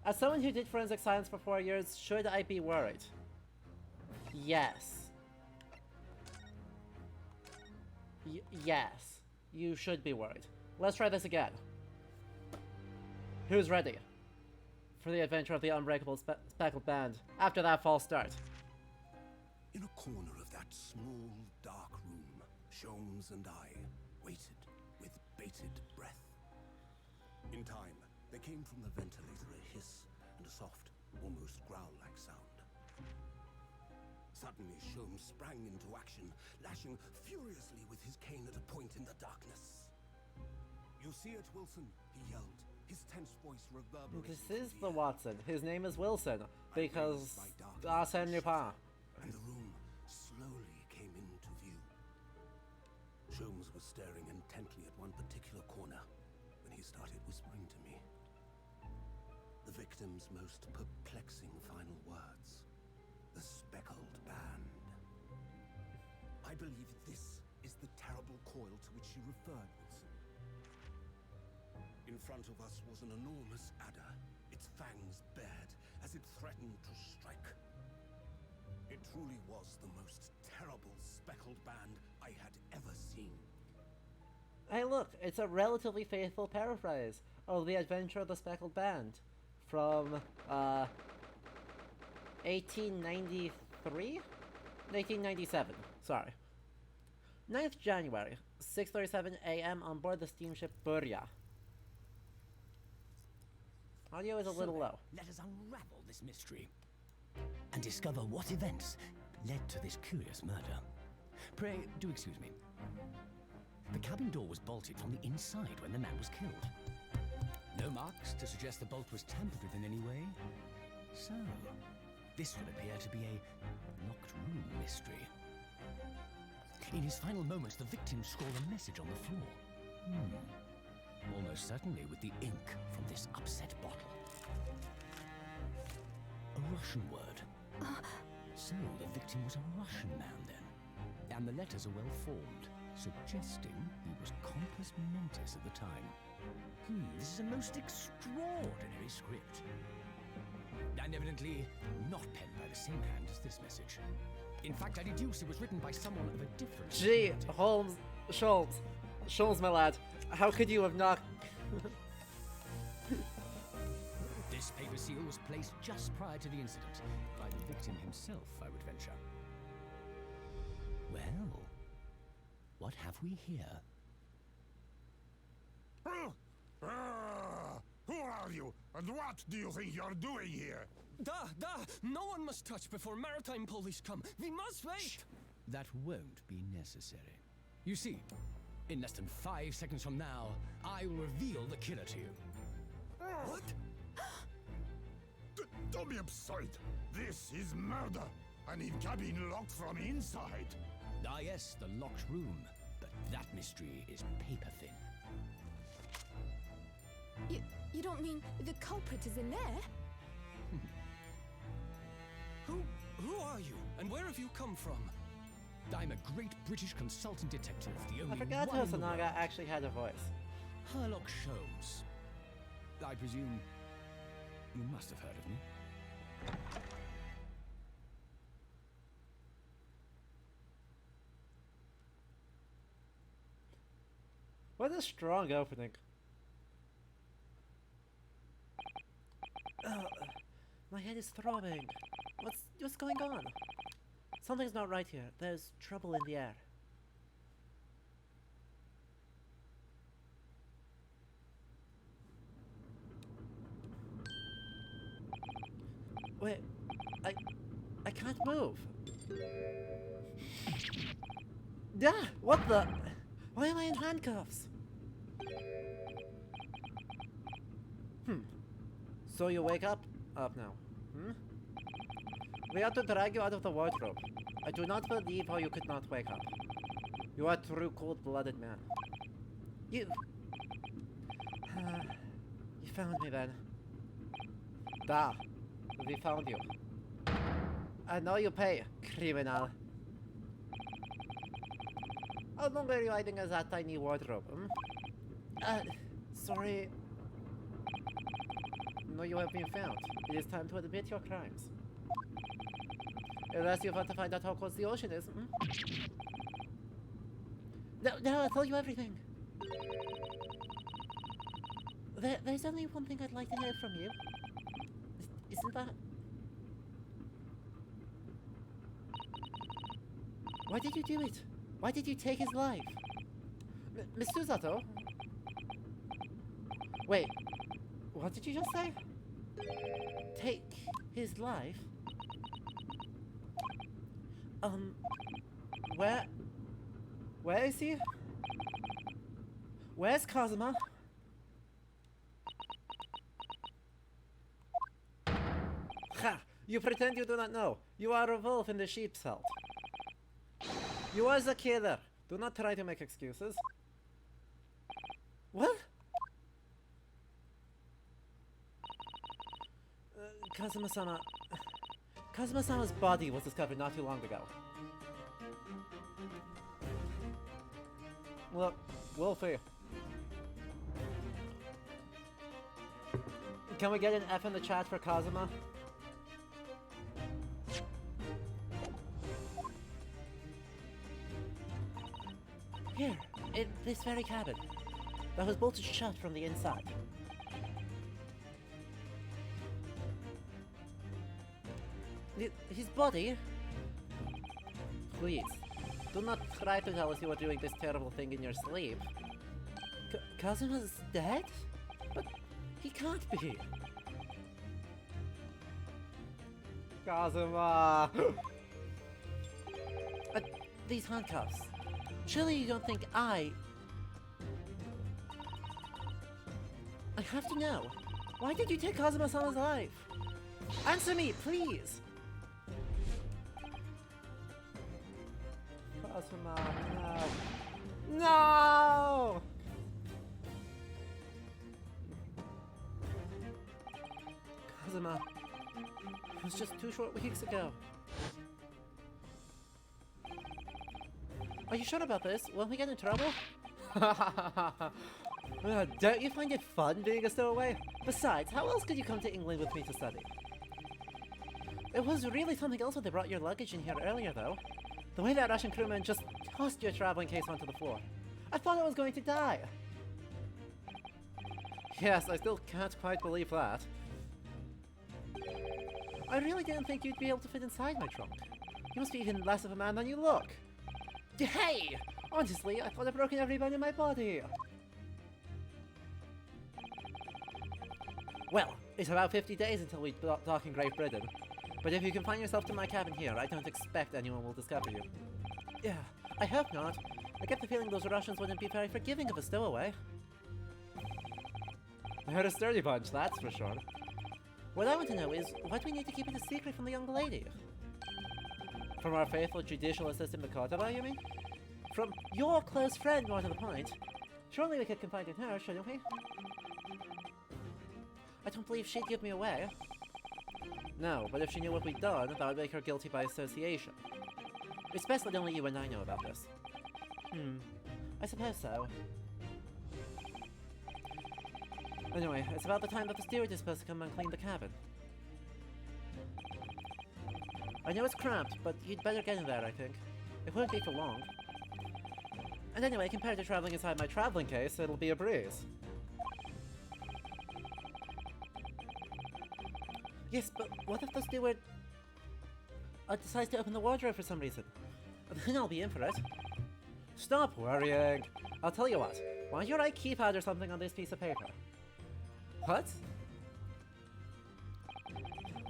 As someone who did forensic science for 4 years, should I be worried? Yes. Yes. You should be worried. Let's try this again. Who's ready for the adventure of the unbreakable Speckled Band after that false start? In a corner of that small, dark room, Sholmes and I waited with bated breath. In time, there came from the ventilator a hiss and a soft, almost growl-like sound. Suddenly, Sholmes sprang into action, lashing furiously with his cane at a point in the darkness. "You see it, Wilson?" he yelled, his tense voice reverberating. This is the Watson. His name is Wilson, because Arsène Lupin. And the room slowly came into view. Sholmes was staring intently at one particular corner when he started whispering to me. The victim's most perplexing final words. The Speckled Band. I believe this is the terrible coil to which you referred, Wilson. In front of us was an enormous adder, its fangs bared as it threatened to strike. It truly was the most terrible Speckled Band I had ever seen. Hey look, it's a relatively faithful paraphrase of The Adventure of the Speckled Band from, 1893? 1897, sorry. 9th January, 6:37 a.m. on board the steamship Burya. Audio is a little low. Let us unravel this mystery and discover what events led to this curious murder. Pray, do excuse me. The cabin door was bolted from the inside when the man was killed. No marks to suggest the bolt was tampered with in any way. So, this would appear to be a locked room mystery. In his final moments, the victim scrawled a message on the floor. Almost certainly with the ink from this upset bottle. A Russian word. So the victim was a Russian man then. And the letters are well formed, suggesting he was compos mentis at the time. This is a most extraordinary script. And evidently not penned by the same hand as this message. In fact, I deduce it was written by someone of a different... Gee, Sholmes, my lad, how could you have not... This paper seal was placed just prior to the incident, by the victim himself, I would venture. Well, what have we here? Who are you, and what do you think you're doing here? No one must touch before maritime police come. We must wait! Shh. That won't be necessary. You see, in less than 5 seconds from now, I will reveal the killer to you. What? Don't be absurd. This is murder. I need cabin locked from inside. Ah yes, the locked room. But that mystery is paper thin. You don't mean the culprit is in there? Who are you, and where have you come from? I'm a great British consultant detective, the only I forgot one in the Hosonaga world. actually had a voice. Herlock Sholmes. I presume you must have heard of me. What a strong opening. My head is throbbing. What's going on? Something's not right here. There's trouble in the air. Wait, I can't move. Yeah, what the? Why am I in handcuffs? So you wake up now. We have to drag you out of the wardrobe. I do not believe how you could not wake up. You are a true cold-blooded man. You found me then. Da, we found you. I know you pay, criminal. How long were you hiding in that tiny wardrobe? Sorry. No, you have been found. It is time to admit your crimes. Unless you want to find out how close the ocean is. No, I'll tell you everything. There's only one thing I'd like to hear from you. Isn't that... Why did you do it? Why did you take his life? Mr. Zato? Wait, what did you just say? Take his life? Where is he? Where's Kazuma? Ha! You pretend you do not know. You are a wolf in the sheep's herd. You are the killer. Do not try to make excuses. What? Kazuma-sama... Kazuma-sama's body was discovered not too long ago. Look, Wolfie. Can we get an F in the chat for Kazuma? Here, in this very cabin. That was bolted shut from the inside. His body? Please, do not try to tell us you are doing this terrible thing in your sleep. Kazuma's dead? But he can't be. Kazuma! These handcuffs. Surely you don't think I have to know. Why did you take Kazuma-sama's life? Answer me, please! Kazuma, no. No! Kazuma, it was just 2 short weeks ago. Are you sure about this? Won't we get in trouble? Don't you find it fun being a stowaway? Besides, how else could you come to England with me to study? It was really something else when they brought your luggage in here earlier, though. The way that Russian crewman just tossed your traveling case onto the floor. I thought I was going to die. Yes, I still can't quite believe that. I really didn't think you'd be able to fit inside my trunk. You must be even less of a man than you look. Hey! Honestly, I thought I'd broken every bone in my body. Well, it's about 50 days until we dock in Great Britain. But if you confine yourself to my cabin here, I don't expect anyone will discover you. Yeah, I hope not. I get the feeling those Russians wouldn't be very forgiving of a stowaway. They're a sturdy bunch, that's for sure. What I want to know is, why do we need to keep it a secret from the young lady? From our faithful judicial assistant Mikotova, you mean? From your close friend, more to the point. Surely we could confide in her, shouldn't we? I don't believe she'd give me away. No, but if she knew what we'd done, that would make her guilty by association. It's best that only you and I know about this. I suppose so. Anyway, it's about the time that the steward is supposed to come and clean the cabin. I know it's cramped, but you'd better get in there, I think. It won't be for long. And anyway, compared to traveling inside my traveling case, it'll be a breeze. Yes, but what if the steward decides to open the wardrobe for some reason? Then I'll be in for it. Stop worrying. I'll tell you what. Why don't you write keypad or something on this piece of paper? What?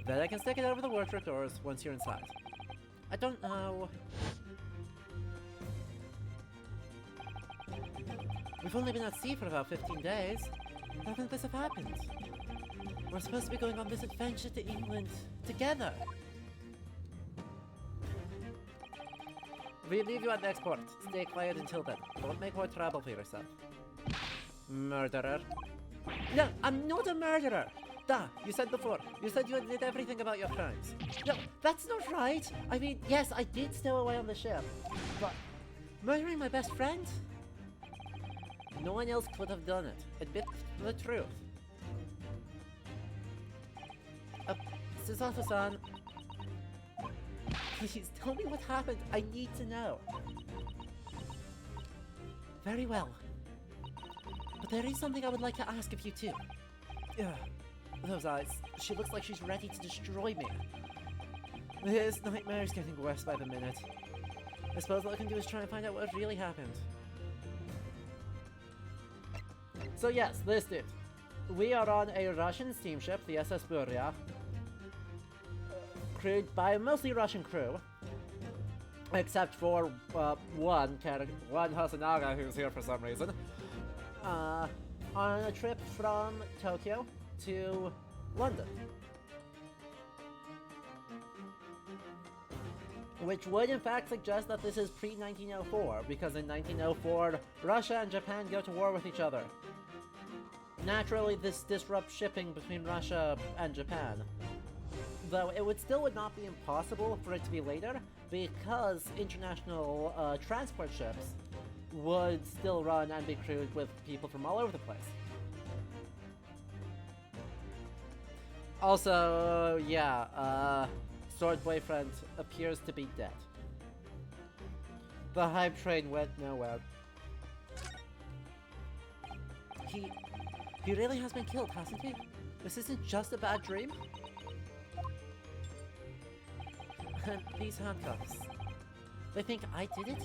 Then I can stick it over the wardrobe doors once you're inside. I don't know. We've only been at sea for about 15 days. How can this have happened? We're supposed to be going on this adventure to England together. We leave you at the export. Stay quiet until then. Don't make more trouble for yourself. Murderer. No, I'm not a murderer. Duh, you said before. You said you admit everything about your crimes. No, that's not right. I mean, yes, I did stow away on the ship. But murdering my best friend? No one else could have done it. Admit the truth. Susato-san, please tell me what happened. I need to know. Very well. But there is something I would like to ask of you too. Ugh. Those eyes. She looks like she's ready to destroy me. This nightmare is getting worse by the minute. I suppose all I can do is try and find out what really happened. So yes, this dude. We are on a Russian steamship, the SS Buria, crewed by a mostly Russian crew, except for one Hasanaga who's here for some reason, on a trip from Tokyo to London. Which would in fact suggest that this is pre-1904, because in 1904, Russia and Japan go to war with each other. Naturally, this disrupts shipping between Russia and Japan. Though it would not be impossible for it to be later, because international transport ships would still run and be crewed with people from all over the place. Also, yeah, Sword Boyfriend appears to be dead. The hype train went nowhere. He really has been killed, hasn't he? This isn't just a bad dream? And these handcuffs. They think I did it?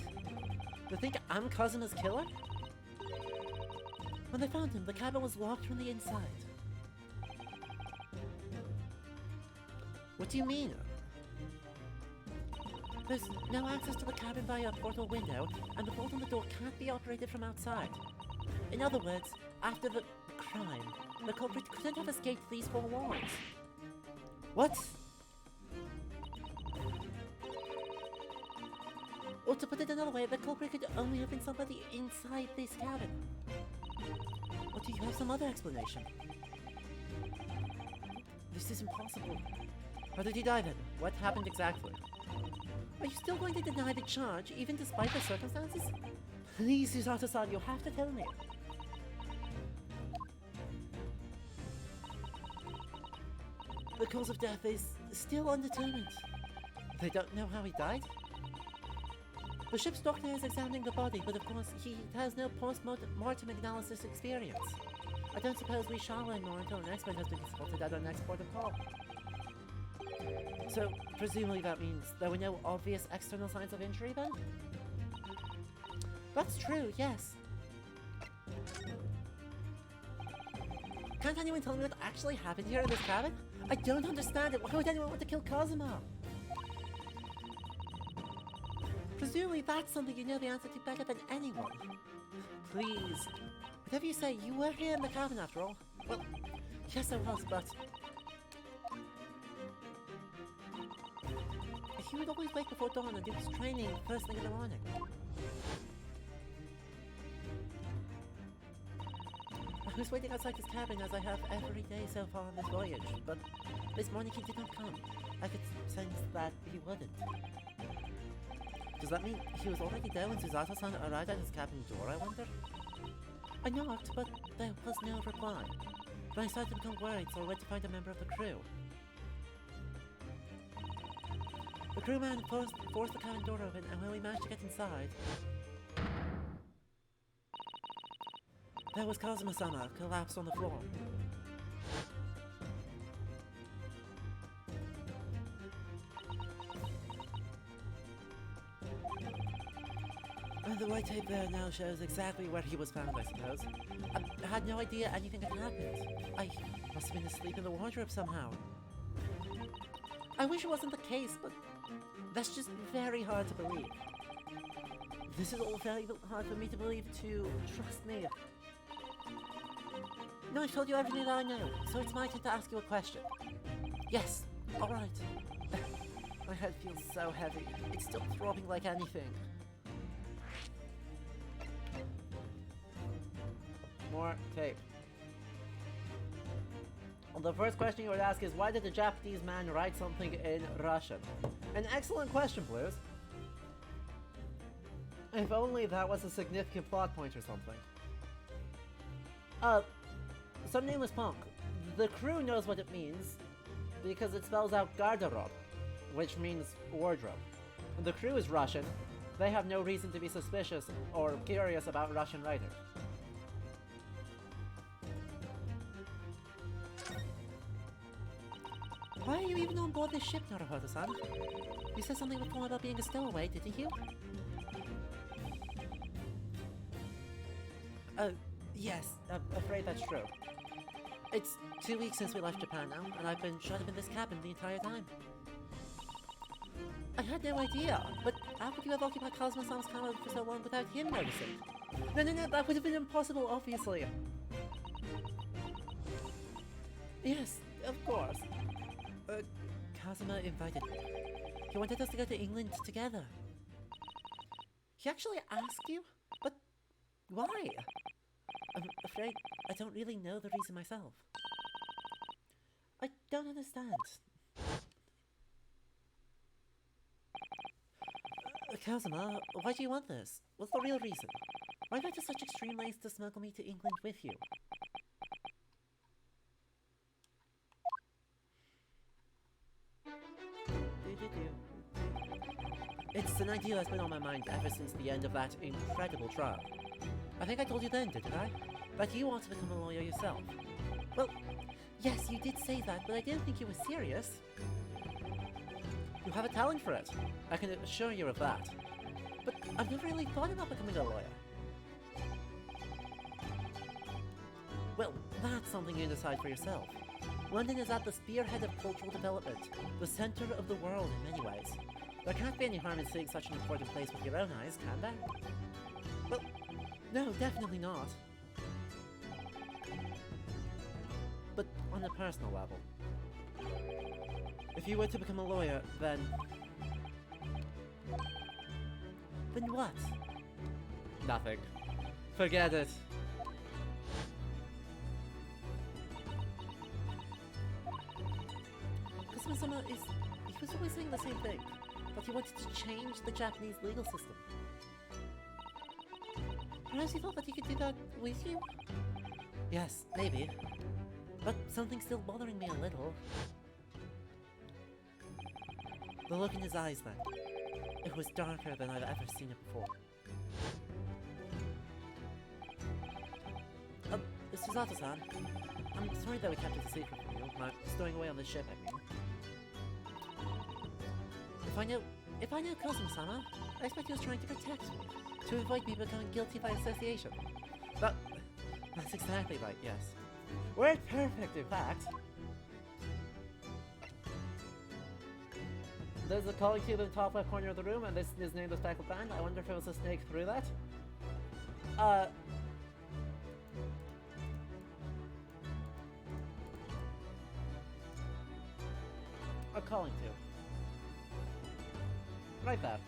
They think I'm Kazuma's killer? When they found him, the cabin was locked from the inside. What do you mean? There's no access to the cabin via a portal window, and the bolt on the door can't be operated from outside. In other words, after the crime, the culprit couldn't have escaped these four walls. What? Or to put it another way, the culprit could only have been somebody inside this cabin. Or do you have some other explanation? This is impossible. How did he die then? What happened exactly? Are you still going to deny the charge, even despite the circumstances? Please, Susato-san, you have to tell me. The cause of death is still undetermined. They don't know how he died? The ship's doctor is examining the body, but of course he has no post-mortem analysis experience. I don't suppose we shall learn more until an expert has been consulted at our next port of call. So, presumably that means there were no obvious external signs of injury then? That's true, yes. Can't anyone tell me what actually happened here in this cabin? I don't understand it. Why would anyone want to kill Kazuma? Presumably that's something you know the answer to better than anyone. Please. Whatever you say, you were here in the cabin after all. Well, yes I was, but... he would always wake before dawn and do his training first thing in the morning. I was waiting outside his cabin as I have every day so far on this voyage, but this morning he did not come. I could sense that he wouldn't. Does that mean he was already there when Susato-san arrived at his cabin door, I wonder? I knocked, but there was no reply. Then I started to become worried, so I went to find a member of the crew. The crewman forced the cabin door open, and when we managed to get inside... there was Kazuma-sama, collapsed on the floor. And the white tape there now shows exactly where he was found, I suppose. I had no idea anything had happened. I must have been asleep in the wardrobe somehow. I wish it wasn't the case, but that's just very hard to believe. This is all very hard for me to believe too. Trust me. No, I've told you everything that I know, so it's my turn to ask you a question. Yes, alright. My head feels so heavy. It's still throbbing like anything. More tape. Well, the first question you would ask is, why did the Japanese man write something in Russian? An excellent question, Blues. If only that was a significant plot point or something. Some nameless punk. The crew knows what it means. because it spells out garderobe, which means wardrobe. The crew is Russian. They have no reason to be suspicious or curious about Russian writers. Why are you even on board this ship, Naruhodo-san? You said something before about being a stowaway, didn't you? Yes, I'm afraid that's true. It's 2 weeks since we left Japan now, and I've been shut up in this cabin the entire time. I had no idea, but how could you have occupied Cosmo-san's cabin for so long without him noticing? No, that would have been impossible, obviously. Yes, of course. Kazuma invited me. He wanted us to go to England together. He actually asked you? But why? I'm afraid I don't really know the reason myself. I don't understand. Kazuma, why do you want this? What's the real reason? Why go to such extreme lengths to smuggle me to England with you? It's an idea that's been on my mind ever since the end of that incredible trial. I think I told you then, didn't I? That you want to become a lawyer yourself. Well, yes, you did say that, but I didn't think you were serious. You have a talent for it. I can assure you of that. But I've never really thought about becoming a lawyer. Well, that's something you decide for yourself. London is at the spearhead of cultural development, the center of the world in many ways. There can't be any harm in seeing such an important place with your own eyes, can there? Well, no, definitely not. But on a personal level, if you were to become a lawyer, then what? Nothing. Forget it. Kazuma-sama he was always saying the same thing, but he wanted to change the Japanese legal system. Perhaps he thought that he could do that with you? Yes, maybe. But something's still bothering me a little. The look in his eyes then. It was darker than I've ever seen it before. Susato-san, I'm sorry that we kept it a secret from you. My stowing away on this ship, I mean. If I know Kazuma-sama, I expect he was trying to protect me, to avoid me becoming guilty by association. That's exactly right, yes. We're perfect, in fact. There's a calling tube in the top left corner of the room, and this is named the Speckled Band. I wonder if it was a snake through that. A calling tube. Right there.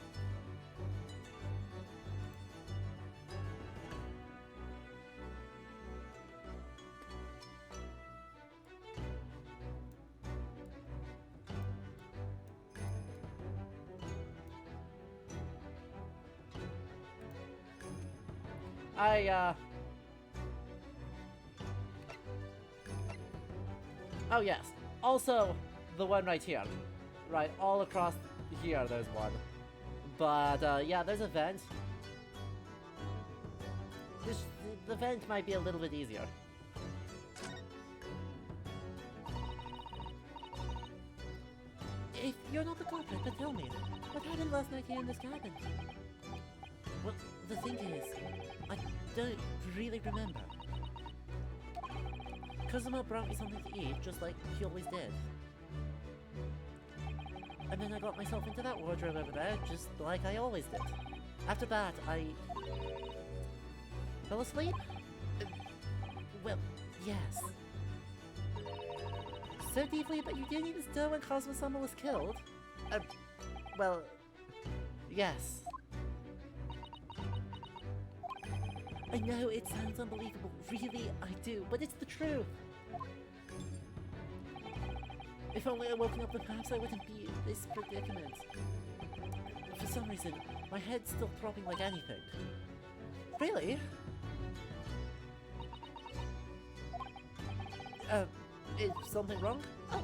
Oh yes, also the one right here. Right, all across here there's one. But, yeah, there's a vent. The vent might be a little bit easier. If you're not the culprit, then tell me, what happened last night here in this cabin? Well, the thing is, I don't really remember. Kazuma brought me something to eat, just like he always did. And then I got myself into that wardrobe over there, just like I always did. After that, I fell asleep? Well, yes. So deeply, but you didn't even stir when Cosmo-sama was killed? Well, yes. I know it sounds unbelievable, really I do, but it's the truth. If only I'd woken up, then perhaps I wouldn't be in this predicament. For some reason, my head's still throbbing like anything. Really? Is something wrong? Oh,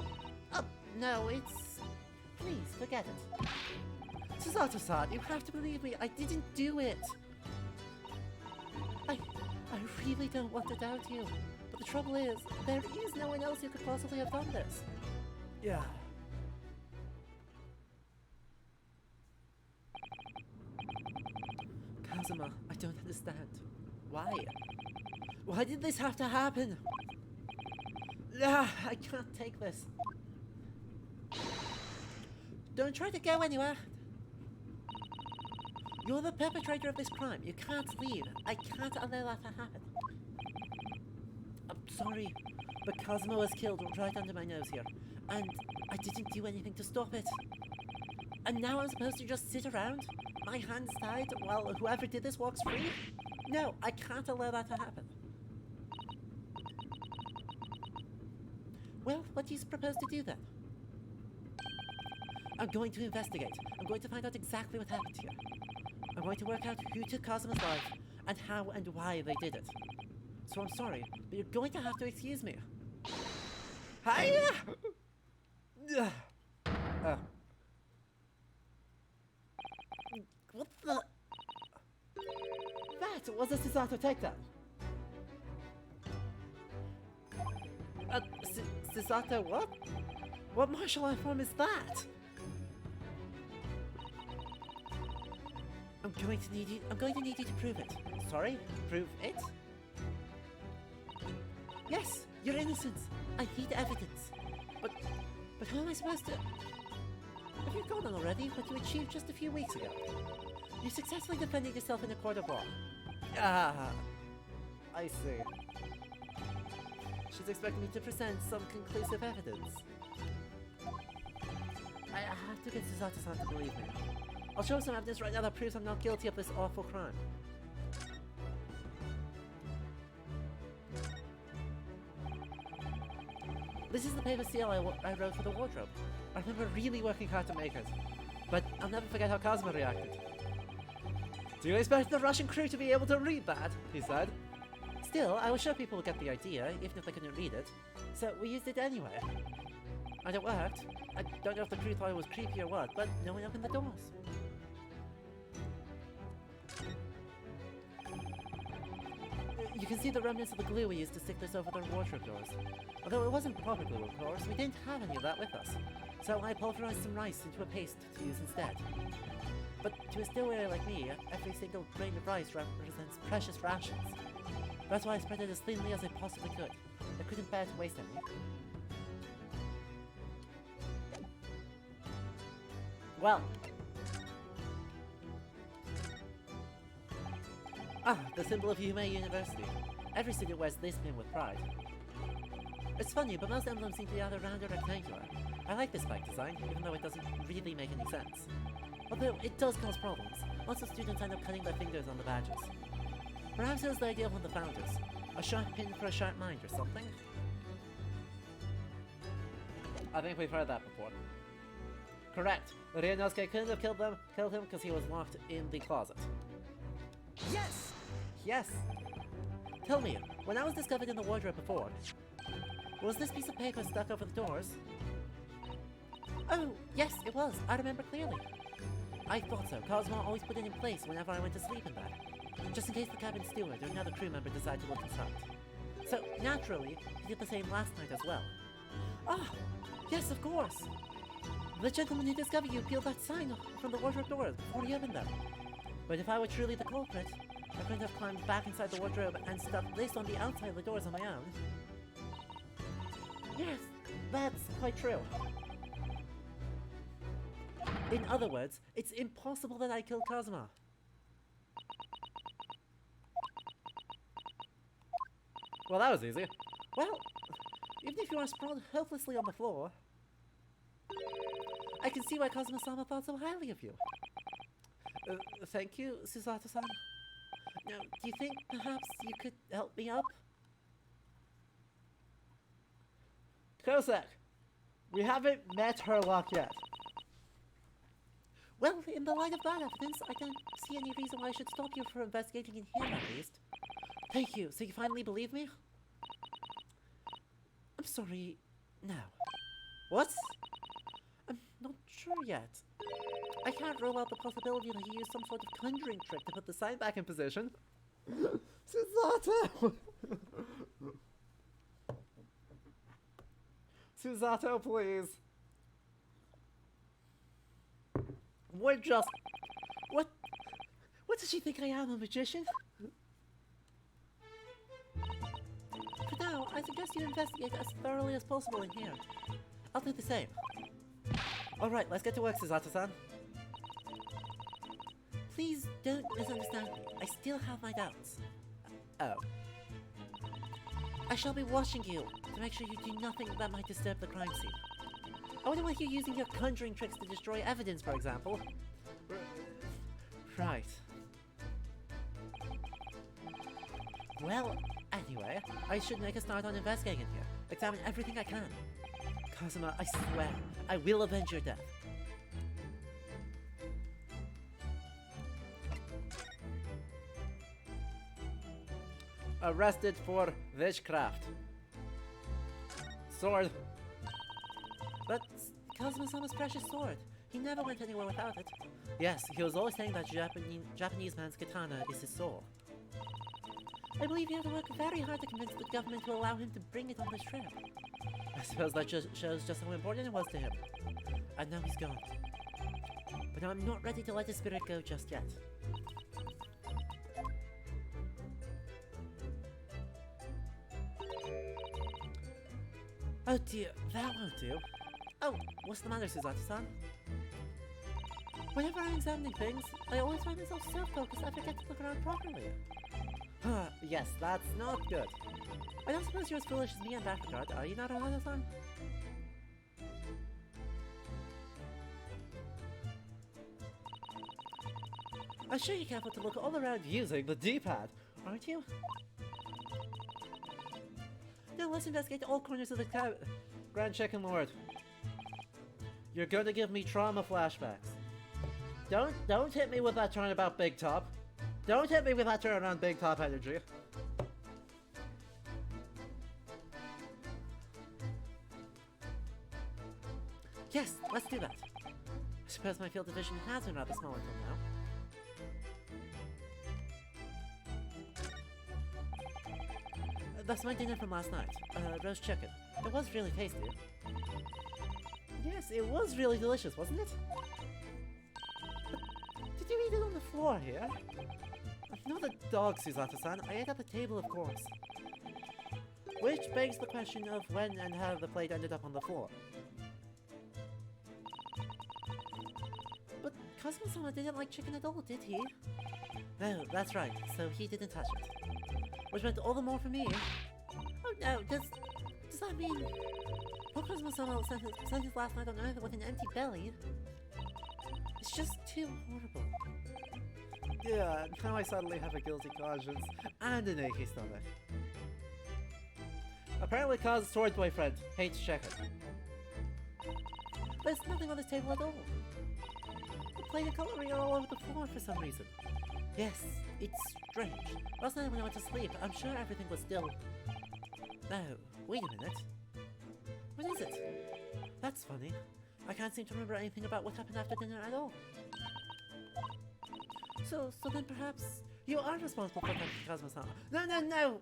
no, it's... Please, forget it. Susato-san, you have to believe me, I didn't do it! I really don't want to doubt you. But the trouble is, there is no one else who could possibly have done this. Yeah. Kazuma, I don't understand. Why? Why did this have to happen? I can't take this. Don't try to go anywhere. You're the perpetrator of this crime. You can't leave. I can't allow that to happen. I'm sorry, but Cosmo was killed right under my nose here. And I didn't do anything to stop it. And now I'm supposed to just sit around? My hands tied while whoever did this walks free? No, I can't allow that to happen. Well, what do you propose to do then? I'm going to investigate. I'm going to find out exactly what happened here. I'm going to work out who took Cosmo's life and how and why they did it. So I'm sorry, but you're going to have to excuse me. Hiya! What the? That was a Susato takedown. Susato what? What martial art form is that? I'm going to need you to prove it. Sorry? Prove it? Yes, your innocence. I need evidence. But how am I supposed to... Have you gone on already what you achieved just a few weeks ago? You successfully defended yourself in a court of law. Ah, I see. She's expecting me to present some conclusive evidence. I have to get Susato-san to believe me. I'll show some evidence right now that proves I'm not guilty of this awful crime. This is the paper seal I wrote for the wardrobe. I remember really working hard to make it. But I'll never forget how Cosmo reacted. Do you expect the Russian crew to be able to read that? He said. Still, I was sure people would get the idea, even if they couldn't read it. So we used it anyway. And it worked. I don't know if the crew thought it was creepy or what, but no one opened the doors. You can see the remnants of the glue we used to stick this over the wardrobe doors. Although it wasn't proper glue, of course, we didn't have any of that with us. So I pulverized some rice into a paste to use instead. But to a stillwearer like me, every single grain of rice represents precious rations. That's why I spread it as thinly as I possibly could. I couldn't bear to waste any. Well. Ah, the symbol of Yume University. Every student wears this pin with pride. It's funny, but most emblems seem to be either round or rectangular. I like this spike design, even though it doesn't really make any sense. Although, it does cause problems. Lots of students end up cutting their fingers on the badges. Perhaps it was the idea of one of the founders. A sharp pin for a sharp mind or something? I think we've heard that before. Correct. Ryunosuke couldn't have killed him because he was locked in the closet. Yes! Yes! Tell me, when I was discovered in the wardrobe before, was this piece of paper stuck over the doors? Oh, yes, it was. I remember clearly. I thought so. Cosmo always put it in place whenever I went to sleep in bed. Just in case the cabin steward or another crew member decided to look inside. So, naturally, he did the same last night as well. Ah! Yes, of course! The gentleman who discovered you peeled that sign from the wardrobe doors before he opened them. But if I were truly the culprit, I couldn't have climbed back inside the wardrobe and stuck this on the outside of the doors on my own. Yes, that's quite true. In other words, it's impossible that I killed Cosmo. Well, that was easy. Well, even if you are sprawled helplessly on the floor, I can see why Cosmo-sama thought so highly of you. Thank you, Susato-san. Now, do you think perhaps you could help me up? Kosek, we haven't met Herlock yet. Well, in the light of that evidence, I don't see any reason why I should stop you from investigating in him, at least. Thank you. So you finally believe me? I'm sorry. Now. What? sure yet. I can't rule out the possibility that he used some sort of conjuring trick to put the sign back in position. Susato! Susato, please. We're just... What does she think I am, a magician? For now, I suggest you investigate as thoroughly as possible in here. I'll do the same. Alright, let's get to work, Susato-san. Please don't misunderstand me. I still have my doubts. Oh. I shall be watching you to make sure you do nothing that might disturb the crime scene. I wouldn't want you using your conjuring tricks to destroy evidence, for example. Right. Well, anyway, I should make a start on investigating here. Examine everything I can. Kazuma, I swear, I will avenge your death. Arrested for witchcraft. Sword. But Kazuma-sama's precious sword. He never went anywhere without it. Yes, he was always saying that Japanese man's katana is his soul. I believe he had to work very hard to convince the government to allow him to bring it on his trip. I suppose that just shows just how important it was to him. And now he's gone. But I'm not ready to let his spirit go just yet. Oh dear, that won't do. Oh, what's the matter, Susato-san? Whenever I'm examining things, I always find myself so focused I forget to look around properly. Yes, that's not good. I don't suppose you're as foolish as me in that regard, are you not, Ohana-san? I'm sure you're careful to look all around using the D-pad, aren't you? Now let's investigate all corners of the Grand Chicken Lord. You're going to give me trauma flashbacks. Don't hit me with that turnabout Big Top. Don't hit me with that turnaround Big Top energy. Yes, let's do that. I suppose my field of vision has been rather small until now. That's my dinner from last night. Roast chicken. It was really tasty. Yes, it was really delicious, wasn't it? Did you eat it on the floor here? I'm not a dog, Susato-san. I ate at the table, of course. Which begs the question of when and how the plate ended up on the floor. But Kazuma-sama didn't like chicken at all, did he? No, that's right. So he didn't touch it. Which meant all the more for me. Oh no, does that mean... Poor Kazuma-sama spent his last night on Earth with an empty belly? It's just too horrible. Yeah, now I suddenly have a guilty conscience and an achy stomach. Apparently Kaz's sword boyfriend hates chicken. There's nothing on this table at all. The plate and cutlery are all over the floor for some reason. Yes, it's strange. Last night when I went to sleep, I'm sure everything was still... No, wait a minute. What is it? That's funny. I can't seem to remember anything about what happened after dinner at all. So then perhaps you are responsible for attacking Kazuma-sama. No!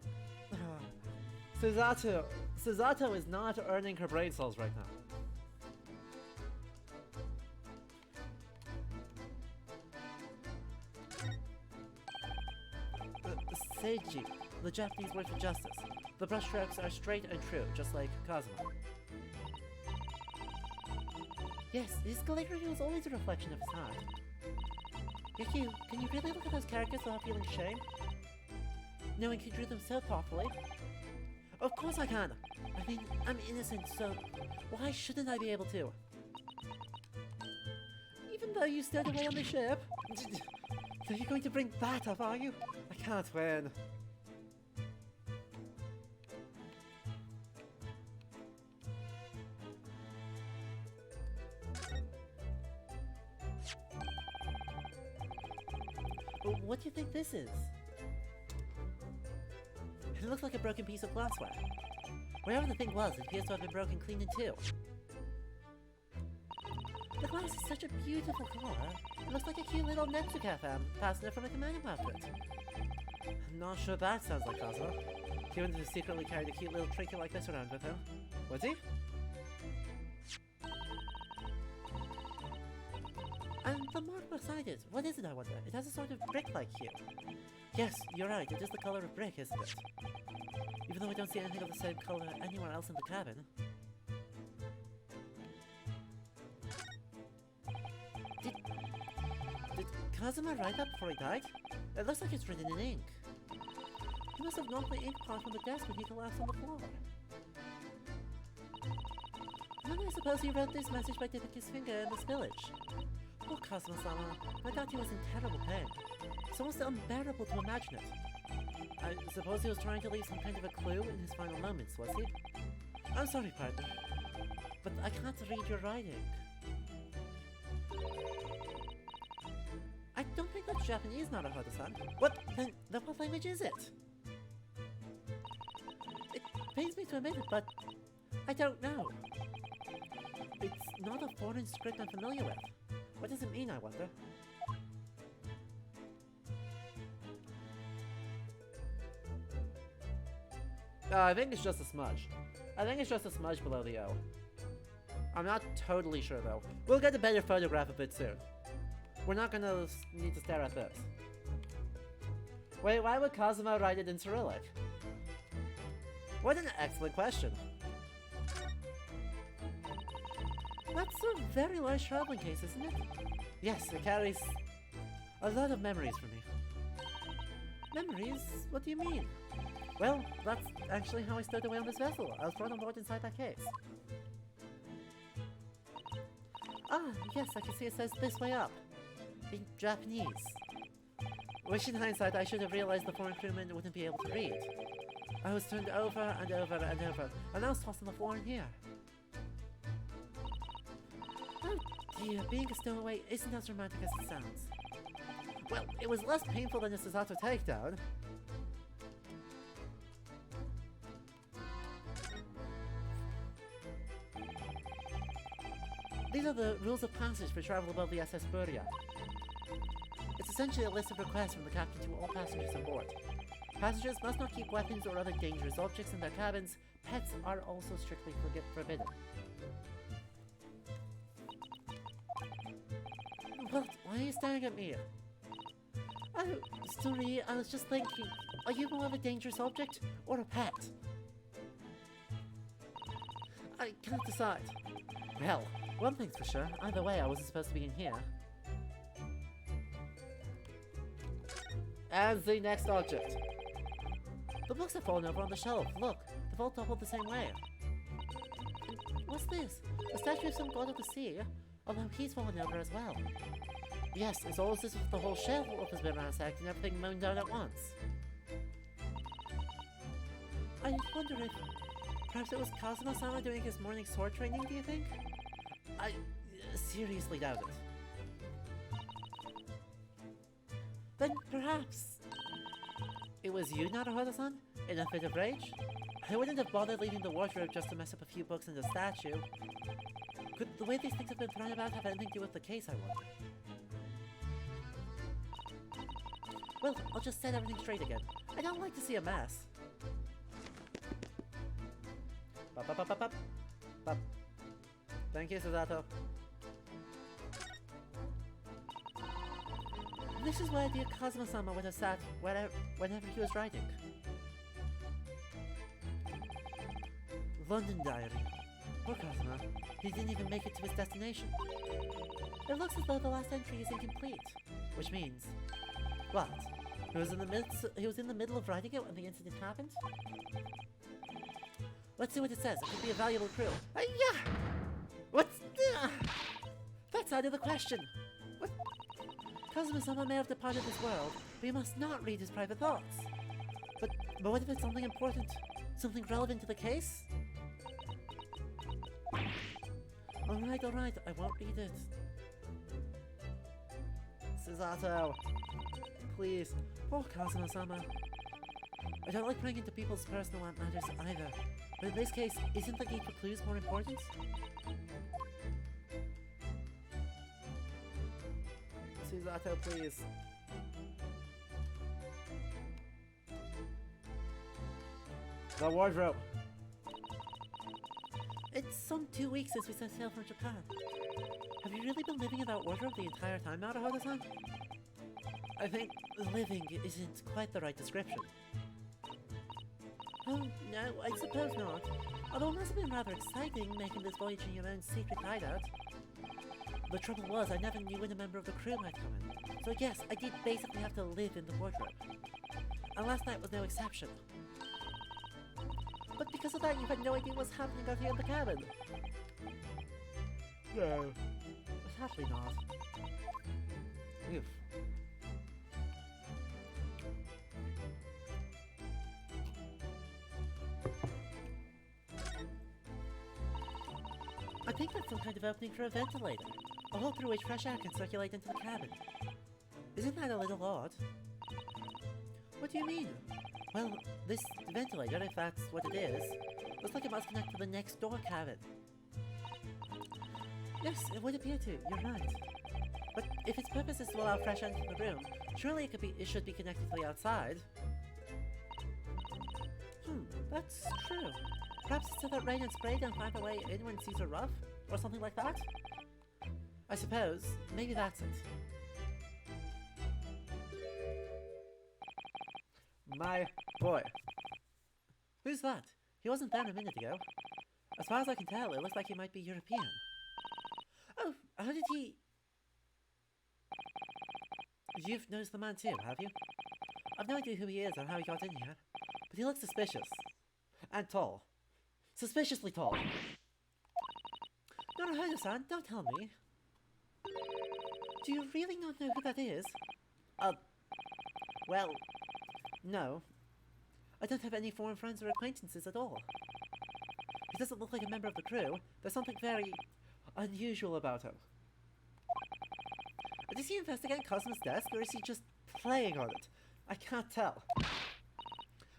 Susato is not earning her brain cells right now. Seiji, the Japanese word for justice. The brushstrokes are straight and true, just like Kazuma. Yes, his calligraphy was always a reflection of his heart. Yuki, can you really look at those characters without feeling shame? Knowing he drew them so thoughtfully? Of course I can! I mean, I'm innocent, so why shouldn't I be able to? Even though you stowed away on the ship? So you're going to bring that up, are you? I can't win. What do you think this is? It looks like a broken piece of glassware. Wherever the thing was, it appears to have been broken clean in two. The glass is such a beautiful color. It looks like a cute little Netsuka fan passing it from a command outfit. I'm not sure that sounds like Cosmo. He wouldn't have secretly carried a cute little trinket like this around with him, would he? And the mark beside it, what is it, I wonder? It has a sort of brick-like hue. Yes, you're right, it is the color of brick, isn't it? Even though I don't see anything of the same color anywhere else in the cabin. Did Kazuma write that before he died? It looks like it's written in ink. He must have knocked the ink pot from the desk when he collapsed on the floor. And I suppose he wrote this message by dipping his finger in the spillage. Poor Kazuma-sama, I thought he was in terrible pain. It's almost unbearable to imagine it. I suppose he was trying to leave some kind of a clue in his final moments, was he? I'm sorry, partner, but I can't read your writing. I don't think that's Japanese, Naruhodo-san. What? Then what language is it? It pains me to admit it, but I don't know. It's not a foreign script I'm familiar with. What does it mean, I wonder? I think it's just a smudge. I think it's just a smudge below the O. I'm not totally sure though. We'll get a better photograph of it soon. We're not gonna need to stare at this. Wait, why would Kazuma write it in Cyrillic? What an excellent question. That's a very large traveling case, isn't it? Yes, it carries a lot of memories for me. Memories? What do you mean? Well, that's actually how I stowed away on this vessel. I was brought on board inside that case. Ah, yes, I can see it says this way up. In Japanese. Wish in hindsight I should have realized the foreign crewmen wouldn't be able to read. I was turned over and over and over, and I was tossed on the floor in here. Oh dear, being a stowaway isn't as romantic as it sounds. Well, it was less painful than a Susato takedown. These are the rules of passage for travel above the SS Buria. It's essentially a list of requests from the captain to all passengers on board. Passengers must not keep weapons or other dangerous objects in their cabins. Pets are also strictly forbidden. What? Why are you staring at me? Oh, sorry, I was just thinking, are you more of a dangerous object or a pet? I can't decide. Well, one thing's for sure, either way I wasn't supposed to be in here. And the next object. The books have fallen over on the shelf. Look, they've all toppled the same way. What's this? A statue of some god of the sea? Although he's fallen over as well. Yes, it's all as if the whole shelf has been ransacked and everything mown down at once. I wonder if perhaps it was Kazuma-sama doing his morning sword training, do you think? I seriously doubt it. Then perhaps it was you, Naruhodo-san, in a fit of rage? I wouldn't have bothered leaving the wardrobe just to mess up a few books in the statue. Could the way these things have been thrown about have anything to do with the case, I wonder? Well, I'll just set everything straight again. I don't like to see a mess. Bop. Thank you, Susato. This is where dear Kazuma-sama would have sat whenever he was writing. London Diary. Poor Kazuma. He didn't even make it to his destination. It looks as though the last entry is incomplete. Which means... what? He was in the middle of writing it when the incident happened? Let's see what it says. It could be a valuable clue. Yeah! What's... that's out of the question! What? Kazuma-sama may have departed this world, but you must not read his private thoughts. But what if it's something important? Something relevant to the case? Alright, I won't read it. Susato. Please. Poor Kazuma-sama. I don't like prying into people's personal matters either, but in this case, isn't the need for clues more important? Sato, please. The wardrobe. It's some 2 weeks since we set sail from Japan. Have you really been living in that wardrobe the entire time, Naruhodo-san? I think living isn't quite the right description. Oh, no, I suppose not. Although it must have been rather exciting making this voyage in your own secret hideout. The trouble was, I never knew when a member of the crew might come in. So yes, I did basically have to live in the wardrobe. And last night was no exception. But because of that, you had no idea what's happening out here in the cabin. No. Sadly not. Oof. I think that's some kind of opening for a ventilator. A hole through which fresh air can circulate into the cabin. Isn't that a little odd? What do you mean? Well, this ventilator, if that's what it is, looks like it must connect to the next door cabin. Yes, it would appear to. You're right. But if its purpose is to allow fresh air into the room, surely it should be connected to the outside. That's true. Perhaps it's so that rain and spray don't find their way in when seas are rough, or something like that? I suppose. Maybe that's it. My boy. Who's that? He wasn't there a minute ago. As far as I can tell, it looks like he might be European. Oh, how did he... You've noticed the man too, have you? I've no idea who he is or how he got in here, but he looks suspicious. And tall. Suspiciously tall. Naruhodo-san, don't tell me. Do you really not know who that is? Well, no. I don't have any foreign friends or acquaintances at all. He doesn't look like a member of the crew. There's something very unusual about him. Does he investigate Cosmo's desk, or is he just playing on it? I can't tell.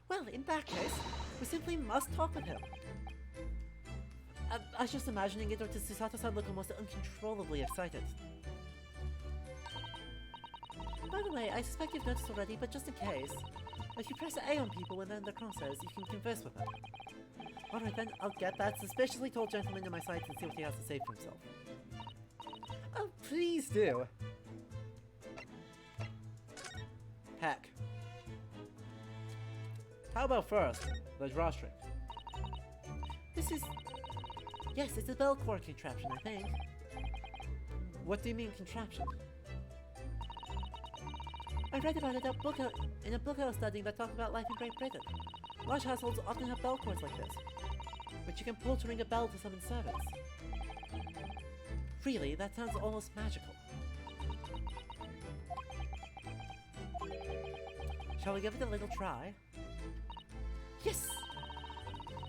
Well, in that case, we simply must talk with him. I was just imagining it, or does Susato-san look almost uncontrollably excited? By the way, I suspect you've noticed already, but just in case, if you press A on people when they're in the crosshairs, you can converse with them. Alright then, I'll get that suspiciously tall gentleman in my sights and see what he has to say for himself. Oh, please do! Heck. How about first, the drawstring? This is... Yes, it's a bell cord contraption, I think. What do you mean, contraption? I read about it in a book I was studying that talked about life in Great Britain. Large households often have bell cords like this, which you can pull to ring a bell to summon servants. Really, that sounds almost magical. Shall we give it a little try? Yes!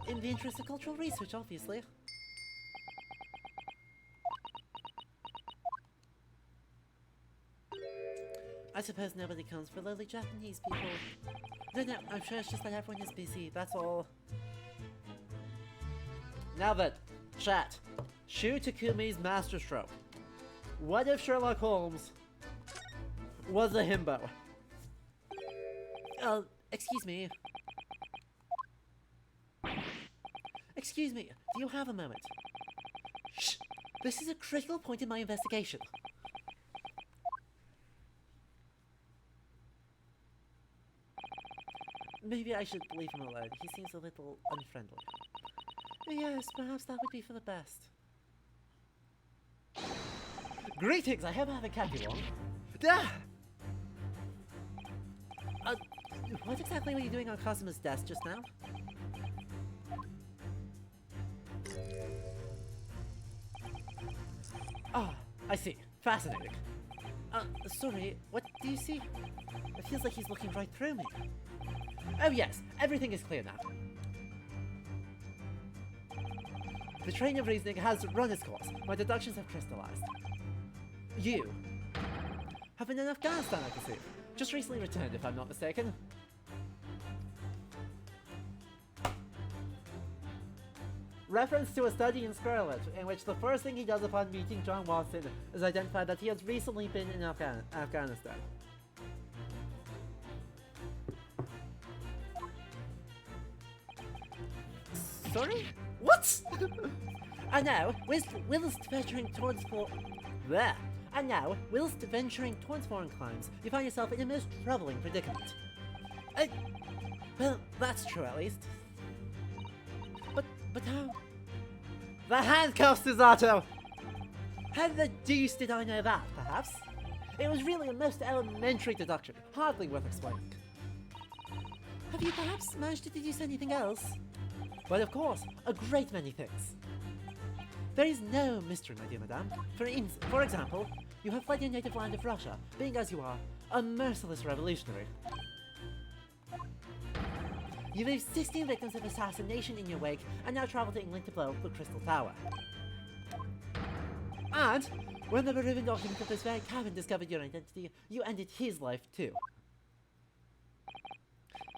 In the interest of cultural research, obviously. I suppose nobody comes for lowly Japanese people. No, I'm sure it's just that everyone is busy, that's all. Now then, chat. Shu Takumi's masterstroke. What if Sherlock Holmes was a himbo? Excuse me. Excuse me, do you have a moment? Shh! This is a critical point in my investigation. Maybe I should leave him alone. He seems a little unfriendly. Yes, perhaps that would be for the best. Greetings! I hope I haven't kept you long. What exactly were you doing on Cosmo's desk just now? Ah, I see. Fascinating. Sorry, what do you see? It feels like he's looking right through me. Oh yes, everything is clear now. The train of reasoning has run its course. My deductions have crystallized. You have been in Afghanistan, I can see. Just recently returned, if I'm not mistaken. reference to a study in Scarlet, in which the first thing he does upon meeting John Watson is identify that he has recently been in Afghanistan. Sorry? What? And now, whilst venturing towards there. And now, whilst venturing towards foreign climes, you find yourself in a most troubling predicament. Well, that's true at least. But how? The handcuffs, Susato! How the deuce did I know that, perhaps? It was really a most elementary deduction, hardly worth explaining. Have you perhaps managed to deduce anything else? Well, of course, a great many things. There is no mystery, my dear madame. For example, you have fled your native land of Russia, being as you are, a merciless revolutionary. You leave 16 victims of assassination in your wake, and now travel to England to blow up the Crystal Tower. And, when the Peruvian document of this very cabin discovered your identity, you ended his life too.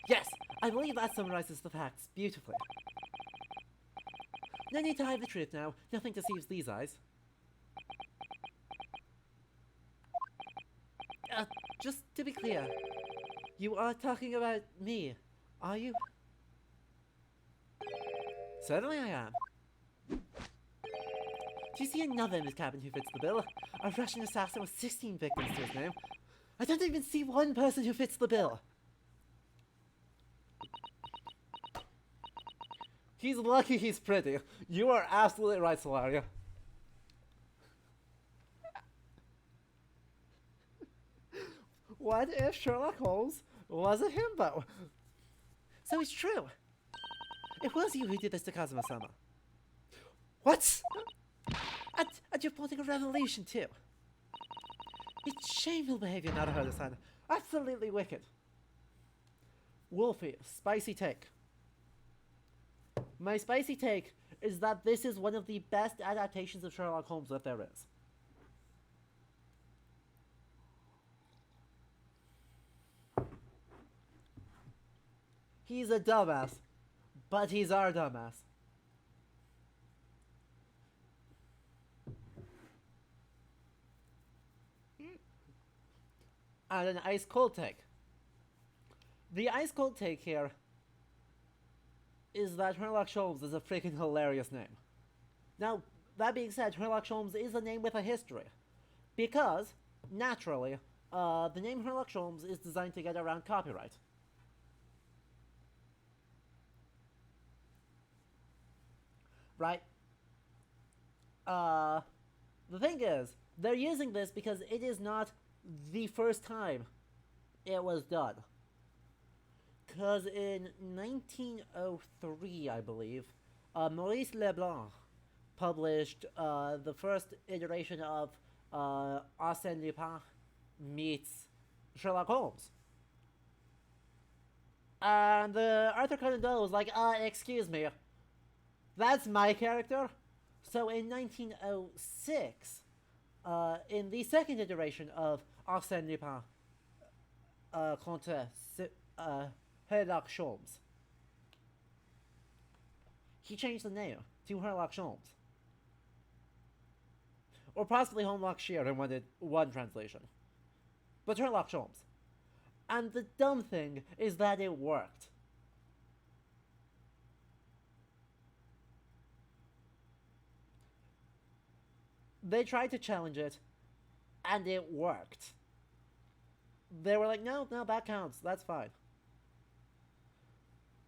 Yes, I believe that summarizes the facts beautifully. No need to hide the truth now, nothing deceives these eyes. Just to be clear, you are talking about me, are you? Certainly I am. Do you see another in this cabin who fits the bill? A Russian assassin with 16 victims to his name. I don't even see one person who fits the bill. He's lucky he's pretty. You are absolutely right, Solaria. What if Sherlock Holmes was a himbo? So it's true. It was you who did this to Kazuma-sama. What? And you're plotting a revolution too. It's shameful behavior, Naruhodo-san. Absolutely wicked. Wolfie, spicy take. My spicy take is that this is one of the best adaptations of Sherlock Holmes that there is. He's a dumbass, but he's our dumbass. And an ice cold take. The ice cold take here is that Herlock Sholmes is a freaking hilarious name. Now, that being said, Herlock Sholmes is a name with a history. Because, naturally, the name Herlock Sholmes is designed to get around copyright. Right? The thing is, they're using this because it is not the first time it was done. Because in 1903, I believe, Maurice Leblanc published the first iteration of Arsène Lupin meets Sherlock Holmes. And Arthur Conan Doyle was like, excuse me, that's my character? So in 1906, in the second iteration of Arsène Lupin, Comte Herlock Sholmes, he changed the name to Herlock Sholmes. Or possibly Holmlock Shear in one translation. But Herlock Sholmes. And the dumb thing is that it worked. They tried to challenge it, and it worked. They were like, no, that counts, that's fine.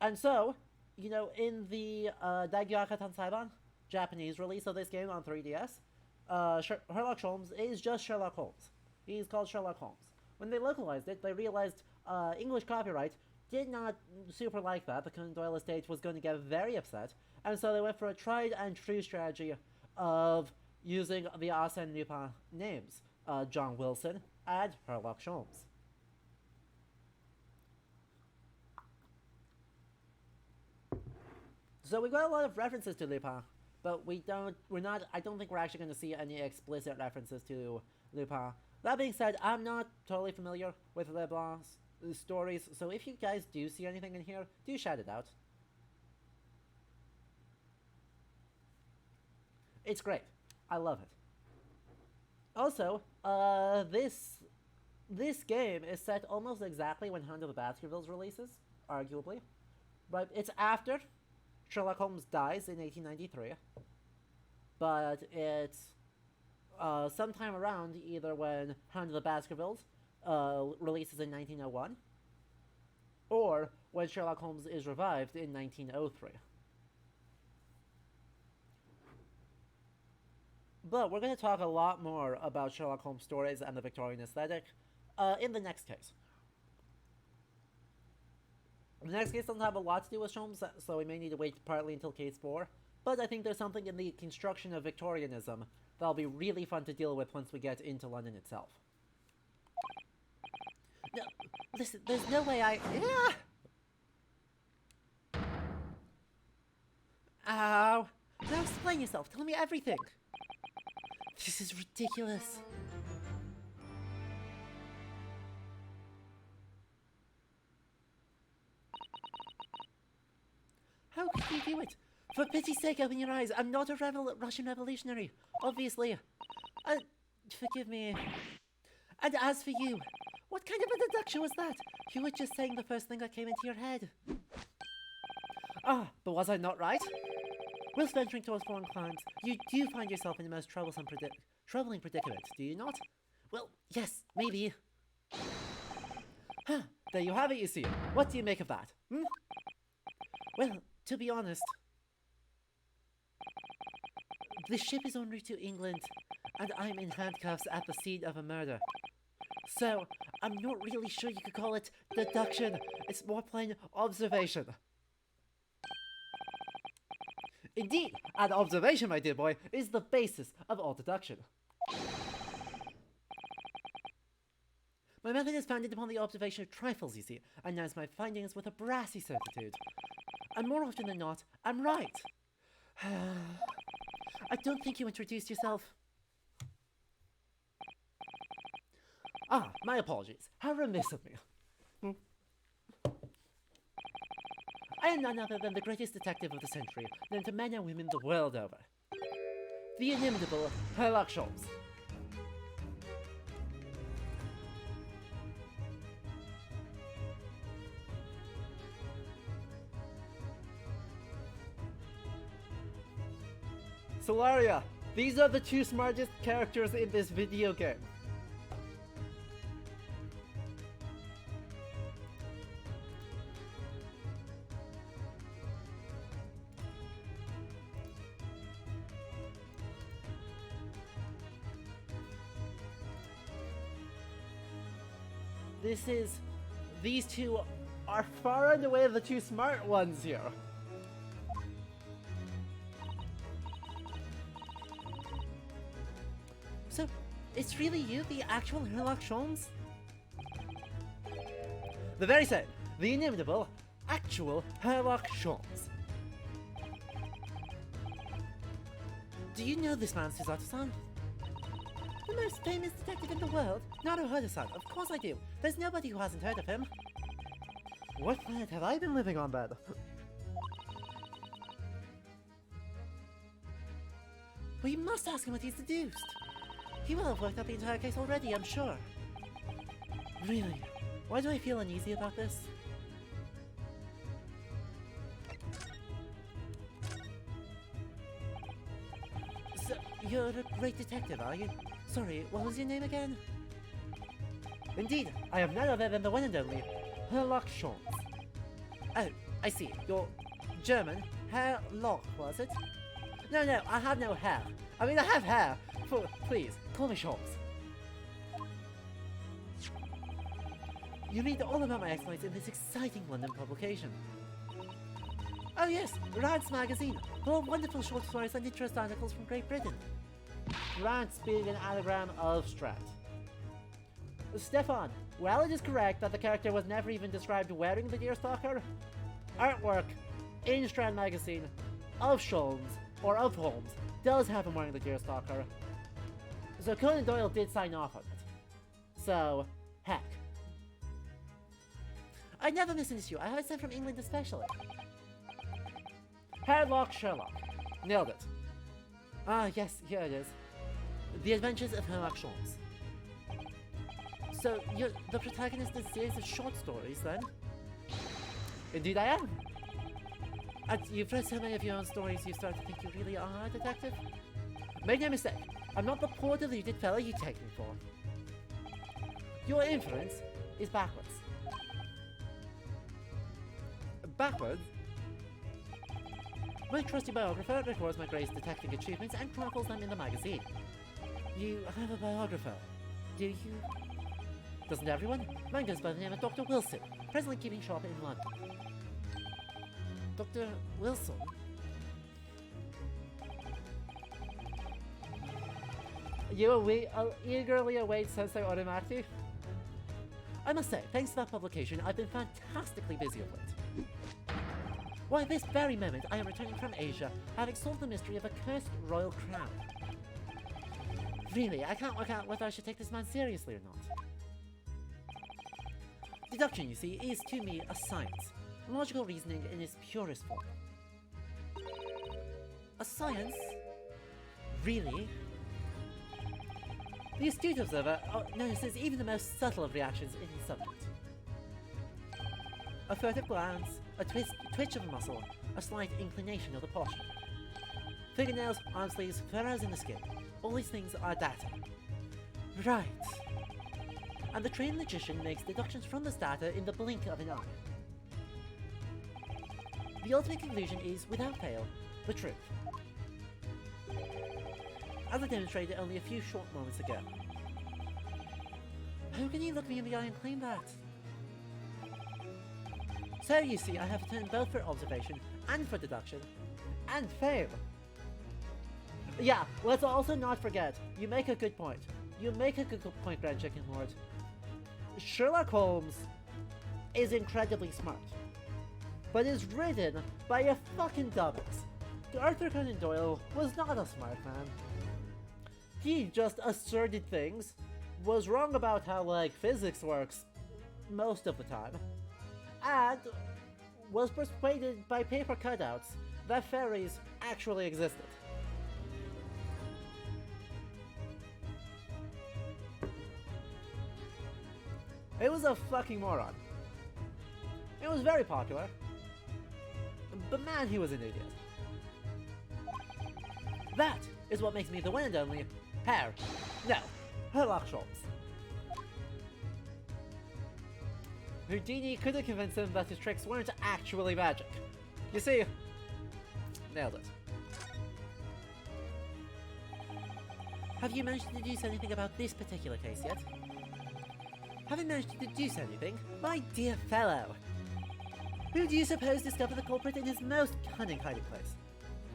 And so, you know, in the Daigyoaka Tansaiban, Japanese release of this game on 3DS, Herlock Sholmes is just Sherlock Holmes. He's called Sherlock Holmes. When they localized it, they realized English copyright did not super like that. The Conan Doyle estate was going to get very upset, and so they went for a tried and true strategy of using the Arsène Lupin names, John Wilson and Herlock Sholmes. So we've got a lot of references to Lupin, but I don't think we're actually going to see any explicit references to Lupin. That being said, I'm not totally familiar with Leblanc's stories, so if you guys do see anything in here, do shout it out. It's great. I love it. Also, this game is set almost exactly when Hound of the Baskervilles releases, arguably. But it's after Sherlock Holmes dies in 1893. But it's sometime around either when Hound of the Baskervilles releases in 1901, or when Sherlock Holmes is revived in 1903. But we're going to talk a lot more about Sherlock Holmes stories and the Victorian aesthetic in the next case. The next case doesn't have a lot to do with Sholmes, so we may need to wait partly until case 4. But I think there's something in the construction of Victorianism that'll be really fun to deal with once we get into London itself. No, listen, there's no way I... Ow! Now explain yourself, tell me everything! This is ridiculous. How could you do it? For pity's sake, open your eyes. I'm not a Russian revolutionary, obviously. Forgive me. And as for you, what kind of a deduction was that? You were just saying the first thing that came into your head. Ah, but was I not right? Whilst venturing towards foreign climes, you do find yourself in the most troubling predicament, do you not? Well, yes, maybe. Huh, there you have it, you see. What do you make of that? Hmm? Well, to be honest, the ship is en route to England, and I'm in handcuffs at the scene of a murder. So, I'm not really sure you could call it deduction. It's more plain observation. Indeed, and observation, my dear boy, is the basis of all deduction. My method is founded upon the observation of trifles, you see, and knows my findings with a brassy certitude. And more often than not, I'm right. I don't think you introduced yourself. Ah, my apologies. How remiss of me. I am none other than the greatest detective of the century, known to men and women the world over. The inimitable Herlock Sholmes. Solaria, these are the two smartest characters in this video game. These two are far and away the two smart ones here. So, it's really you, the actual Herlock Sholmes? The very same, the inimitable, actual Herlock Sholmes. Do you know this man, Suzato-san? The most famous detective in the world? Naruhodo-san, of course I do. There's nobody who hasn't heard of him. What planet have I been living on, then? We must ask him what he's deduced. He will have worked out the entire case already, I'm sure. Really? Why do I feel uneasy about this? So, you're a great detective, are you? Sorry, what was your name again? Indeed, I am none other than the one and only Herlock Sholmes. Oh, I see. You're German. Herlock, was it? No, I have no hair. I mean, I have hair. Please, call me Sholmes. You read all about my exploits in this exciting London publication. Oh yes, Rant's magazine, full of wonderful short stories and interest articles from Great Britain. Rant's being an anagram of Strat. Stefan, while it is correct that the character was never even described wearing the deerstalker, artwork in Strand magazine of Sholmes, or of Holmes, does have him wearing the deerstalker. So Conan Doyle did sign off on it. So, heck. I never misunderstood you. I heard sent from England especially. Herlock Sherlock. Nailed it. Ah, yes, here it is. The Adventures of Herlock Sholmes. So, you're the protagonist of a series of short stories, then? Indeed I am. And you've read so many of your own stories, you start to think you really are a detective? Make no mistake, I'm not the poor deluded fellow you take me for. Your inference is backwards. Backwards? My trusty biographer records my greatest detective achievements and chronicles them in the magazine. You have a biographer, do you? Doesn't everyone? Mine goes by the name of Dr. Wilson, presently keeping shop in London. Dr. Wilson? You eagerly await Sensei Automatic? I must say, thanks to that publication, I've been fantastically busy of late. Why, this very moment, I am returning from Asia, having solved the mystery of a cursed royal crown. Really, I can't work out whether I should take this man seriously or not. Deduction, you see, is to me a science. Logical reasoning in its purest form. A science? Really? The astute observer notices even the most subtle of reactions in his subject. A furtive glance, a twitch of a muscle, a slight inclination of the posture. Fingernails, arm sleeves, furrows in the skin. All these things are data. Right. And the trained logician makes deductions from this data in the blink of an eye. The ultimate conclusion is, without fail, the truth. As I demonstrated only a few short moments ago. How can you look me in the eye and claim that? So you see, I have turned both for observation and for deduction, and fail. Yeah, let's also not forget, you make a good point. You make a good point, Grand Chicken Lord. Sherlock Holmes is incredibly smart, but is written by a fucking dumbass. Arthur Conan Doyle was not a smart man. He just asserted things, was wrong about how, like, physics works most of the time, and was persuaded by paper cutouts that fairies actually existed. It was a fucking moron. It was very popular, but man, he was an idiot. That is what makes me the one and only Herlock Sholmes. Houdini could have convinced him that his tricks weren't actually magic. You see, nailed it. Have you managed to deduce anything about this particular case yet? Haven't managed to deduce anything? My dear fellow! Who do you suppose discovered the culprit in his most cunning hiding place?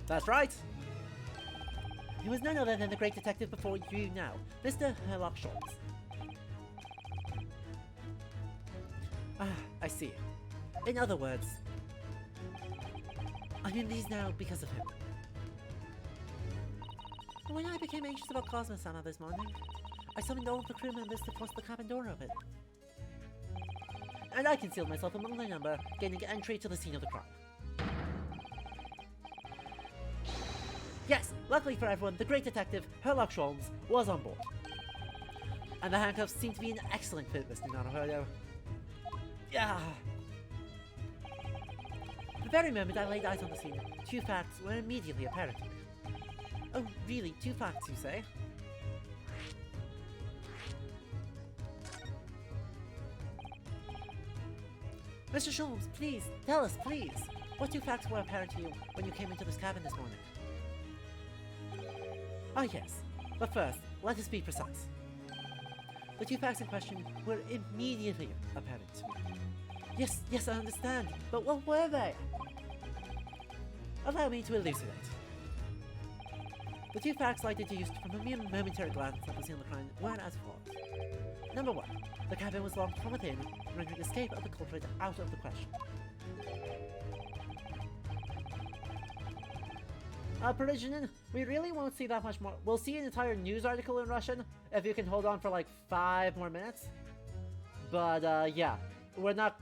That's right! He was none other than the great detective before you now, Mr. Herlock Sholmes. Ah, I see. In other words, I'm in these now because of him. When I became anxious about Cosmo-sama this morning, I summoned all of the crew members to force the cabin door open. And I concealed myself among the number, gaining entry to the scene of the crime. Yes, luckily for everyone, the great detective, Herlock Sholmes, was on board. And the handcuffs seemed to be an excellent fit, Mr. Naruhodo. Yeah. The very moment I laid eyes on the scene, two facts were immediately apparent to me. Oh, really? Two facts, you say? Mr. Sholmes, please, tell us, please. What two facts were apparent to you when you came into this cabin this morning? Ah, yes. But first, let us be precise. The two facts in question were immediately apparent to me. Yes, I understand. But what were they? Allow me to elucidate. The two facts I deduced from a mere momentary glance at the scene of the crime were as follows. Number one, the cabin was locked from within, rendering escape of the culprit out of the question. Parisian, we really won't see that much more. We'll see an entire news article in Russian if you can hold on for like 5 more minutes. But yeah, we're not.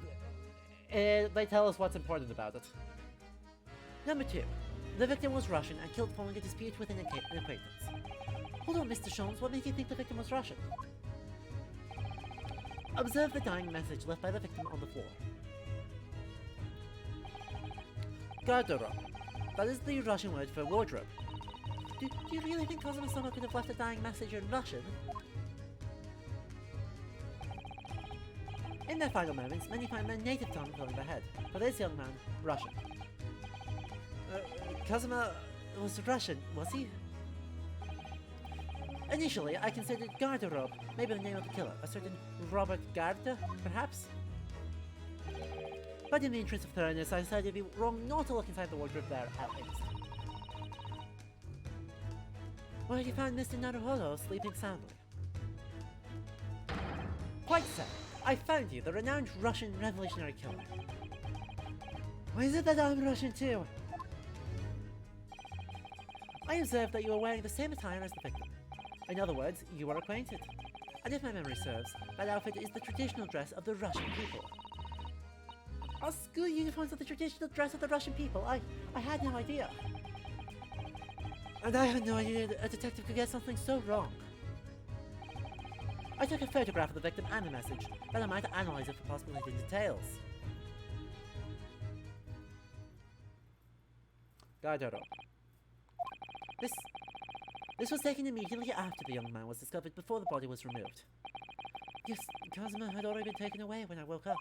They tell us what's important about it. Number two, The victim was Russian and killed following a dispute with an acquaintance. Hold on, Mr. Sholmes, what made you think the victim was Russian? Observe the dying message left by the victim on the floor. Garderobe. That is the Russian word for wardrobe. Do you really think Cosmo could have left a dying message in Russian? In their final moments, many find their native tongue filling their head. For this young man, Russian. Cosmo was Russian, was he? Initially, I considered Garderobe maybe the name of the killer, a certain Robert Garde, perhaps? But in the interest of thoroughness, I decided it'd be wrong not to look inside the wardrobe there at least. Where you found Mr. Naruhodo sleeping soundly. Quite so. I found you, the renowned Russian revolutionary killer. Why is it that I'm Russian too? I observed that you were wearing the same attire as the victim. In other words, you are acquainted. And if my memory serves, that outfit is the traditional dress of the Russian people. Our school uniforms are the traditional dress of the Russian people. I had no idea. And I had no idea that a detective could get something so wrong. I took a photograph of the victim and the message, that I might analyze it for possible hidden details. Garderobe. This was taken immediately after the young man was discovered, before the body was removed. Yes, Cosmo had already been taken away when I woke up.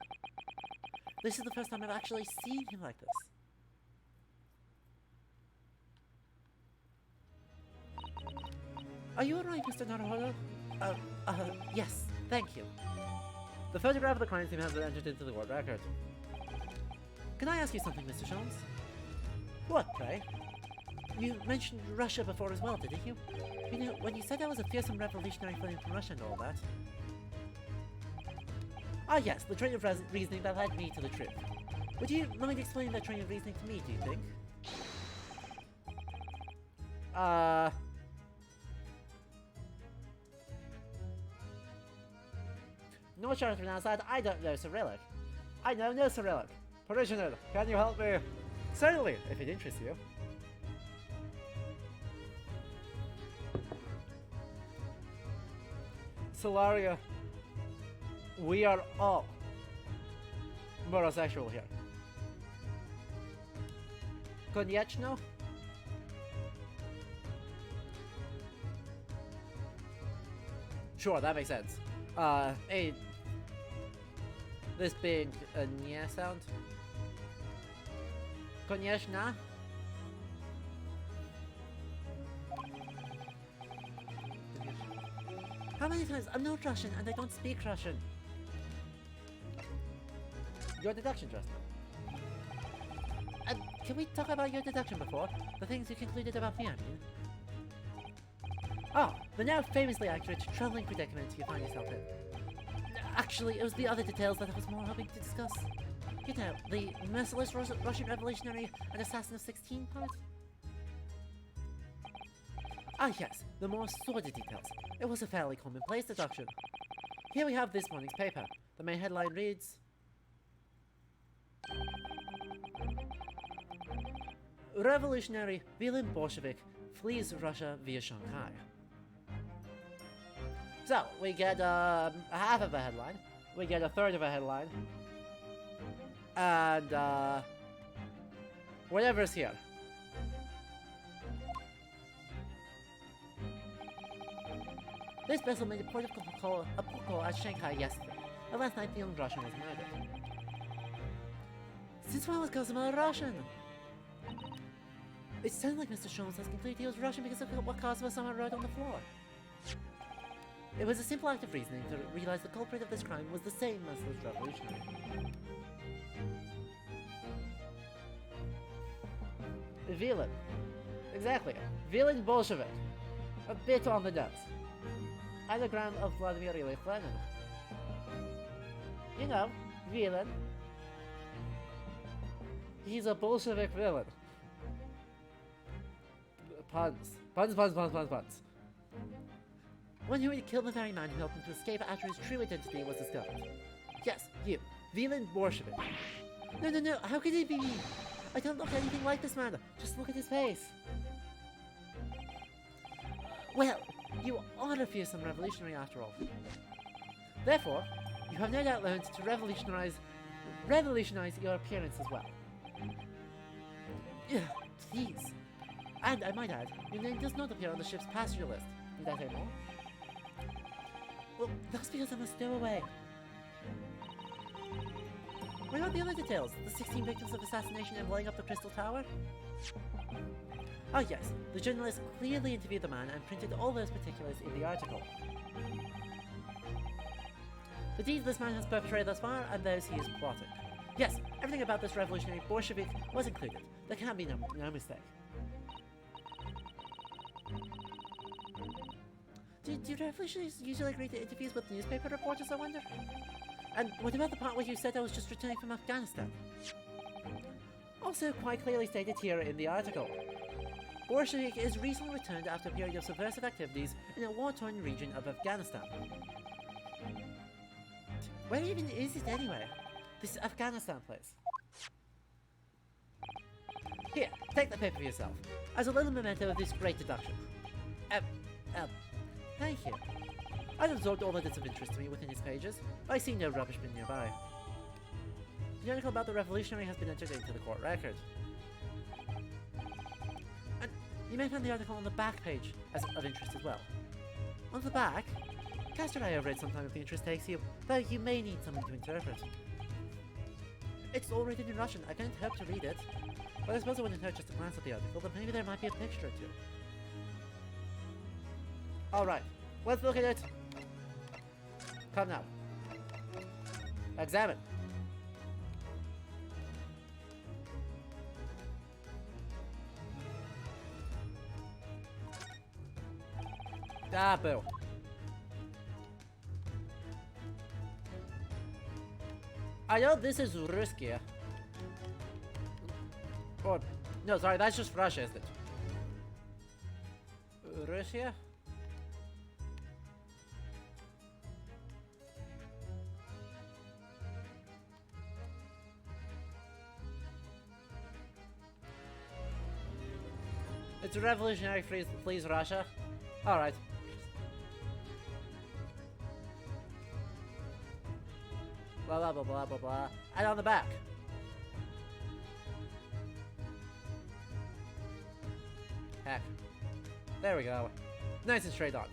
This is the first time I've actually seen him like this. Are you alright, Mr. Naruhodo? Yes, thank you. The photograph of the crime scene has been entered into the world record. Can I ask you something, Mr. Sholmes? What, pray? You mentioned Russia before as well, didn't you? You know, when you said I was a fearsome revolutionary fleeing from Russia and all that. Ah yes, the train of reasoning that led me to the truth. Would you mind explaining that train of reasoning to me, do you think? No chance to pronounce that, I don't know Cyrillic. I know no Cyrillic. Parishioner, can you help me? Certainly, if it interests you. Solaria, we are all morosexual here. Koniečno? Sure, that makes sense. This being a nya sound. Koniečno? How many times? I'm not Russian and I don't speak Russian. Your deduction, Justin. Can we talk about your deduction before? The things you concluded about me, I mean. Oh, the now famously accurate traveling predicament you find yourself in. Actually, it was the other details that I was more hoping to discuss. You know, the merciless Russian revolutionary and assassin of 16 part? Ah yes, the more sordid details. It was a fairly commonplace deduction. Here we have this morning's paper. The main headline reads... Revolutionary villain Bolshevik flees Russia via Shanghai. So, we get a half of a headline, we get a third of a headline, and whatever's here. This vessel made a port call at Shanghai yesterday, and last night the young Russian was murdered. Since when was Cosmo Russian? It sounds like Mr. Sholmes has concluded he was Russian because of what Cosmo somehow wrote on the floor. It was a simple act of reasoning to realize the culprit of this crime was the same merciless revolutionary. Villain. Exactly. Villain Bolshevik. A bit on the nose. Anagram of Vladimir Ilyich Lenin. You know, villain. He's a Bolshevik villain. Puns. Puns. One who had killed the very man who helped him to escape after his true identity was discovered. Yes, you. Villain Bolshevik. No, how could it be me? I don't look anything like this man. Just look at his face. Well, you are a fearsome revolutionary after all. Therefore, you have no doubt learned to revolutionize your appearance as well. Ugh, please. And I might add, your name does not appear on the ship's passenger list. Need I say more? Well, that's because I'm a stowaway. What about the other details? The 16 victims of assassination and blowing up the Crystal Tower? Oh yes, the journalist clearly interviewed the man and printed all those particulars in the article. The deeds this man has perpetrated thus far and those he is plotting. Yes, everything about this revolutionary Bolshevik was included. There can be no mistake. Do revolutionaries usually agree to interviews with newspaper reporters, I wonder? And what about the part where you said I was just returning from Afghanistan? Also quite clearly stated here in the article. Bolshevik is recently returned after a period of subversive activities in a war-torn region of Afghanistan. Where even is it anyway? This Afghanistan place. Here, take the paper for yourself, as a little memento of this great deduction. Thank you. I've absorbed all that is of interest to me within its pages, but I see no rubbish bin nearby. The article about the revolutionary has been entered into the court record. And you may find the article on the back page as of interest as well. On the back, cast your eye over it sometime if the interest takes you, though you may need someone to interpret. It's all written in Russian, I can't help to read it, but I suppose it wouldn't hurt just to glance at the article, but maybe there might be a picture or two. Alright, let's look at it. Come now. Examine. Ah, boo. I know this is risky. Or, no, sorry, that's just Russia, isn't it? Russia? It's a revolutionary flees Russia. Alright. Blah blah blah blah blah blah. And on the back. Heck. There we go. Nice and straight on.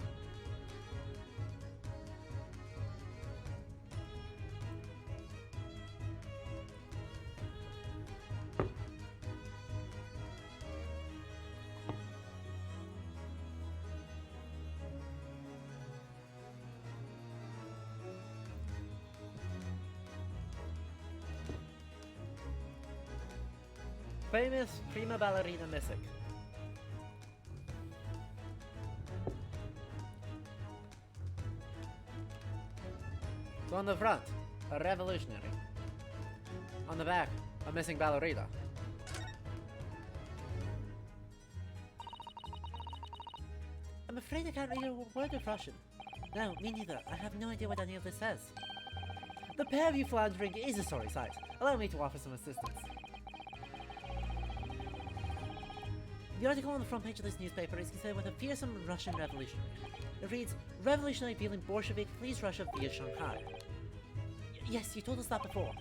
Famous prima ballerina missing. So on the front, a revolutionary. On the back, a missing ballerina. I'm afraid I can't read a word of Russian. No, me neither. I have no idea what any of this says. The pair of you floundering is a sorry sight. Allow me to offer some assistance. The article on the front page of this newspaper is concerned with a fearsome Russian revolutionary. It reads, "Revolutionary feeling Bolshevik flees Russia via Shanghai." Yes, you told us that before.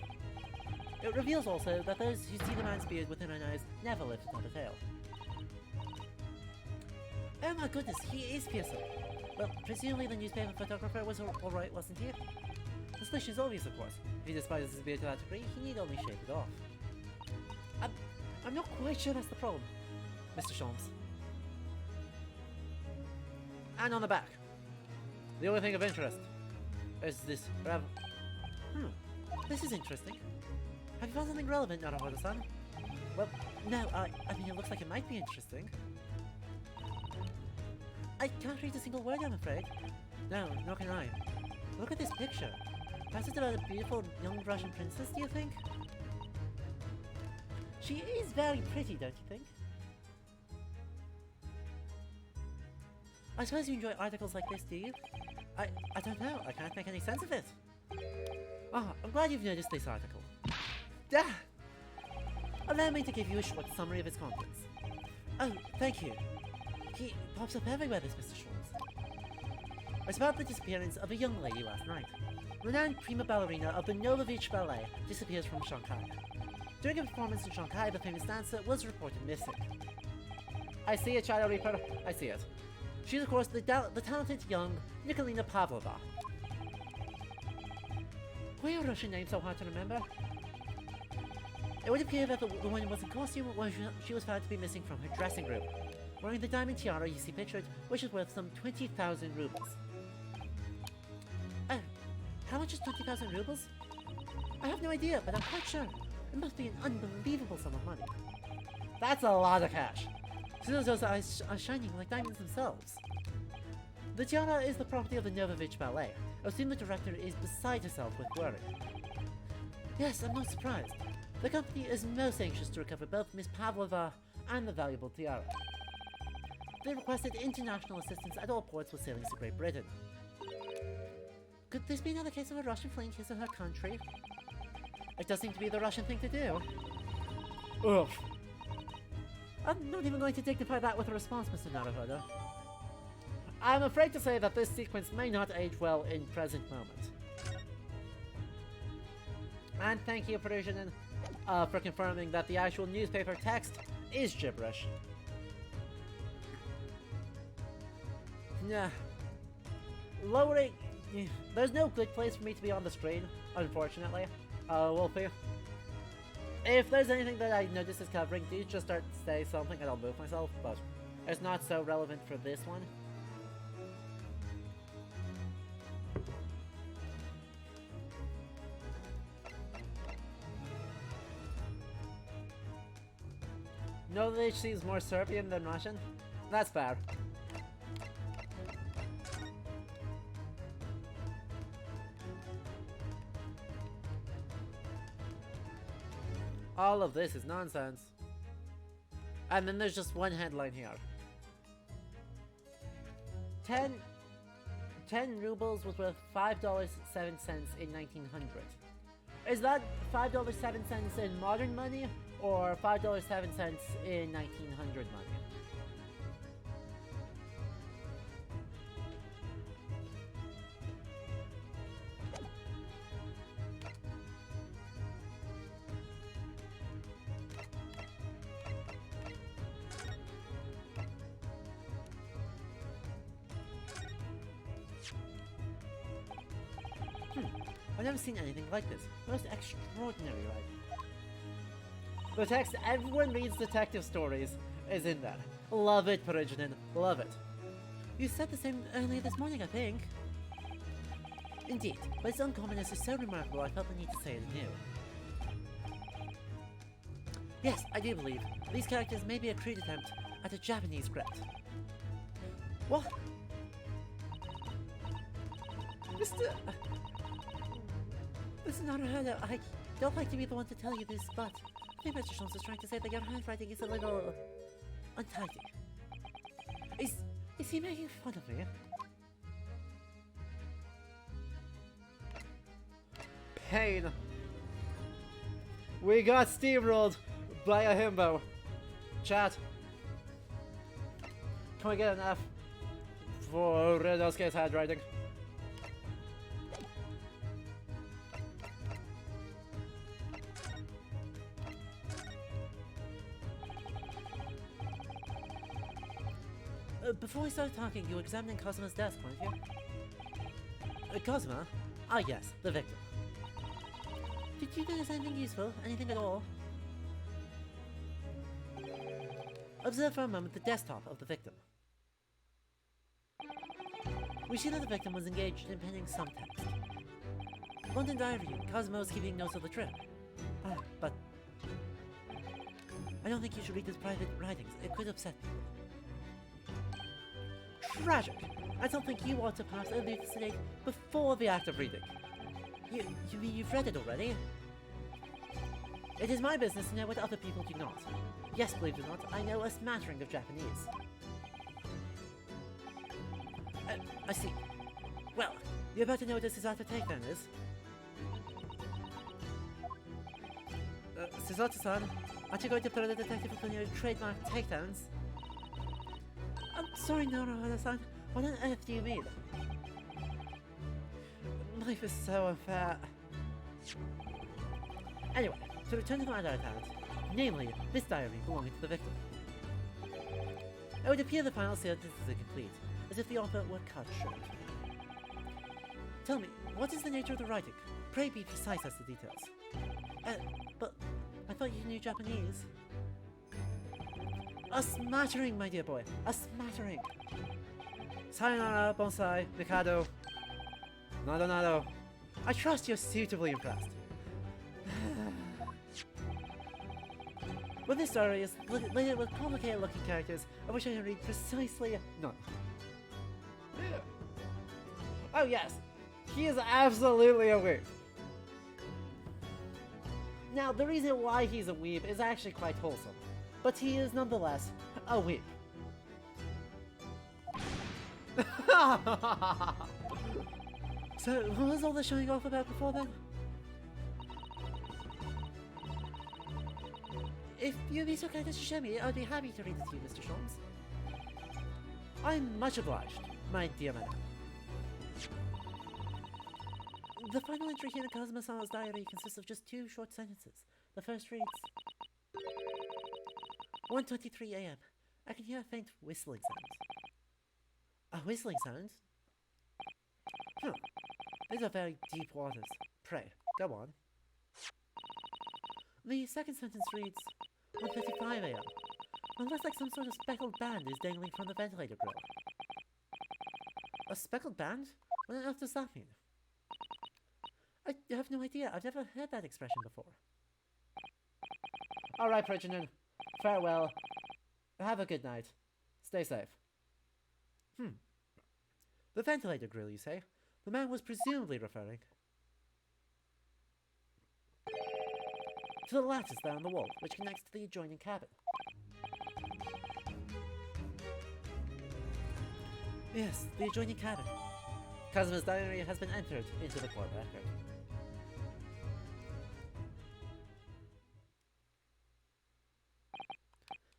It reveals also that those who see the man's beard within their eyes never lifted on the tail. Oh my goodness, he is fearsome. Well, presumably the newspaper photographer was alright, wasn't he? The solution is obvious, of course. If he despises his beard to that degree, he need only shave it off. I'm not quite sure that's the problem, Mr. Sholmes. And on the back, the only thing of interest is this this is interesting. Have you found something relevant, Narahoda-san? Well, no, I mean, it looks like it might be interesting. I can't read a single word, I'm afraid. No, nor can I. Look at this picture. Perhaps it's about a beautiful young Russian princess, do you think? She is very pretty, don't you think? I suppose you enjoy articles like this, do you? I don't know, I can't make any sense of it. Oh, I'm glad you've noticed this article. Ah! Allow me to give you a short summary of its contents. Oh, thank you. He pops up everywhere, this Mr. Sholmes. It's about the disappearance of a young lady last night. Renowned prima ballerina of the Novovich Ballet disappears from Shanghai. During a performance in Shanghai, the famous dancer was reported missing. I see it, Shadow Reaper. I see it. She's, of course, the talented young Nikolina Pavlova. Why are Russian names so hard to remember? It would appear that the woman was in costume when she was found to be missing from her dressing room, wearing the diamond tiara you see pictured, which is worth some 20,000 rubles. Oh, how much is 20,000 rubles? I have no idea, but I'm quite sure. It must be an unbelievable sum of money. That's a lot of cash. Those eyes are shining like diamonds themselves. The tiara is the property of the Novovich Ballet. I assume the director is beside herself with worry. Yes, I'm not surprised. The company is most anxious to recover both Miss Pavlova and the valuable tiara. They requested international assistance at all ports with sailings to Great Britain. Could this be another case of a Russian fleeing his or her country? It does seem to be the Russian thing to do. Ugh. I'm not even going to dignify that with a response, Mr. Naruhodo. I'm afraid to say that this sequence may not age well in present moment. And thank you, Parisian, for confirming that the actual newspaper text is gibberish. Nah. Lowering... There's no good place for me to be on the screen, unfortunately. Wolfie. If there's anything that I notice is covering, do just start to say something and I'll move myself, but it's not so relevant for this one. Know that she's more Serbian than Russian? That's fair. All of this is nonsense. And then there's just one headline here. 10 rubles was worth $5.07 in 1900. Is that $5.07 in modern money or $5.07 in 1900 money? I've never seen anything like this. Most extraordinary, right? The text everyone reads detective stories is in there. Love it, Parisian. Love it. You said the same earlier this morning, I think. Indeed, but its uncommonness is so remarkable I felt the need to say it anew. Yes, I do believe these characters may be a crude attempt at a Japanese script. What? Mr. Naruhodo, I don't like to be the one to tell you this, but I think Mr. Sholmes is trying to say that your handwriting is a little untidy. Is he making fun of me? Pain. We got steamrolled by a himbo. Chat. Can we get an F for Redosuke's handwriting? Before we started talking, you were examining Cosmo's desk, weren't you? Cosmo? Ah yes, the victim. Did you notice anything useful? Anything at all? Observe for a moment the desktop of the victim. We see that the victim was engaged in penning some text. London Diary, Cosmo is keeping notes of the trip. But... I don't think you should read his private writings. It could upset people. Tragic! I don't think you ought to pass elucidate before the act of reading. You mean you've read it already? It is my business to know what other people do not. Yes, believe it or not, I know a smattering of Japanese. I see. Well, you're about to know what this Susato takedown is. Susato-san, Aren't you going to throw the detective up on your trademark takedowns? I'm sorry, no, Hana-san. What on earth do you mean? Life is so unfair. Anyway, to return to the matter at hand, namely, this diary belonging to the victim. It would appear the final sentence is incomplete, as if the author were cut short. Tell me, what is the nature of the writing? Pray be precise as to details. But I thought you knew Japanese. A smattering, my dear boy, a smattering. Sayonara, bonsai, mikado. Nado. I trust you're suitably impressed. But this story is laden with complicated-looking characters, I wish I could read precisely none. Oh yes, he is absolutely a weeb. Now, the reason why he's a weeb is actually quite wholesome, but he is nonetheless a weeb. So, what was all the showing off about before then? If you'd be so kind as to show me, I'd be happy to read it to you, Mr. Sholmes. I'm much obliged, my dear madam. The final entry here in Kazuma-sama's diary consists of just 2 short sentences. The first reads, 1:23 a.m. I can hear a faint whistling sound. A whistling sound? These are very deep waters. Pray, go on. The second sentence reads, 1:35 a.m. It looks like some sort of speckled band is dangling from the ventilator grill. A speckled band? What on earth does that mean? I have no idea. I've never heard that expression before. Alright, Progenitor. Farewell. Have a good night. Stay safe. The ventilator grill, you say? The man was presumably referring to the lattice there on the wall, which connects to the adjoining cabin. Yes, the adjoining cabin. Kazuma's diary has been entered into the court record.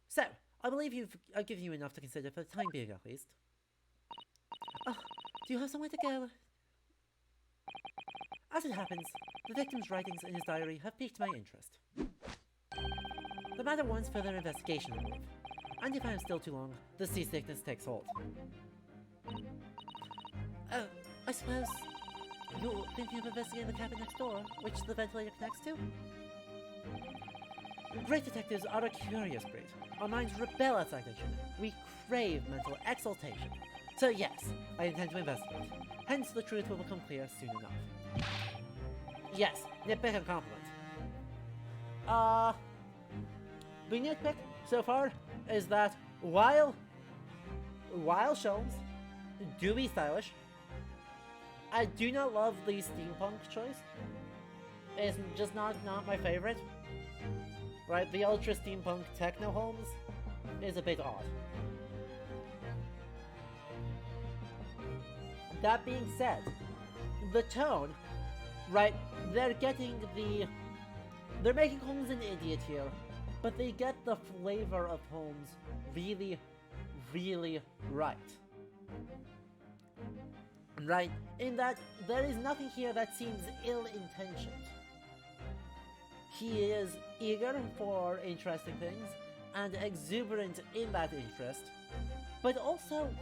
So, I believe I've given you enough to consider for the time being, at least. Do you have somewhere to go? As it happens, the victim's writings in his diary have piqued my interest. The matter warrants further investigation, I believe. And if I am still too long, the seasickness takes hold. I suppose you're thinking of investigating the cabin next door, which the ventilator connects to? Great detectives are a curious breed. Our minds rebel at stagnation. We crave mental exaltation. So yes, I intend to investigate. Hence, the truth will become clear soon enough. Yes, nitpick and compliment. The nitpick so far is that while Sholmes do be stylish, I do not love the steampunk choice. It's just not my favorite. Right, the ultra steampunk techno Holmes is a bit odd. That being said, the tone, right, they're making Holmes an idiot here, but they get the flavor of Holmes really, really right. Right, in that there is nothing here that seems ill-intentioned. He is eager for interesting things, and exuberant in that interest, but also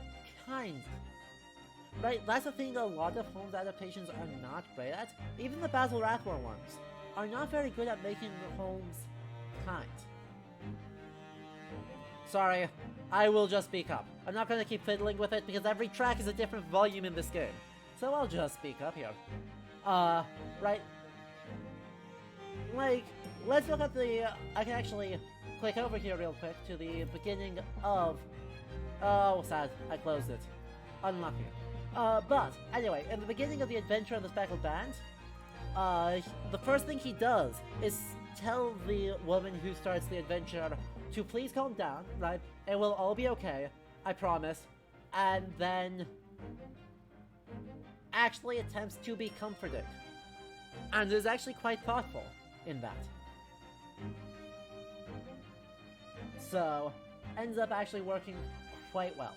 kind. Right, that's the thing a lot of Holmes adaptations are not great at. Even the Basil Rathbone ones are not very good at making Holmes kind. Sorry, I will just speak up. I'm not gonna keep fiddling with it because every track is a different volume in this game. So I'll just speak up here. Right. Like, let's look at the, I can actually click over here real quick to the beginning of, oh sad, I closed it. Unlucky. But, anyway, in the beginning of the adventure of the Speckled Band, the first thing he does is tell the woman who starts the adventure to please calm down, right? It will all be okay, I promise. And then actually attempts to be comforting. And is actually quite thoughtful in that. So, ends up actually working quite well.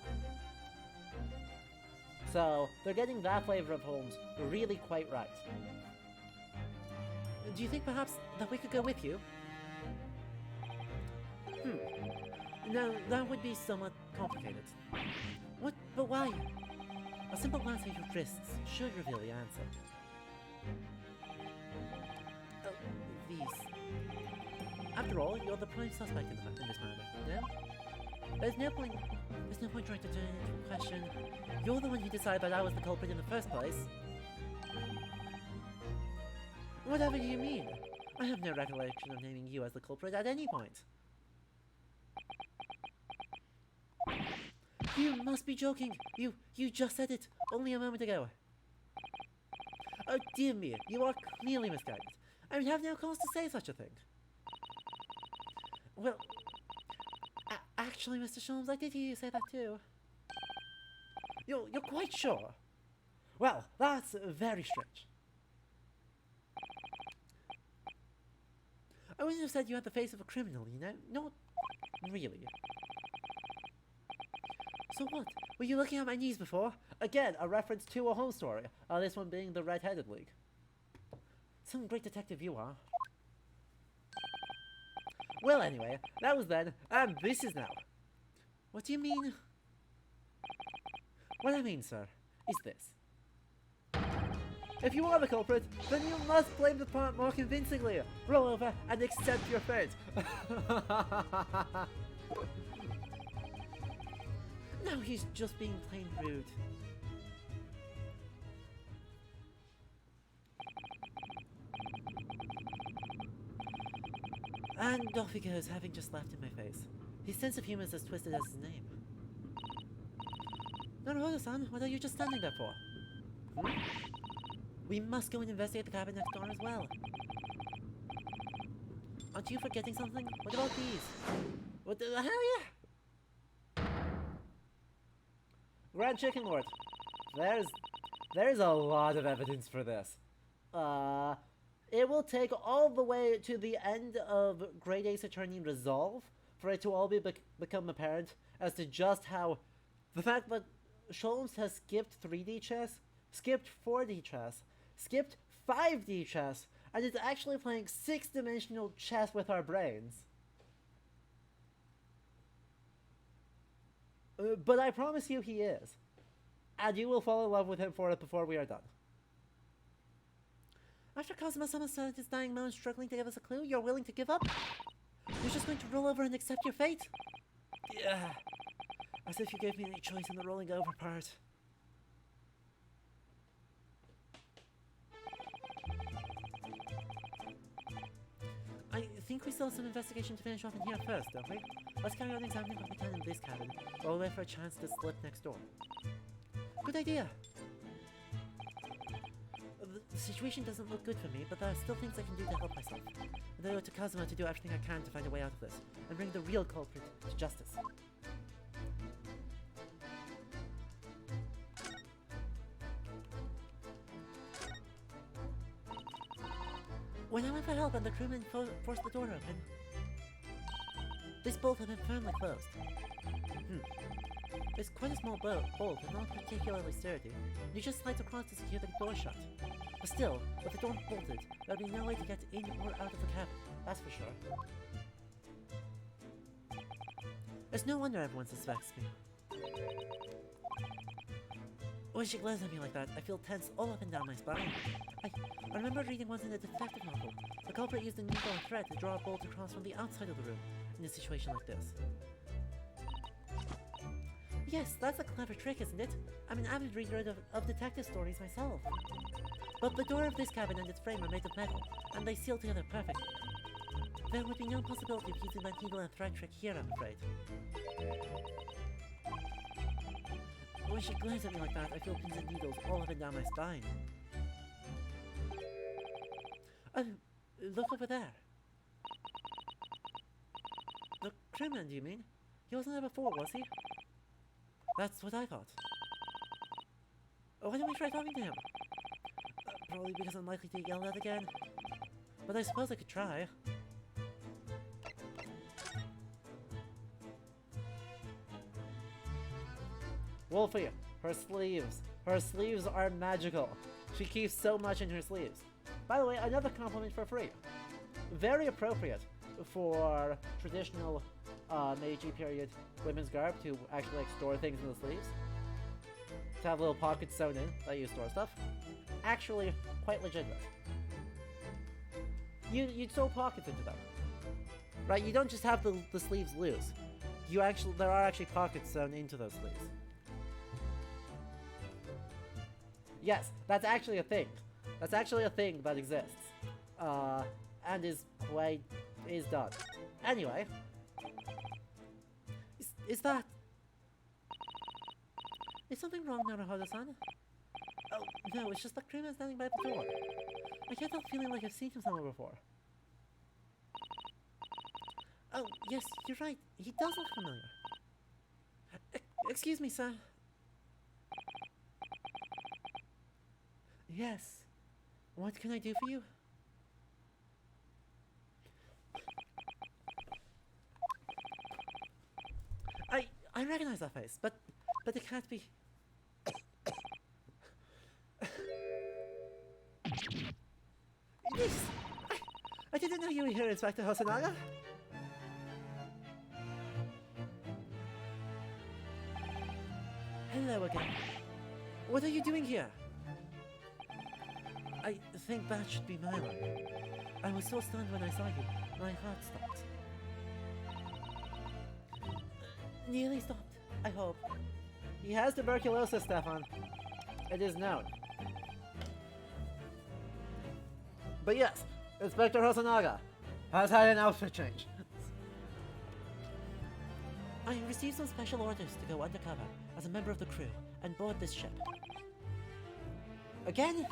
So, they're getting that flavor of Holmes really quite right. Do you think perhaps that we could go with you? No, that would be somewhat complicated. What? But why? A simple glance at your wrists should reveal the answer. Oh, these. After all, you're the prime suspect in this matter, no? There's no point trying to turn it into a question. You're the one who decided that I was the culprit in the first place. Whatever you mean. I have no recollection of naming you as the culprit at any point. You must be joking. You just said it only a moment ago. Oh dear me, you are clearly misguided. I would have no cause to say such a thing. Well, actually, Mr. Sholmes, I did hear you say that too. You're quite sure? Well, that's very strange. I wouldn't have said you had the face of a criminal, you know? Not really. So what? Were you looking at my knees before? Again, a reference to a home story. This one being the Red-Headed League. Some great detective you are. Well, anyway, that was then, and this is now. What do you mean? What I mean, sir, is this. If you are the culprit, then you must blame the part more convincingly. Roll over and accept your fate. No, he's just being plain rude. And off he goes, having just laughed in my face. His sense of humor is as twisted as his name. Naruto-san, what are you just standing there for? We must go and investigate the cabin next door as well. Aren't you forgetting something? What about these? What the hell, yeah? Grand Chicken Lord, there's a lot of evidence for this. It will take all the way to the end of Great Ace Attorney Resolve for it to all become apparent as to just how the fact that Sholmes has skipped 3D chess, skipped 4D chess, skipped 5D chess, and is actually playing 6-dimensional chess with our brains. But I promise you he is. And you will fall in love with him for it before we are done. After Kazuma-sama started his dying moment struggling to give us a clue, you're willing to give up? You're just going to roll over and accept your fate? Yeah. As if you gave me any choice in the rolling over part. I think we still have some investigation to finish off in here first, don't we? Let's carry on examining what we can in this cabin, while we wait for a chance to slip next door. Good idea! The situation doesn't look good for me, but there are still things I can do to help myself. And I owe it to Kazuma to do everything I can to find a way out of this, and bring the real culprit to justice. When I went for help and the crewmen forced the door open, this bolt had been firmly closed. It's quite a small bolt and not particularly sturdy. You just slide across to secure the door shut. But still, with the door bolted, there would be no way to get in or out of the cabin, that's for sure. It's no wonder everyone suspects me. When she glares at me like that, I feel tense all up and down my spine. I remember reading once in a detective novel. The culprit used a needle and thread to draw a bolt across from the outside of the room in a situation like this. Yes, that's a clever trick, isn't it? I'm an avid reader of detective stories myself. But the door of this cabin and its frame are made of metal, and they seal together perfectly. There would be no possibility of using that needle and thread trick here, I'm afraid. When she glares at me like that, I feel pins and needles all up and down my spine. Oh, look over there. The crewman, do you mean? He wasn't there before, was he? That's what I thought. Why don't we try talking to him? Probably because I'm likely to get yelled at again. But I suppose I could try. Wolfie, her sleeves. Her sleeves are magical. She keeps so much in her sleeves. By the way, another compliment for free. Very appropriate for traditional Meiji period women's garb to actually like store things in the sleeves. To have little pockets sewn in that you store stuff. Actually, quite legitimate. You'd sew pockets into them. Right, you don't just have the sleeves loose. There are actually pockets sewn into those sleeves. Yes, that's actually a thing. That's actually a thing that exists. And is done. Anyway. Is something wrong, Naruhodo-san? Oh, no, it's just that Krima standing by the door. I can't help feeling like I've seen him somewhere before. Oh, yes, you're right. He does look familiar. Excuse me, sir. Yes. What can I do for you? I recognize that face, but it can't be. Yes! I didn't know you were here, Inspector Hosonaga. Hello again. What are you doing here? I think that should be my line. I was so stunned when I saw you, my heart stopped. Nearly stopped, I hope. He has tuberculosis, Stefan. It is known. But yes, Inspector Hosonaga has had an outfit change. I received some special orders to go undercover as a member of the crew and board this ship. Again?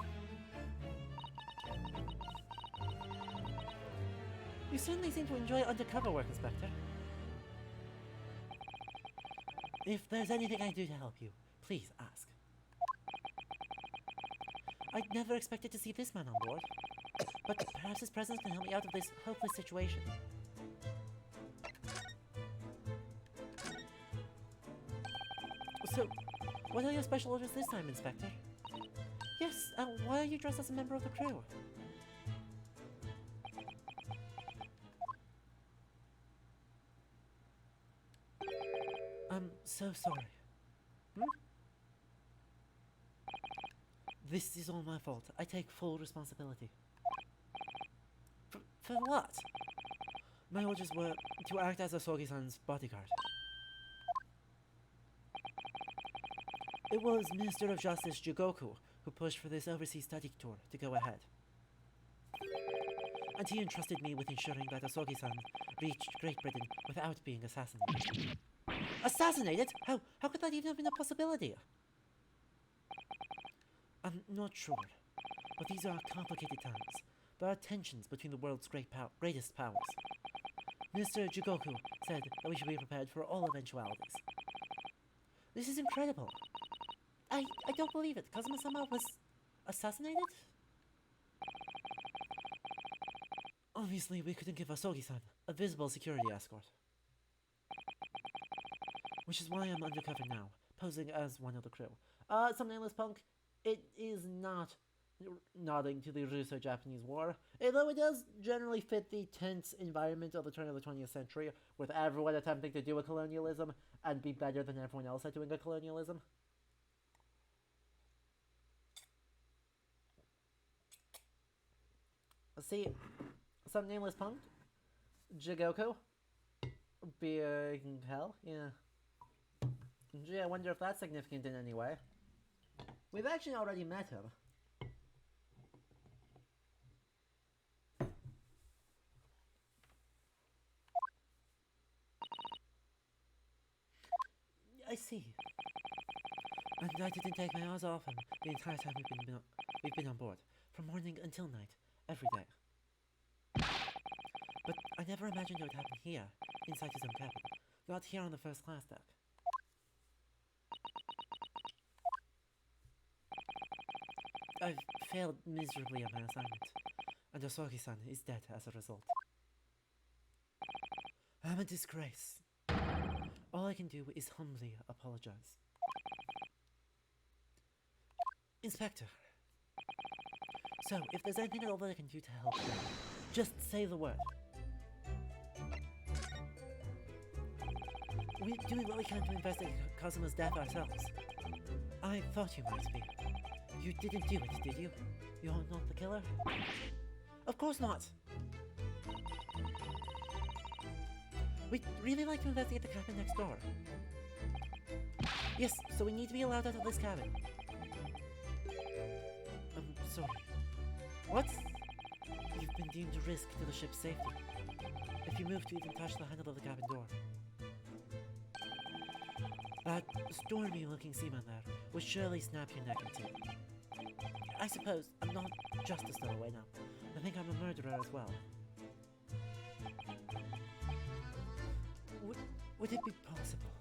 You certainly seem to enjoy undercover work, Inspector. If there's anything I do to help you, please ask. I'd never expected to see this man on board, but perhaps his presence can help me out of this hopeless situation. So, what are your special orders this time, Inspector? Yes, why are you dressed as a member of the crew? I'm so sorry. This is all my fault. I take full responsibility. For what? My orders were to act as Asogi-san's bodyguard. It was Minister of Justice Jigoku who pushed for this overseas study tour to go ahead. And he entrusted me with ensuring that Asogi-san reached Great Britain without being assassinated. Assassinated? How could that even have been a possibility? I'm not sure, but these are complicated times. There are tensions between the world's greatest powers. Minister Jigoku said that we should be prepared for all eventualities. This is incredible. I don't believe it. Kazuma-sama was assassinated? Obviously, we couldn't give Asogi-san a visible security escort. Which is why I'm undercover now, posing as one of the crew. Some nameless punk. It is not nodding to the Russo-Japanese War, although it does generally fit the tense environment of the turn of the 20th century, with everyone attempting to do a colonialism and be better than everyone else at doing a colonialism. See, some nameless punk, Jigoku, being hell, yeah. Gee, I wonder if that's significant in any way. We've actually already met him. I see. And I didn't take my eyes off him the entire time we've been on board, from morning until night, every day. But I never imagined it would happen here, inside his own cabin, not here on the first class deck. I've failed miserably at my assignment, and Asogi-san is dead as a result. I'm a disgrace. All I can do is humbly apologize. Inspector. So, if there's anything at all that I can do to help you, just say the word. We're doing what we can to investigate Cosimo's death ourselves. I thought you might be. You didn't do it, did you? You're not the killer? Of course not! We'd really like to investigate the cabin next door. Yes, so we need to be allowed out of this cabin. I'm sorry. What? You've been deemed a risk to the ship's safety. If you move to even touch the handle of the cabin door. That stormy-looking seaman there would surely snap your neck in two. I suppose I'm not just a stowaway now. I think I'm a murderer as well. Would it be possible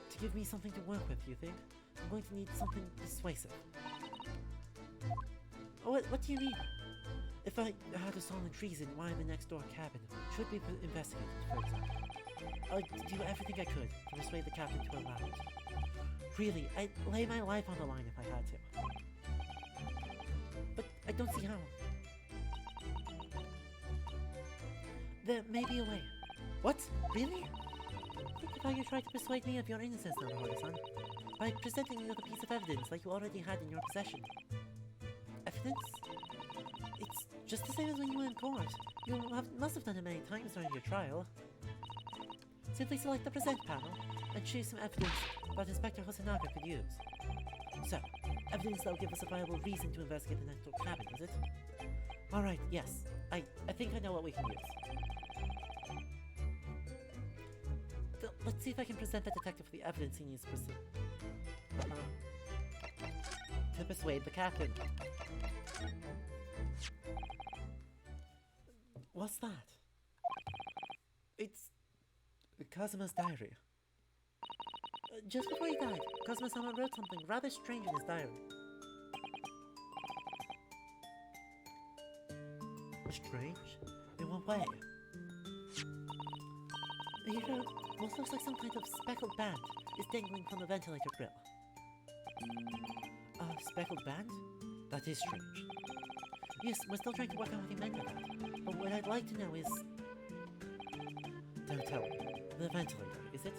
to give me something to work with, you think? I'm going to need something persuasive. Oh, what do you mean? If I had a solid reason why the next door cabin should be investigated, for example, I'd do everything I could to persuade the captain to allow it. Really, I'd lay my life on the line if I had to. But I don't see how. There may be a way. What? Really? Think of how you tried to persuade me of your innocence, Naruhodo-san, by presenting me with a piece of evidence like you already had in your possession. Evidence? It's just the same as when you were in court. You must have done it many times during your trial. Simply select the present panel and choose some evidence that Inspector Hosonaga could use. So, evidence that will give us a viable reason to investigate the next door cabin, is it? Alright, yes. I think I know what we can use. Let's see if I can present the detective with the evidence he needs to persuade the captain. What's that? It's Cosimo's diary. Just before he died, Cosimo-sama wrote something rather strange in his diary. Strange? In what way? He wrote, what looks like some kind of speckled band is dangling from the ventilator grill. A speckled band? That is strange. Yes, we're still trying to work out what he meant by that. But what I'd like to know is... Don't tell me. The ventilator, is it?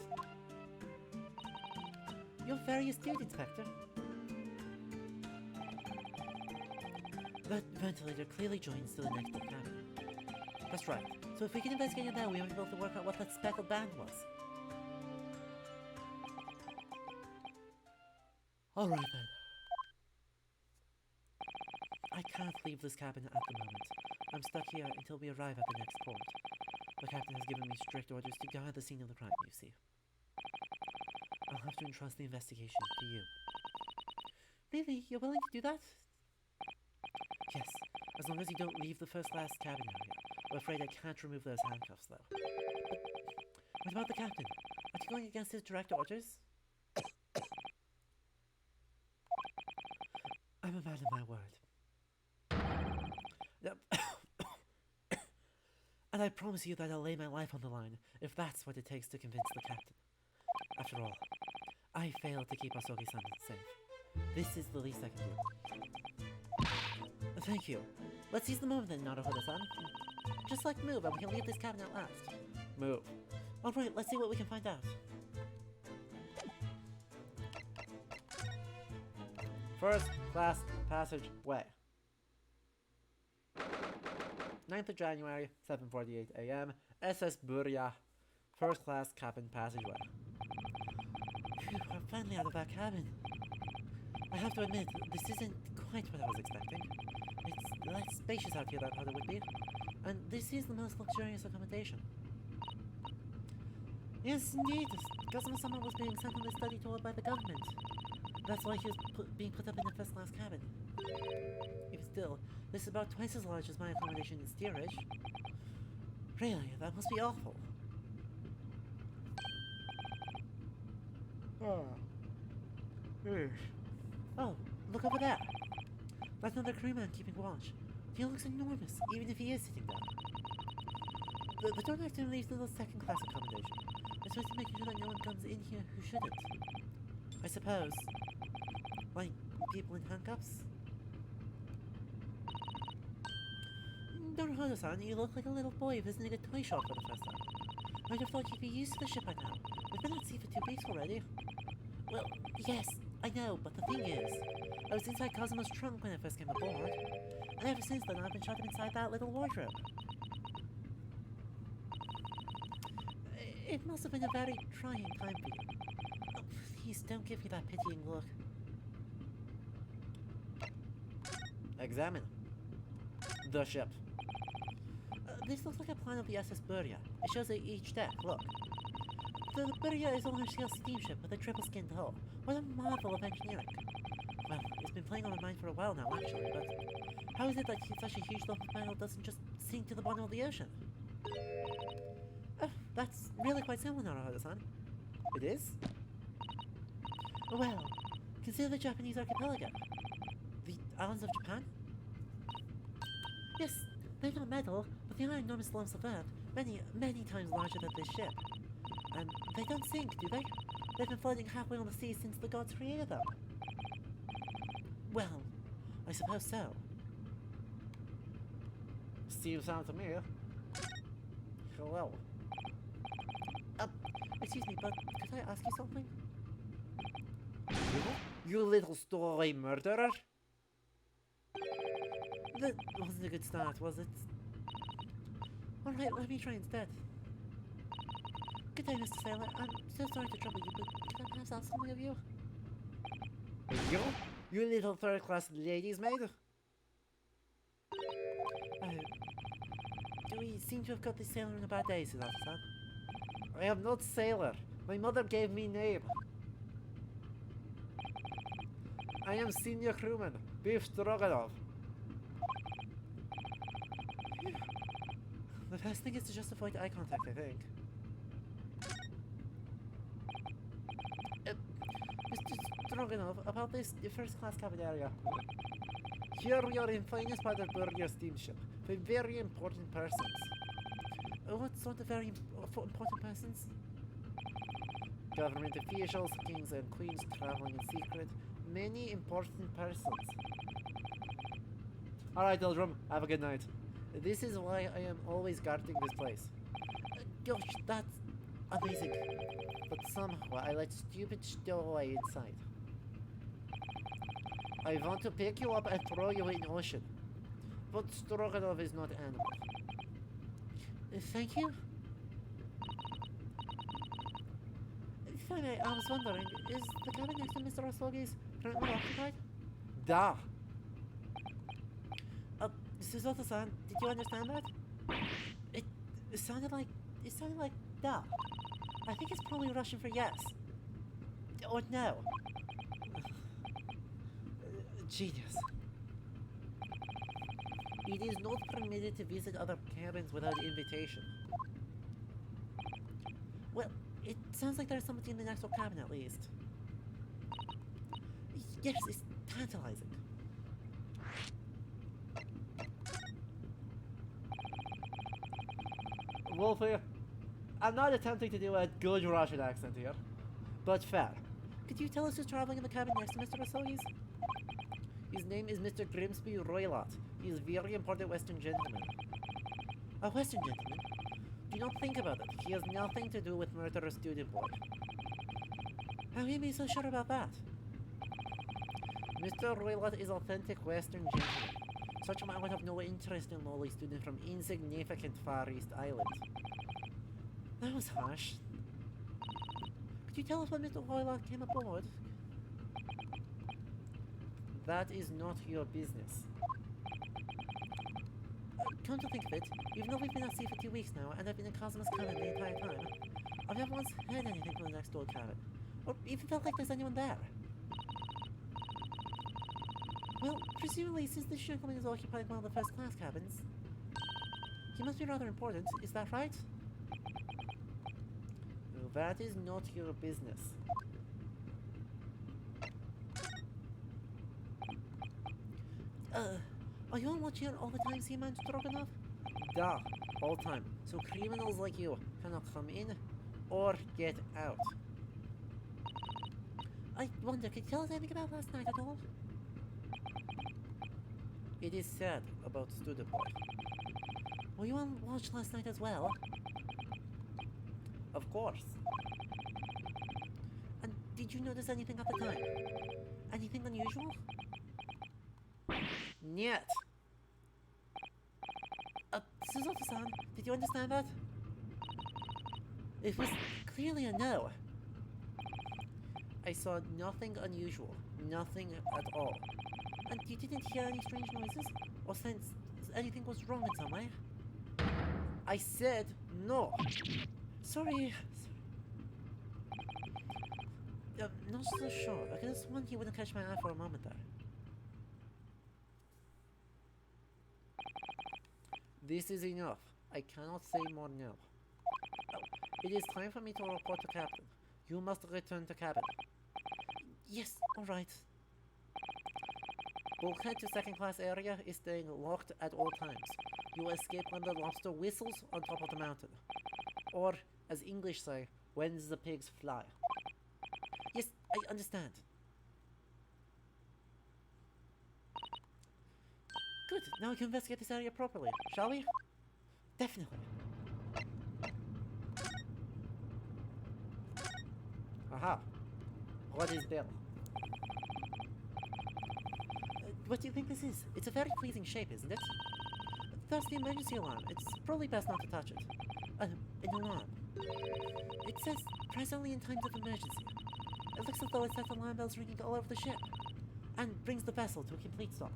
You're very astute, Inspector. That ventilator clearly joins to the next door cabin. That's right. So if we can investigate it now, we might be able to work out what that speckled band was. Alright then. I can't leave this cabin at the moment. I'm stuck here until we arrive at the next port. The captain has given me strict orders to guard the scene of the crime, you see. I'll have to entrust the investigation to you. Really? You're willing to do that? Yes, as long as you don't leave the first-class cabin area. I'm afraid I can't remove those handcuffs, though. But what about the captain? Aren't you going against his direct orders? I'm a man of my word. And I promise you that I'll lay my life on the line, if that's what it takes to convince the captain. After all, I failed to keep Asogi-san safe. This is the least I can do. Thank you. Let's seize the moment then, Naruhodo-san. Just like move, and we can leave this cabin at last. Move. Alright, let's see what we can find out. First class passageway. 9th of January, 7:48 AM, SS Burya. First class cabin passageway. Phew, we're finally out of that cabin. I have to admit, this isn't quite what I was expecting. It's less spacious out here than I thought it would be. And this is the most luxurious accommodation. Yes, indeed. Cosimo-sama was being sent on this study tour by the government. That's why he was being put up in a first-class cabin. Even still, this is about twice as large as my accommodation in steerage. Really, that must be awful. Oh, look over there. That's another crewman keeping watch. He looks enormous, even if he is sitting down. The door next to him leads to the second-class accommodation. It's supposed to make sure that no one comes in here who shouldn't. I suppose. Like, people in handcuffs. Naruto-san, you look like a little boy visiting a toy shop for the first time. I'd have thought you'd be used to the ship by now. We've been at sea for 2 weeks already. Well, yes, I know, but the thing is, I was inside Cosmo's trunk when I first came aboard, and ever since then I've been shut up inside that little wardrobe. It must have been a very trying time for you. Oh, please don't give me that pitying look. Examine the ship. This looks like a plan of the SS Burya. It shows each deck, look. The Burya is a large-scale steamship with a triple-skinned hull. What a marvel of engineering. Well, it's been playing on my mind for a while now, actually, but how is it that such a huge lump of metal doesn't just sink to the bottom of the ocean? Oh, that's really quite simple, Naruto-san. It is? Well, consider the Japanese archipelago. The islands of Japan? Yes, they're not metal, but they are enormous lumps of earth, many, many times larger than this ship. And they don't sink, do they? They've been floating halfway on the sea since the gods created them. Well, I suppose so. Seems sound to me. Hello. Excuse me, but could I ask you something? You little story murderer? That wasn't a good start, was it? Alright, let me try instead. Good day, Mr. Sailor. I'm so sorry to trouble you, but can I perhaps ask something of you? You? You little third-class ladies' maid? We seem to have got this sailor in a bad day, Sudato-san. I am not sailor. My mother gave me name. I am senior crewman, Beef Stroganov. The best thing is to just avoid eye contact, I think. Mr. Stroganov, about this first-class cabin area. Here we are in finest part of Burger steamship, for very important persons. What sort of very important persons? Government officials, kings and queens traveling in secret. Many important persons. Alright, Eldrum, have a good night. This is why I am always guarding this place. Gosh, that's amazing. But somehow I let stupid stowaway inside. I want to pick you up and throw you in ocean. But Stroganov is not animal. Thank you? If I may, I was wondering, is the cabin next to Mr. Oslogi's currently occupied? Da! Suzato-san, did you understand that? It sounded like da. I think it's probably Russian for yes. Or no. Genius. It is not permitted to visit other cabins without invitation. Well, it sounds like there's somebody in the next door cabin at least. Yes, it's tantalizing. Wolfie, I'm not attempting to do a good Russian accent here, but fair. Could you tell us who's traveling in the cabin next to Mr. Vasogi's? His name is Mr. Grimsby Roylott. He is a very important Western gentleman. A Western gentleman? Do not think about it. He has nothing to do with murder of student boy. How can you be so sure about that? Mr. Roylott is authentic Western gentleman. Such a man would have no interest in lowly student from insignificant Far East Island. That was harsh. Could you tell us when Mr. Roylott came aboard? That is not your business. Come to think of it, even though we've been at sea for 2 weeks now, and I've been in Cosmo's cabin the entire time, I've never once heard anything from the next door cabin, or even felt like there's anyone there. Well, presumably, since this gentleman is occupying one of the first-class cabins, he must be rather important, is that right? Well, that is not your business. Are you on watch here all the time, Seaman Stroganov? Da, all time. So criminals like you cannot come in or get out. I wonder, could you tell us anything about last night at all? It is sad about Student Boy. Were you on watch last night as well? Of course. And did you notice anything at the time? Anything unusual? Niet. Suzuki-san, did you understand that? It was clearly a no. I saw nothing unusual. Nothing at all. And you didn't hear any strange noises? Or sense anything was wrong in some way? I said no. Sorry. Not so sure. I could have sworn he wouldn't catch my eye for a moment there. This is enough. I cannot say more now. Oh, it is time for me to report to Captain. You must return to cabin. Yes, alright. Bulkhead to second class area is staying locked at all times. You will escape when the lobster whistles on top of the mountain. Or, as English say, when the pigs fly. Yes, I understand. Good, now we can investigate this area properly, shall we? Definitely. Aha. What is there? What do you think this is? It's a very pleasing shape, isn't it? That's the emergency alarm. It's probably best not to touch it. An alarm. It says, press only in times of emergency. It looks as though it sets alarm bells ringing all over the ship. And brings the vessel to a complete stop.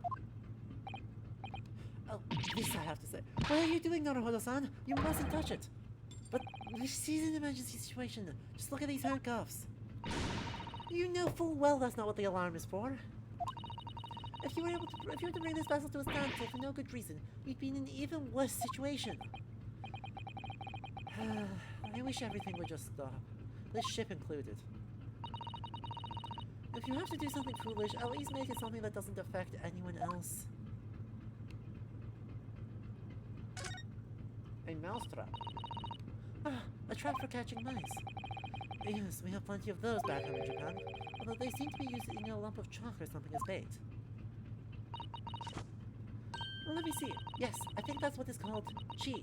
Oh, this I have to say. What are you doing, Naruhodo-san? You mustn't touch it. But this is an emergency situation. Just look at these handcuffs. You know full well that's not what the alarm is for. If you were to bring this vessel to a standstill for no good reason, you'd be in an even worse situation. I wish everything would just stop. This ship included. If you have to do something foolish, at least make it something that doesn't affect anyone else. A mousetrap. Ah, a trap for catching mice. Yes, we have plenty of those back home in Japan, although they seem to be using a lump of chalk or something as bait. Well, let me see. Yes, I think that's what is called cheese.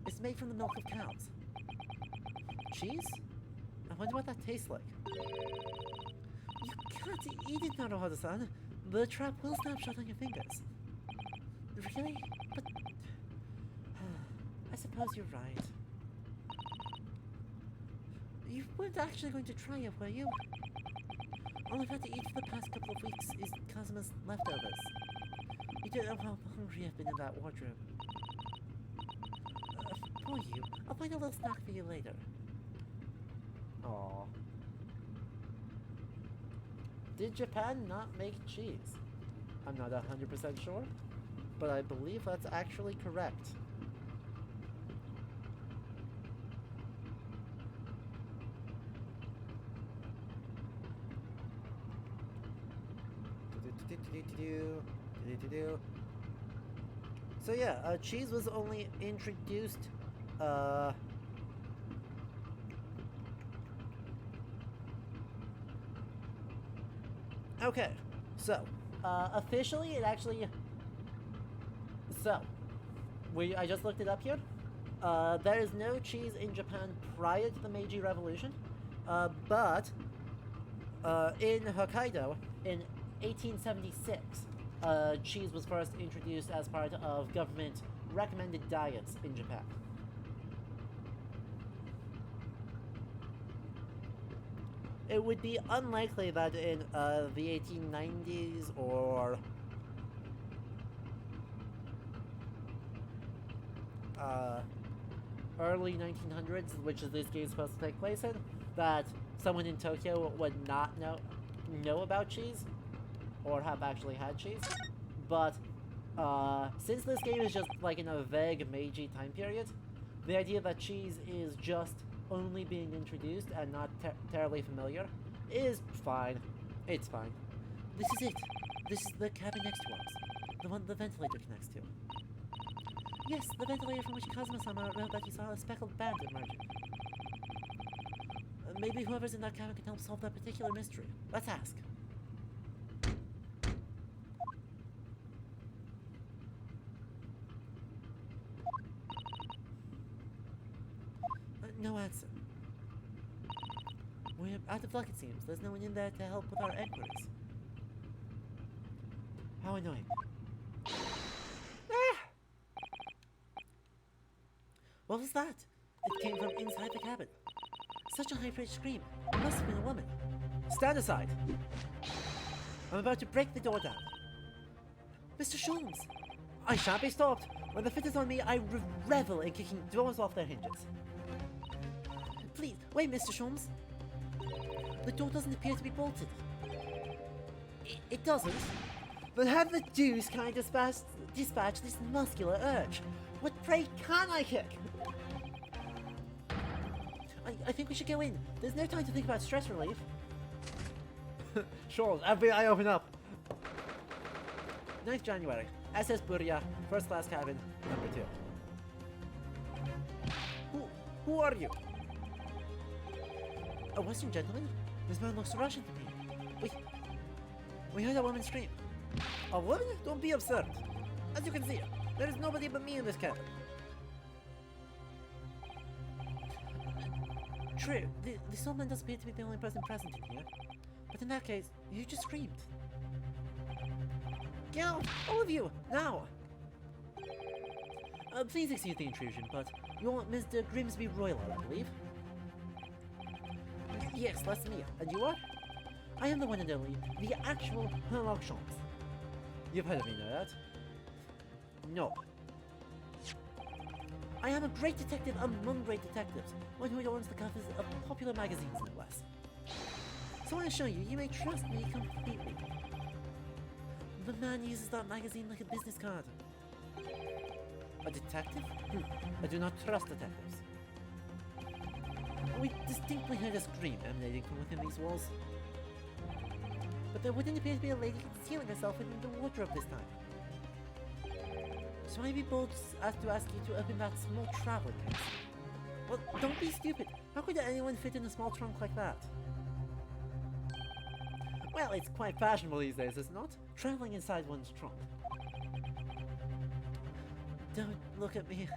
It's made from the milk of cows. Cheese? I wonder what that tastes like. You can't eat it, Naruhodo-san. The trap will snap shut on your fingers. Really? But... I suppose you're right. You weren't actually going to try it, were you? All I've had to eat for the past couple of weeks is Kazuma's leftovers. You don't know how hungry I've been in that wardrobe. Poor you. I'll find a little snack for you later. Aww. Did Japan not make cheese? I'm not 100% sure, but I believe that's actually correct. So yeah, cheese was only introduced okay, so officially it actually I just looked it up here. There is no cheese in Japan prior to the Meiji Revolution, but in Hokkaido in 1876, cheese was first introduced as part of government recommended diets in Japan. It would be unlikely that in the 1890s or early 1900s, which is this game supposed to take place in, that someone in Tokyo would not know about cheese or have actually had cheese. But since this game is just like in a vague Meiji time period, the idea that cheese is just only being introduced and not terribly familiar is fine. It's fine. This is it. This is the cabin next to us. The one the ventilator connects to. Yes, the ventilator from which Kazuma-sama wrote that he saw a speckled band emerging. Maybe whoever's in that cabin can help solve that particular mystery. Let's ask. No answer. We're out of luck, it seems. There's no one in there to help with our enquiries. How annoying. Ah! What was that? It came from inside the cabin. Such a high-pitched scream. It must have been a woman. Stand aside. I'm about to break the door down. Mr. Sholmes! I shan't be stopped. When the fit is on me, I revel in kicking doors off their hinges. Please, wait, Mr. Sholmes. The door doesn't appear to be bolted. It doesn't? But how the deuce can I dispatch this muscular urge? What pray can I kick? I think we should go in. There's no time to think about stress relief. Sure, FBI open up. 9th January, SS Buria, first class cabin, number 2. Who are you? A Western gentleman? This man looks Russian to me. We heard a woman scream. A woman? Don't be absurd. As you can see, there is nobody but me in this cabin. True, this old man does appear to be the only person present in here. But in that case, you just screamed. Get out! All of you! Now! Please excuse the intrusion, but you're Mr. Grimsby Royal, I believe? Yes, that's me. And you are? I am the one and only, the actual Herlock Sholmes. You've heard of me, no doubt? No. I am a great detective among great detectives, one who adorns the covers of popular magazines, no less. So I assure you, you may trust me completely. The man uses that magazine like a business card. A detective? I do not trust detectives. We distinctly heard a scream emanating from within these walls. But there wouldn't appear to be a lady concealing herself within the wardrobe this time. So I'd be bold as to ask you to open that small traveling case. Well, don't be stupid. How could anyone fit in a small trunk like that? Well, it's quite fashionable these days, is it not? Traveling inside one's trunk. Don't look at me.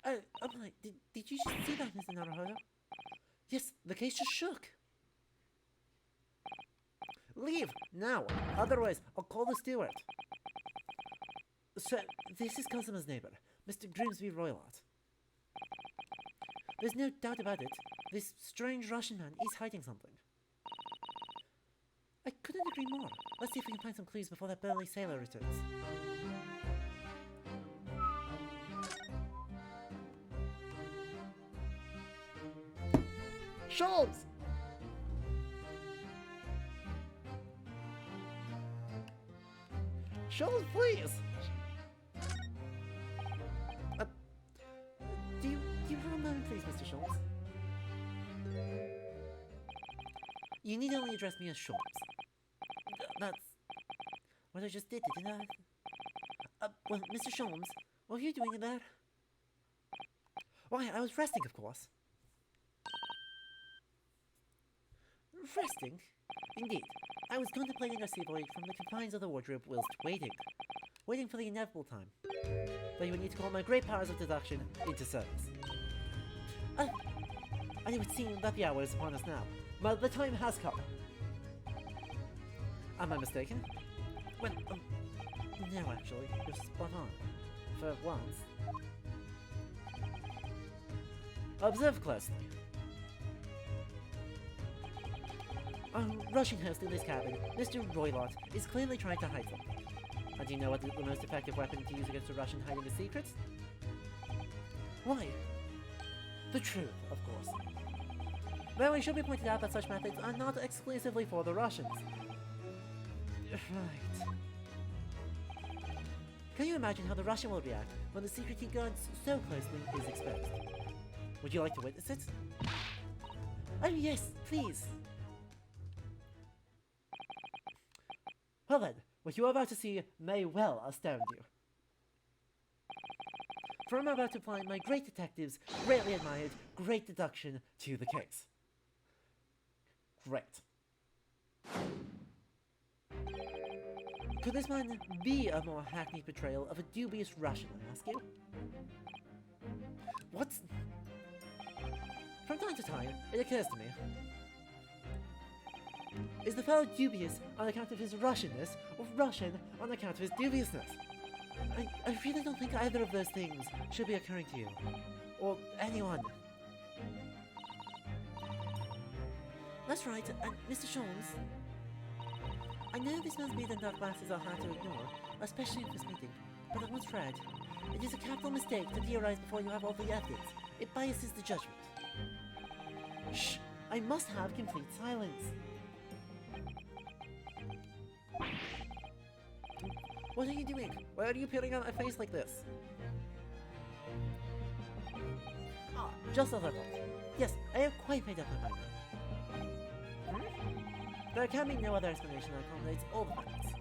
Oh, like, did you just see that, Mr. Naruhodo? Yes, the case just shook. Leave, now, otherwise I'll call the steward. So, this is Cosima's neighbor, Mr. Grimsby Roylott. There's no doubt about it, this strange Russian man is hiding something. I couldn't agree more. Let's see if we can find some clues before that burly sailor returns. Sholmes! Sholmes, please! Do you have a moment, please, Mr. Sholmes? You need only address me as Sholmes. That's what I just did, didn't I? Well, Mr. Sholmes, what are you doing in there? Why, I was resting, of course. Resting? Indeed. I was contemplating our sea voyage from the confines of the wardrobe whilst waiting for the inevitable time. Though you would need to call my great powers of deduction into service. And it would seem that the hour is upon us now. But the time has come. Am I mistaken? Well, no actually, you're spot on. For once. Observe closely. Our Russian host in this cabin, Mr. Roylott, is clearly trying to hide something. And do you know what the most effective weapon to use against a Russian hiding a secret? Why? The truth, of course. Though it should be pointed out that such methods are not exclusively for the Russians. Right. Can you imagine how the Russian will react when the secret he guards so closely is exposed? Would you like to witness it? Oh yes, please! Well then, what you are about to see may well astound you. For I'm about to apply my great detective's greatly admired great deduction to the case. Great. Could this man be a more hackneyed portrayal of a dubious Russian, I ask you? What? From time to time, it occurs to me. Is the fellow dubious on account of his Russianness, or Russian on account of his dubiousness? I really don't think either of those things should be occurring to you. Or anyone. That's right, and Mr. Sholmes. I know this man's beard and dark glasses are hard to ignore, especially in this meeting, but I once read, it is a capital mistake to theorize before you have all the evidence. It biases the judgment. Shh! I must have complete silence. What are you doing? Why are you peering out my face like this? Ah, just as I thought. Yes, I have quite made up my mind now. There can be no other explanation that accommodates all the facts.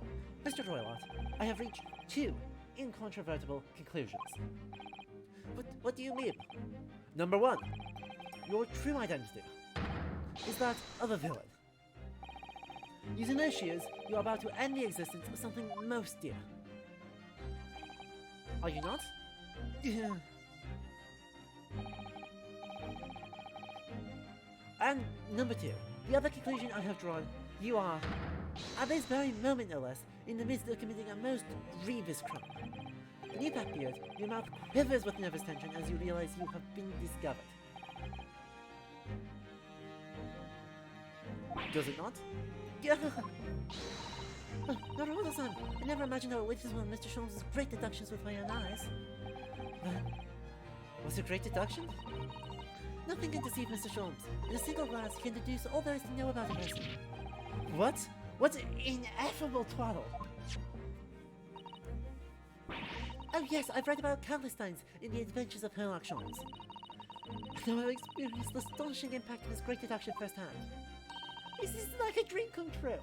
Mr. Roylott, I have reached two incontrovertible conclusions. What do you mean? Number one, your true identity is that of a villain. Using those shears, you are about to end the existence of something most dear. Are you not? And number two, the other conclusion I have drawn, you are, at this very moment no less, in the midst of committing a most grievous crime. Beneath that beard, your mouth quivers with nervous tension as you realize you have been discovered. Does it not? Not all the son. I never imagined I would witness one of Mr. Sholmes' great deductions with my own eyes. Was it great deduction? Nothing can deceive Mr. Sholmes. In a single glance, he can deduce all there is to know about a person. What? What ineffable twaddle! Oh yes, I've read about countless times in the adventures of Herlock Sholmes. Now I've experienced the astonishing impact of his great deduction firsthand. This is like a dream come true.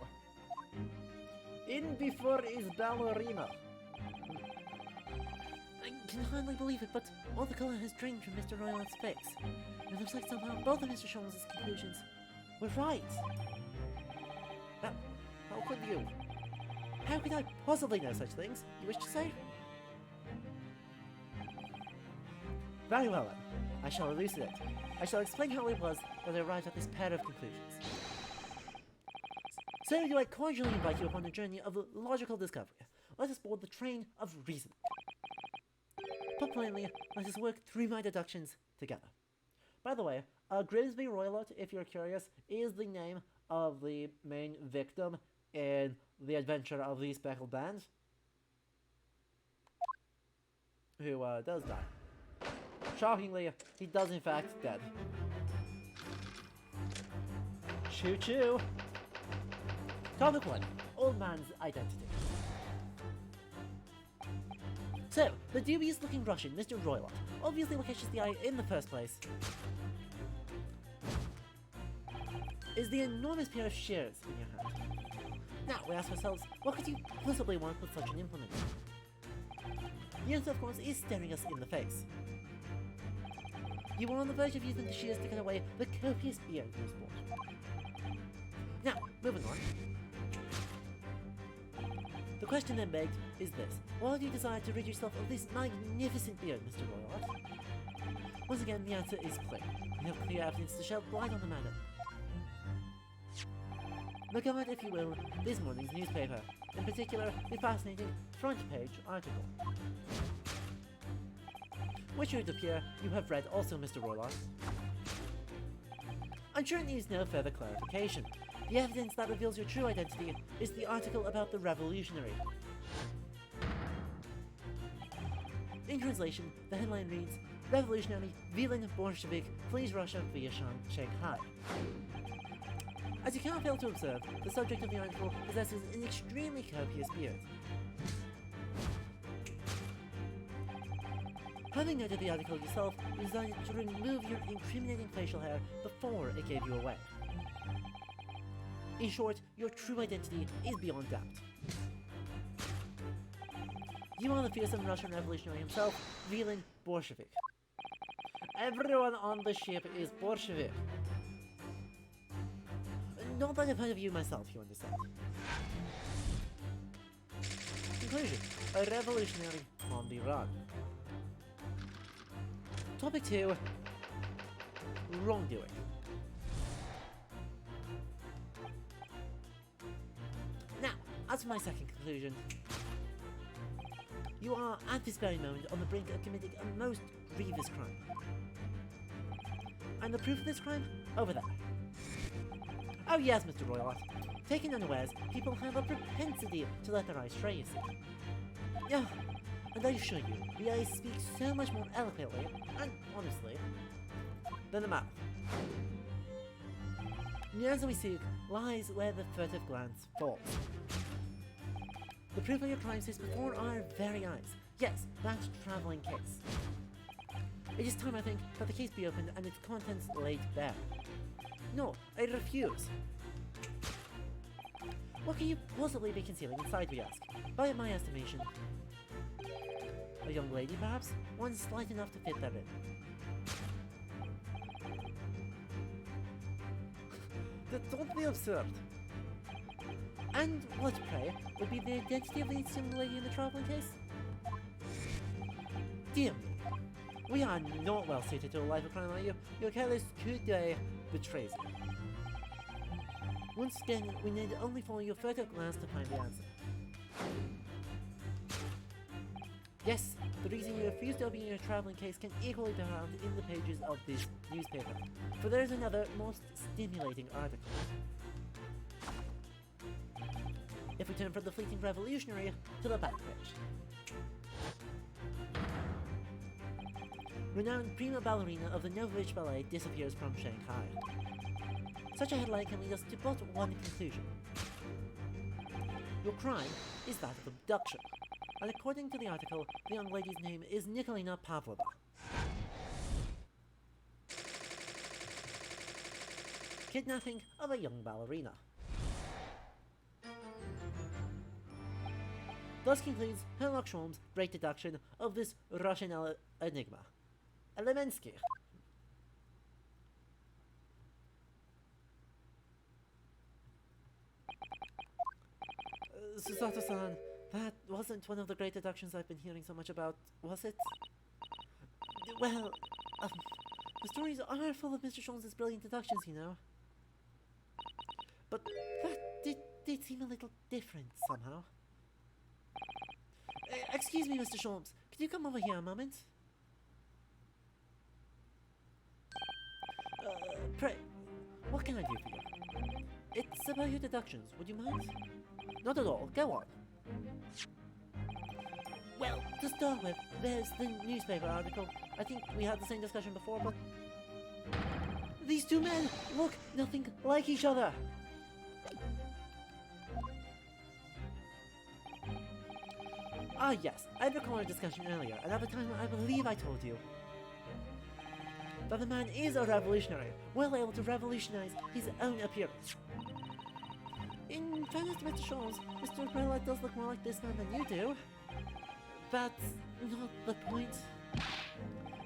In before is ballerina. I can hardly believe it, but all the colour has drained from Mr. Roylott's face. It looks like somehow both of Mr. Sholmes' conclusions were right. How could you? How could I possibly know such things? You wish to say? Very well then. I shall elucidate. I shall explain how it was that I arrived at this pair of conclusions. So do I cordially invite you upon a journey of logical discovery. Let us board the train of reason. Put plainly, let us work through my deductions together. By the way, Grimsby Roylott, if you're curious, is the name of the main victim in the adventure of the Speckled Band, who does die. Shockingly, he does in fact dead. Choo choo! Topic 1. Old man's identity. So, the dubious-looking Russian, Mr. Roylott, obviously what catches the eye in the first place is the enormous pair of shears in your hand. Now, we ask ourselves, what could you possibly want with such an implement? The answer, of course, is staring us in the face. You were on the verge of using the shears to cut away the copious beard you sport. Now, moving on. The question then begged is this: why do you desire to rid yourself of this magnificent beard, Mr. Roylott? Once again, the answer is clear. We have clear evidence to shed light on the matter. Look at, if you will, this morning's newspaper, in particular, the fascinating front page article. Which would appear you have read also, Mr. Roylott. I'm sure it needs no further clarification. The evidence that reveals your true identity is the article about the revolutionary. In translation, the headline reads, Revolutionary Villain Bolshevik flees Russia via Shanghai. As you cannot fail to observe, the subject of the article possesses an extremely copious beard. Having noted the article yourself, you decided to remove your incriminating facial hair before it gave you away. In short, your true identity is beyond doubt. You are the fearsome Russian revolutionary himself, Villain Bolshevik. Everyone on the ship is Bolshevik. Not that I've heard of you myself, you understand. Conclusion. A revolutionary on the run. Topic 2. Wrongdoing. Now, as for my second conclusion. You are, at this very moment, on the brink of committing a most grievous crime. And the proof of this crime? Over there. Oh yes, Mr. Roylott. Taken unawares, people have a propensity to let their eyes stray, you see. Yeah, and I assure you, the eyes speak so much more eloquently, and honestly, than the mouth. Near as we seek lies where the furtive glance falls. The proof of your crimes is before our very eyes. Yes, that travelling case. It is time, I think, that the case be opened and its contents laid bare. No, I refuse. What can you possibly be concealing inside, we ask? By my estimation. A young lady, perhaps? One slight enough to fit that in. Don't be absurd. And what, pray, would be the identity of the young lady in the travelling case? Dear me. We are not well suited to a life of crime, are you? Your careless coup d'oeil betrays you. Once again, we need only follow your furtive glance to find the answer. Yes, the reason you refuse to open your travelling case can equally be found in the pages of this newspaper, for there is another most stimulating article. If we turn from the fleeting revolutionary to the back page. Renowned prima ballerina of the Novovich Ballet disappears from Shanghai. Such a headline can lead us to but one conclusion. Your crime is that of abduction, and according to the article, the young lady's name is Nikolina Pavlova. Kidnapping of a young ballerina. Thus concludes Herlock Sholmes' great deduction of this Russian enigma. Elemensky. Susato-san, that wasn't one of the great deductions I've been hearing so much about, was it? Well, the stories are full of Mr. Sholmes' brilliant deductions, you know. But that did seem a little different, somehow. Excuse me, Mr. Sholmes, could you come over here a moment? Pray, what can I do for you? It's about your deductions, would you mind? Not at all, go on. Well, to start with, there's the newspaper article. I think we had the same discussion before, but... These two men look nothing like each other! Ah yes, I recall our discussion earlier, and at the time I believe I told you that the man is a revolutionary, well able to revolutionize his own appearance. In fairness to Mr. Sholmes, Mr. Herlock does look more like this man than you do. That's not the point.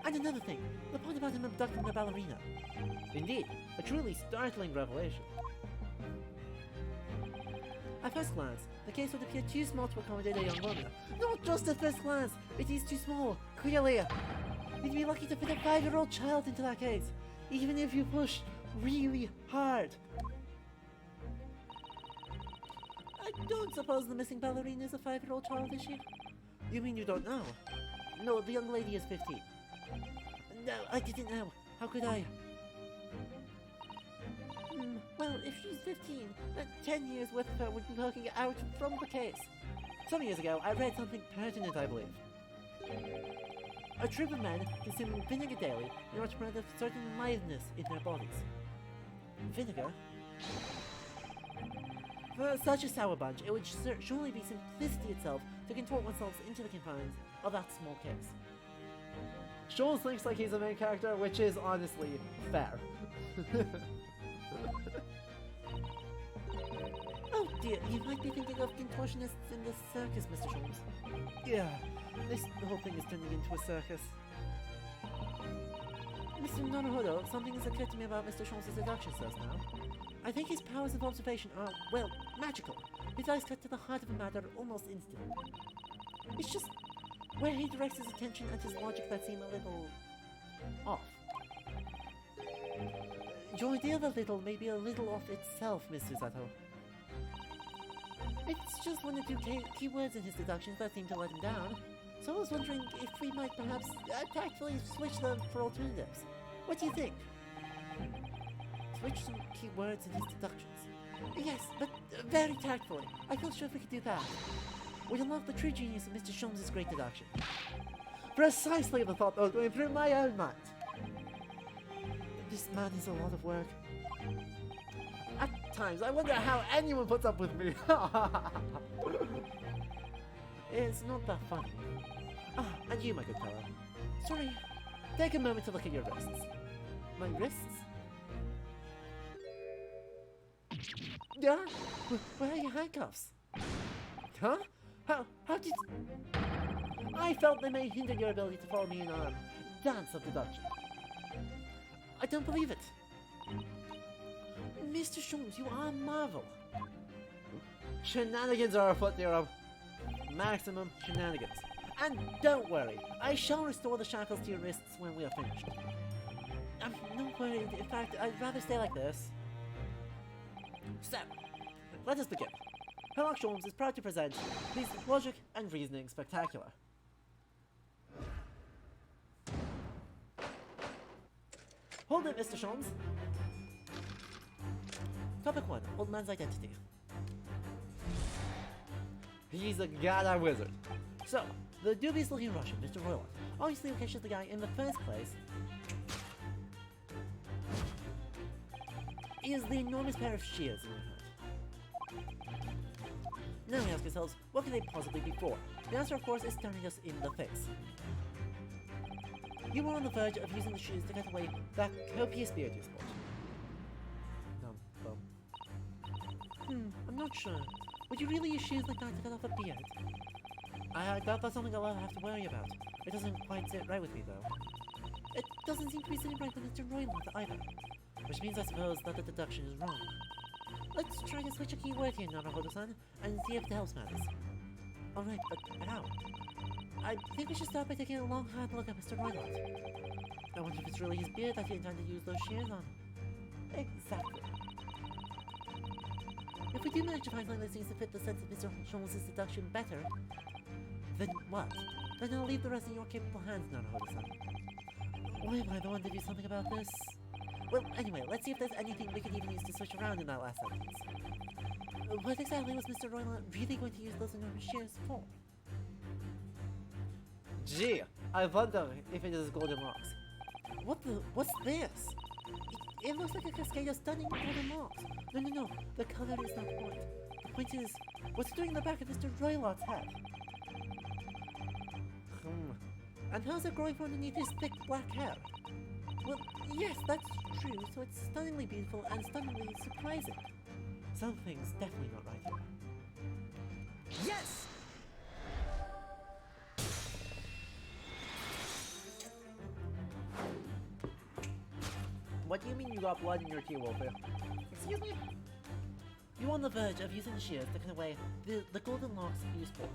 And another thing, the point about him abducting the ballerina. Indeed, a truly startling revelation. At first glance, the case would appear too small to accommodate a young woman. Not just at first glance, it is too small, clearly. You'd be lucky to fit a 5-year-old child into that case, even if you push really hard. I don't suppose the missing ballerina is a 5-year-old child, is she? You mean you don't know? No, the young lady is 15. No, I didn't know. How could I? Well, if she's 15, then 10 years with her would be working out from the case. Some years ago, I read something pertinent, I believe. A troop of men consuming vinegar daily in order to promote a certain litheness in their bodies. Vinegar? For such a sour bunch, it would surely be simplicity itself to contort oneself into the confines of that small case. Sholmes thinks like he's the main character, which is honestly fair. Oh dear, you might be thinking of contortionists in the circus, Mr. Sholmes. Yeah, this whole thing is turning into a circus. Mr. Naruhodo, something has occurred to me about Mr. Sholmes' deductions just now. I think his powers of observation are, well, magical. His eyes cut to the heart of the matter almost instantly. It's just where he directs his attention and his logic that seem a little off. Your idea of a little may be a little off itself, Mr. Zato. It's just one or two key words in his deductions that seem to let him down. So I was wondering if we might perhaps tactfully switch them for alternatives. What do you think? Switch some key words in his deductions. Yes, but very tactfully. I feel sure if we could do that, we'd unlock the true genius of Mr. Sholmes' great deduction. Precisely the thought that was going through my own mind. This man is a lot of work. At times, I wonder how anyone puts up with me. It's not that funny. Ah, and you, my good fellow. Sorry, take a moment to look at your wrists. My wrists? Yeah? Where are your handcuffs? Huh? How did... I felt they may hinder your ability to follow me in on dance of deduction. I don't believe it. Mr. Sholmes, you are a marvel. Shenanigans are afoot, Nero. Maximum shenanigans. And don't worry, I shall restore the shackles to your wrists when we are finished. I'm not worried. In fact, I'd rather stay like this. So, let us begin. Herlock Sholmes is proud to present his logic and reasoning spectacular. Hold it, Mr. Sholmes. Topic 1, Old Man's Identity. He's a goddamn wizard. So, the dubious-looking Russian, Mr. Herlock, obviously located the guy in the first place is the enormous pair of shears in your hand. Now we ask ourselves, what could they possibly be for? The answer, of course, is staring us in the face. You were on the verge of using the shears to cut away that copious beard you sport. I'm not sure. Would you really use shears like that to cut off a beard? I doubt that's something I'll have to worry about. It doesn't quite sit right with me, though. It doesn't seem to be sitting right with Mr. Roylott either. Which means, I suppose, that the deduction is wrong. Let's try to switch a key word here, Naruhodo-san, and see if it helps matters. Alright, but how? I think we should start by taking a long, hard look at Mr. Roylott. I wonder if it's really his beard that he intended to use those shears on. Exactly. If we do manage to find something that seems to fit the sense of Mr. Sholmes' deduction better, then what? Then I'll leave the rest in your capable hands, Naruhodo-san. Why am I the one to do something about this? Well, anyway, let's see if there's anything we could even use to switch around in that last sentence. What exactly was Mr. Roylott really going to use those enormous shears for? Gee, I wonder if it is golden rocks. What's this? It looks like a cascade of stunning golden rocks. No, the color is not the point. The point is, what's it doing in the back of Mr. Roylott's head? And how's it growing from underneath his thick black hair? Well, yes, that's true, so it's stunningly beautiful and stunningly surprising. Something's definitely not right here. Yes! What do you mean you got blood in your key, Wolfer? Excuse me? You're on the verge of using the shears to cut away the golden locks you sport.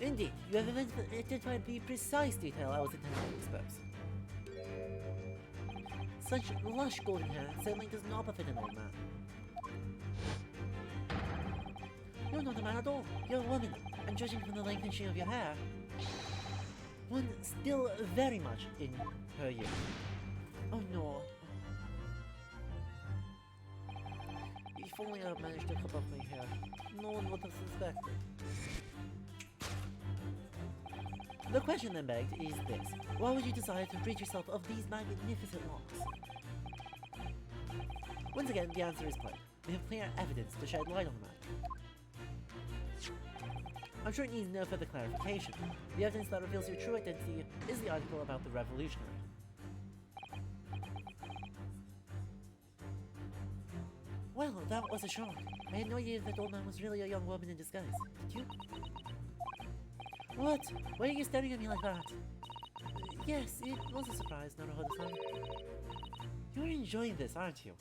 Indeed, you have identified the precise detail I was intending to expose. Such lush golden hair certainly does not befit an old man. You're not a man at all, you're a woman, and judging from the length and sheen of your hair, one still very much in her youth. Oh no. If only I managed to cut off my hair, no one would have suspected. The question then begged is this: why would you decide to rid yourself of these magnificent locks? Once again, the answer is plain. We have clear evidence to shed light on the matter. I'm sure it needs no further clarification. The evidence that reveals your true identity is the article about the revolutionary. Well, that was a shock. I had no idea that old man was really a young woman in disguise. Did you? What? Why are you staring at me like that? Yes, it was a surprise, Naruhodo-san. You're enjoying this, aren't you?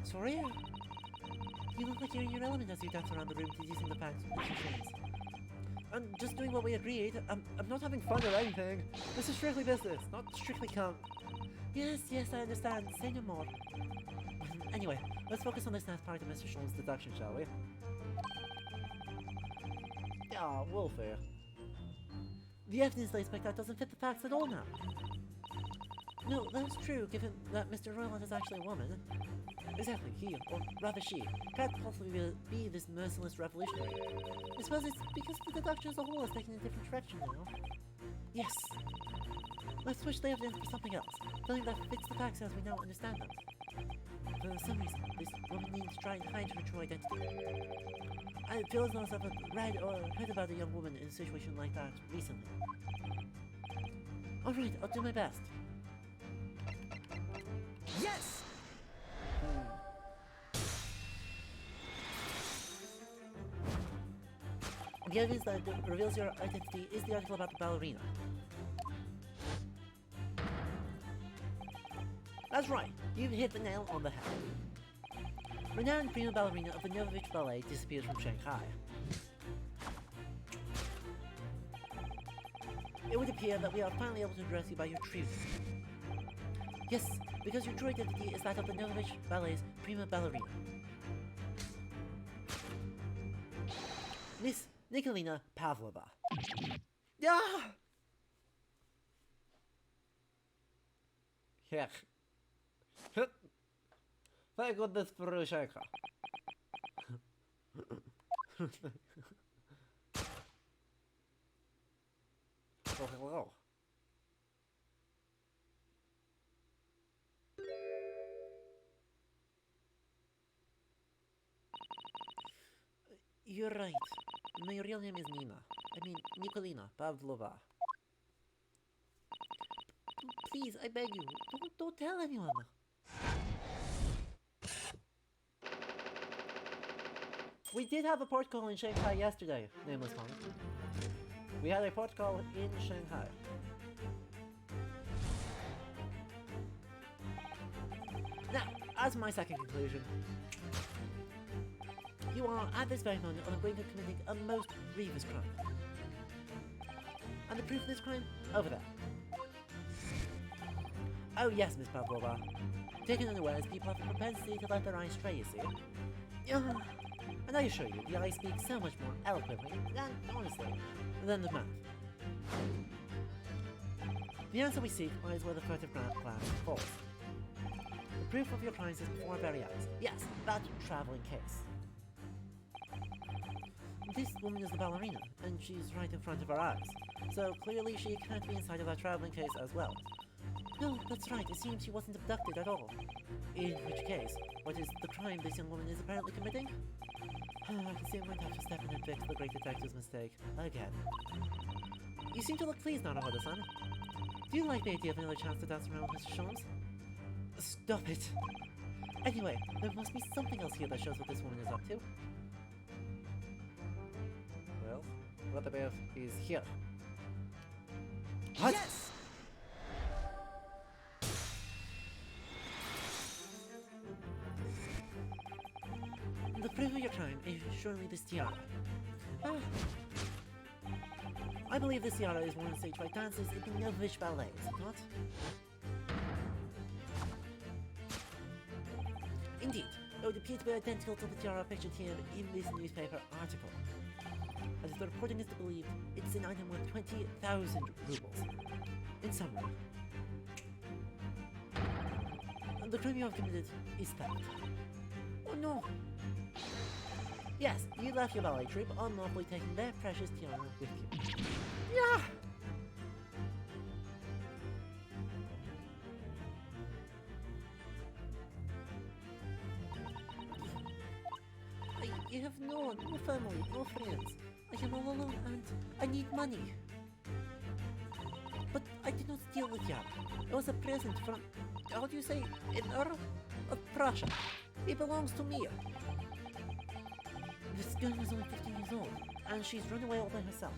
Sorry? You look like you're in your element as you dance around the room teasing the packs with your chains. I'm just doing what we agreed. I'm not having fun or anything. This is strictly business, not strictly camp. Yes, I understand. Say no more. Anyway, let's focus on this last part of Mr. Sholmes' deduction, shall we? Ah, welfare. The evidence they expect out doesn't fit the facts at all now. No, that's true, given that Mr. Roland is actually a woman. Exactly, he, or rather she, can't possibly be this merciless revolutionary. I suppose it's because the deduction as a whole is taking a different direction now. Yes. Let's switch the evidence for something else, something that fits the facts as we now understand them. For some reason, this woman needs to try and hide her true identity. I feel as though I've read or heard about a young woman in a situation like that recently. Alright, I'll do my best. Yes! The evidence that reveals your identity is the article about the ballerina. That's right, you've hit the nail on the head. Renowned prima ballerina of the Novovich Ballet disappears from Shanghai. It would appear that we are finally able to address you by your true name. Yes, because your true identity is that of the Novovich Ballet's prima ballerina. Miss Nikolina Pavlova. Yeah! Heck. Thank goodness for Rushenka. Oh, hello. You're right. My real name is Nina. I mean, Nikolina Pavlova. Please, I beg you, don't tell anyone. We did have a port call in Shanghai yesterday, Nameless Kong. We had a port call in Shanghai. Now, as my second conclusion, you are at this very moment on the brink of committing a most grievous crime. And the proof of this crime? Over there. Oh yes, Miss Pavlova. Taken unawares, people have a propensity to let their eyes stray, you see. And I assure you, the eye speaks so much more eloquently, and honestly, than the mouth. The answer we seek lies where the furtive plan falls. The proof of your crimes is before our very eyes. Yes, that traveling case. This woman is the ballerina, and she's right in front of our eyes. So clearly she can't be inside of that traveling case as well. No, that's right, it seems she wasn't abducted at all. In which case, what is the crime this young woman is apparently committing? I can see I'm going to have to step in and fix the great detective's mistake. Again. You seem to look pleased now, Naruhodo-san. Do you like the idea of another chance to dance around with Mr. Sholmes? Stop it! Anyway, there must be something else here that shows what this woman is up to. Well, what about is here? What? Yes! The proof of your crime is surely this tiara. I believe this tiara is worn on stage by dancers in the Novovich Ballet, is it not? Indeed, it would appear to be identical to the tiara pictured here in this newspaper article. As the reporting is to believe, it's an item worth 20,000 rubles. In summary, the crime you have committed is theft. Oh no! Yes, you left your ballet troupe unlawfully taking their precious tiara with you. Yeah! You have no family, no friends. I am all alone and I need money. But I did not steal the tiara. It was a present from, how do you say, an Earl of Prussia. It belongs to me. This girl is only 15 years old, and she's run away all by herself.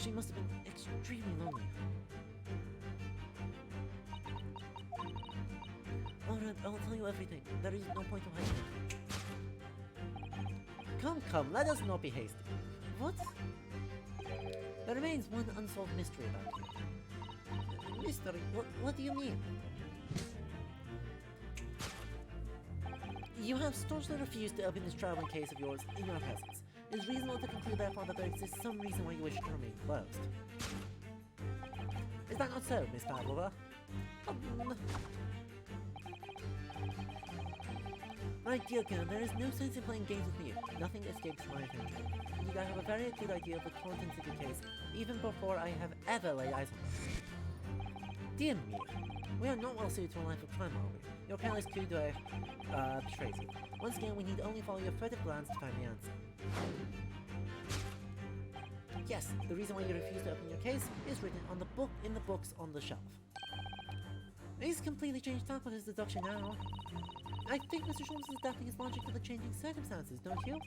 She must have been extremely lonely. Alright, I'll tell you everything. There is no point of hiding. Come, let us not be hasty. What? There remains one unsolved mystery about you. Mystery? What do you mean? You have staunchly refused to open this traveling case of yours in your presence. It is reasonable to conclude, therefore, that there exists some reason why you wish to remain closed. Is that not so, Miss Pavlova? My dear girl, there is no sense in playing games with me. Nothing escapes my attention. Indeed, I have a very acute idea of the contents of your case, even before I have ever laid eyes on them. Dear me, we are not well suited to a life of crime, are we? Your careless coup d'oeil betrays you. Once again, we need only follow your furtive glance to find the answer. Yes, the reason why you refuse to open your case is written on the book in the books on the shelf. He's completely changed tack with his deduction now. I think Mr. Sholmes is adapting his logic to the changing circumstances, don't you?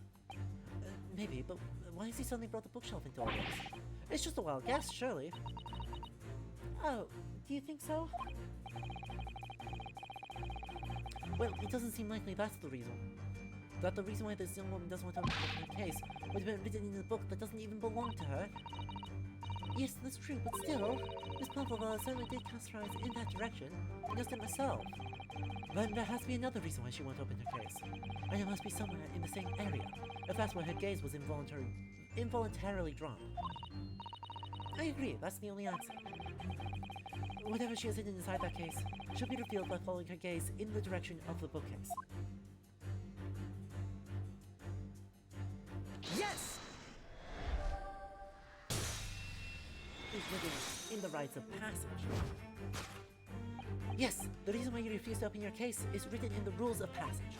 Maybe, but why has he suddenly brought the bookshelf into all this? It's just a wild guess, surely. Oh, do you think so? Well, it doesn't seem likely that's the reason. That the reason why this young woman doesn't want to open her case would have been written in a book that doesn't even belong to her. Yes, that's true, but still, Miss Pavlova certainly did cast her eyes in that direction, and just it myself. Then there has to be another reason why she won't open her case. And it must be somewhere in the same area, if that's where her gaze was involuntarily drawn. I agree, that's the only answer. Whatever she has hidden inside that case should be revealed by following her gaze in the direction of the bookcase. Yes! Is written in the rites of passage. Yes, the reason why you refuse to open your case is written in the rules of passage.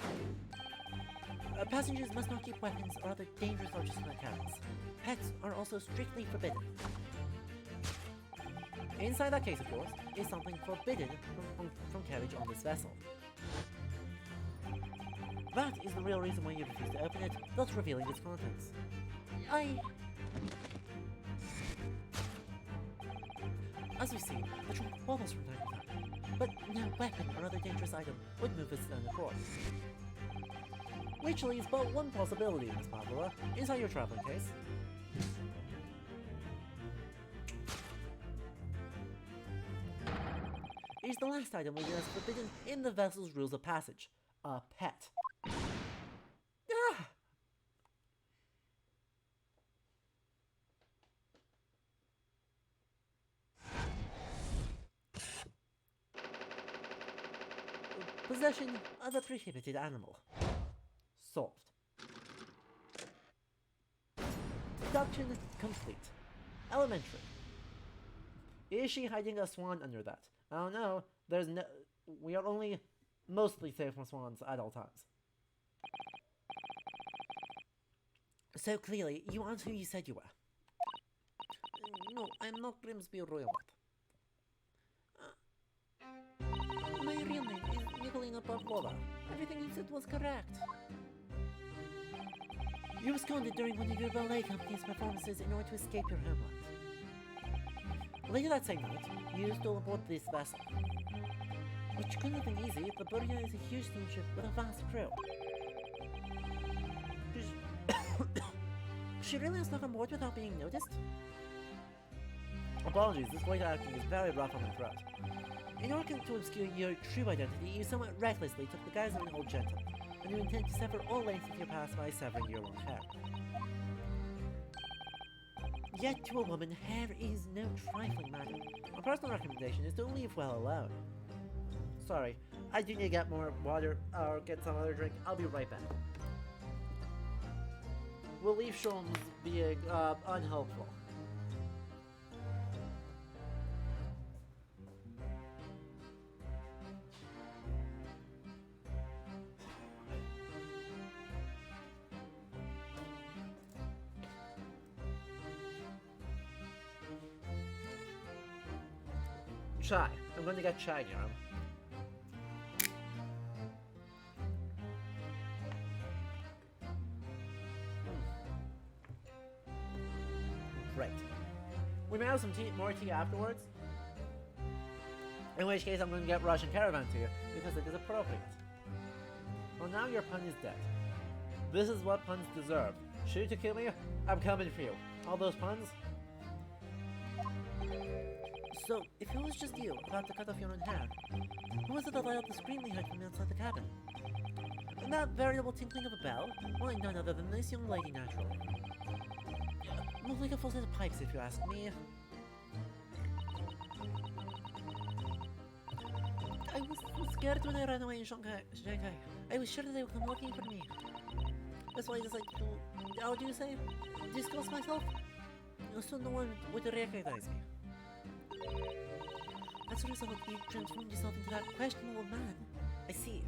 Passengers must not keep weapons or other dangerous objects in their cabins. Pets are also strictly forbidden. Inside that case, of course, is something forbidden from carriage on this vessel. That is the real reason why you refuse to open it, thus revealing its contents. As we see, the trunk wobbles from time to time, but no weapon or other dangerous item would move its own accord. Which leaves but one possibility, Miss Pavlova, inside your traveling case. It is the last item listed as forbidden in the vessel's rules of passage. A pet. Ah! Possession of a prohibited animal. Solved. Deduction complete. Elementary. Is she hiding a swan under that? I don't know. We are only mostly safe from swans at all times. So clearly, you aren't who you said you were. No, I'm not Grimsby Royal. My real name is Nikolina Pavlova. Everything you said was correct. You absconded during one of your ballet company's performances in order to escape your homeland. Later that same night, you stole aboard this vessel. Which couldn't have been easy, the Burya is a huge steamship with a vast crew. She really snuck on board without being noticed? Apologies, this way of acting is very rough on my throat. In order to obscure your true identity, you somewhat recklessly took the guise of an old gentleman, and you intend to sever all links of your past by severing your own hair. Yet to a woman, hair is no trifling matter. My personal recommendation is to leave well alone. Sorry, I do need to get more water or get some other drink. I'll be right back. We'll leave Sholmes being unhelpful. Chai. I'm going to get chai now. Right. We may have some more tea afterwards. In which case I'm going to get Russian Caravan to you, because it is appropriate. Well, now your pun is dead. This is what puns deserve. Shoot to kill me? I'm coming for you. All those puns? So, if it was just you about to cut off your own hair, who was it that let out the scream we heard from outside the cabin? And that variable tinkling of a bell? Why, none other than this young lady, naturally. More like a full set of pipes, if you ask me. I was scared when I ran away in Shanghai. I was sure that they would come looking for me. That's why I decided to, how do you say, discuss myself? So no one would recognize me. As a result, you transformed yourself into that questionable man. I see.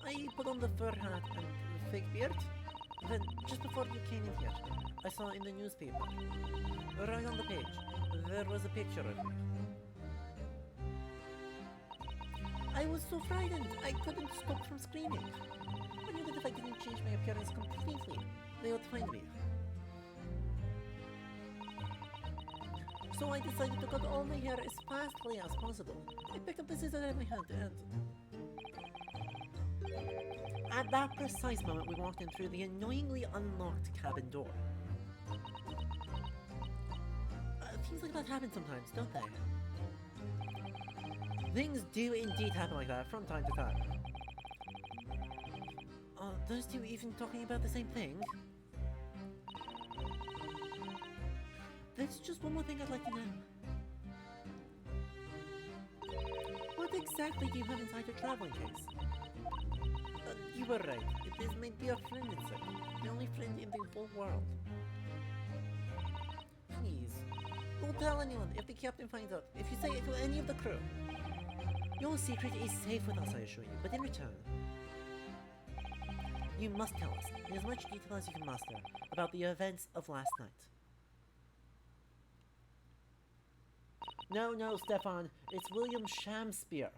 I put on the fur hat and the fake beard. Then, just before you came in here, I saw in the newspaper, right on the page, there was a picture of me. I was so frightened, I couldn't stop from screaming. I knew that if I didn't change my appearance completely, they would find me. So I decided to cut all my hair as fastly as possible. I picked up the scissors in my hand and... At that precise moment, we walked in through the annoyingly unlocked cabin door. Things like that happen sometimes, don't they? Things do indeed happen like that from time to time. Are those two even talking about the same thing? There's just one more thing I'd like to know. What exactly do you have inside your traveling case? You were right. It is maybe a friend inside. The only friend in the whole world. Please, don't tell anyone if the captain finds out. If you say it to any of the crew. Your secret is safe with us, I assure you. But in return, you must tell us, in as much detail as you can muster, about the events of last night. No, Stefan. It's William Shakespeare.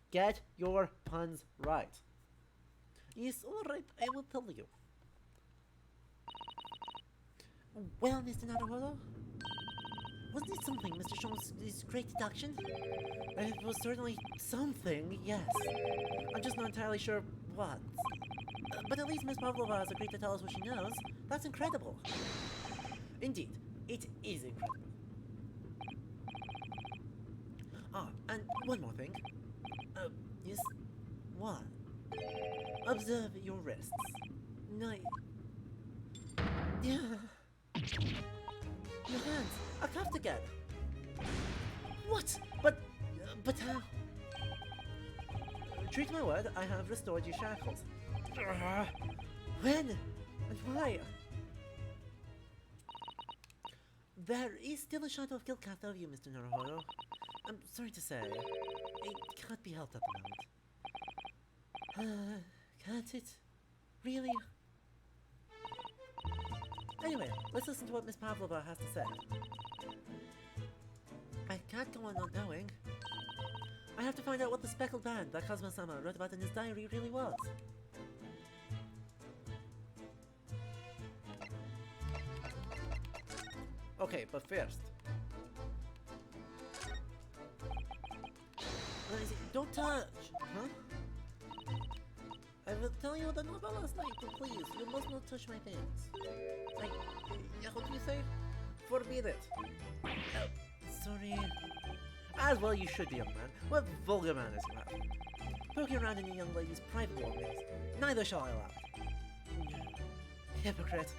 Get your puns right. Yes, alright, I will tell you. Well, Mr. Naruhodo, wasn't it something, Mr. Sholmes' great deduction? It was certainly something, yes. I'm just not entirely sure what. But at least Miss Pavlova has agreed to tell us what she knows. That's incredible. Indeed, it is incredible. Ah, and one more thing. Yes? What? Observe your wrists. No. Yeah. Your hands are cuffed again. What? But how? True to my word, I have restored your shackles. When? And why? There is still a shadow of guilt cast over you, Mr. Naruhodo. I'm sorry to say, it can't be helped at the moment. Can't it? Really? Anyway, let's listen to what Miss Pavlova has to say. I can't go on not knowing. I have to find out what the Speckled Band that Kazuma-sama wrote about in his diary really was. Okay, but first... Don't touch! Huh? I will tell you the novel last night, but please, you must not touch my things. What do you say? Forbid it. Oh, sorry. As well you should be, young man. What vulgar manners you have. Poking around in a young lady's private belongings. Neither shall I allow. Hypocrite.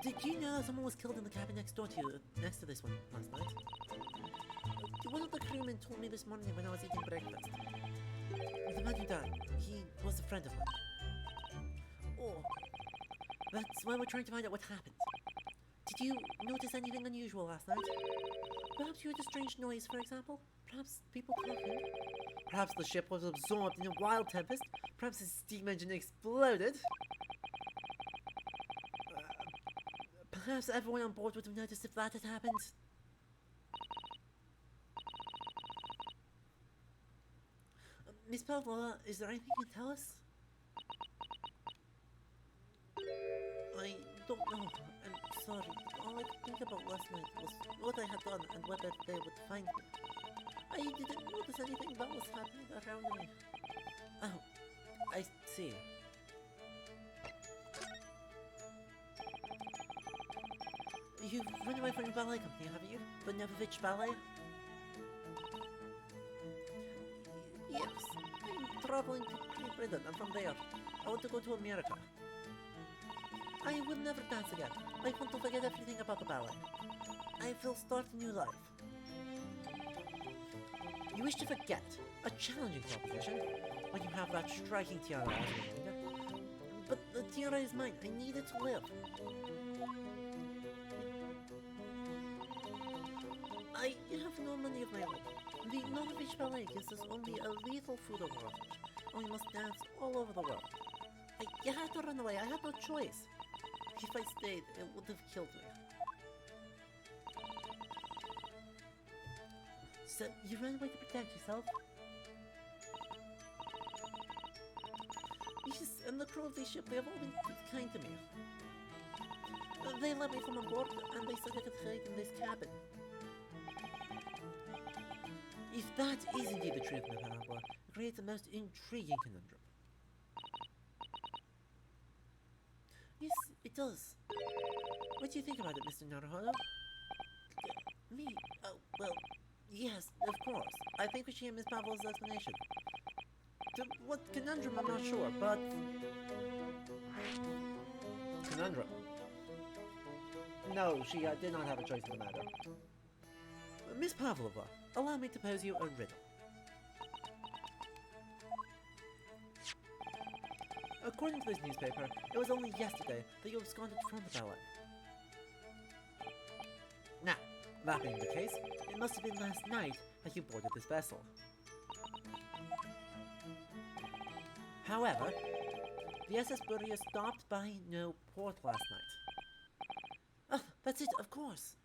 Did you know someone was killed in the cabin next door to you, next to this one, last night? One of the crewmen told me this morning when I was eating breakfast. The man who died, he was a friend of mine. Oh, that's why we're trying to find out what happened. Did you notice anything unusual last night? Perhaps you heard a strange noise, for example? Perhaps people talking? Perhaps the ship was absorbed in a wild tempest? Perhaps the steam engine exploded? Perhaps everyone on board would have noticed if that had happened. Miss Pavlova, is there anything you can tell us? I don't know. I'm sorry. All I could think about last night was what I had done and whether they would find me. I didn't notice anything that was happening around me. Oh, I see. You've run away from your ballet company, haven't you? The Nevovich Ballet? Yes. I'm traveling to Great Britain, and from there, I want to go to America. I will never dance again. I want to forget everything about the ballet. I will start a new life. You wish to forget a challenging proposition when you have that striking tiara as a reminder. But the tiara is mine. I need it to live. I have no money of my own. The Novovich Ballet gives us only a little food advantage, and we must dance all over the world. I had to run away. I had no choice. If I stayed, it would have killed me. So, you ran away to protect yourself? Yes, and the crew of this ship, they have all been kind to me. They let me from aboard, and they said I could hide in this cabin. If that is indeed the truth, Navarro, it creates a most intriguing conundrum. Yes, it does. What do you think about it, Mr. Naruhodo? Me? Oh, well, yes, of course. I think we should hear Miss Pavlov's explanation. To what conundrum, I'm not sure, but... Conundrum? No, she did not have a choice in the matter. Miss Pavlova, allow me to pose you a riddle. According to this newspaper, it was only yesterday that you absconded from the ballet. Now, that being the case, it must have been last night that you boarded this vessel. However, the SS Burya stopped by no port last night. Oh, that's it, of course.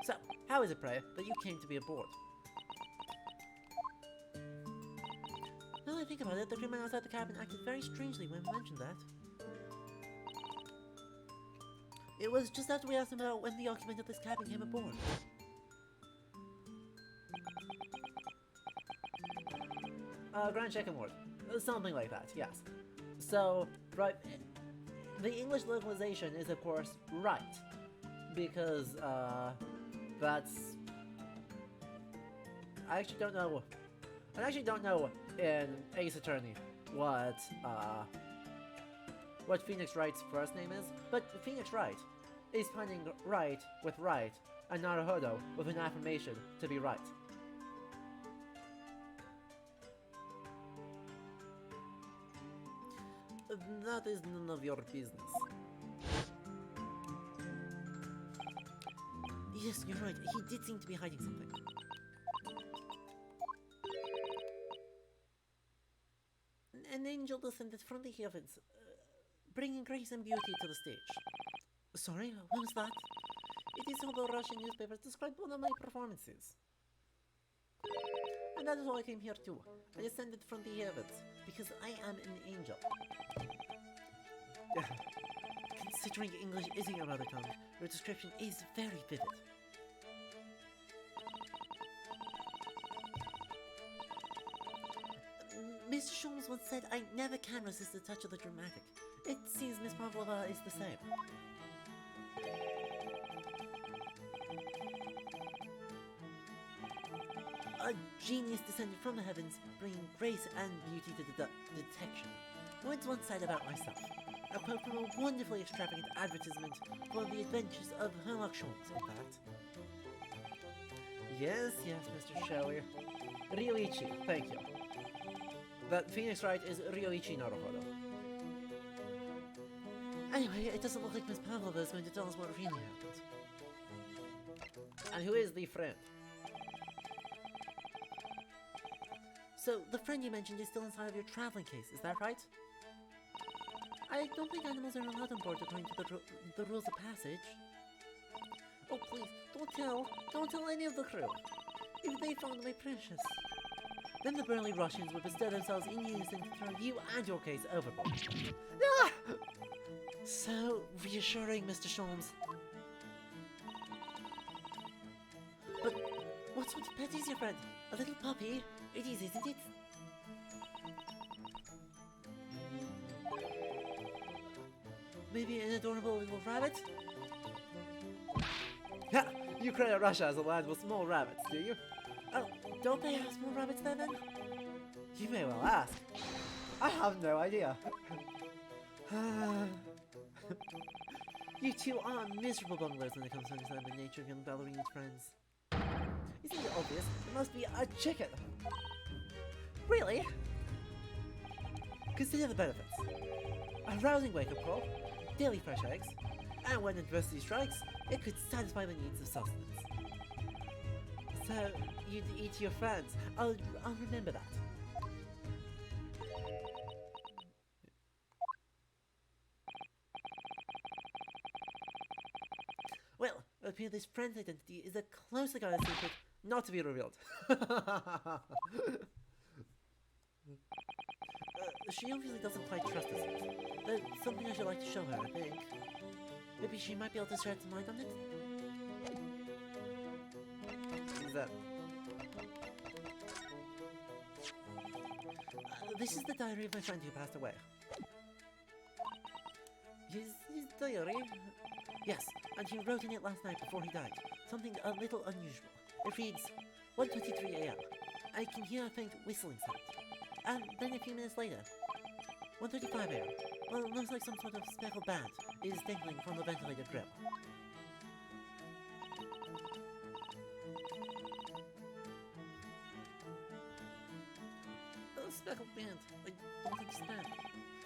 So, how is it, pray, that you came to be aboard? Now that I think about it, the crewman outside the cabin acted very strangely when we mentioned that. It was just after we asked him about when the occupant of this cabin came aboard. Grand Check and Ward. Something like that, yes. So, right, the English localization is, of course, right. Because, that's... I actually don't know in Ace Attorney what Phoenix Wright's first name is, but Phoenix Wright is finding right with right, and Naruhodo with an affirmation to be right. That is none of your business. Yes, you're right. He did seem to be hiding something. An angel descended from the heavens, bringing grace and beauty to the stage. Sorry, what was that? It is how the Russian newspapers described one of my performances. And that is why I came here too. I descended from the heavens, because I am an angel. Considering English isn't your mother tongue, your description is very vivid. Mr. Sholmes once said, I never can resist the touch of the dramatic. It seems Miss Pavlova is the same. A genius descended from the heavens, bringing grace and beauty to the detection. Words once said about myself. A quote from a wonderfully extravagant advertisement for the adventures of Herlock Sholmes, in fact. Yes, Mr. Shelley. Ryoichi, thank you. That Phoenix Wright is Ryoichi Naruhodo. Anyway, it doesn't look like Miss Pavlova is going to tell us what really happened. And who is the friend? So, the friend you mentioned is still inside of your traveling case, is that right? I don't think animals are allowed on board according to the rules of passage. Oh please, don't tell any of the crew. If they found my precious, Then the burly Russians would bestow themselves in unison to throw you and your case overboard. Ah! So reassuring, Mr. Sholmes. But what sort of pet is your friend? A little puppy? It is, isn't it? Maybe an adorable little rabbit? Ha! You credit Russia as a land with small rabbits, do you? Oh, don't they have small rabbits there then? You may well ask. I have no idea. You two are miserable bunglers when it comes to understanding the nature of young ballerina's friends. Isn't it obvious? It must be a chicken. Really? Consider the benefits. A rousing wake-up call, daily fresh eggs, and when adversity strikes, it could satisfy the needs of sustenance. So, you'd eat your friends. I'll remember that. Well, it appears this friend's identity is a closely guarded secret not to be revealed. She obviously doesn't quite trust us yet. That's something I should like to show her, I think. Maybe she might be able to shed some light on it? What is that? This is the diary of my friend who passed away. His diary? Yes, and he wrote in it last night before he died. Something a little unusual. It reads, 1:23 a.m. I can hear a faint whistling sound. And then a few minutes later, 1:35 a.m. Well, it looks like some sort of speckled band is dangling from the ventilated grill. Oh, speckled band. I don't understand.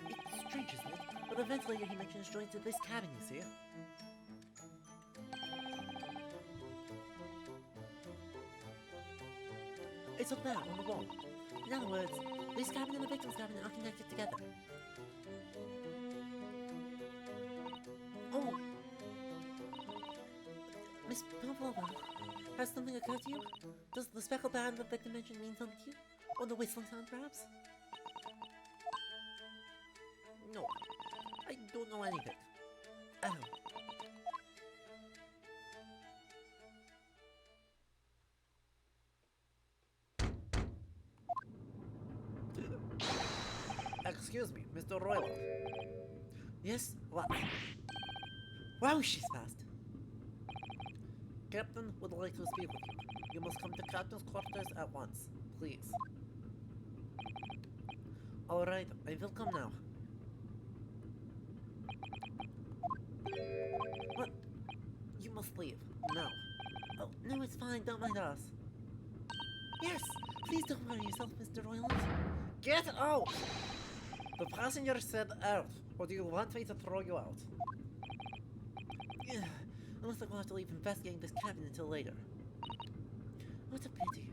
It's strange, isn't it? But the ventilator he mentions joins to this cabin, you see? It's up there, on the wall. In other words, this cabin and the victim's cabin are connected together. Oh! Miss Pavlova, has something occurred to you? Does the speckled band the victim mentioned mean something to you? Or the whistling sound, perhaps? No. I don't know anything. Oh. Excuse me, Mr. Royal. Yes? What? Wow, she's fast. Captain would like to speak with you. You must come to Captain's quarters at once, please. Alright, I will come now. What? You must leave. Now. Oh, no, it's fine. Don't mind us. Yes! Please don't worry yourself, Mr. Royland. Get out! The passenger said out. Or do you want me to throw you out? It looks like we'll have to leave investigating this cabin until later. What a pity.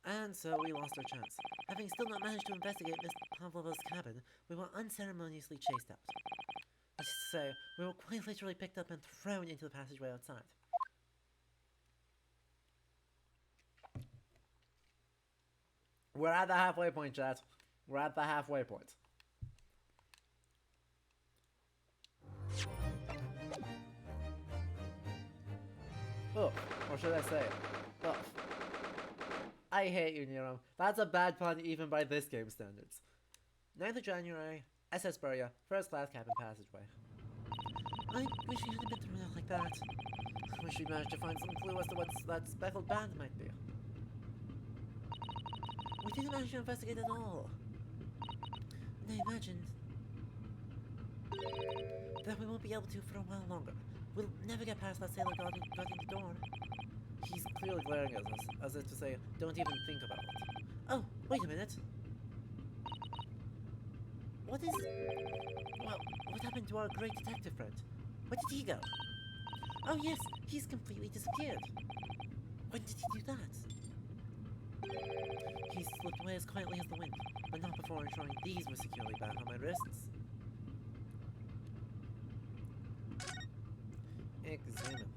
And so we lost our chance. Having still not managed to investigate Miss Pavlova's cabin, we were unceremoniously chased out. That is to say, we were quite literally picked up and thrown into the passageway outside. We're at the halfway point, chat. We're at the halfway point. Oh, or should I say it? Oh. I hate you, Nero. That's a bad pun even by this game standards. 9th of January, SS Buria, first class cabin passageway. I wish we hadn't been thrown out like that. I wish we managed to find some clue as to what that speckled band might be. We didn't manage to investigate at all. And I imagined that we won't be able to for a while longer. We'll never get past that sailor guarding the door. He's clearly glaring at us, as if to say, don't even think about it. Oh, wait a minute. What is... Well, what happened to our great detective friend? Where did he go? Oh yes, he's completely disappeared. When did he do that? He slipped away as quietly as the wind, but not before ensuring these were securely bound on my wrists. Examine.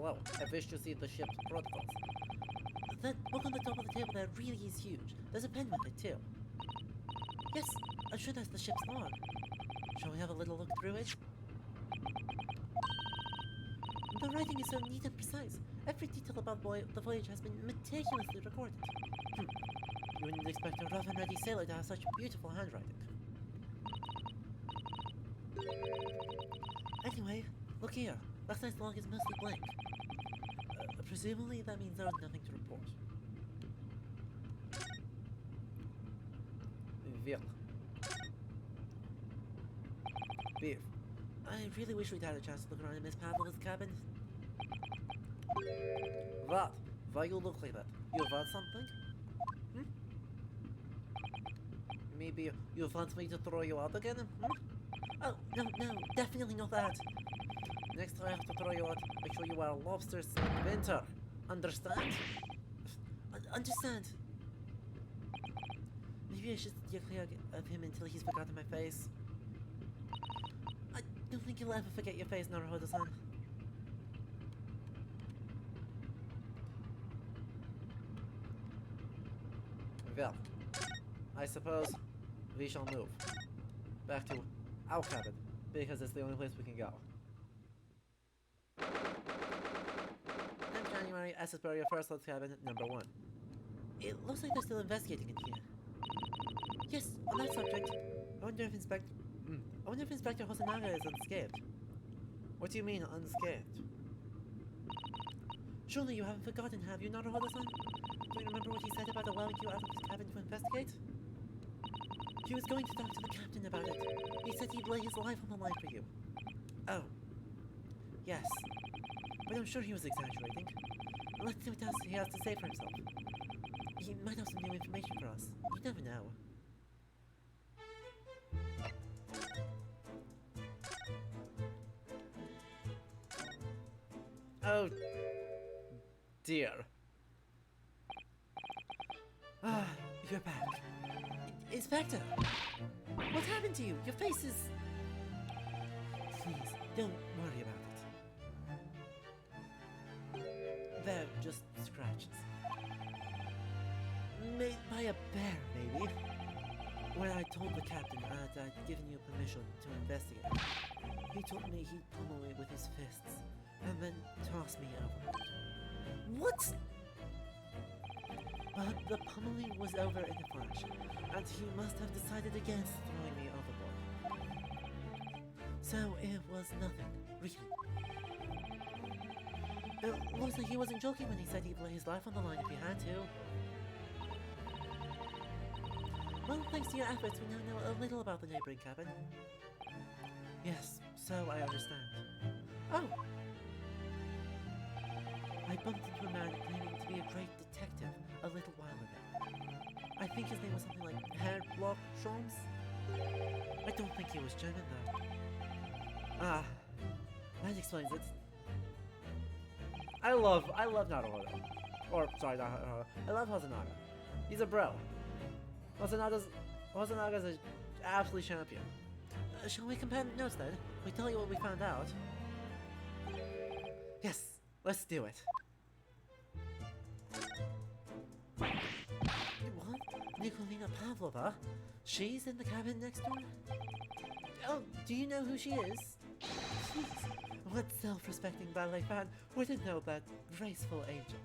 Hello, I wish to see the ship's protocols. That book on the top of the table there really is huge. There's a pen with it too. Yes, I'm sure that's the ship's log. Shall we have a little look through it? The writing is so neat and precise. Every detail about the voyage has been meticulously recorded. You wouldn't expect a rough and ready sailor to have such beautiful handwriting. Anyway, look here. Last night's log is mostly blank. Presumably that means there was nothing to report. Well. Beef. I really wish we'd had a chance to look around in Miss Pavlova's cabin. What? Why you look like that? You want something? Hmm? Maybe you want me to throw you out again? Hmm? Oh, no, definitely not that. Next time I have to throw you out, make sure you wear lobsters in winter. Understand? Understand. Maybe I should steer clear of him until he's forgotten my face. I don't think he'll ever forget your face, Naruhodo-san. Well, I suppose we shall move back to our cabin, because it's the only place we can go. 10th January, SS Barrier, First Flood Cabin, number 1. It looks like they're still investigating in here. Yes, on that subject, I wonder if Inspector Hosonaga is unscathed. What do you mean, unscathed? Surely you haven't forgotten, have you, Naruhodo-san? Do you remember what he said about allowing you out of his cabin to investigate? He was going to talk to the captain about it. He said he'd lay his life on the line for you. Oh. Yes. But I'm sure he was exaggerating. Let's see what else he has to say for himself. He might have some new information for us. You never know. Oh dear. Ah, you're back. Inspector! What happened to you? Your face is... Please, don't worry about it. They're just scratches. Made by a bear, maybe? When I told the captain I'd given you permission to investigate, he told me he'd pummel me with his fists, and then toss me overboard. What? But the pummeling was over in a flash, and he must have decided against throwing me overboard. So it was nothing, really. It looks like he wasn't joking when he said he'd lay his life on the line if he had to. Well, thanks to your efforts, we now know a little about the neighboring cabin. Yes, so I understand. Oh! I bumped into a man claiming to be a great detective a little while ago. I think his name was something like Herlock Sholmes? I don't think he was German, though. Ah, that explains it. I love Naruhodo. Or, sorry, not Naruhodo. I love Hosonaga. He's a bro. Hosanaga's an absolute champion. Shall we compare notes then? We tell you what we found out. Yes, let's do it. What? Nikolina Pavlova? She's in the cabin next door? Oh, do you know who she is? Jeez, what self-respecting ballet fan wouldn't know that graceful angel?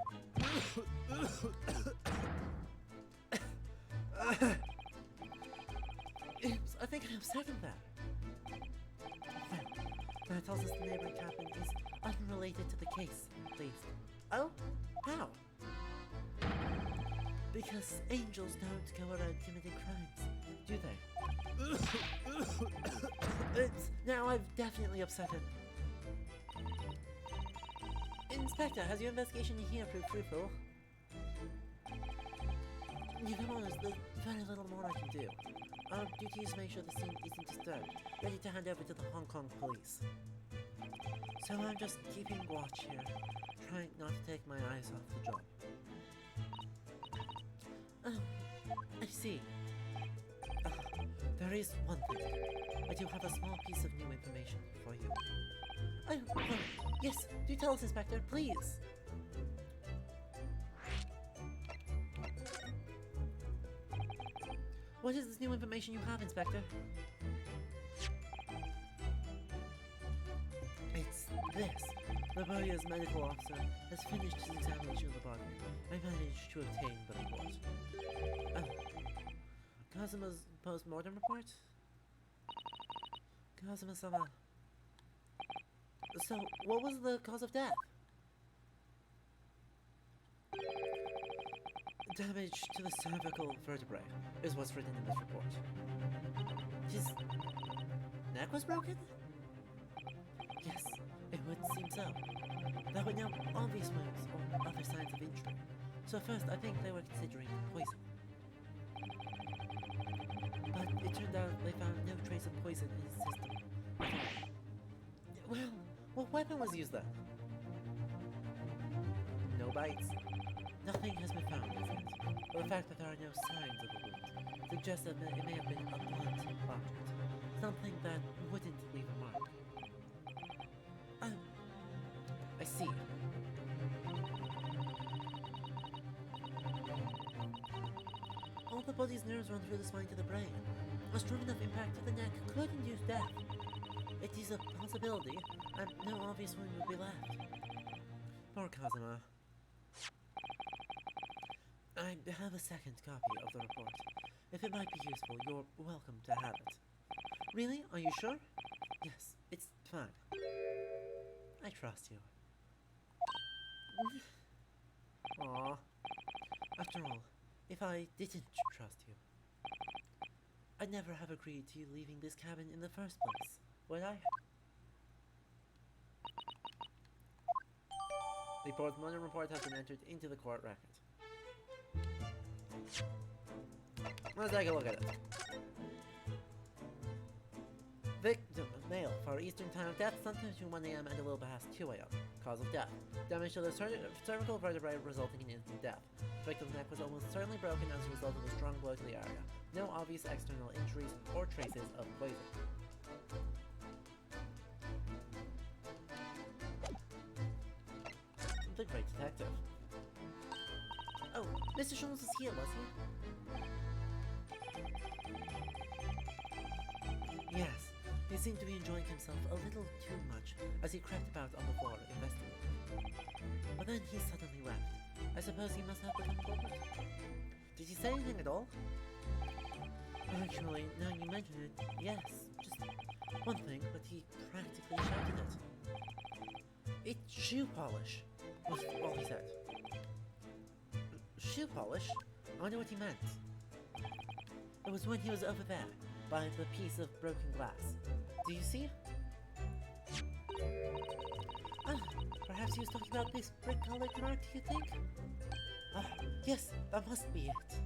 Oops, I think I upset him there. Well, that tells us the neighboring cabin is unrelated to the case, please. Oh? How? Because angels don't go around committing crimes, do they? Oops, now I've definitely upset him. Inspector, has your investigation here proved truthful? You come on, there's very little more I can do. Our duty is to make sure the scene isn't disturbed, ready to hand over to the Hong Kong police. So I'm just keeping watch here, trying not to take my eyes off the job. Oh, I see. There is one thing. I do have a small piece of new information for you. Oh, yes, do tell us, Inspector, please. What is this new information you have, Inspector? It's this. The Barrier's medical officer has finished his examination of the body. I managed to obtain the report. Kazuma's post-mortem report? Kazuma-sama. So, what was the cause of death? Damage to the cervical vertebrae is what's written in this report. His neck was broken? Yes, it would seem so. There were no obvious wounds or other signs of injury, so at first I think they were considering poison. But it turned out they found no trace of poison in his system. Well, what weapon was used then? No bites. Nothing has been found as yet, but the fact that there are no signs of a wound suggests that it may have been a blunt object, something that wouldn't leave a mark. I see. All the body's nerves run through the spine to the brain. A strong enough impact to the neck could induce death. It is a possibility, and no obvious wound would be left. Poor Kazuma. I have a second copy of the report. If it might be useful, you're welcome to have it. Really? Are you sure? Yes, it's fine. I trust you. Aww. After all, if I didn't trust you, I'd never have agreed to you leaving this cabin in the first place, would I? The post-mortem report has been entered into the court record. Let's take a look at it. Victim, male, Far Eastern time of death, sometime between 1 a.m. and a little past 2 a.m. Cause of death, damage to the cervical vertebrae resulting in instant death. Victim's neck was almost certainly broken as a result of a strong blow to the area. No obvious external injuries or traces of poison. The great detective. Oh, Mr. Sholmes was here, was he? Yes, he seemed to be enjoying himself a little too much as he crept about on the floor investigating. But then he suddenly left. I suppose he must have become culprit. Did he say anything at all? Actually, now you mention it, yes, just one thing, but he practically shouted it. It's shoe polish, was all he said. Shoe polish? I wonder what he meant. It was when he was over there, by the piece of broken glass. Do you see? Perhaps he was talking about this brick-colored mark, do you think? Yes, that must be it.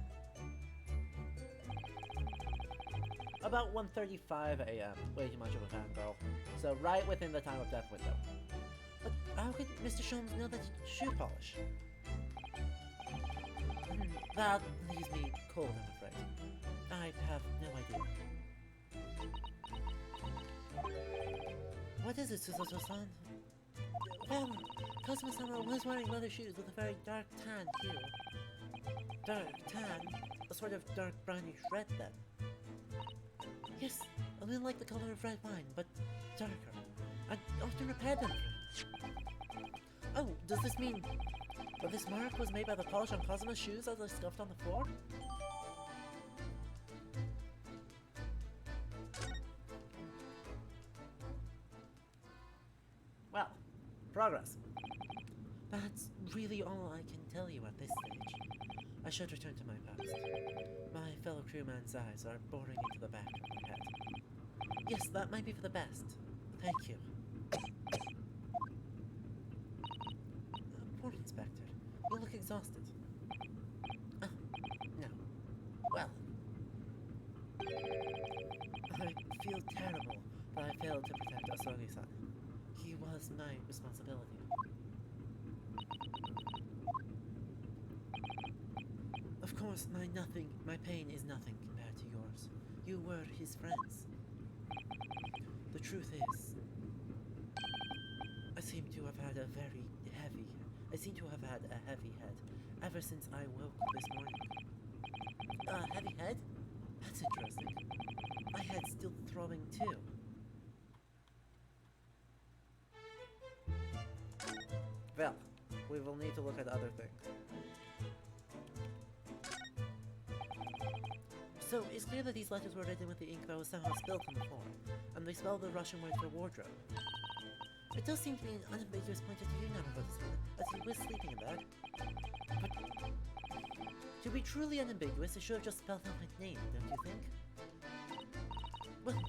About 1:35 a.m. Way too much of a fangirl. So right within the time of death window. But how could Mr. Sholmes know that it's shoe polish? That leaves me cold, I'm afraid. I have no idea. What is it, Suzuto-san? Well, Kazuma-sama was wearing leather shoes with a very dark tan hue. Dark tan? A sort of dark brownish red then. Yes, a little like the color of red wine, but darker. I often repaired them. Oh, does this mean that this mark was made by the polish on Kazuma's shoes as they scuffed on the floor? Well, progress. That's really all I can tell you at this stage. I should return to my post. My fellow crewman's eyes are boring into the back of my head. Yes, that might be for the best. Thank you. Poor Inspector. You look exhausted. Oh, no. Well. I feel terrible that I failed to protect Asogi-san. He was my responsibility. Of course, my pain is nothing compared to yours. You were his friends. truth is, I seem to have had a heavy head ever since I woke this morning. A heavy head? That's interesting. My head's still throbbing too. Well, we will need to look at other things. So, it's clear that these letters were written with the ink that was somehow spilled on the floor, and they spell the Russian word for wardrobe. It does seem to be an unambiguous pointer to you now, as he was sleeping in bed. But to be truly unambiguous, it should have just spelled out my name, don't you think? Well,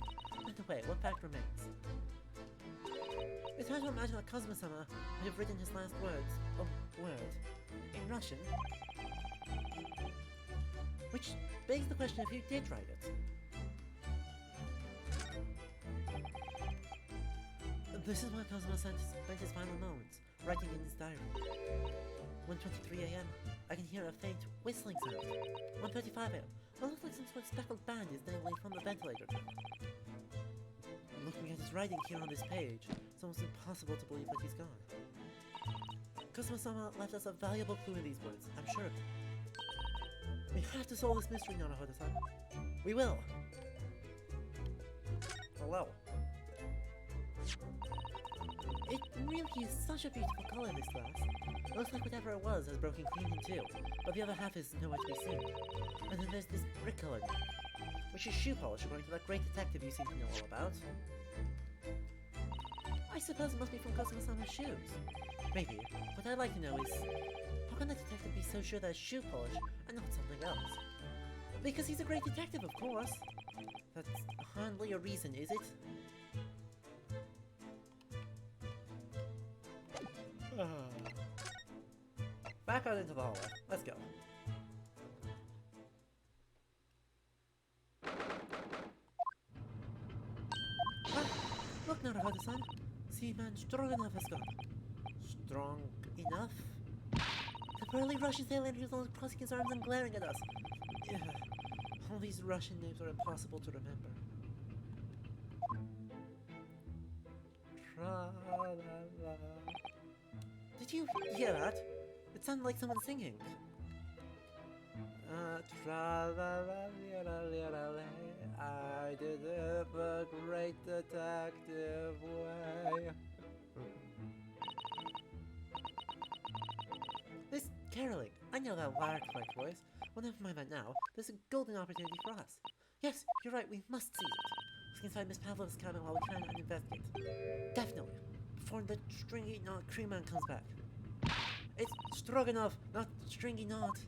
either way, what fact remains? It's hard to imagine that Cosmo-sama would have written his last word in Russian. Which begs the question of who did write it. This is where Cosmo spent his final moments, writing in his diary. 1:23 a.m. I can hear a faint whistling sound. 1:35 a.m. It looks like some sort of speckled band is dangling from the ventilator. Looking at his writing here on this page, it's almost impossible to believe that he's gone. Cosmo-sama left us a valuable clue in these words, I'm sure of it. We have to solve this mystery, Naruhodo-san. We will! Hello. It really is such a beautiful color, this glass. It looks like whatever it was has broken clean in two, but the other half is nowhere to be seen. And then there's this brick color, which is shoe polish, according to that great detective you seem to know all about. I suppose it must be from Cosmo-sama's shoes. Maybe. What I'd like to know is, how can the detective be so sure that it's shoe polish and not something else? Because he's a great detective, of course. That's hardly a reason, is it? Back out into the hallway. Let's go. Ah, look, Naruhodo-san. Seaman Stroganoff has gone. Strong enough? The burly Russian sailor who's all crossing his arms and glaring at us. Ugh. All these Russian names are impossible to remember. Tra-la-la. Did you hear that? It sounded like someone singing. Tra-la-la-la-la-la-la, I did it the great detective way. This caroling, I know that lark-like voice. Well, never mind that now. There's a golden opportunity for us. Yes, you're right, we must seize it. Look inside Miss Pavlov's cabin while we can and investigate. Definitely. Before the stringy knot cream man comes back. It's Stroganoff, not stringy knot.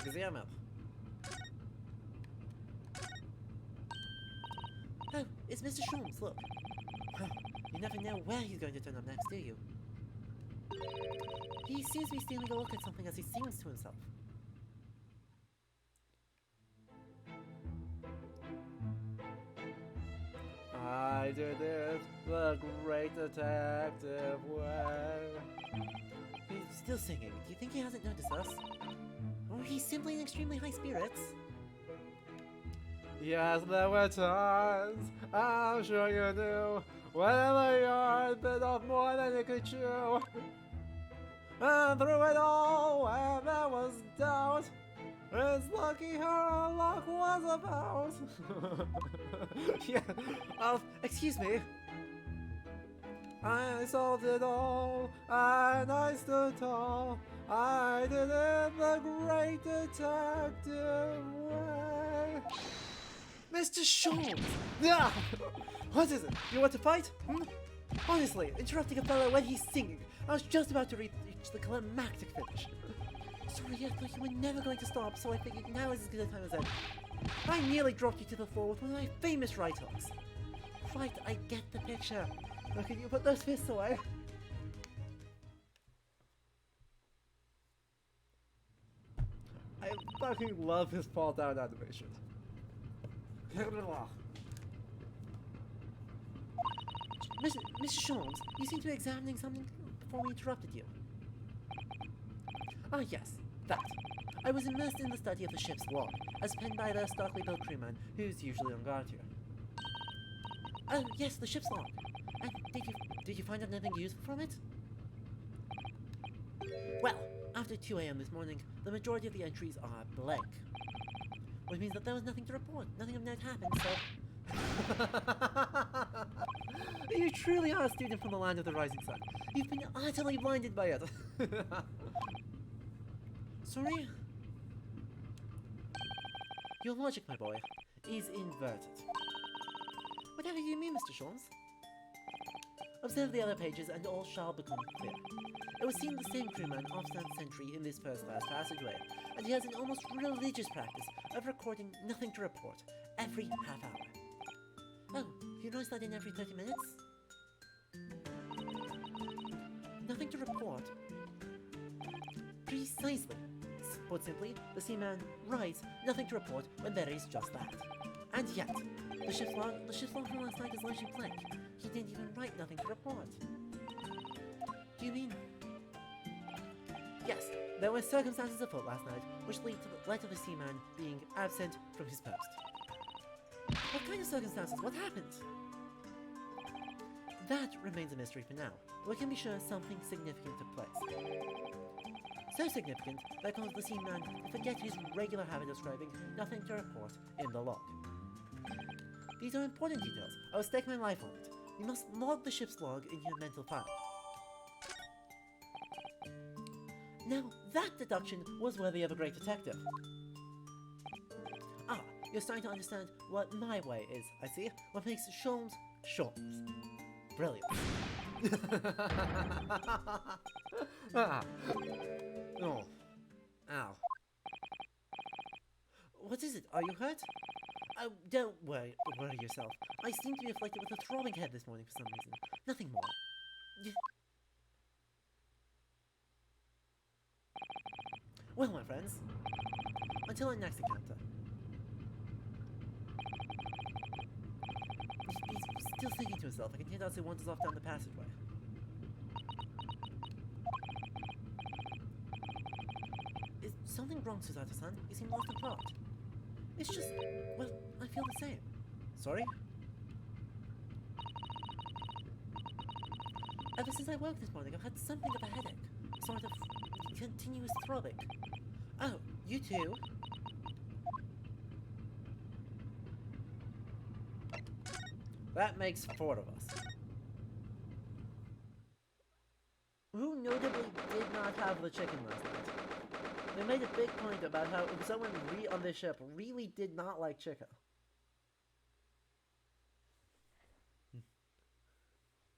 Examine. Oh, it's Mr. Sholmes, look. You never know where he's going to turn up next, do you? He seems to be stealing a look at something as he sings to himself. I did it the great detective way. He's still singing. Do you think he hasn't noticed us? Or he's simply in extremely high spirits? Yes, there were times, I'm sure you knew, whenever your heart bit off more than you could chew. And through it all, when there was doubt, it's lucky Herlock was about. Yeah, excuse me. I solved it all, and I stood tall. I did it the great detective way. Mr. Sholmes! Yeah! What is it? You want to fight? Honestly, interrupting a fellow when he's singing. I was just about to reach the climactic finish. Sorry, I thought you were never going to stop, so I figured now is as good a time as ever. I nearly dropped you to the floor with one of my famous right hooks. Right, I get the picture. Now can you put those fists away? I fucking love his fall down animation. Mr. Sholmes, you seem to be examining something before we interrupted you. Ah yes, that. I was immersed in the study of the ship's log, as penned by the stockily built crewman, who's usually on guard here. Oh, yes, the ship's log. And did you find out anything useful from it? Well, after 2 a.m. this morning, the majority of the entries are blank. Which means that there was nothing to report. Nothing of note happened, so... You truly are a student from the land of the rising sun. You've been utterly blinded by it. Sorry? Your logic, my boy, is inverted. Whatever you mean, Mr. Sholmes. Observe the other pages and all shall become clear. It was seen the same crewman off-stand sentry in this first-class passageway, and he has an almost religious practice of recording nothing to report every half hour. Oh, you notice that in every 30 minutes? Nothing to report? Precisely. Put simply, the seaman writes nothing to report when there is just that. And yet, the ship's log from last night is largely blank. He didn't even write nothing to report. Do you mean... Yes, there were circumstances afoot last night which led to the seaman being absent from his post. What kind of circumstances? What happened? That remains a mystery for now. We can be sure something significant took place. So significant that caused the seaman to forget his regular habit of scribing nothing to report in the log. These are important details. I will stake my life on it. You must log the ship's log in your mental file. Now, that deduction was worthy of a great detective. Ah, you're starting to understand what my way is, I see. What makes Sholmes Sholmes. Brilliant. Ah. Oh. Ow. What is it? Are you hurt? Oh, don't worry yourself. I seem to be afflicted with a throbbing head this morning for some reason. Nothing more. Well, my friends, until our next encounter. He's still thinking to himself. I can hear as he wanders off down the passageway. Is something wrong, Susato-san? You seem lost in thought. It's just, well, I feel the same. Sorry? Ever since I woke this morning, I've had something of a headache. Sort of continuous throbbing. Oh, you too? That makes 4 of us. Who notably did not have the chicken last night? They made a big point about how someone on this ship really did not like chicken.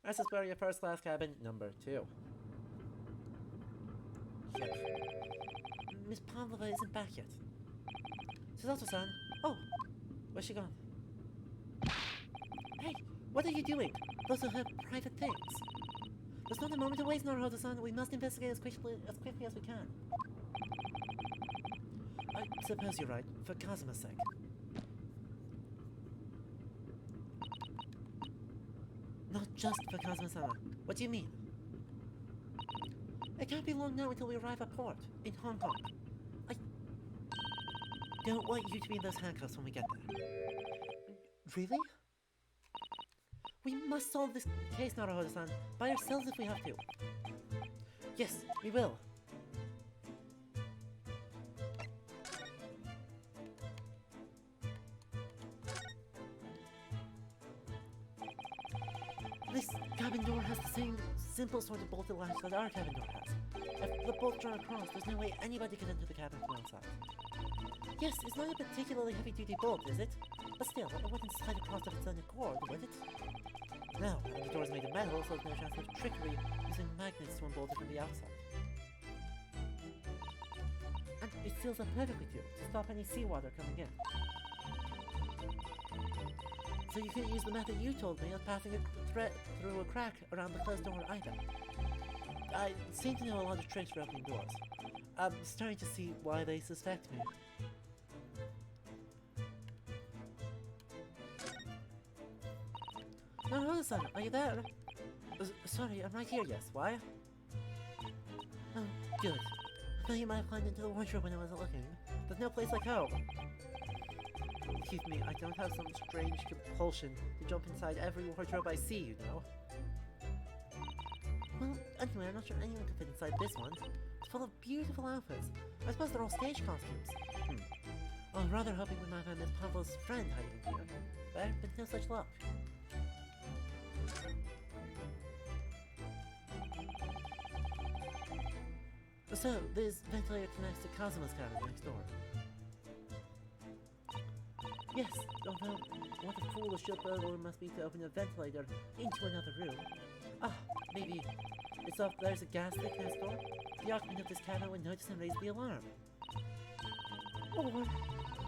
This is where your first class cabin number 2. Shit. Miss Pavlova isn't back yet. Susato-san. Oh, where's she gone? Hey, what are you doing? Those are her private things. There's not a moment to waste, Naruto-san. We must investigate as quickly as we can. I suppose you're right, for Kazuma's sake. Not just for Kazuma-sama. What do you mean? It can't be long now until we arrive at port, in Hong Kong. I don't want you to be in those handcuffs when we get there. Really? We must solve this case, Naruto-san, by ourselves if we have to. Yes, we will. This cabin door has the same simple sort of bolted latch that our cabin door has. If the bolt drawn across, there's no way anybody could enter the cabin from outside. Yes, it's not a particularly heavy-duty bolt, is it? But still, it wouldn't slide across of its own accord, would it? No, and the door is made of metal, so there's no chance of trickery using magnets to unbolt it from the outside. And it seals up perfectly too, to stop any seawater coming in. So you couldn't use the method you told me of passing a thread through a crack around the closed door either. I seem to know a lot of tricks for opening doors. I'm starting to see why they suspect me. Naruto-san, are you there? Sorry, I'm right here, yes. Why? Oh, good. I thought you might have climbed into the wardrobe when I wasn't looking. There's no place like home. Believe me, I don't have some strange compulsion to jump inside every wardrobe I see, you know. Well, anyway, I'm not sure anyone could fit inside this one. It's full of beautiful outfits. I suppose they're all stage costumes. I'm rather hoping we might find Miss Pavlov's friend hiding here. But no such luck. So, this ventilator connects to Cosmo's cabin next door. Yes, although what a foolish ship burglar must be to open a ventilator into another room. Ah, maybe it's off. There's a gas leak next door. The occupant of this cabin would notice and raise the alarm. Or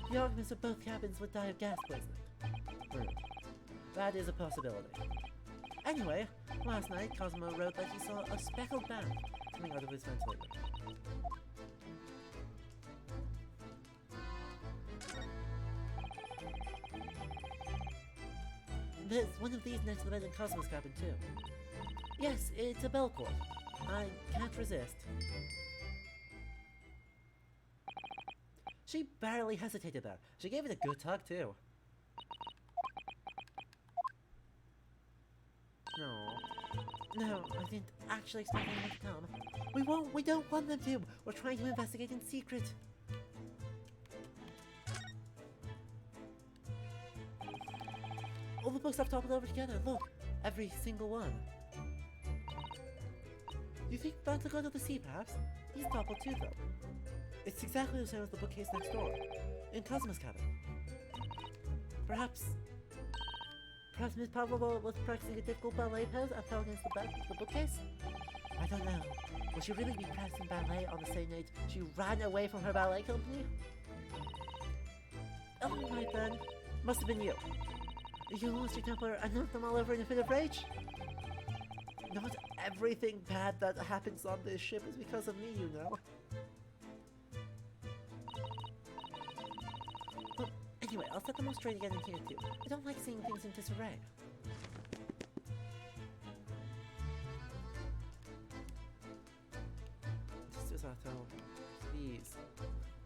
the occupants of both cabins would die of gas poisoning. That is a possibility. Anyway, last night Cosmo wrote that he saw a speckled band coming out of his ventilator. There's one of these next to the bed in Cosmo's cabin too. Yes, it's a bell cord. I can't resist. She barely hesitated there. She gave it a good tug too. No, I didn't actually expect anyone to come. We don't want them to. We're trying to investigate in secret. All the books I've toppled over together, look. Every single one. Do you think that's a go to the sea, perhaps? He's toppled too, though. It's exactly the same as the bookcase next door. In Cosmo's cabin. Perhaps Miss Pavlova was practicing a difficult ballet pose and fell against the back of the bookcase? I don't know. Will she really be practicing ballet on the same night she ran away from her ballet company? Oh, right then. Must have been you. You lost your temper and knocked them all over in a fit of rage? Not everything bad that happens on this ship is because of me, you know. Well, anyway, I'll set them all straight again in here too. I don't like seeing things in disarray. Mr. Sato, please.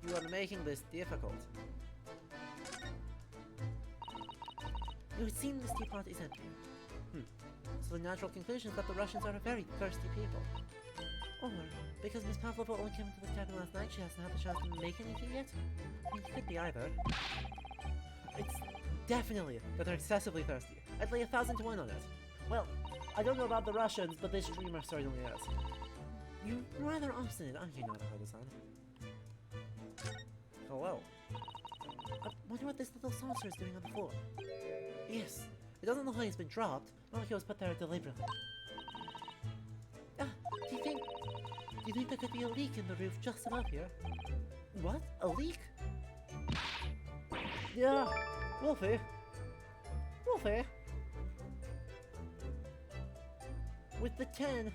You are making this difficult. It would seem this teapot is empty. So the natural conclusion is that the Russians are a very thirsty people. Or, because Miss Pavlova only came into the cabin last night, she hasn't had the chance to make any tea yet? I mean, it could be either. It's definitely that they're excessively thirsty. I'd lay 1,000 to 1 on it. Well, I don't know about the Russians, but this streamer certainly is. You're rather obstinate, aren't you, Nada-Hada-san? Hello. I wonder what this little saucer is doing on the floor. Yes, it doesn't look like it's been dropped, not like it was put there deliberately. Ah, do you think there could be a leak in the roof just above here? What? A leak? Yeah, Wolfie. Wolfie? With the 10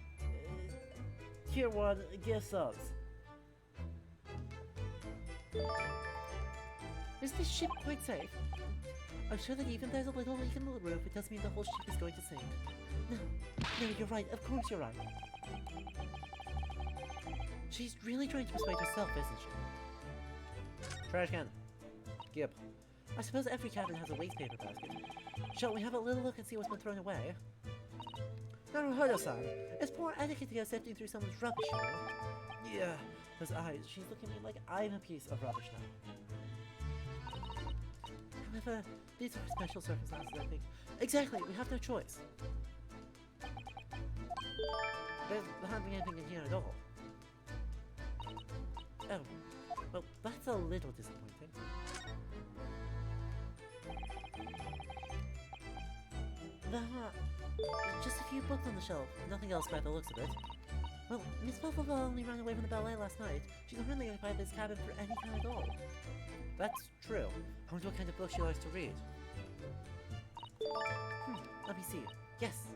Tier 1 gift subs. Is this ship quite safe? I'm sure that even if there's a little leak in the roof, it doesn't mean the whole ship is going to sink. No, you're right. Of course you're right. She's really trying to persuade herself, isn't she? Trash can. Gib. I suppose every cabin has a waste paper basket. Shall we have a little look and see what's been thrown away? Naruhodo-san, it's poor etiquette to go sifting through someone's rubbish, you know? Yeah, those eyes. She's looking at me like I'm a piece of rubbish now. However, these are special circumstances, I think. Exactly, we have no choice. There's hardly anything in here at all. Oh, well, that's a little disappointing. There are just a few books on the shelf, nothing else by the looks of it. Well, Miss Pavlova only ran away from the ballet last night. She's hardly occupied this cabin for any time at all. That's true. I wonder what kind of book she likes to read. Let me see. Yes,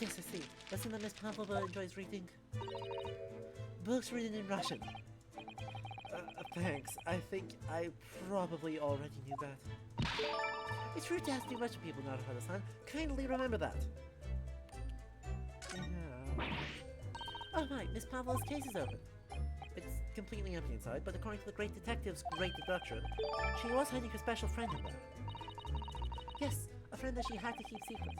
I see. I've seen that Miss Pavlova enjoys reading books written in Russian. Thanks. I think I probably already knew that. It's rude to ask too much of people, Naruhodo-san. Kindly remember that. Yeah. Oh right, Miss Pavlova's case is open. It's completely empty inside, but according to the great detective's great deduction, she was hiding her special friend in there. Yes, a friend that she had to keep secret.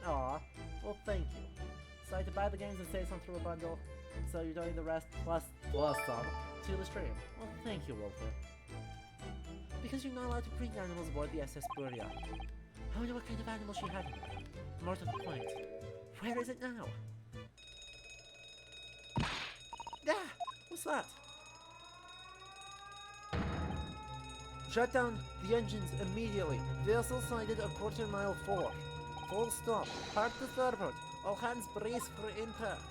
Aw, well thank you. Decide to buy the games and save some through a bundle, so you're doing the rest plus some to the stream. Well thank you, Wolfer. Because you're not allowed to bring animals aboard the SS Buria. I wonder what kind of animal she had in there. More to the point, where is it now? Yeah! What's that? Shut down the engines immediately. Vessel sighted a quarter-mile forward. Full stop. Hard to starboard. All hands brace for impact.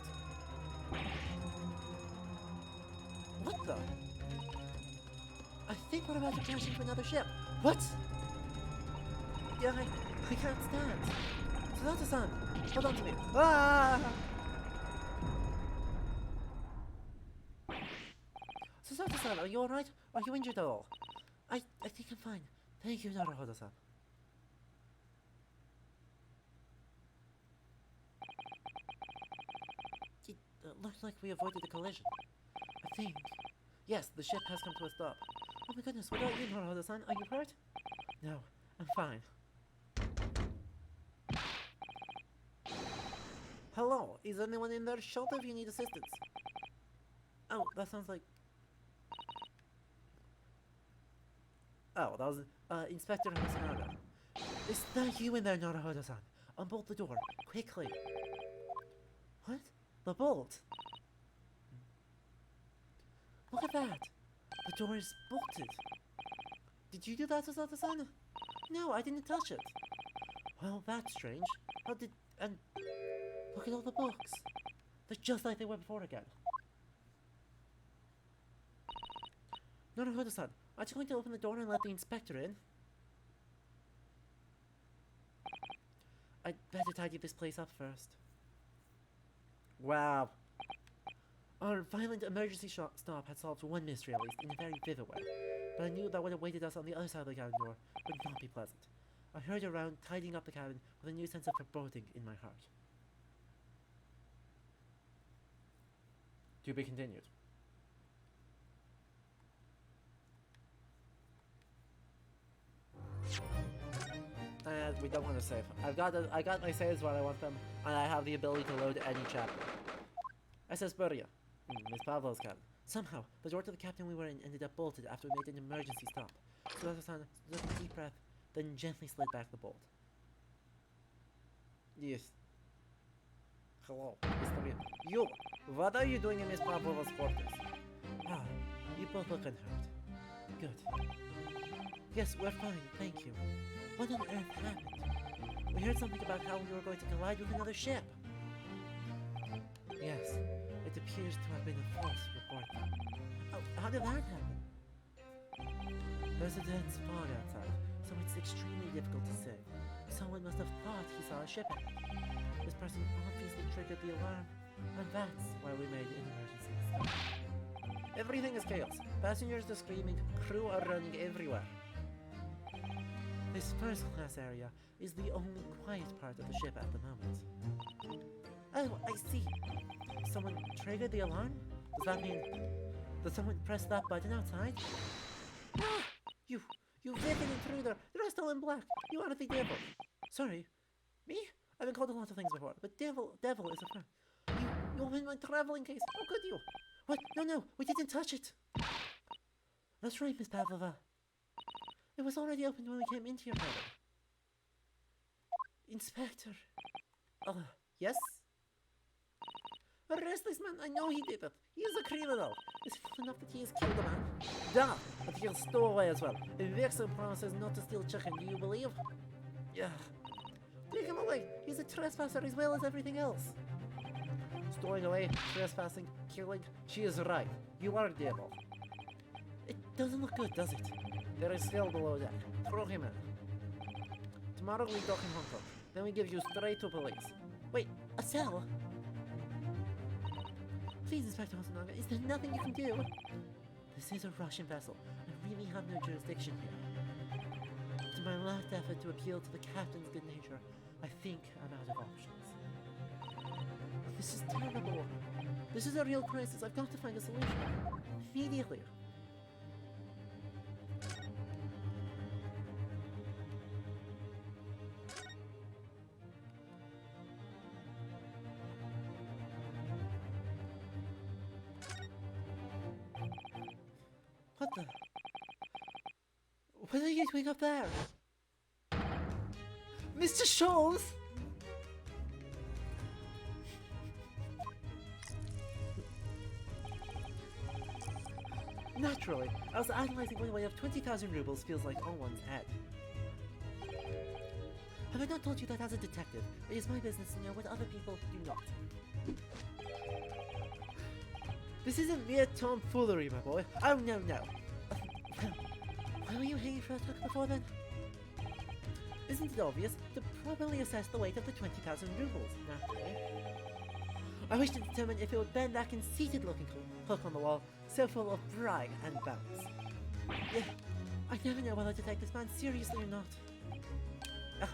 What the? I think we're about to crash into another ship. What? Yeah, I can't stand. Sonata-san, hold on to me. Ah! Sonata-san, are you alright? Are you injured at all? I think I'm fine. Thank you, Naruhodo-san. It looks like we avoided a collision. I think. Yes, the ship has come to a stop. Oh my goodness, what about you, Naruhodo-san? Are you hurt? No, I'm fine. Hello, is anyone in there? Shout if you need assistance. Oh, that sounds like... Oh, that was Inspector Hasanada. Is that you in there, Naruhodo-san? Unbolt the door, quickly. What? The bolt? Look at that! The door is bolted. Did you do that, Hasanada-san? No, I didn't touch it. Well, that's strange. How did... and... Look at all the books. They're just like they were before again. Naruhodo-san, aren't you going to open the door and let the inspector in? I'd better tidy this place up first. Wow. Our violent emergency stop had solved one mystery at least, in a very vivid way. But I knew that what awaited us on the other side of the cabin door would not be pleasant. I hurried around, tidying up the cabin, with a new sense of foreboding in my heart. To be continued. And we don't want to save. I got my saves when I want them, and I have the ability to load any chapter. SS Buria. Miss Pavlov's cabin. Somehow, the door to the captain we were in ended up bolted after we made an emergency stop. So Hasan took a deep breath, then gently slid back the bolt. Yes. Hello, Mr. Buria. You! What are you doing in Miss Pavlova's quarters? Ah, you both look unhurt. Good. Yes, we're fine, thank you. What on earth happened? We heard something about how we were going to collide with another ship. Yes, it appears to have been a false report. Oh, how did that happen? There's a dense fog outside, so it's extremely difficult to say. Someone must have thought he saw a ship ahead. This person obviously triggered the alarm, and that's why we made an emergency stop. Everything is chaos. Passengers are screaming, crew are running everywhere. This first-class area is the only quiet part of the ship at the moment. Oh, I see. Someone triggered the alarm? Does that mean... Did someone press that button outside? Ah! You wicked intruder! You're still in black! You are the devil! Sorry. Me? I've been called a lot of things before, but devil is a firm. You opened my traveling case! How could you? What? No, we didn't touch it! That's right, Miss Pavlova. It was already opened when we came into your cabin. Inspector. Yes? Arrest this man, I know he did it. He is a criminal. Is it not enough that he has killed a man? Duh, but he'll stow away as well. A vixen promises not to steal chicken, do you believe? Yeah. Take him away. He's a trespasser as well as everything else. Stowing away, trespassing, killing. She is right. You are a devil. It doesn't look good, does it? There is still below deck. Throw him in. Tomorrow we dock in Hong Kong. Then we give you straight to police. Wait, a cell? Please, Inspector Hasanaka, is there nothing you can do? This is a Russian vessel. I really have no jurisdiction here. After my last effort to appeal to the captain's good nature, I think I'm out of options. This is terrible. This is a real crisis. I've got to find a solution. Immediately. What the? What are you doing up there? Mr. Sholmes! Naturally, I was analyzing what a way of 20,000 rubles feels like on one's head. Have I not told you that as a detective, it is my business to know what other people do not? This isn't mere tomfoolery, my boy. Oh, no, no. Why were you hanging for a tuck before then? Isn't it obvious to properly assess the weight of the 20,000 rubles, naturally? I wish to determine if it would bend that conceited-looking hook on the wall, so full of pride and bounce. Yeah, I never know whether to take this man seriously or not. Ah,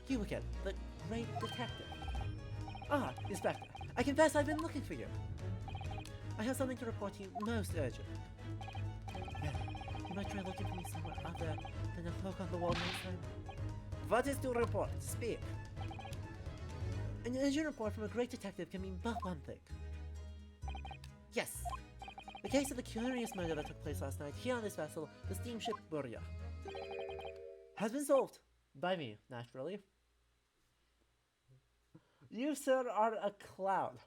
you again, the great detective. Ah, Inspector, I confess I've been looking for you. I have something to report to you most urgent. Well, you might try looking for me somewhere other than a hook on the wall next time. What is to report? Speak. An urgent report from a great detective can mean but one thing. Yes. The case of the curious murder that took place last night here on this vessel, the steamship Burya, has been solved. By me, naturally. You, sir, are a clown.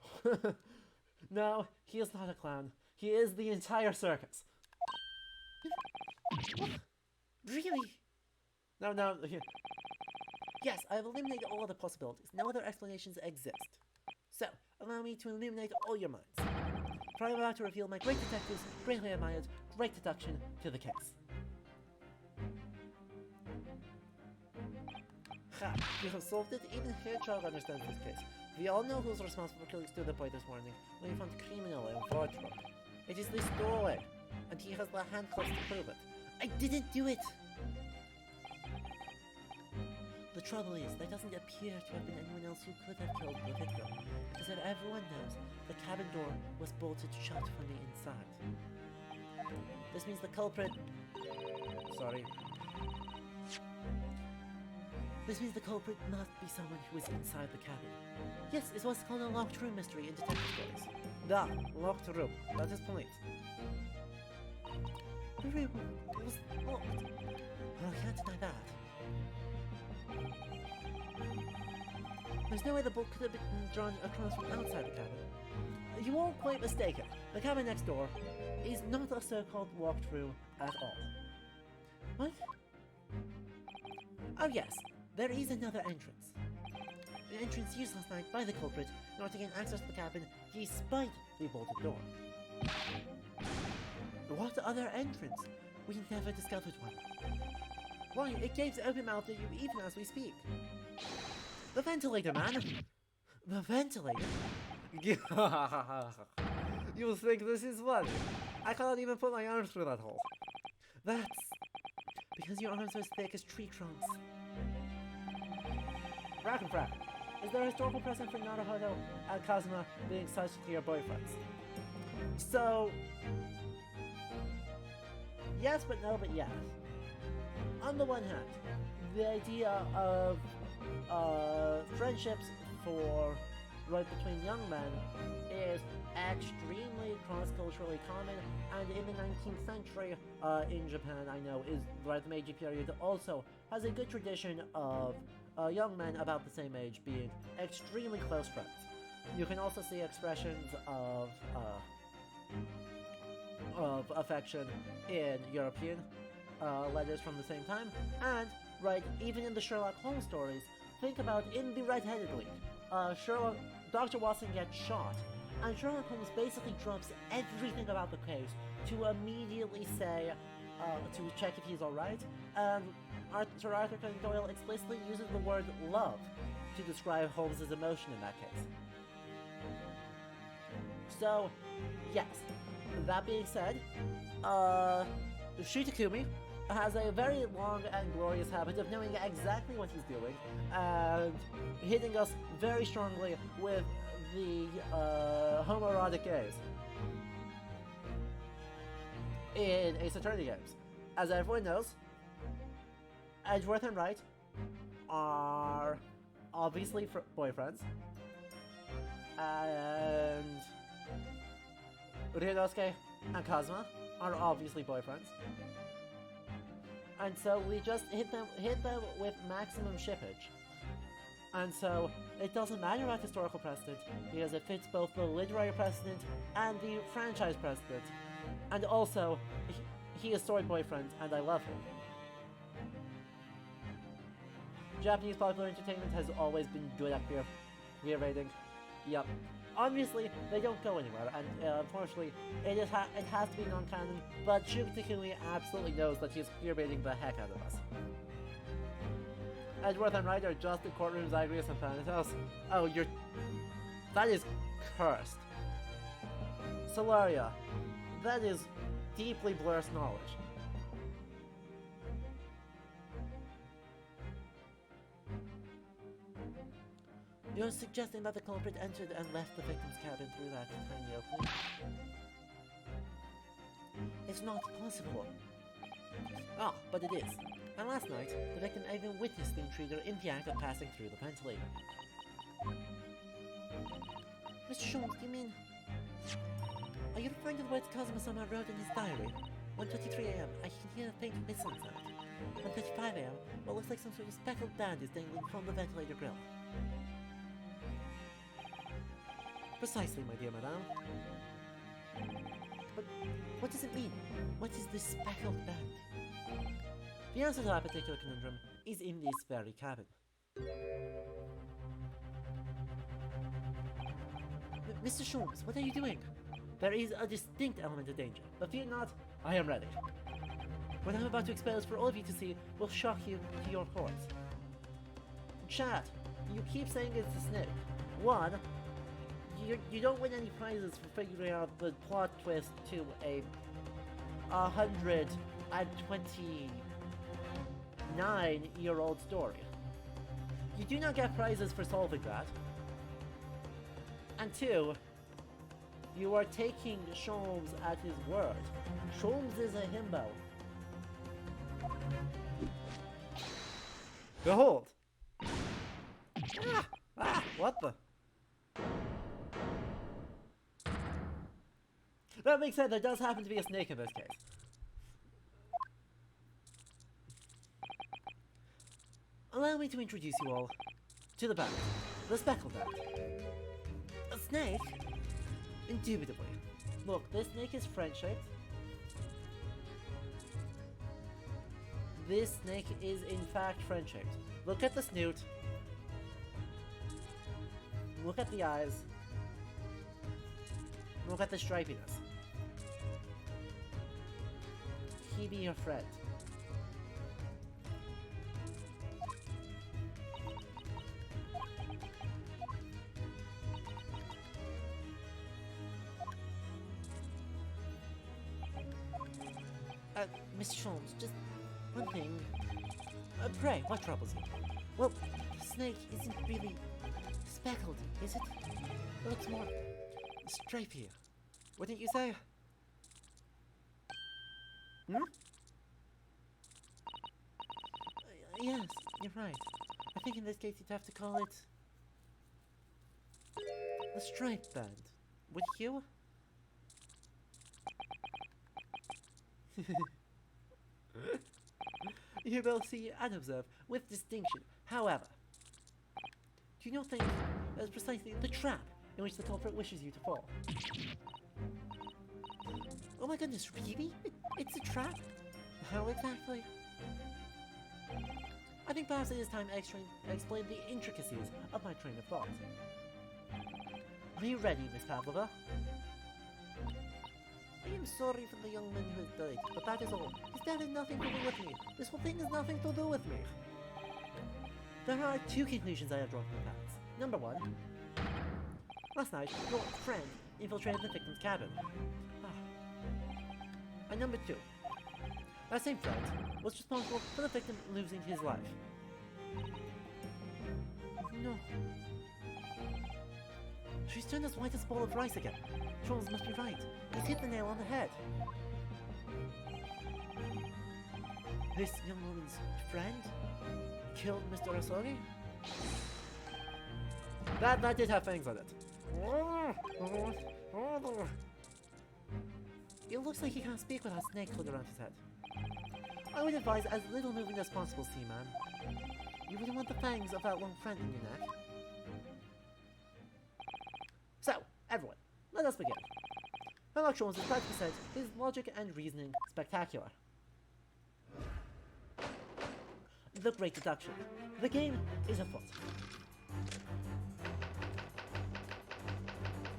No, he is not a clown. He is the entire circus. What? Really? No, here. Yes, I have eliminated all other possibilities. No other explanations exist. So, allow me to illuminate all your minds. For I am about to reveal my great detective's greatly admired great deduction to the case. Ha! You have solved it. Even Hedgehog understands this case. We all know who's responsible for killing Studeboy this morning when we found criminal in wardrobe. It is this doorway, and he has the handcuffs to prove it. I didn't do it! The trouble is, there doesn't appear to have been anyone else who could have killed the victim, because as everyone knows, the cabin door was bolted shut from the inside. This means the culprit... Sorry. This means the culprit must be someone who is inside the cabin. Yes, it's what's called a locked room mystery in detective stories. Da, locked room. That is point. The room was locked. Well, I can't deny that. There's no way the bolt could have been drawn across from outside the cabin. You won't quite mistake it. The cabin next door is not a so-called locked room at all. What? Oh yes, there is another entrance. An entrance used last night by the culprit in order to gain access to the cabin despite the bolted door. What other entrance? We never discovered one. Why, it gaps open mouthed at you even as we speak. The ventilator, man! The ventilator? You think this is funny? I cannot even put my arms through that hole. That's because your arms are as thick as tree trunks. Rack and Frack, is there a historical precedent for Naruhodo and Kazuma being such clear boyfriends? So... yes, but no, but yes. On the one hand, the idea of friendships between young men is extremely cross-culturally common, and in the 19th century in Japan, I know, is right the Meiji period, also has a good tradition of young men about the same age being extremely close friends. You can also see expressions of affection in European letters from the same time, and right, even in the Sherlock Holmes stories, think about in the Red-Headed League, Dr. Watson gets shot, and Sherlock Holmes basically drops everything about the case to immediately say, to check if he's alright, and Sir Arthur Conan Doyle explicitly uses the word love to describe Holmes' emotion in that case. So, yes, that being said, Shitakumi has a very long and glorious habit of knowing exactly what he's doing and hitting us very strongly with the homoerotic gays in Ace Attorney games. As everyone knows, Edgeworth and Wright are obviously boyfriends, and Ryunosuke and Kazuma are obviously boyfriends. And so we just hit them with maximum shippage. And so it doesn't matter about historical precedent, because it fits both the literary precedent and the franchise precedent. And also, he is Sword Boyfriend, and I love him. Japanese popular entertainment has always been good at queer rating. Yup. Obviously, they don't go anywhere, and unfortunately, it has to be non-canon, but Shugo Takumi absolutely knows that he's queer baiting the heck out of us. Edgeworth and Wright are just the courtrooms, Zagreus, and Thanatos. Oh, that is cursed. Solaria, that is deeply blurred knowledge. You're suggesting that the culprit entered and left the victim's cabin through that tiny opening? It's not possible. Ah, but it is. And last night, the victim even witnessed the intruder in the act of passing through the ventilator. Mr. Sholmes, do you mean... Are you referring to the words Kazuma-sama wrote in his diary? 1:23 AM, I can hear a faint mist inside. 1:35 AM, what looks like some sort of speckled band is dangling from the ventilator grill. Precisely, my dear madame. But what does it mean? What is this speckled band? The answer to that particular conundrum is in this very cabin. Mr. Sholmes, what are you doing? There is a distinct element of danger, but fear not, I am ready. What I'm about to expose for all of you to see will shock you to your core. Chat, you keep saying it's a snake. One, you don't win any prizes for figuring out the plot twist to a 129-year-old story. You do not get prizes for solving that. And two, you are taking Sholmes at his word. Sholmes is a himbo. Behold! What the? That makes sense, there does happen to be a snake in this case. Allow me to introduce you all to the band, the Speckled Band. A snake? Indubitably. Look, this snake is French-shaped. This snake is in fact French-shaped. Look at the snoot. Look at the eyes. Look at the stripiness. He be your friend. Mr. Sholmes, just one thing. Pray, what troubles you? Well, the snake isn't really speckled, is it? It looks more stripy. Wouldn't you say? Hmm? Yes, you're right. I think in this case you'd have to call it the Stripe Band. Would you? You will see and observe with distinction. However, do you not think that is precisely the trap in which the culprit wishes you to fall? Oh my goodness, really? It's a trap? How exactly? I think perhaps it is time to explain the intricacies of my train of thought. Are you ready, Miss Pavlova? I am sorry for the young man who has died, but that is all. His death has nothing to do with me. This whole thing has nothing to do with me. There are two conclusions I have drawn from the facts. Number one, last night, your friend infiltrated the victim's cabin. And number two, that same friend was responsible for the victim losing his life. No. She's turned as white as a bowl of rice again. Sholmes must be right. He's hit the nail on the head. This young woman's friend killed Mr. Asogi? That did have fangs on it. It looks like he can't speak without a snake holding around his head. I would advise as little moving as possible, Seaman. You wouldn't want the fangs of that long friend in your neck. So, everyone, let us begin. Herlock Sholmes is proud to present his logic and reasoning spectacular. The Great Deduction. The game is afoot.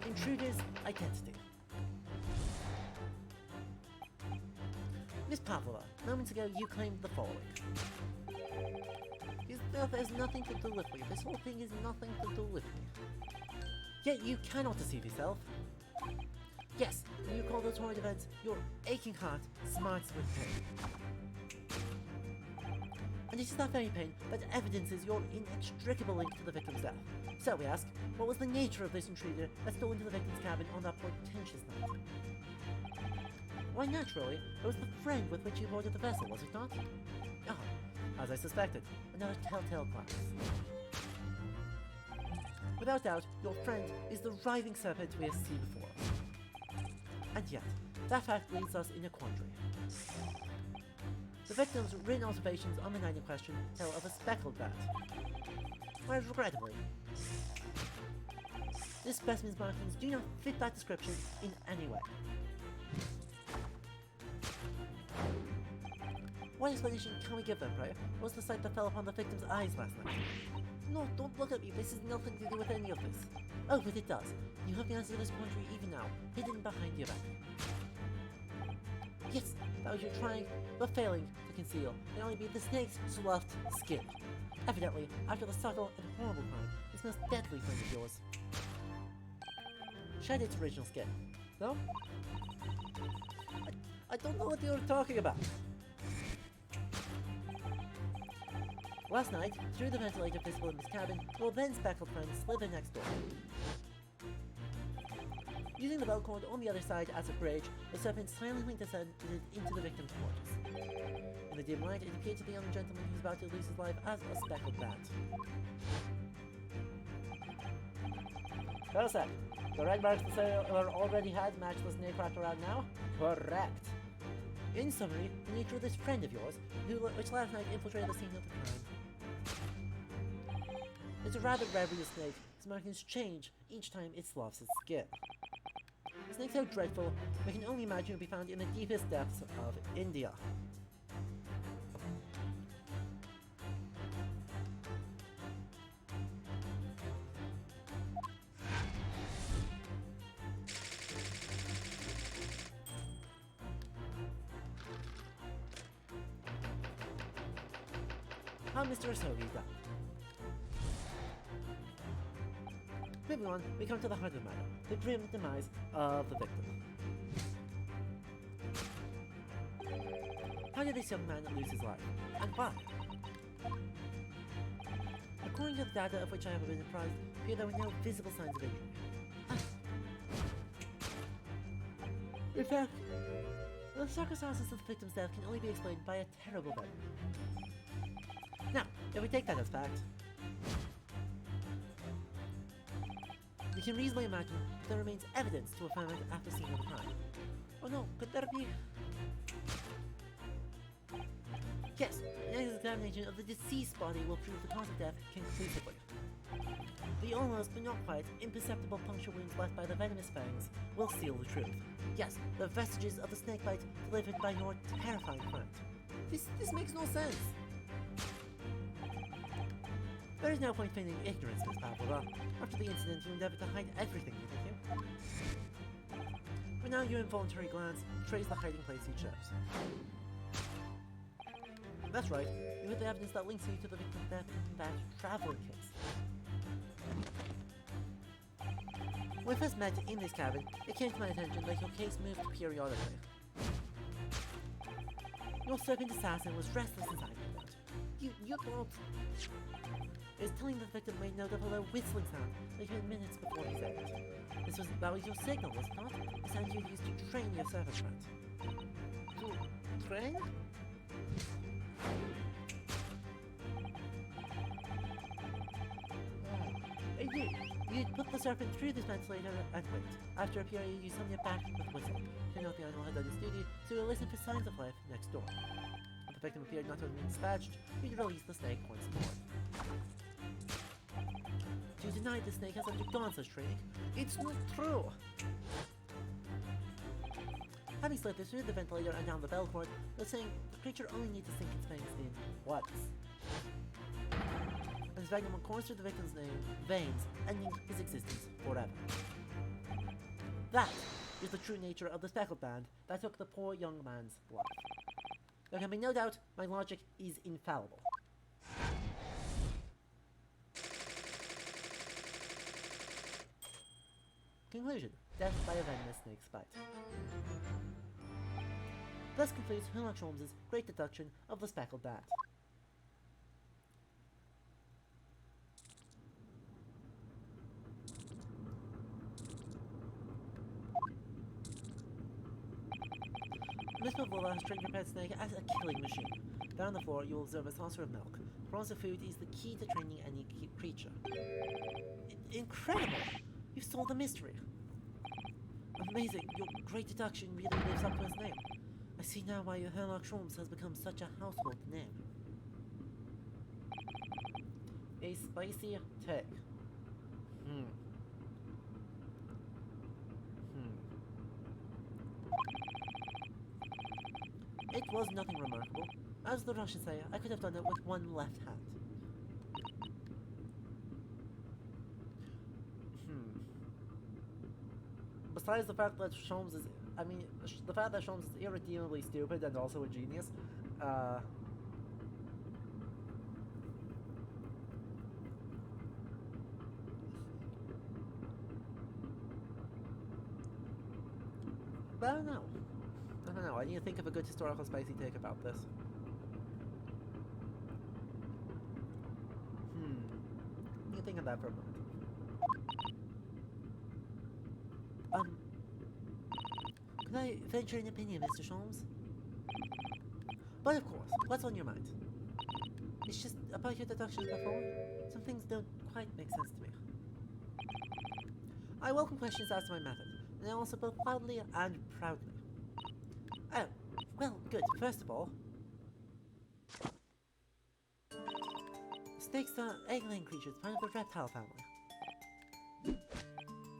Intruder's identity. Miss Pavlova, moments ago you claimed the following. There's nothing to do with me. This whole thing is nothing to do with me. Yet you cannot deceive yourself. Yes, you call those horrid events your aching heart smarts with pain. And it is that very pain that evidences your inextricable link to the victim's death. So we ask, what was the nature of this intruder that stole into the victim's cabin on that portentous night? Why, naturally, it was the friend with which you boarded the vessel, was it not? Ah, as I suspected, another telltale class. Without doubt, your friend is the writhing serpent we have seen before us. And yet, that fact leaves us in a quandary. The victim's written observations on the night in question tell of a speckled band. Whereas regrettably, this specimen's markings do not fit that description in any way. What explanation can we give them, Prayer? What was the sight that fell upon the victim's eyes last night? No, don't look at me. This has nothing to do with any of this. Oh, but it does. You have the answer to this quandary even now, hidden behind your back. Yes, that was your trying, but failing to conceal, and only be the snake's sloughed skin. Evidently, after the subtle and horrible crime, this most deadly friend of yours shed its original skin. No? I don't know what you're talking about. Last night, through the ventilator visible in his cabin, your then speckled friend slid in next door. Using the bell cord on the other side as a bridge, the serpent silently descended into the victim's quarters. In the dim light, it appeared to the young gentleman who was about to lose his life as a speckled bat. Well said. The red marks the sailor already had matched the snake wrapped around now? Correct. In summary, the nature of this friend of yours, which last night infiltrated the scene of the crime. It's a rather rarely snake, its markings change each time it sloughs its skin. Snakes so dreadful, we can only imagine it will be found in the deepest depths of India. How Mr. Asogi died. Moving on, we come to the heart of the matter, the grim demise of the victim. How did this young man lose his life, and why? According to the data of which I have been apprised, there were no visible signs of injury. In fact, the circumstances of the victim's death can only be explained by a terrible burn. Now, if we take that as fact, we can reasonably imagine that there remains evidence to affirm it after seeing the crime. Oh no, could there be? Yes, an examination of the deceased body will prove the cause of death conclusively. The almost but not quite imperceptible puncture wounds left by the venomous fangs will seal the truth. Yes, the vestiges of the snakebite delivered by your terrifying friend. This makes no sense. There is no point feigning ignorance, Miss Pavlova. After the incident, you endeavored to hide everything, didn't you? But now your involuntary glance betrays the hiding place you chose. That's right, you have the evidence that links you to the victim's death in that traveling case. When we first met in this cabin, it came to my attention that your case moved periodically. Your serpent assassin was restless inside. You You don't. Is telling the victim made note of a low whistling sound, like minutes before he said it. This was your signal, was it not? The sound you used to train your service rat. To train? You'd put the serpent through this ventilator and wait. After a period, you summon it back with whistle. Turn out the animal had done its duty, so you'll listen for signs of life next door. If the victim appeared not to have been dispatched, you'd release the snake once more. You denied the snake has undergone such training. It's not true! Having slid this through the ventilator and down the bell cord, they're saying the creature only needs to sink its fangs in once. And his magnum will course through the victim's veins, ending his existence forever. That is the true nature of the Speckled Band that took the poor young man's life. There can be no doubt my logic is infallible. Conclusion. Death by a venomous snake's bite. Thus concludes Herlock Sholmes' great deduction of the Speckled Band. Miss Pavlova has trained your pet snake as a killing machine. Down on the floor, you will observe a saucer of milk. Prawns of food is the key to training any creature. Incredible! You solved the mystery. Amazing, your great deduction really lives up to its name. I see now why your Herlock Sholmes has become such a household name. A spicy take. It was nothing remarkable. As the Russians say, I could have done it with one left hand. Besides the fact that Sholmes is, the fact that Sholmes is irredeemably stupid and also a genius, but I don't know. I need to think of a good historical spicy take about this. Let me think of that for a moment. Could I venture an opinion, Mr. Sholmes? But of course, what's on your mind? It's just about your deductions before. Some things don't quite make sense to me. I welcome questions as to my method, and I also both loudly and proudly. Oh, well, good. First of all, snakes are egg-laying creatures, part of the reptile family.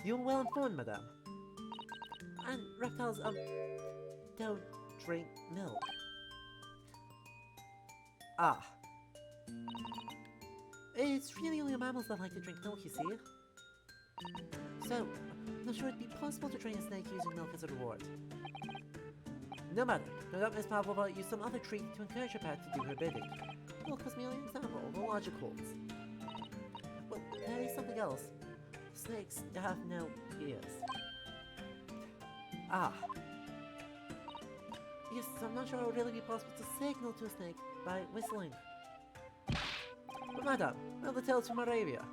You're well informed, madame. And reptiles, don't drink milk. Ah. It's really only mammals that like to drink milk, you see. So, I'm not sure it'd be possible to train a snake using milk as a reward. No matter, no doubt Miss Pavlova used some other treat to encourage her pet to do her bidding. Milk is merely an example of the logic holds. Well, there is something else. Snakes have no ears. Ah. Yes, I'm not sure it would really be possible to signal to a snake by whistling. But madam, well, the tales from Arabia.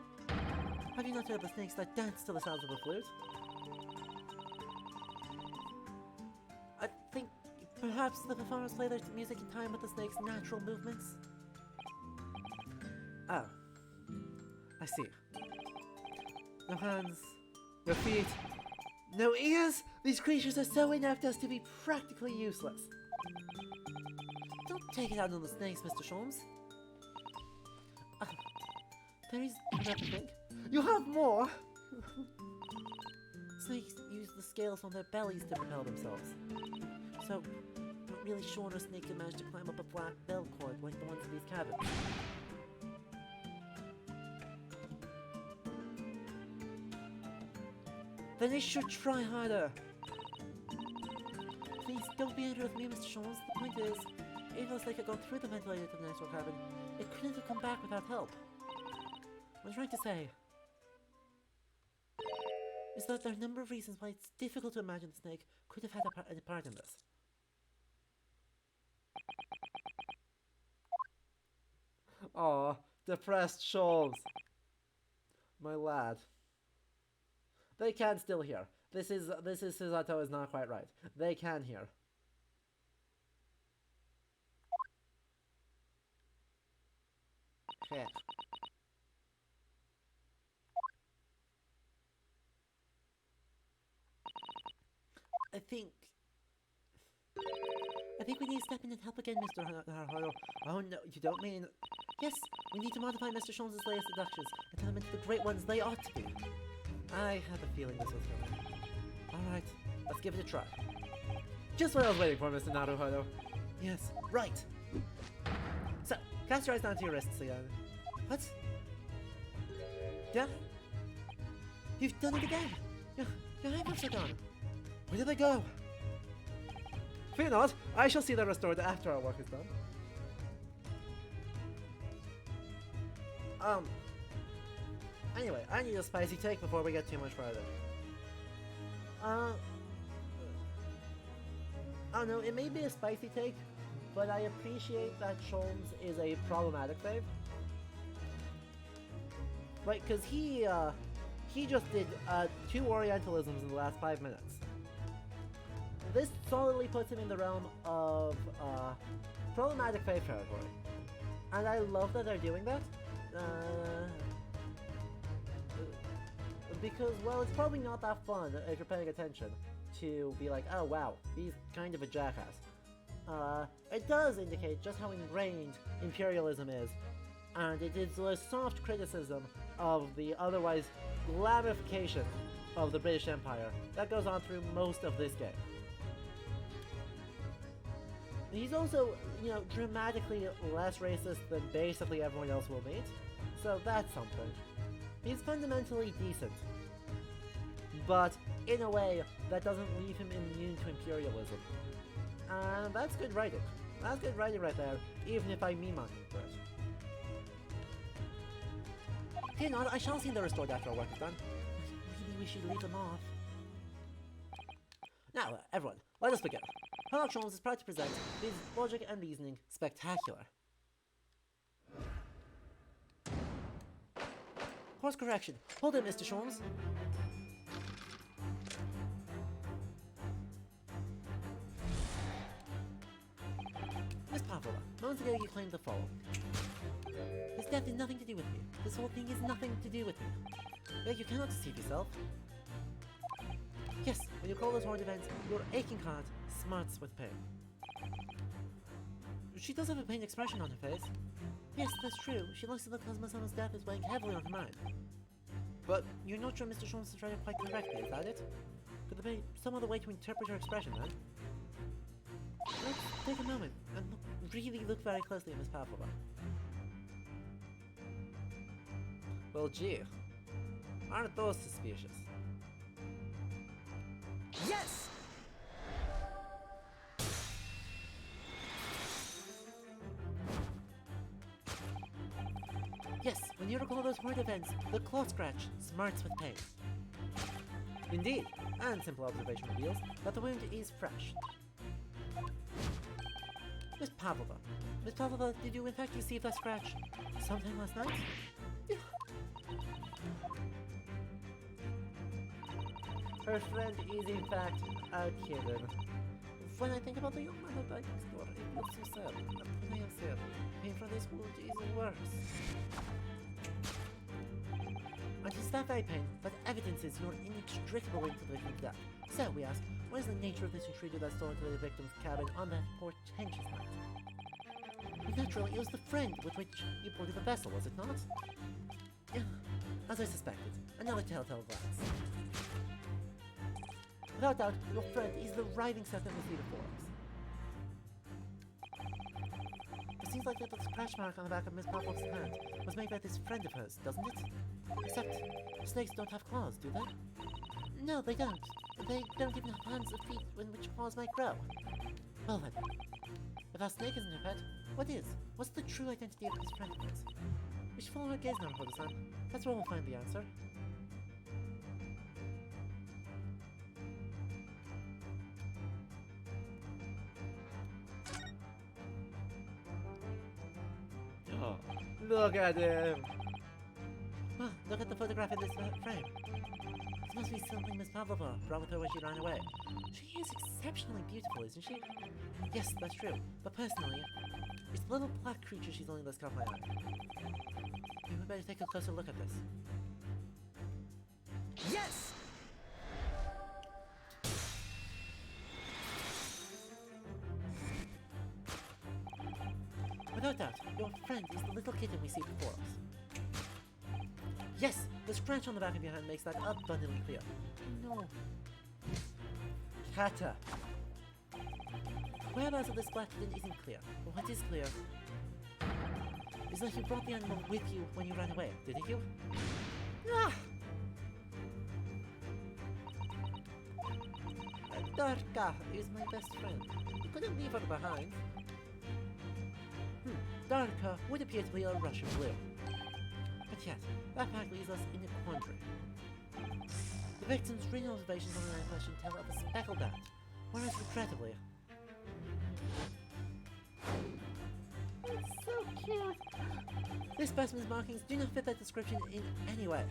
Have you not heard the snakes that dance to the sounds of a flute? I think perhaps the performers play their music in time with the snake's natural movements? Oh. I see. No hands, no feet, no ears! These creatures are so inept as to be practically useless. Don't take it out on the snakes, Mr. Sholmes. There is another thing. You have more! Snakes use the scales on their bellies to propel themselves. So, I'm not really sure a snake can manage to climb up a flat bell cord like the ones in these cabins. Then they should try harder. Please, don't be angry with me, Mr. Sholmes. The point is, even though Snake had gone through the ventilator to the next door cabin, it couldn't have come back without help. What I'm trying to say is that there are a number of reasons why it's difficult to imagine the snake could have had a part in this. Aw, depressed Sholmes. My lad. They can still hear. This is Susato is not quite right. They can hear. Heck. I think we need to step in and help again, Mr. Naruhodo. Oh no, you don't mean... Yes, we need to modify Mr. Sholmes' latest deductions and turn them into the great ones they ought to be. I had a feeling this was coming. Alright, let's give it a try. Just what I was waiting for, Mr. Naruhodo. Yes, right. So, cast your eyes down to your wrists again. What? Yeah? You've done it again! Your handcuffs are gone. Where did they go? Fear not, I shall see them restored after our work is done. Anyway, I need a spicy take before we get too much further. I don't know, it may be a spicy take, but I appreciate that Sholmes is a problematic fave. Right, because he just did 2 Orientalisms in the last 5 minutes. This solidly puts him in the realm of problematic fave territory. And I love that they're doing that. Because, well, it's probably not that fun if you're paying attention to be like, oh wow, he's kind of a jackass. It does indicate just how ingrained imperialism is, and it is a soft criticism of the otherwise glamification of the British Empire that goes on through most of this game. He's also, you know, dramatically less racist than basically everyone else will meet, so that's something. He's fundamentally decent, but in a way that doesn't leave him immune to imperialism. And that's good writing. That's good writing right there, even if I meme on him for it. Fear not, I shall see them restored after our work is done. Maybe we should leave them off. Now, everyone, let us begin. Herlock Sholmes is proud to present his Logic and Reasoning Spectacular. Course correction. Hold it, Mr. Sholmes. Miss Pavlova, moments ago you claimed the following. His death has nothing to do with me. This whole thing has nothing to do with me. Yet you cannot deceive yourself. Yes, when you call those horned events, your aching heart smarts with pain. She does have a pained expression on her face. Yes, that's true. She looks at the Cosmosoma's death is weighing heavily on her mind. But you're not sure Mr. Sholmes is trying to quite correctly, is that it? Could there be some other way to interpret her expression, then? Let's take a moment and really look very closely at Miss Pavlova. Well, gee, aren't those suspicious? Yes! Yes, when you recall those horrid events, the claw scratch smarts with pain. Indeed, and simple observation reveals that the wound is fresh. Miss Pavlova, did you in fact receive that scratch sometime last night? Her friend is in fact a kitten. When I think about the young man that died next door, it looks so sad. And when I have said, pain from this wound is worse. And it's that very pain that evidences your inextricable link to the victim's death. So we ask, what is the nature of this intruder that stole into the victim's cabin on that portentous night? Naturally, it was the friend with which you boarded the vessel, was it not? Yeah, as I suspected, another telltale glance. Without doubt, your friend is the writhing set that mislead the forms. It seems like the scratch mark on the back of Miss Pavlova's hand was made by this friend of hers, doesn't it? Except, snakes don't have claws, do they? No, they don't. They don't even have hands or feet in which claws might grow. Well then, if our snake isn't her pet, what is? What's the true identity of this friend of hers? We should follow her gaze now, Hodo-san. That's where we'll find the answer. Look at him! Well, look at the photograph in this frame. This must be something Miss Pavlova brought with her when she ran away. She is exceptionally beautiful, isn't she? Yes, that's true. But personally, it's the little black creature she's letting this caught my eye. Maybe we better take a closer look at this. Yes! Without doubt, your friend is the little kitten we see before us. Yes, the scratch on the back of your hand makes that abundantly clear. No. Kata. Whereabouts of this black kitten isn't clear, but what is clear is that you brought the animal with you when you ran away, didn't you? Ah! Darka is my best friend. You couldn't leave her behind. Darka would appear to be a Russian blue. But yet, that fact leaves us in a quandary. The victim's real observations on the night question tell of a speckled band, whereas regrettably... It's so cute! This specimen's markings do not fit that description in any way.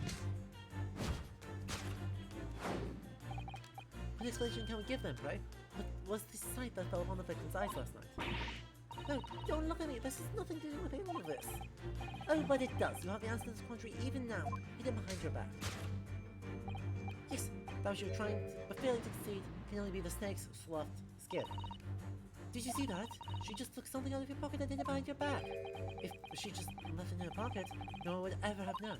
What explanation can we give them, right? What was the sight that fell upon the victim's eyes last night? No, don't look at me. This has nothing to do with any of this. Oh, but it does. You have the answer to this quandary even now, hidden behind your back. Yes, that was you trying, but failing to succeed can only be the snake's sloughed skin. Did you see that? She just took something out of your pocket and hid it behind your back. If she just left it in her pocket, no one would ever have known.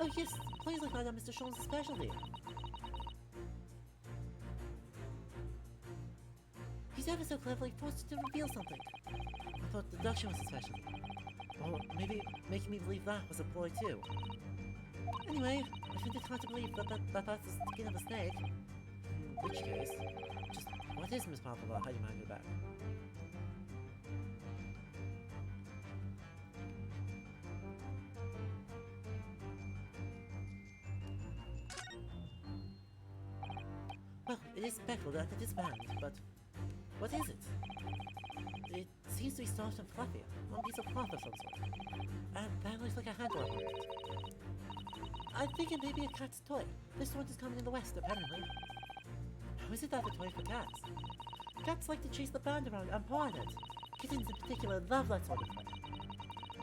Oh yes, plays like that are Mr. Shawn's specialty. He's ever so cleverly forced to reveal something. I thought deduction was his specialty. Or maybe making me believe that was a ploy too. Anyway, I find it hard to believe that that's the skin of a snake. In which case, just what is Miss Pavlova hiding behind your back? Well, it is speckled and it is band, but what is it? It seems to be soft and fluffy, one piece of cloth of some sort. And that looks like a handle on it. I think it may be a cat's toy. This sort is common in the West, apparently. How is it that a toy for cats? Cats like to chase the band around and paw on it. Kittens in particular love that sort of play.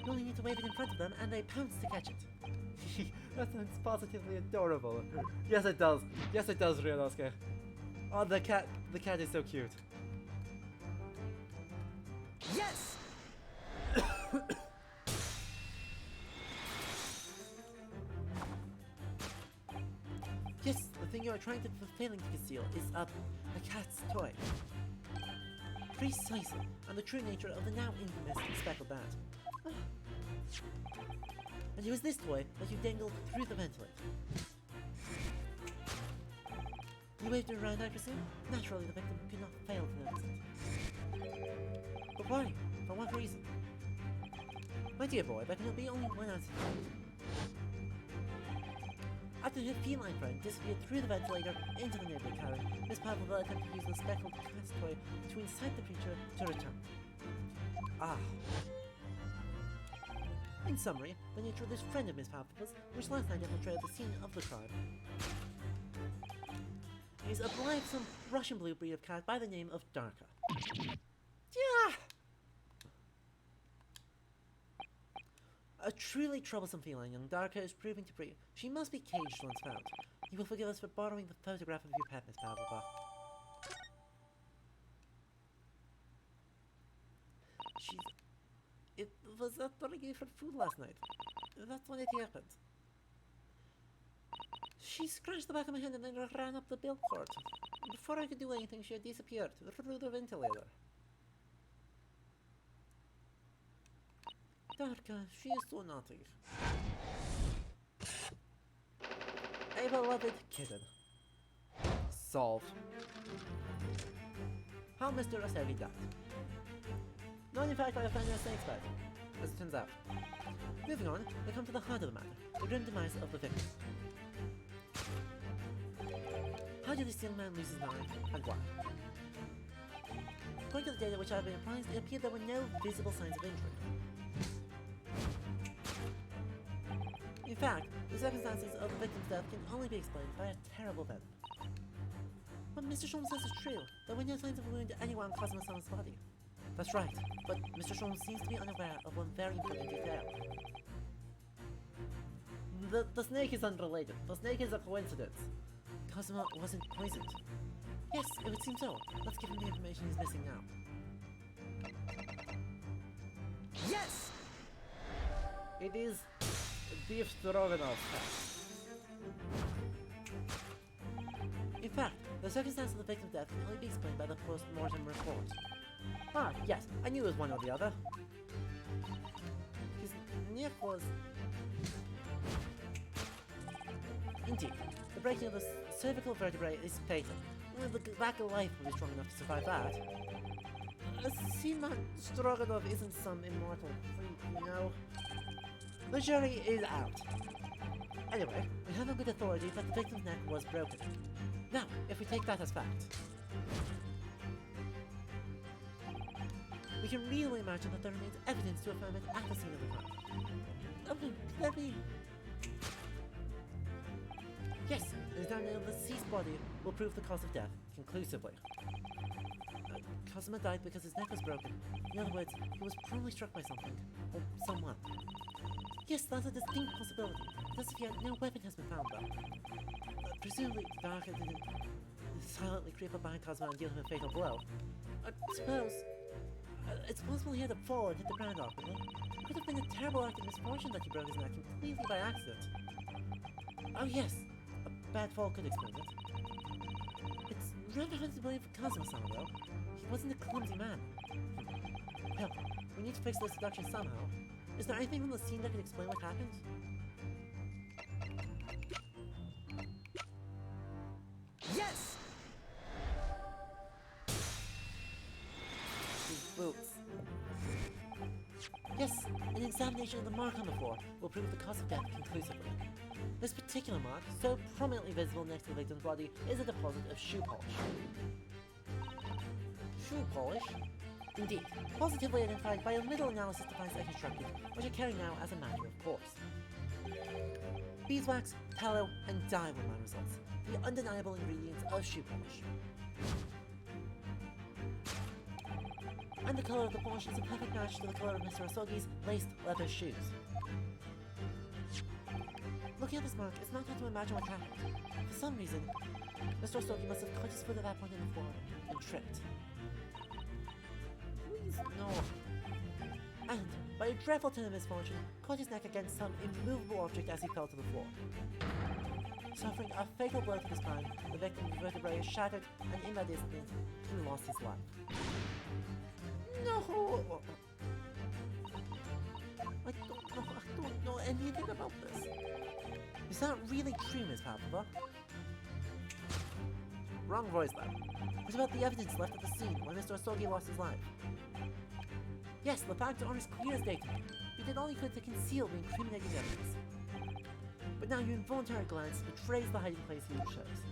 You only need to wave it in front of them and they pounce to catch it. That sounds positively adorable. Yes it does. Yes it does, Ryanosuke. Oh, the cat is so cute. Yes! Yes, the thing you are failing to conceal is a cat's toy. Precisely, and the true nature of the now infamous Speckled Band. And it was this toy that you dangled through the ventilator. You waved it around, I presume? Naturally, the victim could not fail to notice it. But why? For what reason? My dear boy, there can be only one answer. After her feline friend disappeared through the ventilator into the neighboring cabin, Miss Pavlova attempted to use the speckled cat's toy to incite the creature to return. Ah. In summary, the nature of this friend of Miss Pavlova's, which last night infiltrated the scene of the crime, is a blithesome Russian blue breed of cat by the name of Darka. Yeah! A truly troublesome feline young Darka is proving to breed. She must be caged once found. You will forgive us for borrowing the photograph of your pet, Miss Pavlova. It was after I gave her food last night. That's when it happened. She scratched the back of my hand and then ran up the billboard. Before I could do anything, she had disappeared through the ventilator. Darka, she is so naughty. A beloved kitten. Solved. How Mr. Osevi died. Not in fact by a family snake's bite, as it turns out. Moving on, we come to the heart of the matter, the grim demise of the victim. How did this young man lose his mind, and why? According to the data which I have been apprised, it appeared there were no visible signs of injury. fact, the circumstances of the victim's death can only be explained by a terrible event. What Mr. Sholmes says is true. There were no signs of a wound anywhere on Cosmo-sama's body. That's right, but Mr. Sholmes seems to be unaware of one very important detail. The snake is unrelated. The snake is a coincidence. Cosmo wasn't poisoned. Yes, it would seem so. Let's give him the information he's missing now. Yes! It is beef stroganoff. In fact, the circumstance of the victim's death can only be explained by the post-mortem report. Ah, yes, I knew it was one or the other. His neck was... Indeed, the breaking of the cervical vertebrae is fatal. Only the lack of life will be strong enough to survive that. Seaman Stroganov isn't some immortal freak, no. The jury is out. Anyway, we have a good authority that the victim's neck was broken. Now, if we take that as fact, we can readily imagine that there remains evidence to affirm it at the scene of the crime. Let me... Yes, it is now known the deceased body will prove the cause of death conclusively. Cosmo died because his neck was broken. In other words, he was probably struck by something, or someone. Yes, that's a distinct possibility. As of yet, no weapon has been found, though. Presumably, Barker didn't silently creep up behind Cosmo and deal him a fatal blow. I suppose... it's possible he had to fall and hit the ground awkwardly. It could have been a terrible act of misfortune that he broke his neck completely by accident. Oh yes, a bad fall could explain it. It's rather hard to believe Cosmo-sama, though. He wasn't a clumsy man. Well, we need to fix this deduction somehow. Is there anything on the scene that could explain what happened? Yes! His boots. Yes, an examination of the mark on the floor will prove the cause of death conclusively. This particular mark, so prominently visible next to the victim's body, is a deposit of shoe polish. Shoe polish? Indeed, positively identified by a little analysis device I constructed, which I carry now as a matter of course. Beeswax, tallow, and dye were my results, the undeniable ingredients of shoe polish. And the color of the polish is a perfect match to the color of Mr. Asogi's laced leather shoes. Looking at this mark, it's not hard to imagine what happened. For some reason, Mr. Asogi must have caught his foot at that point in the floor and tripped. Please, no. And, by a dreadful turn of misfortune, caught his neck against some immovable object as he fell to the floor. Suffering a fatal blow to the spine, the victim's vertebrae is shattered, and in that instant, he lost his life. No! I don't know anything about this. Is that really true, Miss Pavlova? Wrong voice, then. What about the evidence left at the scene when Mr. Asogi lost his life? Yes, the facts are as clear as day to me. You did all you could to conceal the incriminating evidence. But now your involuntary glance betrays the hiding place you chose.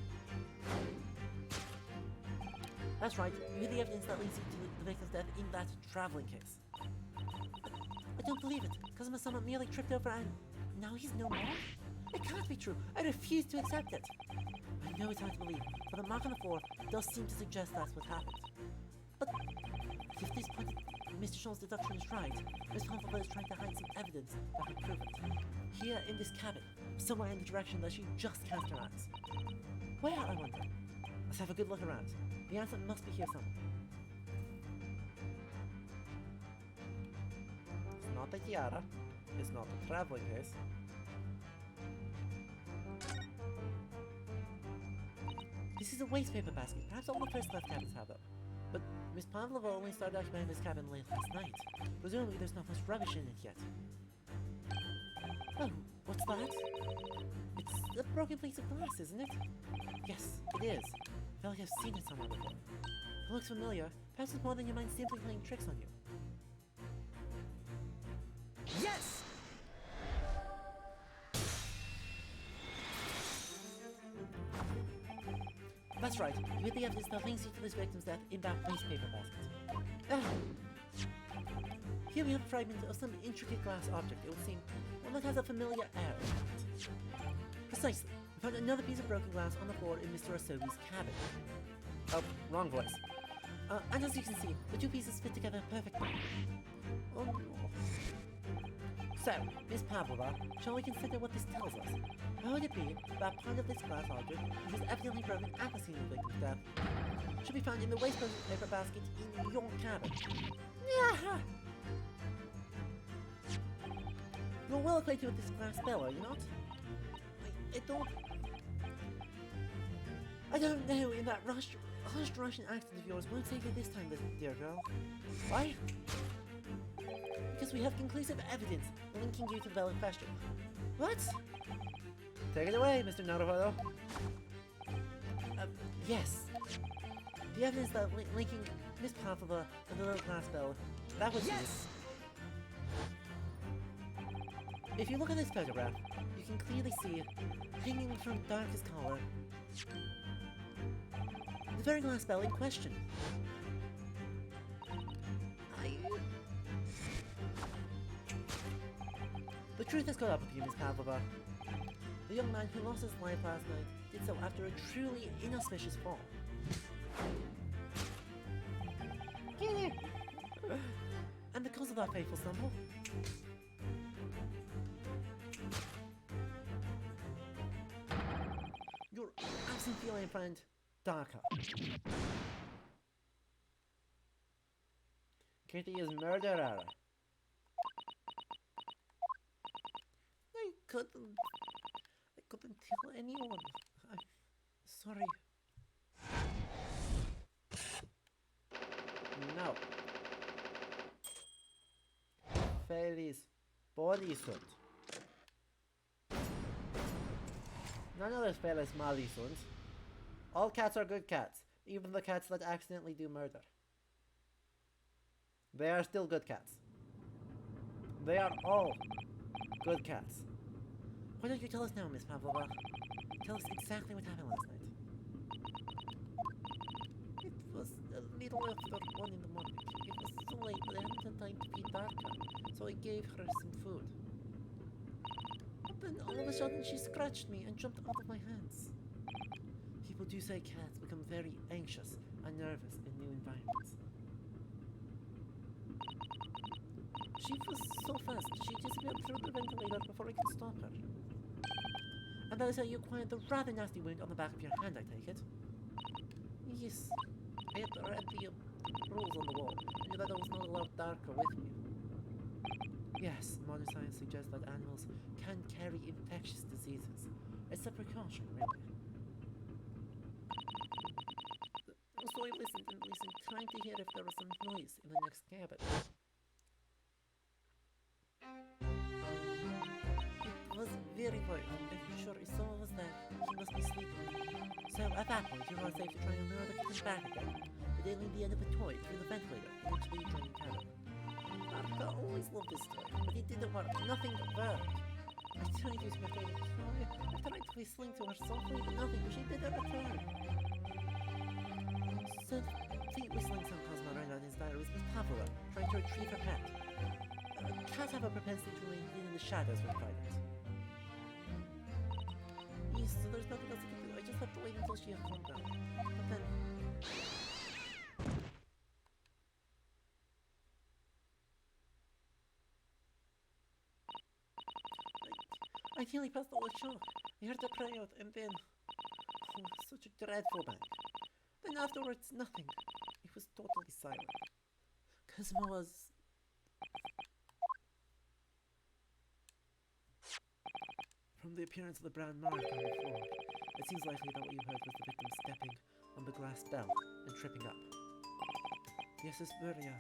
That's right, you hid the evidence that leads you to the victim's death in that traveling case. I don't believe it. Kazuma-sama merely tripped over and now he's no more? It can't be true. I refuse to accept it. I know it's hard to believe, but the mark on the floor does seem to suggest that's what happened. But if this point Mr. Shawn's deduction is right, Miss Pavlova is trying to hide some evidence that would prove it. Here in this cabin, somewhere in the direction that she just cast her eyes. Where, I wonder? Let's have a good look around. The answer must be here somewhere. It's not the tiara. It's not the traveling case. This is a waste paper basket. Perhaps all the first left cabins have them. But Miss Pavlova only started occupying this cabin late last night. Presumably there's not much rubbish in it yet. Oh, what's that? It's a broken piece of glass, isn't it? Yes, it is. I feel like I've seen it somewhere before. It looks familiar. Perhaps it's more than your mind simply playing tricks on you. Yes! That's right. You hid the evidence that links you to this victim's death in that waste paper basket. Here we have a fragment of some intricate glass object, it would seem, one that has a familiar air. Precisely. We found another piece of broken glass on the floor in Mr. Asogi's cabin. Oh, wrong voice. And as you can see, the two pieces fit together perfectly. Oh no. So, Miss Pavlova, shall we consider what this tells us? How would it be that part of this glass object, which was evidently broken at the scene of the victim's death, should be found in the waste paper basket in your cabin? Yeah. You're well acquainted with this glass spell, are you not? I don't know, in that hushed Russian accent of yours won't save you this time, dear girl. Why? Because we have conclusive evidence linking you to the valid question. What? Take it away, Mr. Naruhodo. Yes. The evidence that linking Miss Pavlova and the little glass bell, that was yes! If you look at this photograph, you can clearly see, hanging from darkest color, the very glass bell in question. The truth has caught up with you, Miss Pavlova. The young man who lost his life last night did so after a truly inauspicious fall. And because of that fateful stumble, your absent feline friend, Darka. Kitty is murderer. I couldn't tell anyone. I'm sorry. No. Feliz bodysuit. None of this fellas Mali sons. All cats are good cats, even the cats that accidentally do murder. They are still good cats. They are all good cats. Why don't you tell us now, Miss Pavlova? Tell us exactly what happened last night. It was a little after 1 in the morning. It was so late that I hadn't time to feed Darka, so I gave her some food. But then all of a sudden she scratched me and jumped out of my hands. People do say cats become very anxious and nervous in new environments. She was so fast, she disappeared through the ventilator before I could stop her. And that is how you acquired the rather nasty wound on the back of your hand, I take it? Yes. I had read the rules on the wall, and knew that I was not allowed Darka with me. Yes, modern science suggests that animals can carry infectious diseases. It's a precaution, really. So I listened and listened, trying to hear if there was some noise in the next cabin. It was very quiet. I'm sure if someone was there, he must be sleeping. So at that point, you are safe to try and lure the kitten back again, by nailing the end of a toy through the ventilator into the adjoining cabin. Darka always loved this toy, but it didn't work. Nothing worked. I tried using my favorite toy. I tried to whistle to her softly, but nothing. She didn't return. So the whistling sound caused by Rhino in his diary was Miss Pavlova trying to retrieve her pet. Cats have a propensity to remain hidden in the shadows when frightened. Yes, so there's nothing else I can do. I just have to wait until she has calmed down. But then... I nearly passed all the shock. I heard her cry out and then... Oh, such a dreadful bang. Then afterwards, nothing. It was totally silent. Cosmo was... From the appearance of the brown mark on the floor, it seems likely that what you heard was the victim stepping on the glass bell and tripping up. The Asesburia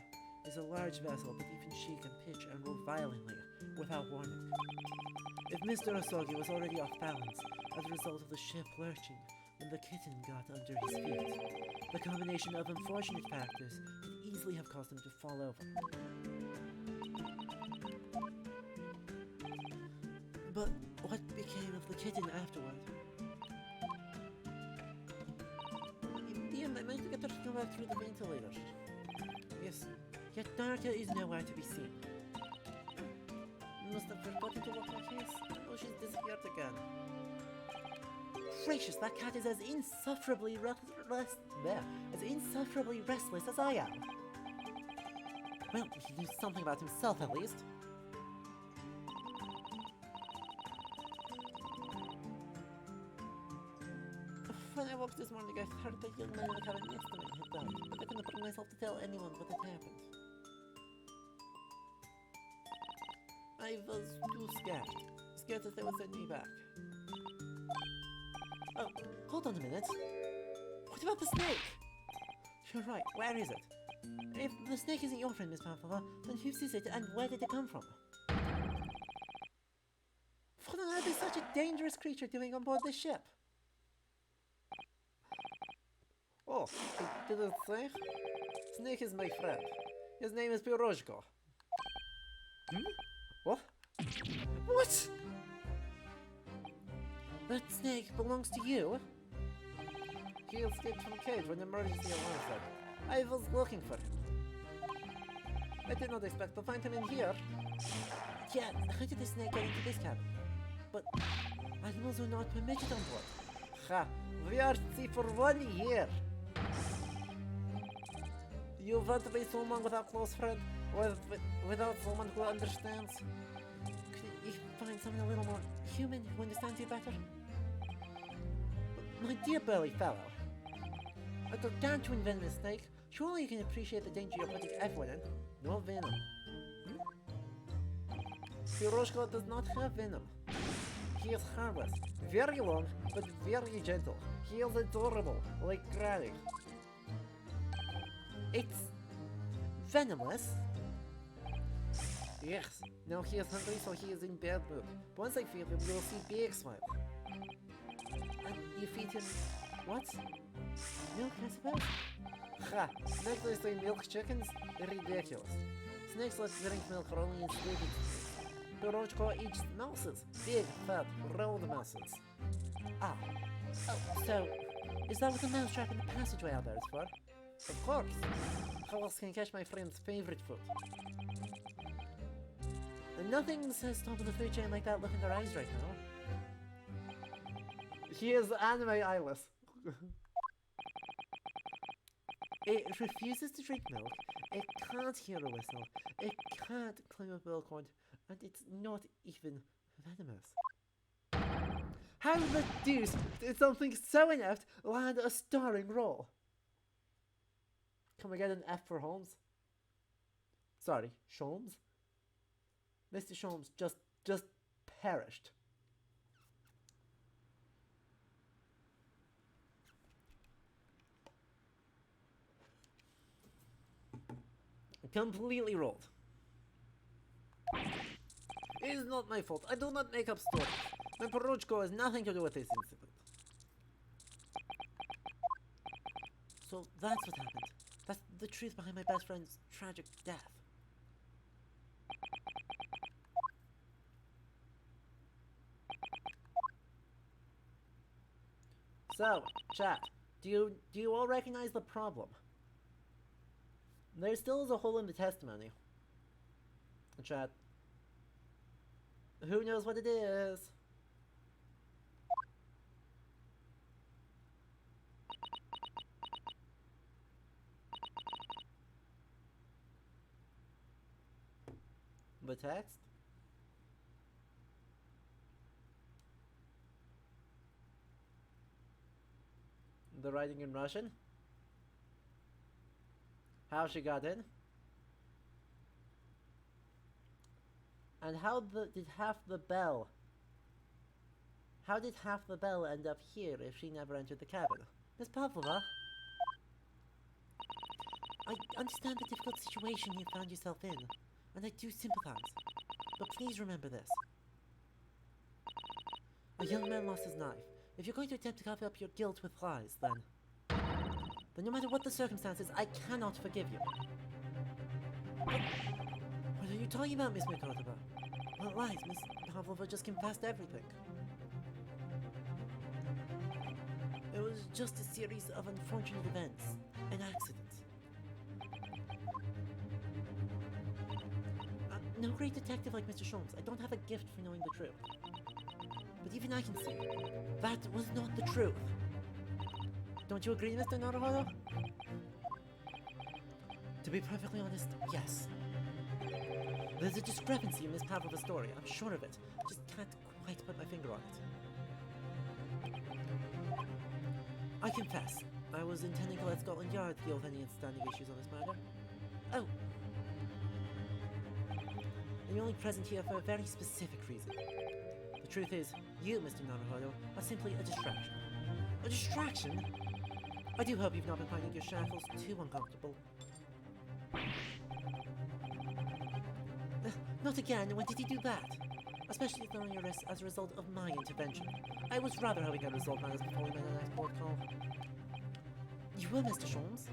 is a large vessel, but even she can pitch and roll violently without warning. If Mr. Asogi was already off balance as a result of the ship lurching when the kitten got under his feet, the combination of unfortunate factors could easily have caused him to fall over. But what became of the kitten afterward? In the end, I managed to get her to come back through the ventilator. Yes, Yet Darka is nowhere to be seen. Must have forgotten to lock her case. Oh, she's disappeared again. Gracious, that cat is as insufferably restless as I am. Well, he knew something about himself at least. When I woke this morning, I heard the young man in the cabin next to me had died, but I couldn't bring myself to tell anyone what had happened. I was too scared. Scared that they would send me back. Oh, hold on a minute. What about the snake? You're right, where is it? If the snake isn't your friend, Miss Pavlova, then whose is it and where did it come from? What on earth is such a dangerous creature doing on board this ship? Oh, it didn't say? Snake is my friend. His name is Pirozhko. What? What? That snake belongs to you? He escaped from cage when the emergency alarm said. I was looking for him. I did not expect to find him in here. Yeah, how did the snake get into this cabin? But animals are not permitted on board. Ha! We are at sea for 1 year! You want to be someone without a close friend? Or without someone who understands? Could you find someone a little more human who understands you better? My dear burly fellow, I don't down to invent a snake. Surely you can appreciate the danger you're putting everyone in. No venom. Pirozhko does not have venom. He is harmless, very long, but very gentle. He is adorable, like Granny. It's venomless. Yes, now he is hungry, so he is in bad mood. Once I feed him, you will see big smile. And you feed him what? Milk, I suppose? Ha! Snakes they say milk chickens? Ridiculous. Snakes let drink milk only in sleeping. Pirozhko eats mouses. Big, fat, rolled mouses. Ah. Oh, so, is that what the mousetrap in the passageway out there is for? Of course. How else can I catch my friend's favorite food? And nothing says top of the food chain like that look in their eyes right now. He is anime eyeless. It refuses to drink milk, it can't hear a whistle, it can't climb a billboard, and it's not even venomous. How the deuce did something so inept land a starring role? Can we get an F for Holmes? Sorry, Sholmes? Mr. Sholmes just perished. Completely rolled. It is not my fault. I do not make up stories. My Pirozhko has nothing to do with this incident. So that's what happened. That's the truth behind my best friend's tragic death. So, chat, do you all recognize the problem? There still is a hole in the testimony. Chat. Who knows what it is? The text? The writing in Russian? How she got in? And how did half the bell end up here if she never entered the cabin? Miss Pavlova? I understand the difficult situation you found yourself in, and I do sympathize. But please remember this. A young man lost his knife. If you're going to attempt to cover up your guilt with lies, then no matter what the circumstances, I cannot forgive you. What are you talking about, Miss Mikotova? What lies? Miss Pavlova just confessed everything. It was just a series of unfortunate events, an accident. no great detective like Mr. Sholmes. I don't have a gift for knowing the truth. But even I can see, that was not the truth. Don't you agree, Mr. Naruhodo? To be perfectly honest, yes. There's a discrepancy in Miss Pavlova's story, I'm sure of it. Just can't quite put my finger on it. I confess, I was intending to let Scotland Yard deal with any outstanding issues on this matter. Oh. And you're only present here for a very specific reason. The truth is, you, Mr. Naruhodo, are simply a distraction. A distraction? I do hope you've not been finding your shackles too uncomfortable. Not again, when did you do that? Especially if they're on your wrist as a result of my intervention. I was rather hoping I'd resolve matters before we made our next port call. You were, Mr. Sholmes?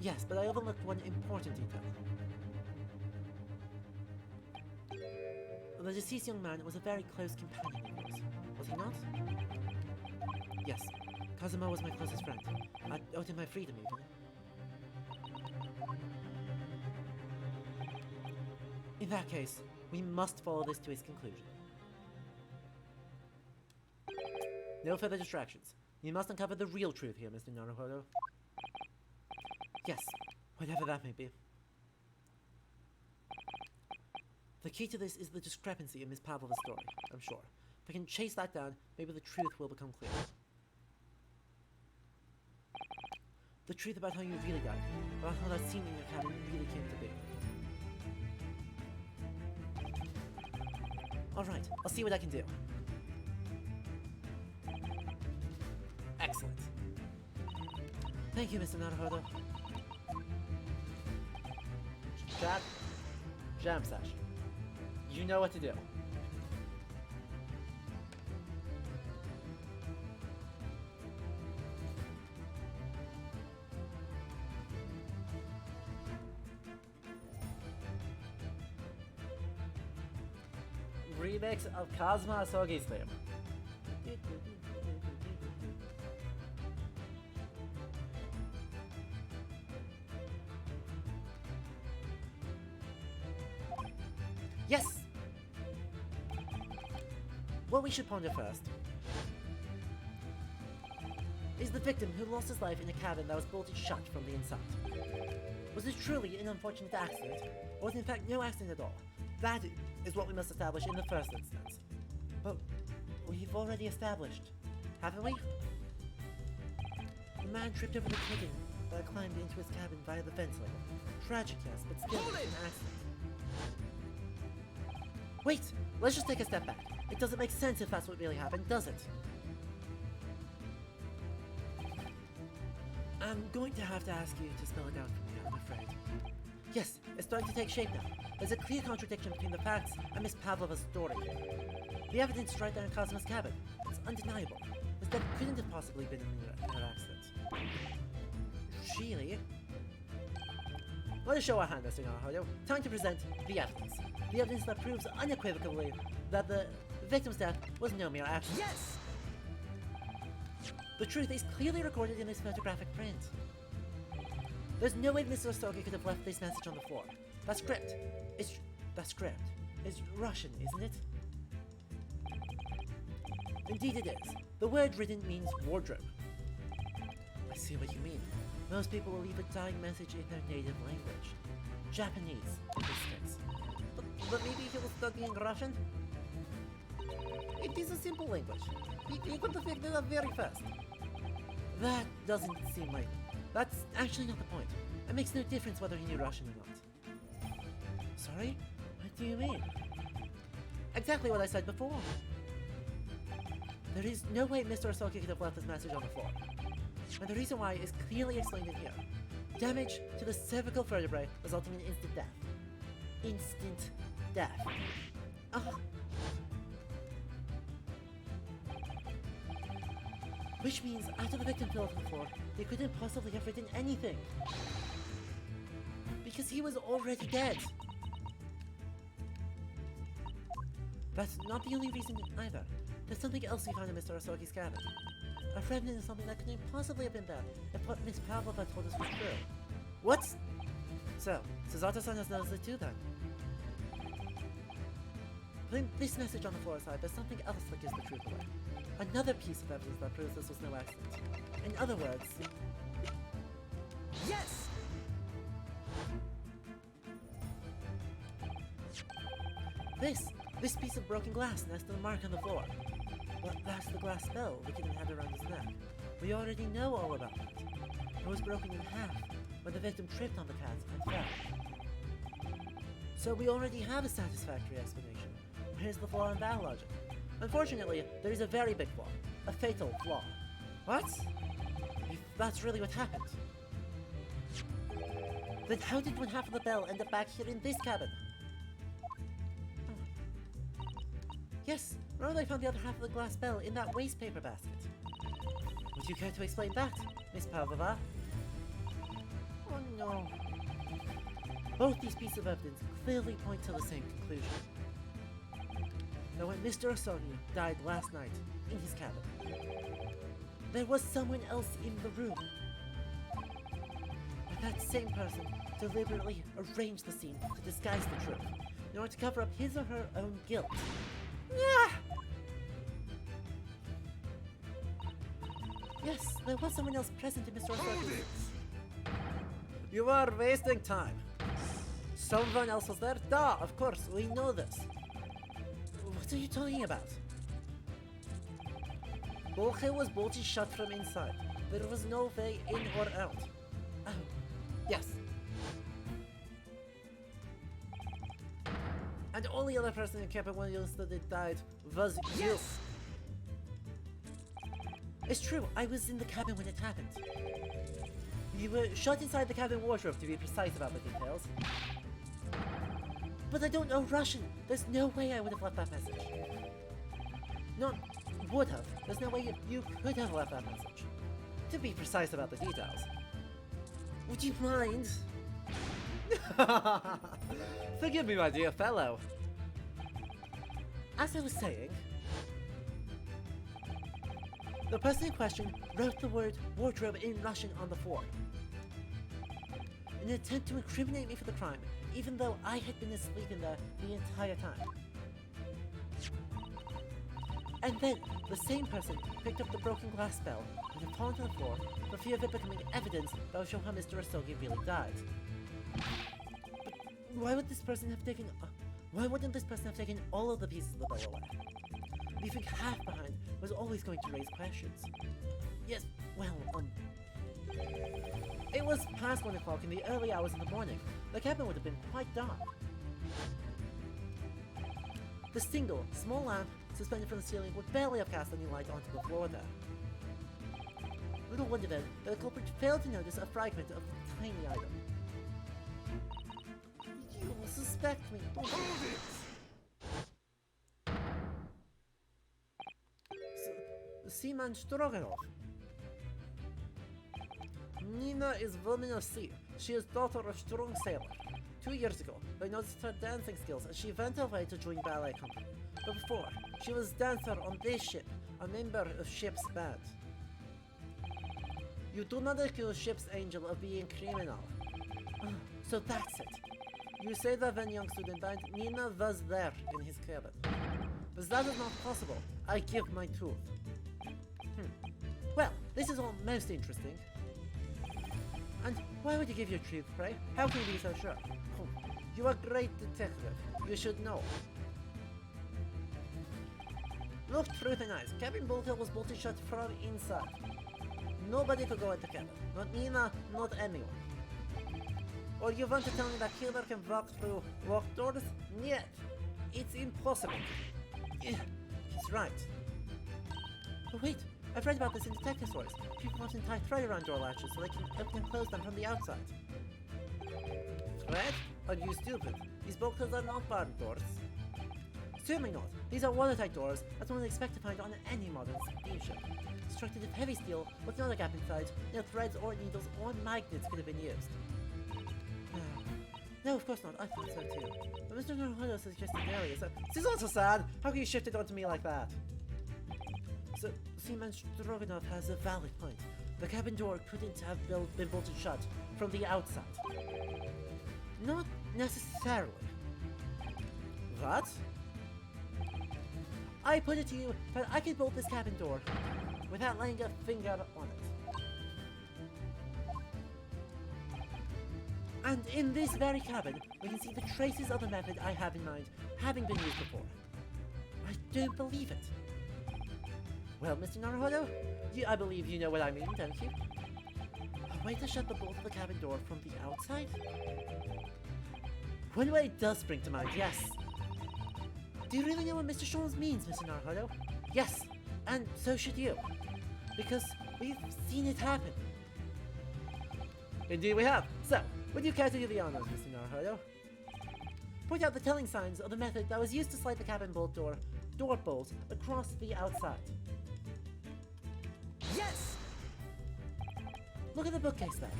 Yes, but I overlooked one important detail. The deceased young man was a very close companion of yours, was he not? Yes, Kazuma was my closest friend. I owed him my freedom, even. In that case, we must follow this to its conclusion. No further distractions. You must uncover the real truth here, Mr. Naruhodo. Yes, whatever that may be. The key to this is the discrepancy in Miss Pavlova's story, I'm sure. If I can chase that down, maybe the truth will become clear. The truth about how you really died, about how that scene in your cabin really came to be. Alright, I'll see what I can do. Excellent. Thank you, Mr. Naruhodo. Chat. Jam session. You know what to do. Remix of Kazuma Asogi's theme. Yes! What we should ponder first is the victim who lost his life in a cabin that was bolted shut from the inside. Was this truly an unfortunate accident, or was it in fact no accident at all? That is what we must establish in the first instance. But we've already established, haven't we? The man tripped over the kitten that climbed into his cabin via the ventilator. Tragic, yes, but still an accident. Wait! Let's just take a step back. It doesn't make sense if that's what really happened, does it? I'm going to have to ask you to spell it out for me, I'm afraid. Yes, it's starting to take shape now. There's a clear contradiction between the facts and Miss Pavlova's story. The evidence is right there in Kazuma's cabin. It's undeniable. This death couldn't have possibly been an accident. Really? Let us show our hand, Mr. Naruhodo. Time to present the evidence. The evidence that proves unequivocally that the victim's death was no mere accident. Yes! The truth is clearly recorded in this photographic print. There's no way Mr. Asogi could have left this message on the floor. That script is Russian, isn't it? Indeed it is. The word written means wardrobe. I see what you mean. Most people will leave a dying message in their native language. Japanese, in this case. But maybe he was studying Russian? It is a simple language. He could have figured it out very fast. That doesn't seem like... That's actually not the point. It makes no difference whether he knew Russian or not. Sorry? What do you mean? Exactly what I said before. There is no way Mr. Asogi could have left this message on the floor. And the reason why is clearly explained in here. Damage to the cervical vertebrae resulting in instant death. Instant death. Which means after the victim fell to the floor, they couldn't possibly have written anything. Because he was already dead. That's not the only reason either. There's something else we found in Mr. Asogi's cabin. A remnant of something that couldn't possibly have been there if what Miss Pavlova told us was true. What? So, Suzato-san has noticed it too then. Putting this message on the floor aside, there's something else that gives the truth away. Another piece of evidence that proves this was no accident. In other words... Yes! This piece of broken glass next to the mark on the floor. But that's the glass spell the kitten had around his neck. We already know all about it. It was broken in half when the victim tripped on the cat and fell. So we already have a satisfactory explanation. Here's the flaw in that logic. Unfortunately, there is a very big flaw. A fatal flaw. What? If that's really what happened. Then how did one half of the bell end up back here in this cabin? Oh. Yes, remember I found the other half of the glass bell in that waste paper basket. Would you care to explain that, Miss Pavlova? Oh no. Both these pieces of evidence clearly point to the same conclusion. That when Mr. Osogi died last night in his cabin, there was someone else in the room. And that same person deliberately arranged the scene to disguise the truth in order to cover up his or her own guilt. Ah! Yes, there was someone else present in Mr. Osogi's... You are wasting time. Someone else was there? Duh, of course, we know this. What are you talking about? Bolche was bolted shut from inside. There was no way in or out. Oh, yes. And the only other person in cabin when you that it died was you. It's true, I was in the cabin when it happened. You were shut inside the cabin wardrobe, to be precise about the details. But I don't know Russian. There's no way I would have left that message. Not would have. There's no way you could have left that message. To be precise about the details. Would you mind? Forgive me, my dear fellow. As I was saying, the person in question wrote the word wardrobe in Russian on the floor. In an attempt to incriminate me for the crime, even though I had been asleep in there the entire time. And then, the same person picked up the broken glass bell and had fallen to the floor for fear of it becoming evidence that would show how Mr. Osogi really died. But why would this person have taken... why wouldn't this person have taken all of the pieces of the bell away? Leaving half behind was always going to raise questions. Yes, well, it was past 1 o'clock in the early hours of the morning. The cabin would have been quite dark. The single, small lamp suspended from the ceiling would barely have cast any light onto the floor there. Little wonder then that the culprit failed to notice a fragment of the tiny item. You suspect me, don't you? Seaman Stroganov. Nina is woman of sea. She is daughter of strong sailor. 2 years ago, I noticed her dancing skills and she went away to join ballet company. But before, she was dancer on this ship, a member of ship's band. You do not accuse ship's angel of being criminal. So that's it. You say that when young student died, Nina was there in his cabin. But that is not possible. I give my truth. Well, this is all most interesting. And why would you give your truth, pray? How can you be so sure? You are a great detective. You should know. Look through the eyes. Cabin bolter was bolted shut from inside. Nobody could go into cabin. Not Nina, not anyone. Or you want to tell me that killer can walk through locked doors? Yet. It's impossible. He's right. But wait. I've read about this in detective stories. People often tie thread around door latches so they can open and close them from the outside. Thread? Are you stupid? These bolters are not barred doors. Certainly not. These are watertight doors that one would expect to find on any modern steamship. Constructed of heavy steel with not a gap inside, no threads or needles or magnets could have been used. No, of course not. I thought so too. But Mr. Naruhodo suggested earlier, so... This is also sad! How can you shift it onto me like that? So, Seaman Stroganov has a valid point. The cabin door couldn't have been bolted shut from the outside. Not necessarily. What? I put it to you that I could bolt this cabin door without laying a finger on it. And in this very cabin, we can see the traces of the method I have in mind having been used before. I don't believe it. Well, Mr. Naruhodo, I believe you know what I mean, don't you? A way to shut the bolt of the cabin door from the outside? One way does spring to mind, yes. Do you really know what Mr. Sholmes means, Mr. Naruhodo? Yes, and so should you. Because we've seen it happen. Indeed we have. So, would you care to do the honors, Mr. Naruhodo? Point out the telling signs of the method that was used to slide the cabin door bolt across the outside. Yes! Look at the bookcase there.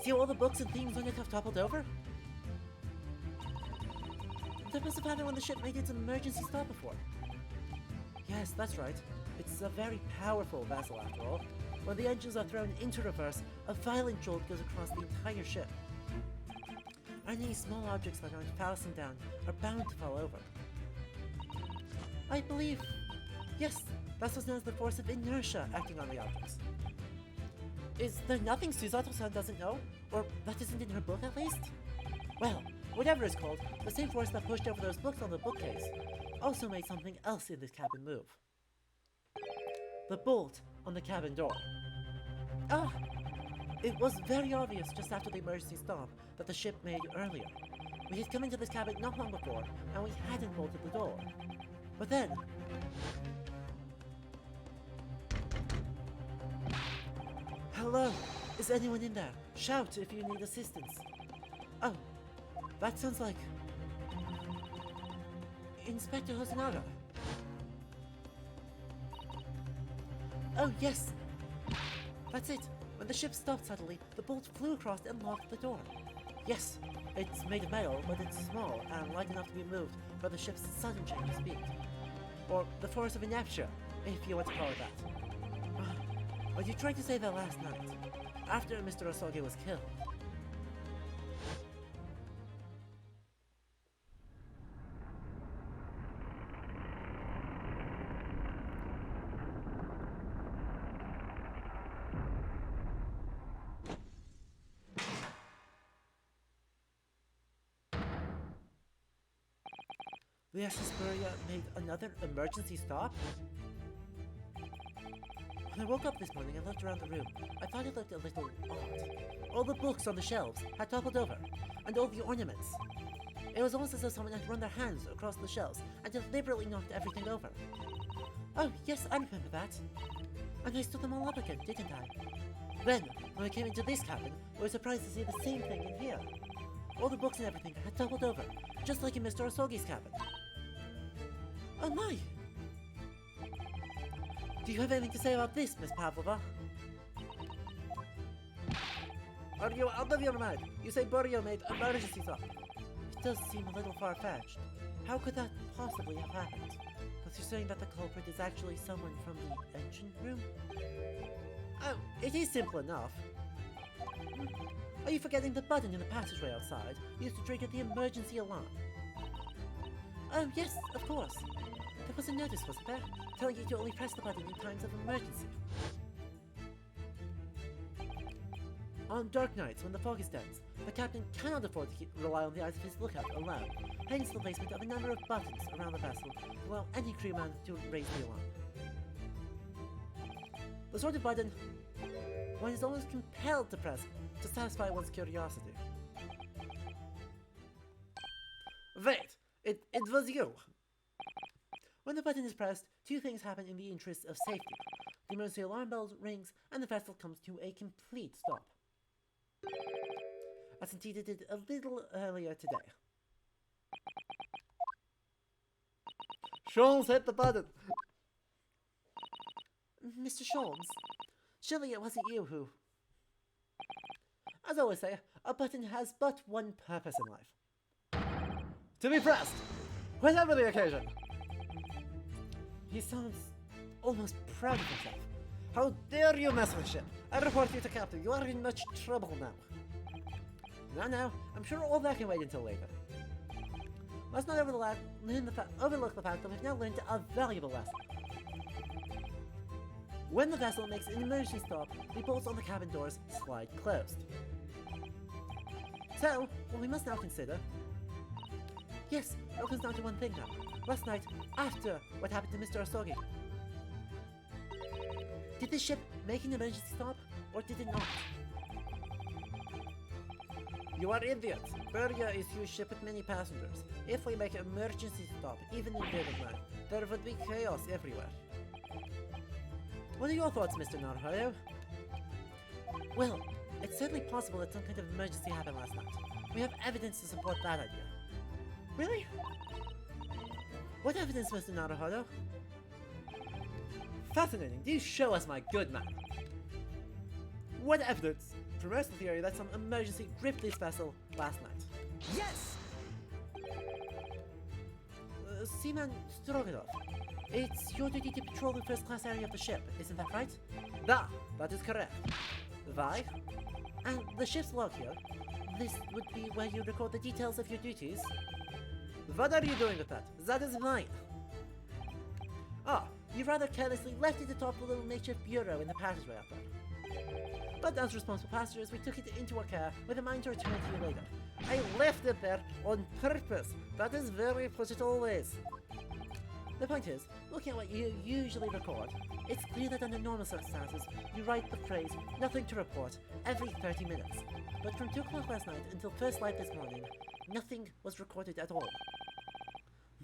See all the books and things on it have toppled over? That must have happened when the ship made its emergency stop before. Yes, that's right. It's a very powerful vessel after all. When the engines are thrown into reverse, a violent jolt goes across the entire ship. And any small objects that aren't fastened down are bound to fall over. I believe... Yes, that's what's known as the force of inertia acting on the objects. Is there nothing Susato-san doesn't know? Or that isn't in her book at least? Well, whatever it's called, the same force that pushed over those books on the bookcase also made something else in this cabin move. The bolt on the cabin door. Ah! It was very obvious just after the emergency stop that the ship made earlier. We had come into this cabin not long before, and we hadn't bolted the door. But then... Hello? Is anyone in there? Shout if you need assistance. Oh, that sounds like... Inspector Hosonaga. Oh, yes! That's it! When the ship stopped suddenly, the bolt flew across and locked the door. Yes, it's made of metal, but it's small and light enough to be moved by the ship's sudden change of speed. Or the force of inertia, if you want to call it that. But you tried to say that last night, after Mr. Osoge was killed. The Asperia made another emergency stop? When I woke up this morning and looked around the room, I thought it looked a little odd. All the books on the shelves had toppled over, and all the ornaments. It was almost as though someone had run their hands across the shelves and deliberately knocked everything over. Oh, yes, I remember that. And I stood them all up again, didn't I? Then, when I came into this cabin, I was surprised to see the same thing in here. All the books and everything had toppled over, just like in Mr. Osogi's cabin. Oh my! Do you have anything to say about this, Miss Pavlova? Are you out of your mind? You say Borio made emergency stop. It does seem a little far-fetched. How could that possibly have happened? Because you're saying that the culprit is actually someone from the engine room? Oh, it is simple enough. Are you forgetting the button in the passageway outside used to trigger the emergency alarm? Oh, yes, of course. There was a notice, wasn't there? Telling you to only press the button in times of emergency. On dark nights, when the fog is dense, the captain cannot afford to rely on the eyes of his lookout alone, hence the placement of a number of buttons around the vessel to allow any crewman to raise the alarm. The sort of button one is almost compelled to press to satisfy one's curiosity. Wait! It was you! When the button is pressed, two things happen in the interest of safety. The emergency alarm bell rings, and the vessel comes to a complete stop. As indeed it did a little earlier today. Sholmes hit the button! Mr. Sholmes, surely it wasn't you who... As I always say, a button has but one purpose in life. To be pressed! Whatever the occasion! He sounds almost proud of himself. How dare you mess with ship! I report you to Captain. You are in much trouble now. No, I'm sure all that can wait until later. Let's not overlook the fact that we've now learned a valuable lesson. When the vessel makes an emergency stop, the bolts on the cabin doors slide closed. So, what we must now consider... Yes, it all comes down to one thing now. Last night, after what happened to Mr. Asogi. Did the ship make an emergency stop, or did it not? You are idiots! Burya is a huge ship with many passengers. If we make an emergency stop, even in dead of night, there would be chaos everywhere. What are your thoughts, Mr. Naruhodo? Well, it's certainly possible that some kind of emergency happened last night. We have evidence to support that idea. Really? What evidence, Mr. Naruhodo? Fascinating. Do show us, my good man. What evidence promotes the theory that some emergency gripped this vessel last night? Yes! Seaman Stroganov, it's your duty to patrol the first-class area of the ship, isn't that right? That is correct. Why? And the ship's log here, this would be where you record the details of your duties. What are you doing with that? That is mine. You rather carelessly left it atop the little makeshift bureau in the passageway up there. But as responsible passengers, we took it into our care with a mind to return to you later. I left it there on purpose. That is very put it always. The point is, looking at what you usually record, it's clear that under normal circumstances, you write the phrase, nothing to report, every 30 minutes. But from 2 o'clock last night until first light this morning, nothing was recorded at all.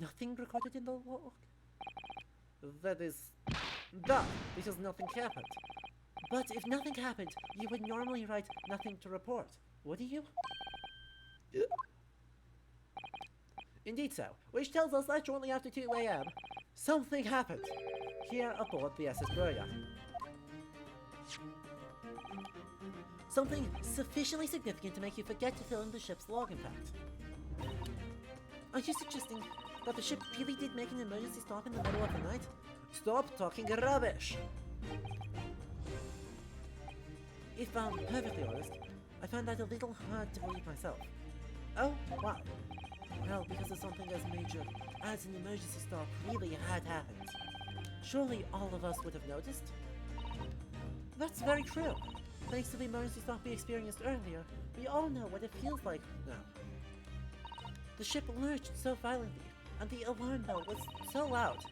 Nothing recorded in the log? That is... because nothing happened. But if nothing happened, you would normally write nothing to report, wouldn't you? Indeed so, which tells us that shortly after 2 AM, something happened here aboard the SS Burya. Something sufficiently significant to make you forget to fill in the ship's log, in fact. Are you suggesting that the ship really did make an emergency stop in the middle of the night? Stop talking rubbish! If I'm perfectly honest, I find that a little hard to believe myself. Oh, wow. Well, because of something as major as an emergency stop really had happened. Surely all of us would have noticed? That's very true. Thanks to the emergency stop we experienced earlier, we all know what it feels like now. The ship lurched so violently, and the alarm bell was so loud.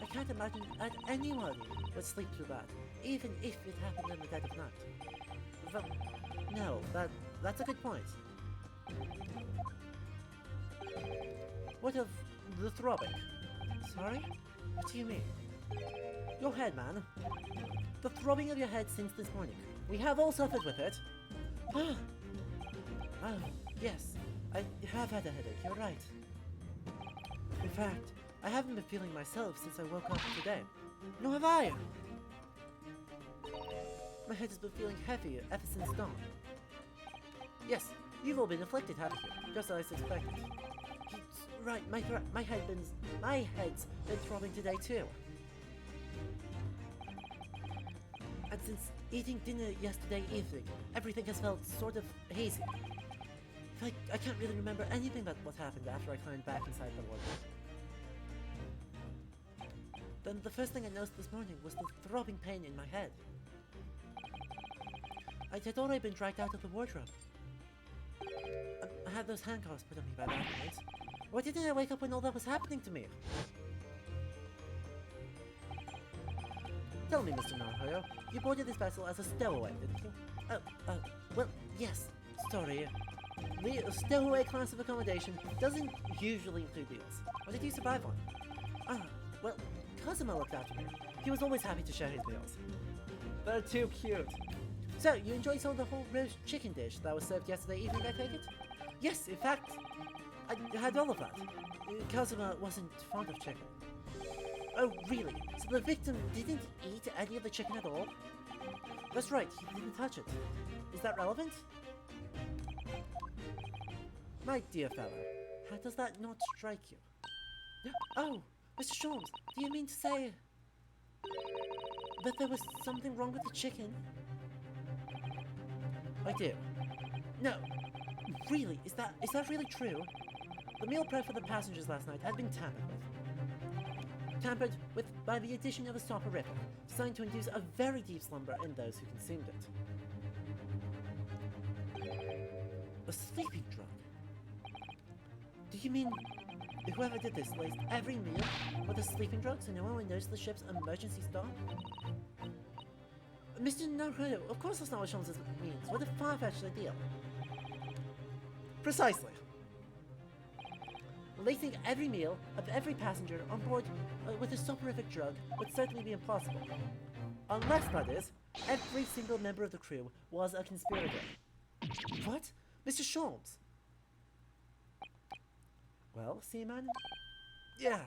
I can't imagine that anyone would sleep through that, even if it happened in the dead of night. Well, no, that's a good point. What of the throbbing? Sorry? What do you mean? Your head, man. The throbbing of your head since this morning. We have all suffered with it. Oh, yes. I have had a headache, you're right. In fact, I haven't been feeling myself since I woke up today. Nor have I! My head has been feeling heavy ever since dawn. Yes, you've all been afflicted, haven't you? Just as I suspected. Right, my head's been throbbing today too. And since eating dinner yesterday evening, everything has felt sort of hazy. I can't really remember anything about what happened after I climbed back inside the wardrobe. Then the first thing I noticed this morning was the throbbing pain in my head. I had already been dragged out of the wardrobe. I had those handcuffs put on me by that night. Why didn't I wake up when all that was happening to me? Tell me, Mr. Naruhodo, you boarded this vessel as a stowaway, didn't you? Well, yes, sorry. The stowaway class of accommodation doesn't usually include meals. What did you survive on? Well, Kazuma looked after me. He was always happy to share his meals. They're too cute. So, you enjoyed some of the whole roast chicken dish that was served yesterday evening, I take it? Yes, in fact, I had all of that. Kazuma wasn't fond of chicken. Oh, really? So the victim didn't eat any of the chicken at all? That's right, he didn't touch it. Is that relevant? My dear fellow, how does that not strike you? Oh, Mr. Sholmes, do you mean to say that there was something wrong with the chicken? I do. No. Really? Is that really true? The meal prep for the passengers last night had been tampered with. Tampered with by the addition of a soporific, designed to induce a very deep slumber in those who consumed it. A sleeping drug? Do you mean whoever did this laced every meal with a sleeping drug so no one would notice the ship's emergency stop? Mr. Naruto, of course that's not what Sholmes means. What a far-fetched idea. Precisely. Lacing every meal of every passenger on board with a soporific drug would certainly be impossible. Unless, that is, every single member of the crew was a conspirator. What? Mr. Sholmes? Well, Seaman? Yeah.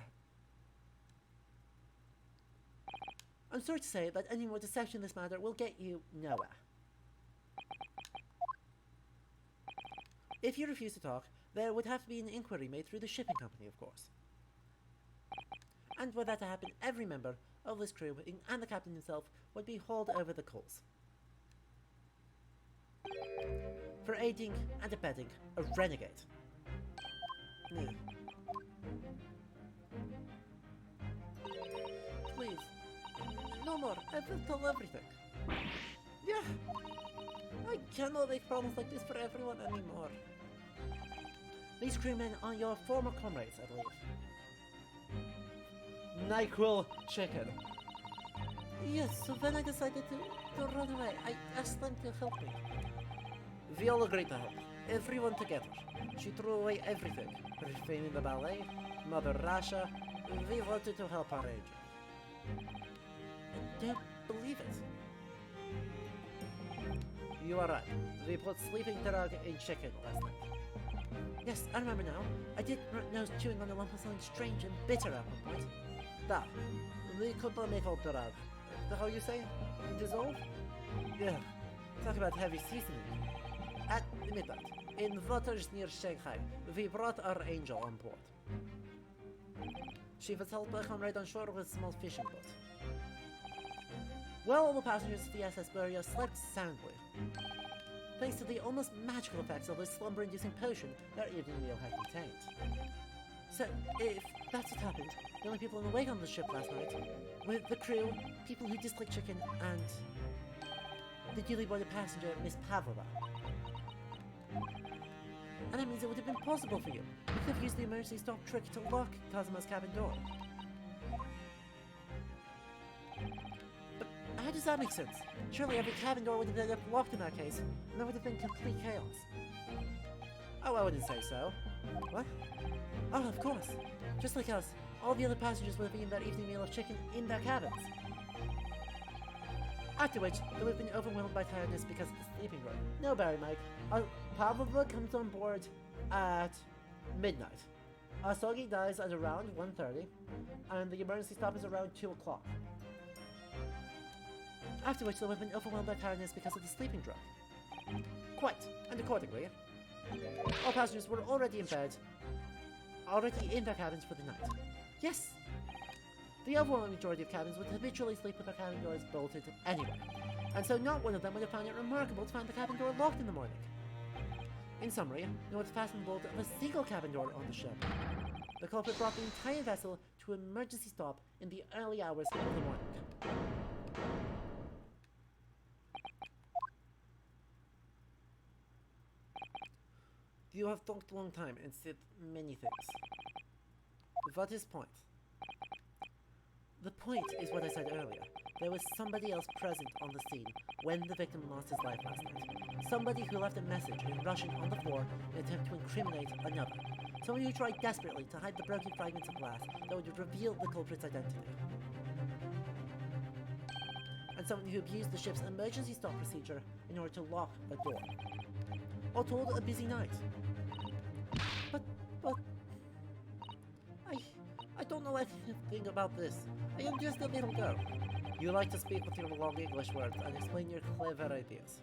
I'm sorry to say that any more deception in this matter will get you nowhere. If you refuse to talk, there would have to be an inquiry made through the shipping company, of course. And were that to happen, every member of this crew and the captain himself would be hauled over the coals. For aiding and abetting a renegade. Please. No more. I will tell everything. Yeah. I cannot make problems like this for everyone anymore. These crewmen are your former comrades, I believe. NyQuil chicken. Yes, so when I decided to run away, I asked them to help me. We all agreed to help. Everyone together. She threw away everything. Refrain in the ballet, Mother Russia. We wanted to help our angel. I don't believe it. You are right. We put sleeping drug in chicken last night. Yes, I remember now. I did nose chewing on a lump of something strange and bitter at one point. That. We could not make all drug. How you say? Dissolve? Yeah. Talk about heavy seasoning. At midnight, in waters near Shanghai, we brought our angel on board. She was held by a comrade on shore with a small fishing boat. Well, all the passengers of the SS Beria slept soundly. Thanks to the almost magical effects of the slumber-inducing potion their evening meal had contained. So, if that's what happened, the only people awake on the ship last night were the crew, people who dislike chicken, and the newly boarded passenger, Miss Pavlova. And that means it would have been possible for you. You could have used the emergency stop trick to lock Cosmo's cabin door. But how does that make sense? Surely every cabin door would have been locked in that case, and there would have been complete chaos. Oh, I wouldn't say so. What? Oh, of course. Just like us, all the other passengers would have eaten their evening meal of chicken in their cabins. After which, they would have been overwhelmed by tiredness because of the sleeping drug. No, Barry Mike. Pavlova comes on board at midnight. Asogi dies at around 1:30, and the emergency stop is around 2 o'clock. After which, they would have been overwhelmed by tiredness because of the sleeping drug. Quite, and accordingly, all passengers were already in bed, already in their cabins for the night. Yes! The overwhelming majority of cabins would habitually sleep with their cabin doors bolted anyway, and so not one of them would have found it remarkable to find the cabin door locked in the morning. In summary, no one's fastened the bolt of a single cabin door on the ship. The culprit brought the entire vessel to an emergency stop in the early hours of the morning. You have talked a long time and said many things. What is point? The point is what I said earlier. There was somebody else present on the scene when the victim lost his life last night. Somebody who left a message in Russian on the floor in an attempt to incriminate another. Somebody who tried desperately to hide the broken fragments of glass that would reveal the culprit's identity. And someone who abused the ship's emergency stop procedure in order to lock a door. All told, a busy night. But... I don't know anything about this. I am just a little girl. You like to speak with your long English words and explain your clever ideas.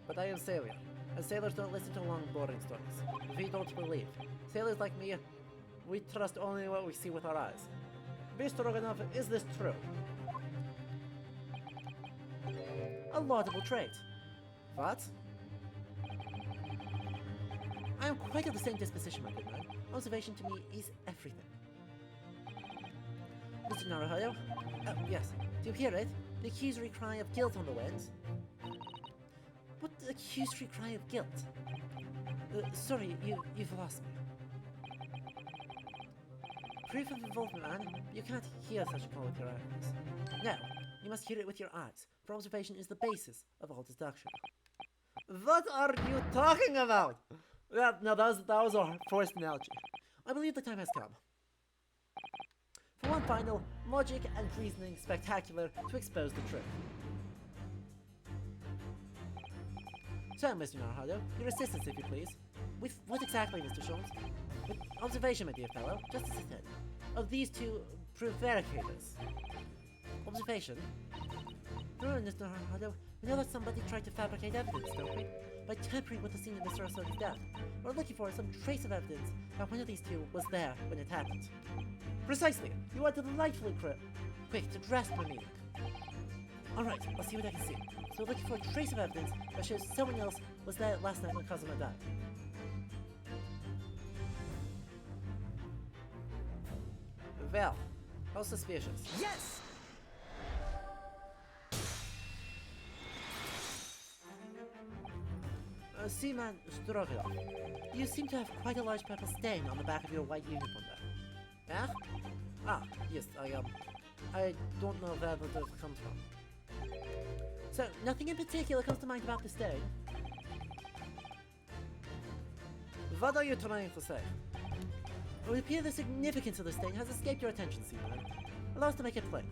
But I am sailor, and sailors don't listen to long, boring stories. We don't believe. Sailors like me, we trust only what we see with our eyes. Mr. Roganov, is this true? A laudable trait. What? I am quite of the same disposition, my good man. Observation to me is everything. Mr. Naruhodo? Oh, yes. Do you hear it? The accusory cry of guilt on the winds. What accusory cry of guilt? Sorry, you've lost me. Proof of involvement, man. You can't hear such a call with your ears. No, you must hear it with your eyes, for observation is the basis of all deduction. What are you talking about? Well, no, that was a forced analogy. I believe the time has come. For one final, logic and reasoning spectacular to expose the truth. So, Mr. Naruhodo, your assistance, if you please. With what exactly, Mr. Sholmes? With observation, my dear fellow, just as I said, of these two prevaricators. Observation? Remember, Mr. Naruhodo, we know that somebody tried to fabricate evidence, don't we? By tampering with the scene of Mr. Asogi's death. We're looking for some trace of evidence that one of these two was there when it happened. Precisely! You are delightfully quick to grasp my meaning. Alright, I'll see what I can see. So looking for a trace of evidence that shows someone else was there last night when Kazuma died. Well, how suspicious. Yes! Seaman Stroganoff, you seem to have quite a large purple stain on the back of your white uniform there. Yeah? Ah, yes, I don't know where that comes from. So, nothing in particular comes to mind about the stain? What are you trying to say? It would appear the significance of the stain has escaped your attention, Seaman. Allow us to make it plain.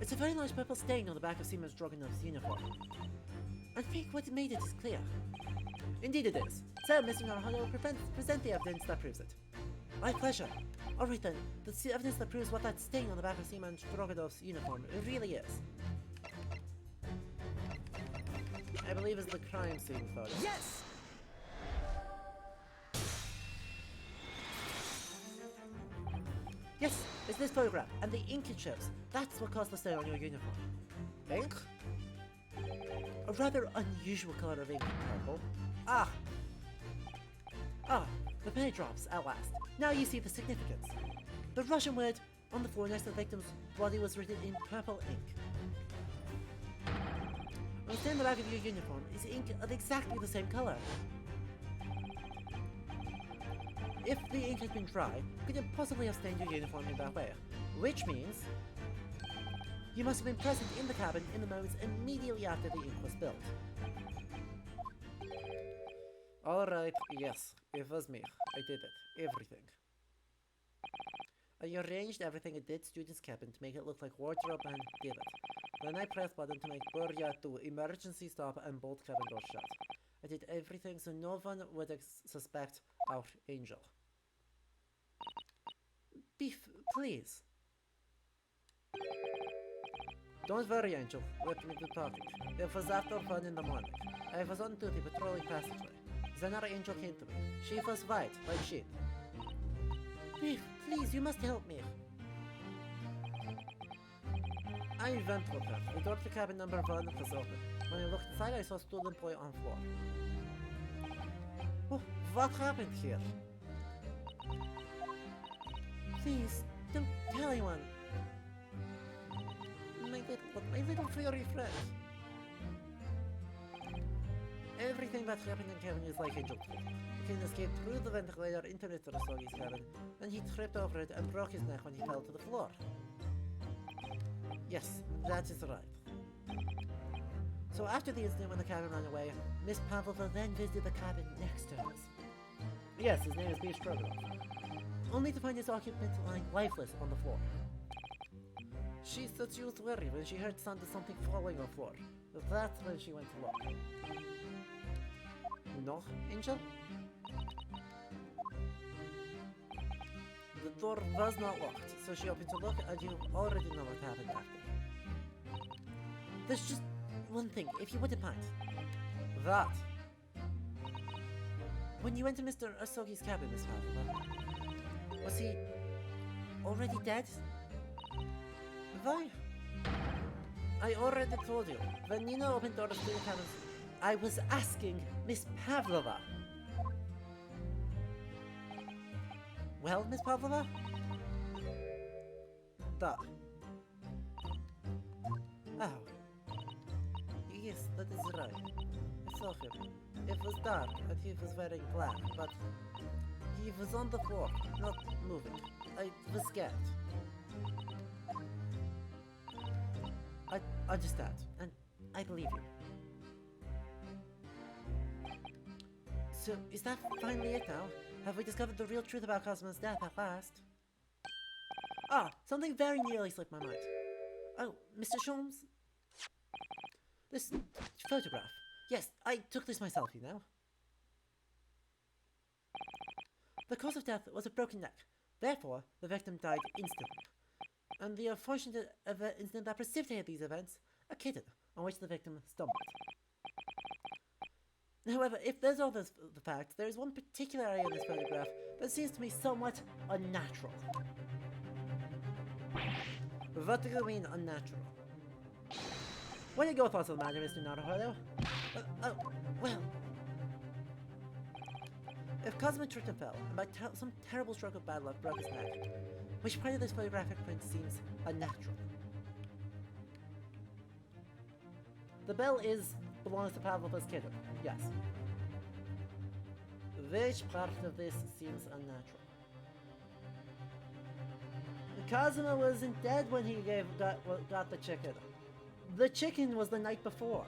It's a very large purple stain on the back of Seaman Stroganoff's uniform. I think what made it is clear. Indeed it is. So, Mr. Naruhodo, present the evidence that proves it. My pleasure. Alright then, the evidence that proves what that stain on the back of Seaman Stroganoff's uniform really is. I believe is the crime scene photo. Yes! Yes, it's this photograph, and the ink it shows. That's what caused the stain on your uniform. Ink? A rather unusual color of ink, purple. Ah! Ah, the penny drops, at last. Now you see the significance. The Russian word on the floor next to the victim's body was written in purple ink. On the stain on the back of your uniform is ink of exactly the same color. If the ink had been dry, could it possibly have stained your uniform in that way? Which means you must have been present in the cabin in the moments immediately after the ink was spilled. Alright, yes, it was me. I did it. Everything. I arranged everything in that student's cabin to make it look like wardrobe and did it. Then I pressed button to make Burya do emergency stop and bolt cabin door shut. I did everything so no one would suspect our angel. Beef, please. Don't worry, Angel. Let me do talking. It was after 1 in the morning. I was on duty patrolling passageway. Then our angel came to me. She was white, like sheep. Beef, please, you must help me. I went with her. The door to cabin number 1 was open. When I looked inside, I saw a student boy on floor. Oh, what happened here? Please, don't tell anyone. My little furry friend. Everything that happened in cabin is like Angel told. The kid escaped through the ventilator into Mr. Asogi's cabin, then he tripped over it and broke his neck when he fell to the floor. Yes, that is right. So after the incident when the cabin ran away, Miss Pavlova then visited the cabin next to us. Yes, his name is Beef Stroganoff. Only to find his occupant lying lifeless on the floor. She said she was worried when she heard the sound of something falling on the floor. That's when she went to look. No, Angel? The door was not locked, so she opened to look, and you already know what happened after. There's just one thing, if you wouldn't mind. That. When you went to Mr. Asogi's cabin, Miss Pavlova, was he already dead? Why? I already told you. When Nina opened doors to the cabin, I was asking Miss Pavlova. Well, Miss Pavlova? Duh. Oh. Yes, that is right. I saw him. It was dark and he was wearing black, but he was on the floor, not moving. I was scared. I understand, and I believe you. So, is that finally it now? Have we discovered the real truth about Cosmo's death at last? Ah, something very nearly slipped my mind. Oh, Mr. Sholmes? This photograph. Yes, I took this myself, you know. The cause of death was a broken neck. Therefore, the victim died instantly. And the unfortunate incident that precipitated these events, a kitten on which the victim stumbled. However, if there's all this, the facts, there is one particular area in this photograph that seems to me somewhat unnatural. What do you mean unnatural? What are your thoughts on the matter, Mr. Naruhodo? Well... If Cosmo tripped and fell, and by some terrible stroke of bad luck broke his neck, which part of this photographic print seems unnatural? The bell belongs to Pavlova's kitten, yes. Which part of this seems unnatural? Cosmo wasn't dead when he got the chicken. The chicken was the night before.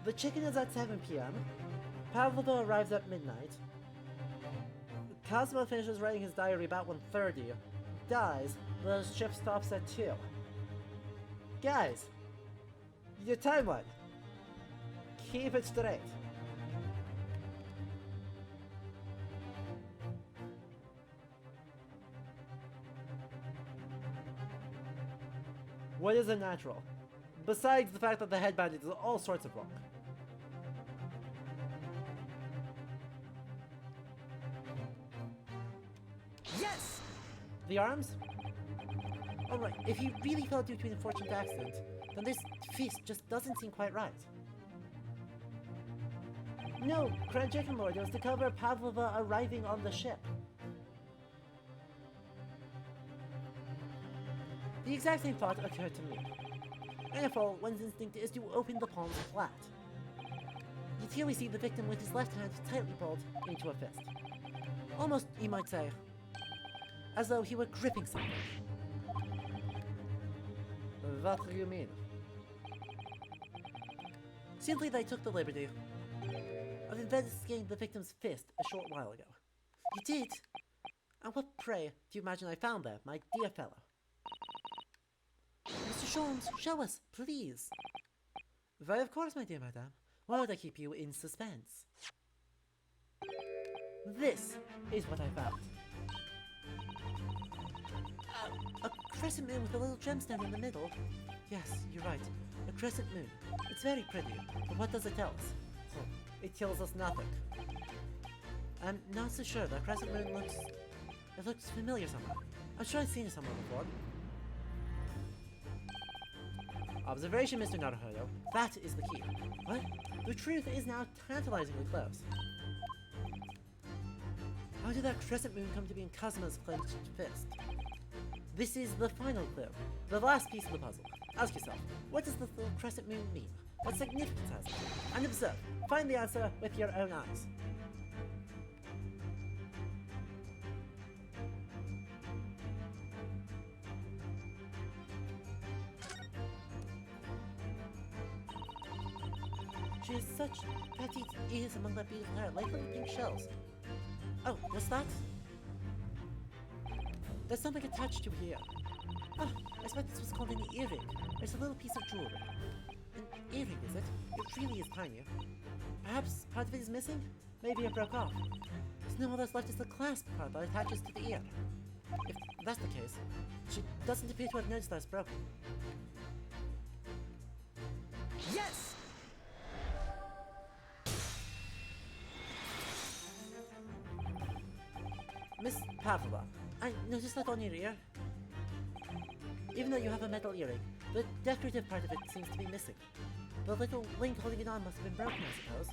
The chicken is at 7 p.m. Pavlova arrives at midnight. Cosmo finishes writing his diary about 1:30. Dies. The ship stops at 2. Guys, your timeline. Keep it straight. What is unnatural? Besides the fact that the headband is all sorts of wrong. Yes! The arms? Alright, if he really fell due to an unfortunate accident, then this fist just doesn't seem quite right. No, Grand Chicken Lord, it was to cover Pavlova arriving on the ship. The exact same thought occurred to me. And if all, one's instinct is to open the palms flat. You clearly see the victim with his left hand tightly pulled into a fist. Almost, you might say, as though he were gripping something. What do you mean? Simply they took the liberty of investigating the victim's fist a short while ago. You did? And what, pray, do you imagine I found there, my dear fellow? Mr. Sholmes, show us, please. Why, of course, my dear madame. Why would I keep you in suspense? This is what I found. A crescent moon with a little gemstone in the middle. Yes, you're right. A crescent moon. It's very pretty, but what does it tell us? Oh, it tells us nothing. I'm not so sure. That crescent moon looks familiar somehow. I'm sure I've seen it somewhere before. Observation, Mr. Naruhodo. That is the key. What? The truth is now tantalizingly close. How did that crescent moon come to be in Cosmo's clenched fist? This is the final clue. The last piece of the puzzle. Ask yourself, what does the little crescent moon mean? What significance has it? And observe. Find the answer with your own eyes. She has such petite ears among that beautiful hair, like little pink shells. Oh, what's that? There's something attached to here. Ah, I expect this was called an earring. It's a little piece of jewelry. An earring, is it? It really is tiny. Perhaps part of it is missing? Maybe it broke off. So now all that's left is the clasp part that attaches to the ear. If that's the case, she doesn't appear to have noticed that it's broken. Yes! Miss Pavlova, I noticed that on your ear. Even though you have a metal earring, the decorative part of it seems to be missing. The little link holding it on must have been broken, I suppose.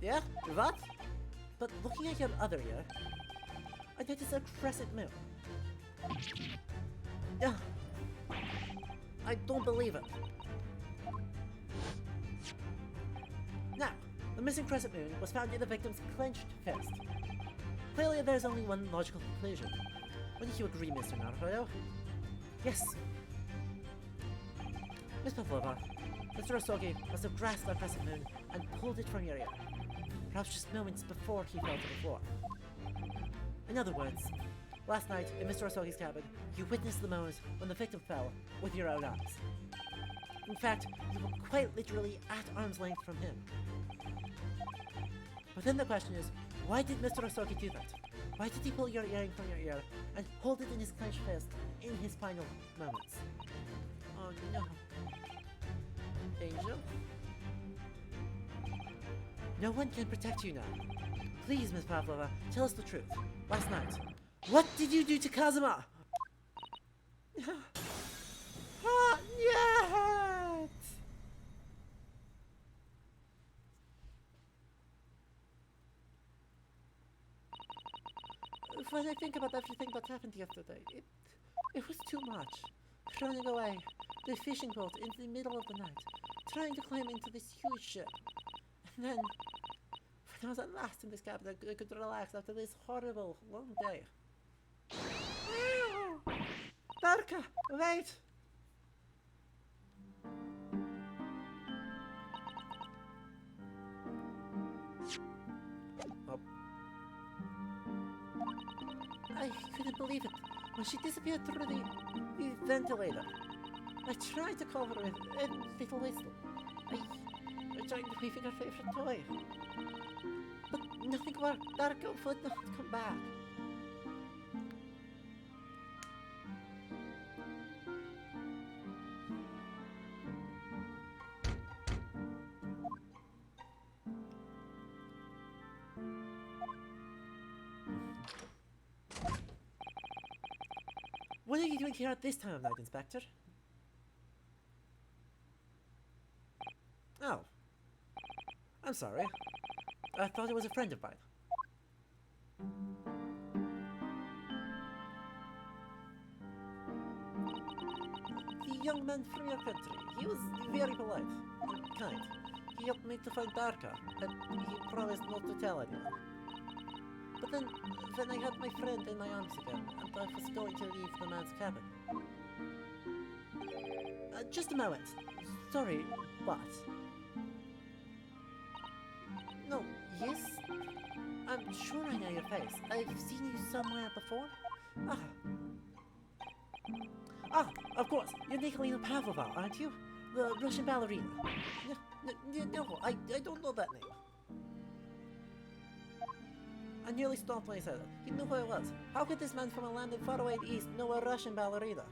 Yeah? What? But looking at your other ear, I noticed a crescent moon. Yeah. I don't believe it. Now, the missing crescent moon was found in the victim's clenched fist. Clearly, there's only one logical conclusion. Wouldn't you agree, Mr. Naruto? Yes. Miss Pavlova, Mr. Osogi must have grasped the crescent moon and pulled it from your ear. Perhaps just moments before he fell to the floor. In other words, last night in Mr. Osogi's cabin, you witnessed the moment when the victim fell with your own eyes. In fact, you were quite literally at arm's length from him. But then the question is, why did Mr. Osogi do that? Why did he pull your earring from your ear and hold it in his clenched fist in his final moments? Oh no. Angel? No one can protect you now. Please, Miss Pavlova, tell us the truth. Last night, what did you do to Kazuma? Yet! When I think about everything that happened yesterday, it was too much. Running away, the fishing boat in the middle of the night, trying to climb into this huge ship. And then, when I was at last in this cabin, I could relax after this horrible, long day. Darka, wait! Oh. I couldn't believe it. When she disappeared through the ventilator, I tried to call her with a little whistle. I tried to wave her favorite toy. But nothing worked. Darko would not come back. What are you doing here at this time of night, Inspector? Oh. I'm sorry. I thought it was a friend of mine. The young man from your country. He was very polite and kind. He helped me to find Darka, and he promised not to tell anyone. But then I had my friend in my arms again, and I was going to leave the man's cabin. Just a moment. Sorry, what? No, yes? I'm sure I know your face. I've seen you somewhere before. Of course. You're Nikolina Pavlova, aren't you? The Russian ballerina. No, I don't know that name. I nearly stopped when he said it. He knew who I was. How could this man from a land far away east know a Russian ballerina?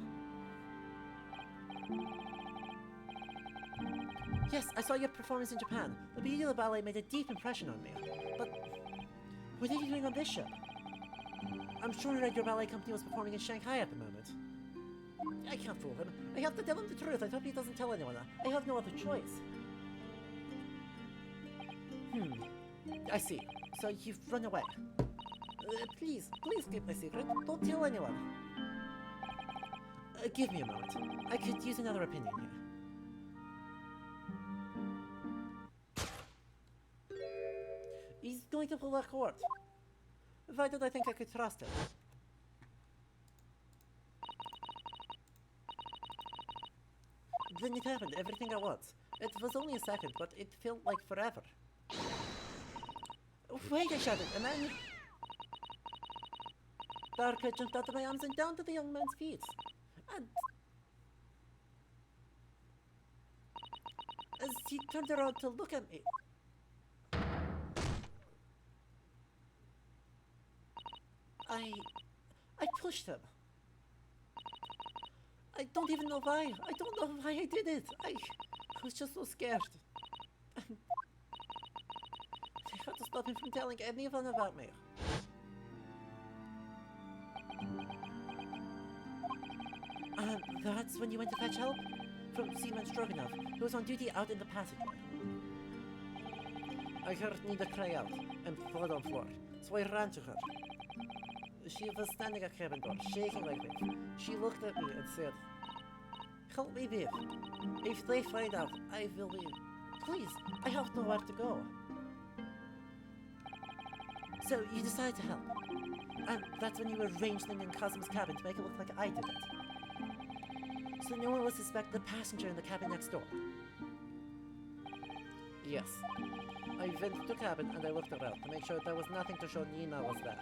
Yes, I saw your performance in Japan. The beauty of the ballet made a deep impression on me. But what are you doing on this ship? I'm sure I read your ballet company was performing in Shanghai at the moment. I can't fool him. I have to tell him the truth. I hope he doesn't tell anyone. I have no other choice. I see. So you've run away. Please keep my secret. Don't tell anyone. Give me a moment. I could use another opinion here. He's going to pull a cord. Why did I think I could trust him? Then it happened, everything at once. It was only a second, but it felt like forever. Wait, I shouted, and then... Darka jumped out of my arms and down to the young man's feet. And... as he turned around to look at me... I pushed him. I don't even know why. I don't know why I did it. I was just so scared. I had to stop him from telling anyone about me. And that's when you went to fetch help? from Seaman Stroganoff, who was on duty out in the passageway. I heard Nida cry out and blood on floor, so I ran to her. She was standing at cabin door, shaking like this. She looked at me and said, "Help me, Viv. If they find out, I will leave. Please, I have nowhere to go." So you decided to help. And that's when you arranged things in Cosmo's cabin to make it look like I did it. So no one will suspect the passenger in the cabin next door. Yes. I went to the cabin and I looked around to make sure there was nothing to show Nina was there.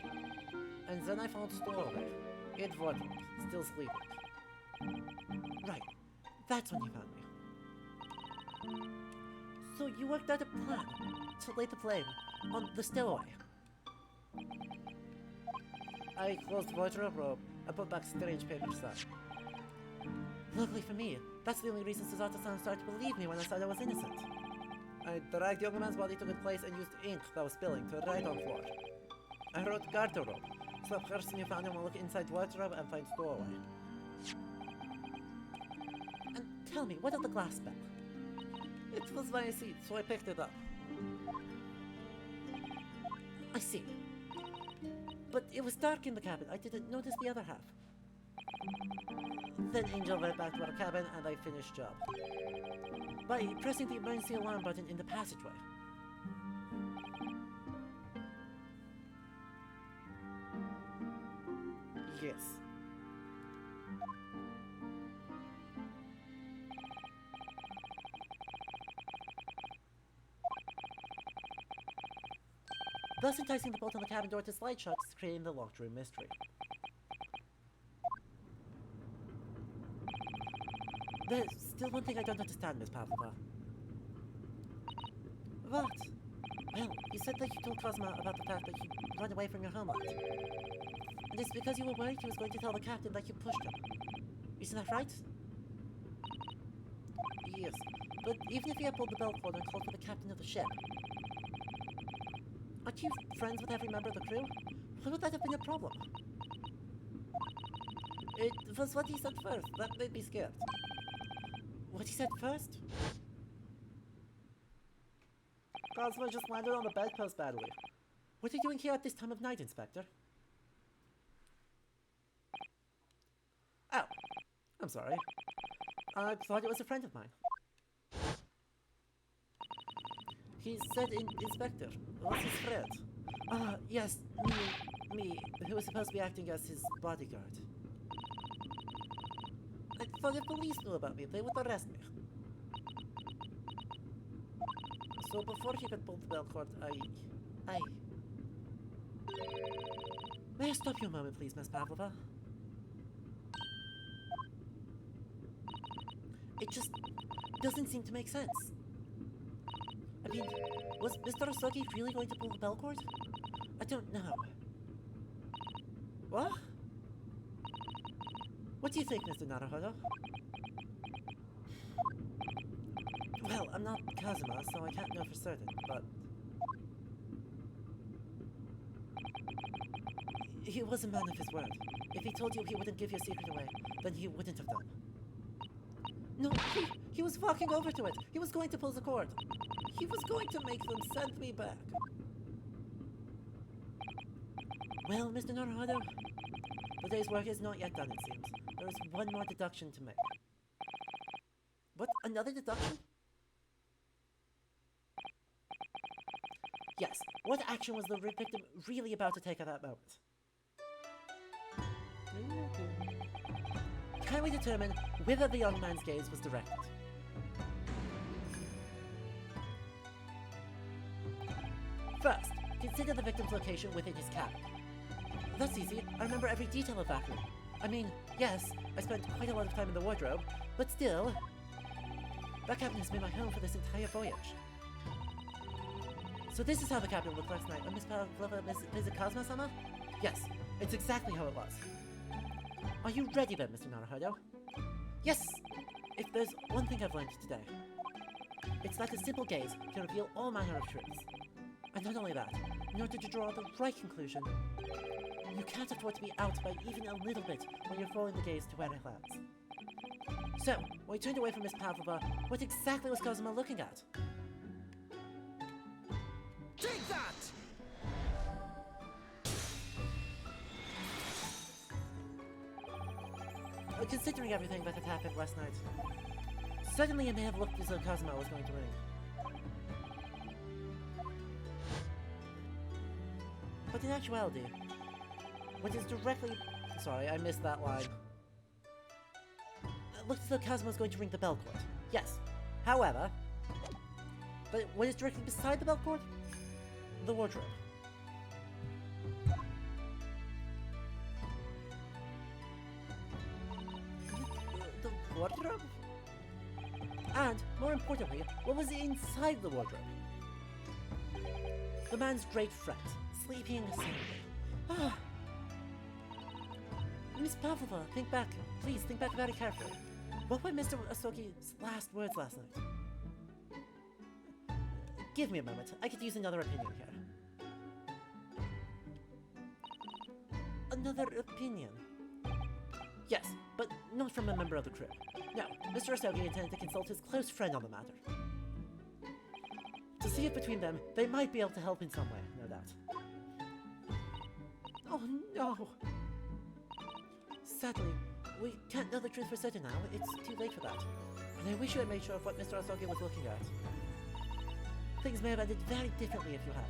And then I found Stowaway, in wardrobe, still sleeping. Right. That's when you found me. So you worked out a plan to lay the blame on the Stowaway. I closed the wardrobe and put back strange paper stuff. Luckily for me, that's the only reason Suzato-san started to believe me when I said I was innocent. I dragged the young man's body to the place and used ink that was spilling to write on floor. I wrote garderobe, so the person you found him will look inside wardrobe and find Stowaway. And tell me, what did the glass spell? It was by a seat, so I picked it up. I see. But it was dark in the cabin. I didn't notice the other half. Then Angel went back to our cabin and I finished job. By pressing the emergency alarm button in the passageway. Yes. Thus enticing the bolt on the cabin door to slide shut, creating the locked room mystery. There's still one thing I don't understand, Miss Pavlova. What? Well, you said that you told Cosmo about the fact that you ran away from your homeland. And it's because you were worried he was going to tell the captain that you pushed him. Isn't that right? Yes, but even if you had pulled the bell cord and called for the captain of the ship, aren't you friends with every member of the crew? Why would that have been a problem? It was what he said first that made me scared. What he said first? Cosmo just landed on the bedpost badly. What are you doing here at this time of night, Inspector? Oh, I'm sorry. I thought it was a friend of mine. He said Inspector was his friend. Yes, me, who was supposed to be acting as his bodyguard. I thought if police knew about me, they would arrest me. So before he could pull the bell cord, I... May I stop you a moment, please, Miss Pavlova? It just doesn't seem to make sense. I mean, was Mr. Osogi really going to pull the bell cord? I don't know. What? What do you think, Mr. Naruhodo? Well, I'm not Kazuma, so I can't know for certain, but... He was a man of his word. If he told you he wouldn't give your secret away, then he wouldn't have done. No, he was walking over to it. He was going to pull the cord. He was going to make them send me back. Well, Mr. Naruhodo, the day's work is not yet done, it seems. There is one more deduction to make. What? Another deduction? Yes. What action was the victim really about to take at that moment? Can we determine whether the young man's gaze was directed? First, consider the victim's location within his cabin. That's easy. I remember every detail of that room. I mean, yes, I spent quite a lot of time in the wardrobe, but still, that cabin has been my home for this entire voyage. So this is how the cabin looked last night. Miss Pavlova, is it Cosmo-sama? Yes, it's exactly how it was. Are you ready then, Mr. Naruhodo? Yes! If there's one thing I've learned today, it's that a simple gaze can reveal all manner of truths. And not only that, in order to draw the right conclusion, you can't afford to be out by even a little bit when you're following the gaze to where it lands. So, when we turned away from Miss Pavlova, what exactly was Cosima looking at? Take that! Considering everything that had happened last night, suddenly it may have looked as though Cosima was going to ring. But in actuality, what is directly... Sorry, I missed that line. It looked as though Cosima was going to ring the bell cord. Yes. However... But what is directly beside the bell cord? The wardrobe. The wardrobe? And, more importantly, what was inside the wardrobe? The man's great friend, sleeping soundly. Ah. Miss Pavlova, think back. Please, think back very carefully. What were Mr. Asogi's last words last night? Give me a moment. I could use another opinion here. Another opinion? Yes, but not from a member of the crew. No, Mr. Asogi intended to consult his close friend on the matter. To see if between them, they might be able to help in some way, no doubt. Oh no! Sadly, we can't know the truth for certain now. It's too late for that. And I wish you had made sure of what Mr. Asogi was looking at. Things may have ended very differently if you had.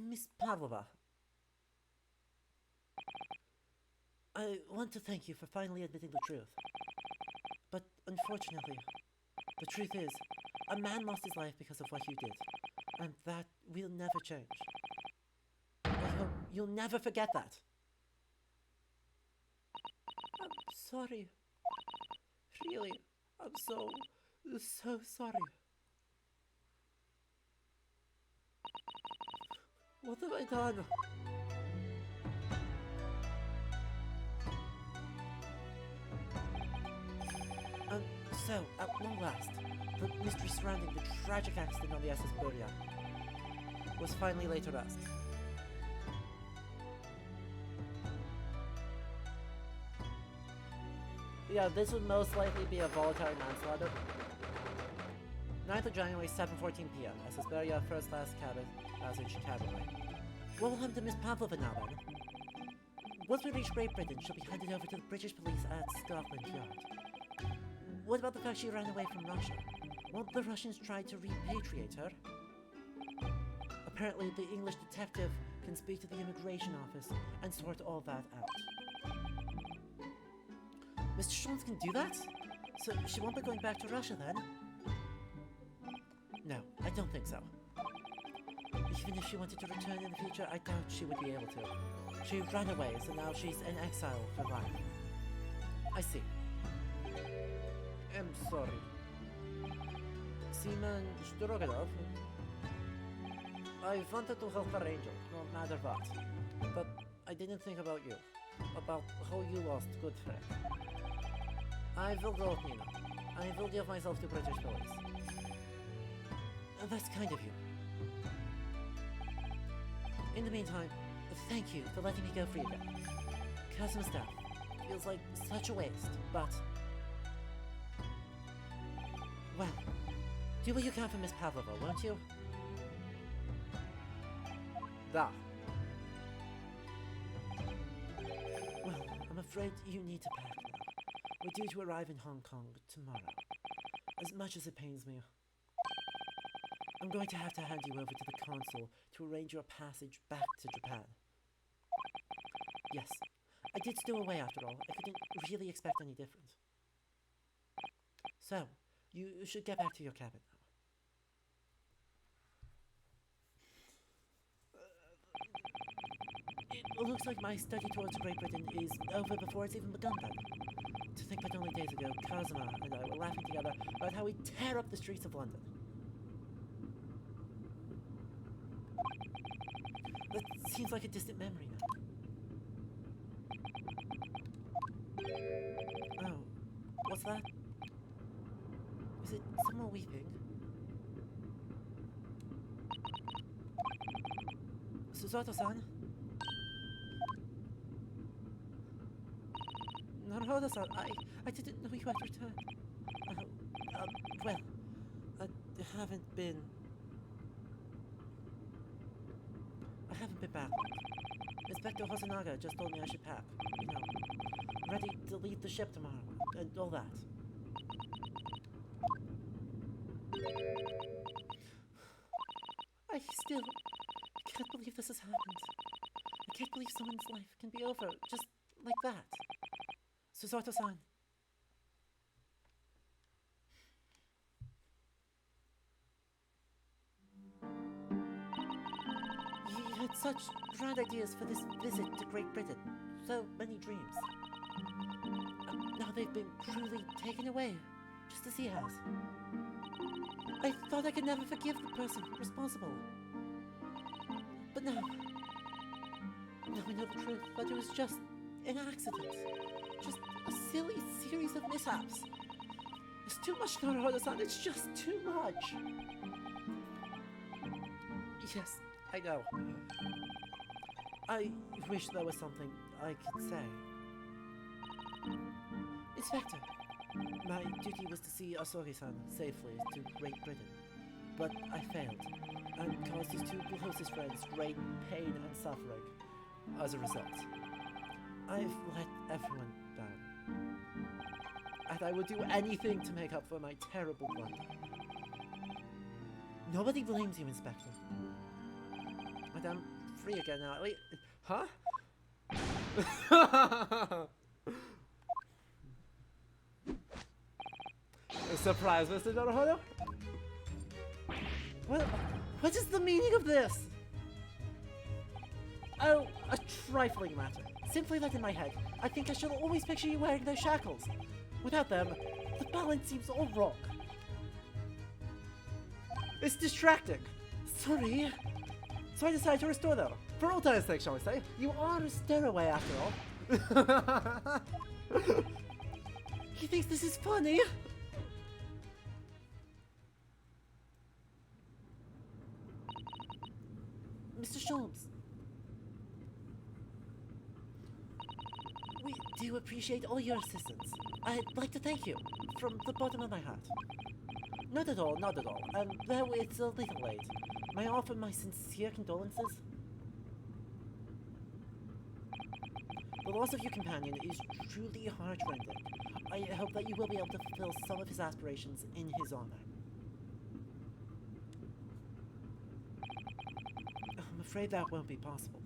Miss Pavlova. I want to thank you for finally admitting the truth. But unfortunately, the truth is, a man lost his life because of what you did. And that will never change. I hope you'll never forget that. I'm sorry. Really, I'm so sorry. What have I done? So, at long last, the mystery surrounding the tragic accident on the SS Buria was finally laid to rest. Yeah, this would most likely be a voluntary manslaughter. 9th of January, 7:14 p.m. SS Buria, first class cabin, passage cavalry. What will happen to Miss Pavlova now, then? Once we reach Great Britain, she'll be handed over to the British police at Scotland Yard. What about the fact she ran away from Russia? Won't the Russians try to repatriate her? Apparently, the English detective can speak to the immigration office and sort all that out. Mr. Sholmes can do that? So she won't be going back to Russia then? No, I don't think so. Even if she wanted to return in the future, I doubt she would be able to. She ran away, so now she's in exile for life. I see. I'm sorry. Seaman Stroganov. I wanted to help her angel, no matter what. But I didn't think about you. About how you lost good friend. I will go, Nina. I will give myself to British police. That's kind of you. In the meantime, thank you for letting me go free again. Cosima stuff feels like such a waste, but... Well, do what you can for Miss Pavlova, won't you? Da. Well, I'm afraid you need to pack now. We're due to arrive in Hong Kong tomorrow. As much as it pains me, I'm going to hand you over to the consul to arrange your passage back to Japan. Yes, I did steal away after all. I couldn't really expect any different. So, you should get back to your cabin now. It looks like my study towards Great Britain is over before it's even begun then. To think that only days ago, Cosima and I were laughing together about how we tear up the streets of London. That seems like a distant memory now. Oh, what's that? Is it someone weeping? Susato-san? Naruto-san, I didn't know you had returned. Well, I haven't been back. Inspector Hosonaga just told me I should pack. You know, ready to leave the ship tomorrow, and all that. I still can't believe this has happened. I can't believe someone's life can be over just like that. Susato-san. You had such grand ideas for this visit to Great Britain. So many dreams. Now they've been truly taken away, just as he has. I thought I could never forgive the person responsible. But now I know the truth, that it was just an accident. Just a silly series of mishaps. It's too much, Naruto-san, it's just too much. Yes, I know. I wish there was something I could say. Inspector, my duty was to see Asogi-san safely to Great Britain, but I failed, and caused his two closest friends great pain and suffering as a result. I've let everyone down, and I would do anything to make up for my terrible blunder. Nobody blames you, Inspector. And I'm free again now. Wait, huh? A surprise, Mr. Naruto? What is the meaning of this? Oh, a trifling matter. Simply that in my head, I think I shall always picture you wearing those shackles. Without them, the balance seems all wrong. It's distracting. Sorry. So I decided to restore them. For all time's sake, shall we say. You are a stowaway after all. He thinks this is funny. Mr. Sholmes. We do appreciate all your assistance. I'd like to thank you from the bottom of my heart. Not at all, not at all. Though it's a little late. May I offer my sincere condolences? The loss of your companion is truly heartrending. I hope that you will be able to fulfill some of his aspirations in his honor. I'm afraid that won't be possible.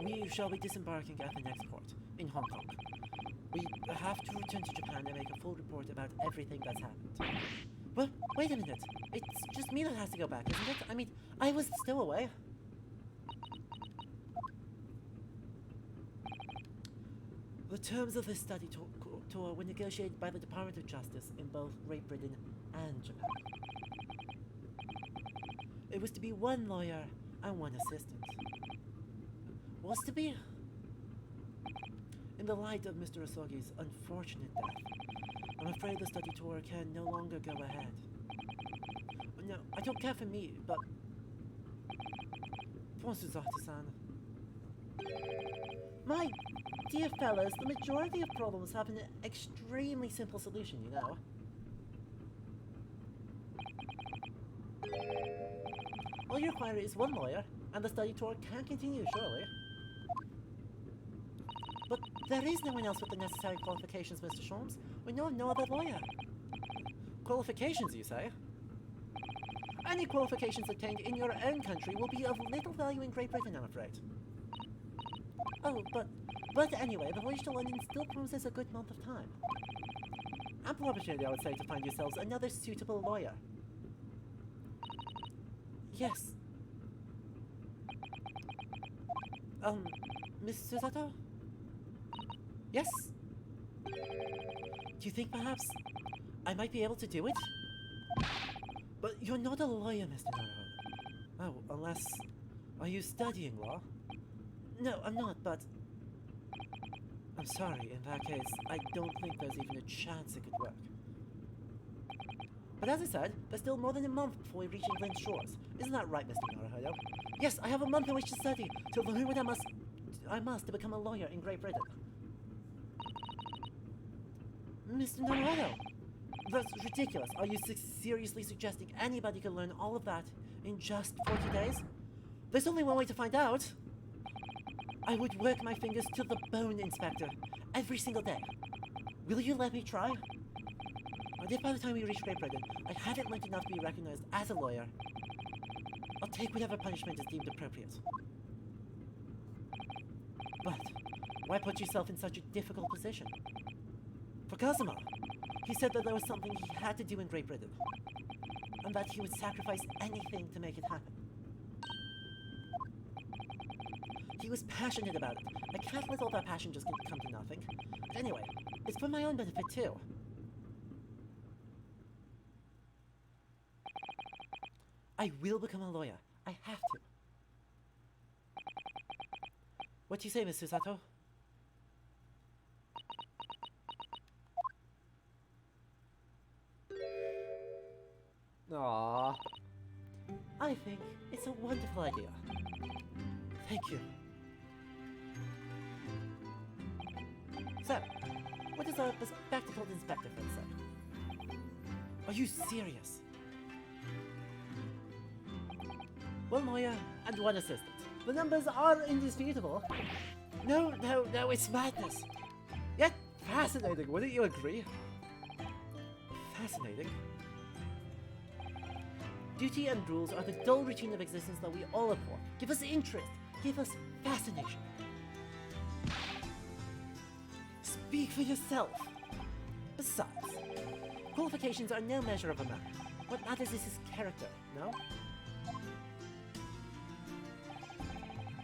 We shall be disembarking at the next port, in Hong Kong. We have to return to Japan and make a full report about everything that's happened. Well, wait a minute. It's just me that has to go back, isn't it? I mean, I was still away. The terms of this study tour were negotiated by the Department of Justice in both Great Britain and Japan. It was to be one lawyer and one assistant. Was to be. In the light of Mr. Asogi's unfortunate death, I'm afraid the study tour can no longer go ahead. No, I don't care for me, but... Poor Susato-san. My dear fellas, the majority of problems have an extremely simple solution, you know. All you require is one lawyer, and the study tour can continue, surely. But there is no one else with the necessary qualifications, Mr. Sholmes. We know of no other lawyer. Qualifications, you say? Any qualifications obtained in your own country will be of little value in Great Britain, I'm afraid. Oh, but anyway, the voyage to London still promises a good month of time. Ample opportunity, I would say, to find yourselves another suitable lawyer. Yes. Miss Susato? Yes? Do you think perhaps I might be able to do it? But you're not a lawyer, Mr. Naruto. Oh, unless... Are you studying law? No, I'm not, but... I'm sorry, in that case, I don't think there's even a chance it could work. But as I said, there's still more than a month before we reach England's shores. Isn't that right, Mr. Naruto? Yes, I have a month in which to study, to learn what I must to become a lawyer in Great Britain. Mr. Naruto, that's ridiculous. Are you seriously suggesting anybody can learn all of that in just 40 days? There's only one way to find out. I would work my fingers to the bone, Inspector, every single day. Will you let me try? And if by the time we reach Great Britain, I haven't learned enough to be recognized as a lawyer, I'll take whatever punishment is deemed appropriate. But why put yourself in such a difficult position? For Kazuma, he said that there was something he had to do in Great Britain, and that he would sacrifice anything to make it happen. He was passionate about it. I can't let all that passion just come to nothing. But anyway, it's for my own benefit too. I will become a lawyer. I have to. What do you say, Miss Susato? Aww. I think it's a wonderful idea. Thank you. So, what does the Speckled Inspector friend say? Are you serious? One lawyer and one assistant. The numbers are indisputable. No, it's madness. Yet fascinating, wouldn't you agree? Fascinating. Duty and rules are the dull routine of existence that we all abhor. Give us interest. Give us fascination. Speak for yourself. Besides, qualifications are no measure of a man. What matters is his character, no?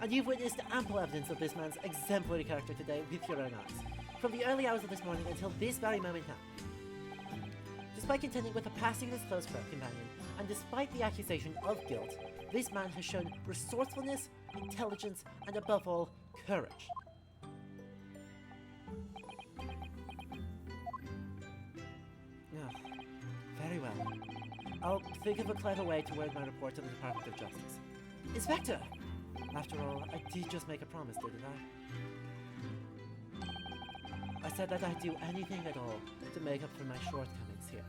And you've witnessed ample evidence of this man's exemplary character today with your own eyes. From the early hours of this morning until this very moment now. Despite contending with the passing of his close companion, and despite the accusation of guilt, this man has shown resourcefulness, intelligence, and above all, courage. Very well. I'll think of a clever way to word my report to the Department of Justice. Inspector! After all, I did just make a promise, didn't I? I said that I'd do anything at all to make up for my shortcomings here.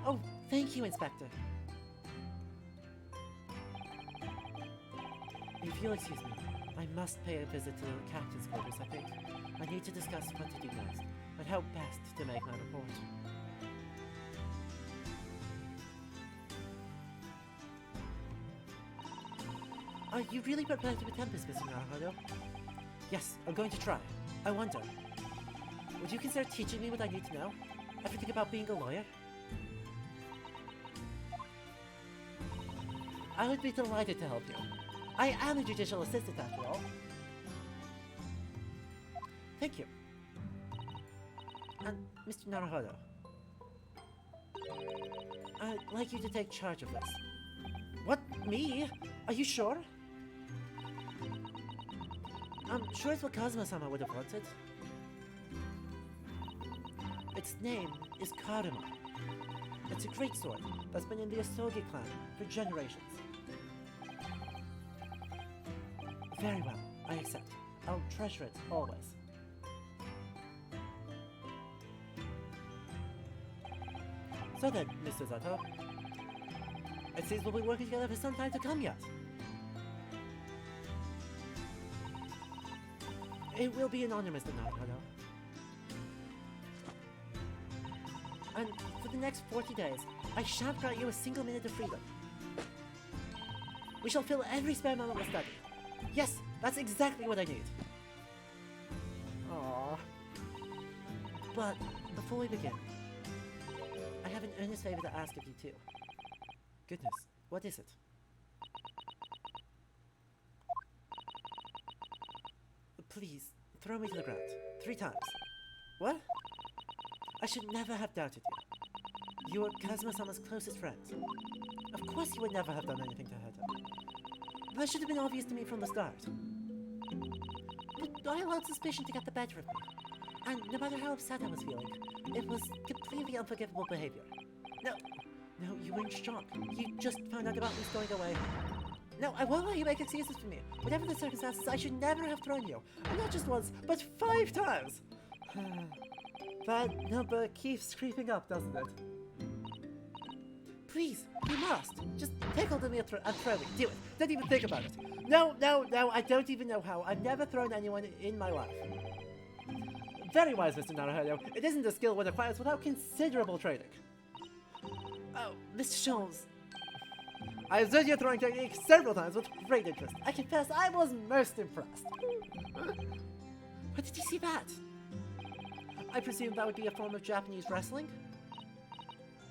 Oh, thank you, Inspector. If you'll excuse me, I must pay a visit to the captain's quarters, I think. I need to discuss what to do next, and how best to make my report. Are you really prepared to attempt this, Mr. Naruto? Yes, I'm going to try. I wonder, would you consider teaching me what I need to know? Everything about being a lawyer? I would be delighted to help you. I am a judicial assistant after all. Thank you. And Mr. Naruto, I'd like you to take charge of this. What? Me? Are you sure? I'm sure it's what Kazuma-sama would have wanted. Its name is Karuma. It's a great sword that's been in the Asogi clan for generations. Very well, I accept. I'll treasure it always. So then, Mr. Zato, it seems we'll be working together for some time to come yet. It will be an honor, Mr. Naruto. And for the next 40 days, I shan't grant you a single minute of freedom. We shall fill every spare moment with study. Yes, that's exactly what I need. Aww. But before we begin, I have an earnest favor to ask of you too. Goodness, what is it? Please, throw me to the ground. 3 times. What? I should never have doubted you. You were Kazuma-sama's closest friend. Of course you would never have done anything to hurt him. That should have been obvious to me from the start. But I allowed suspicion to get the better of me. And no matter how upset I was feeling, it was completely unforgivable behavior. No, you weren't shocked. You just found out about me stowing away. No, I won't let you make excuses for me. Whatever the circumstances, I should never have thrown you. And not just once, but 5 times. That number keeps creeping up, doesn't it? Please, you must. Just take hold of me and throw me. Do it. Don't even think about it. No, I don't even know how. I've never thrown anyone in my life. Very wise, Mr. Naruhodo. It isn't a skill one acquires without considerable training. Oh, Mr. Sholmes. I observed your throwing technique several times with great interest. I confess I was most impressed. Where did you see that? I presume that would be a form of Japanese wrestling?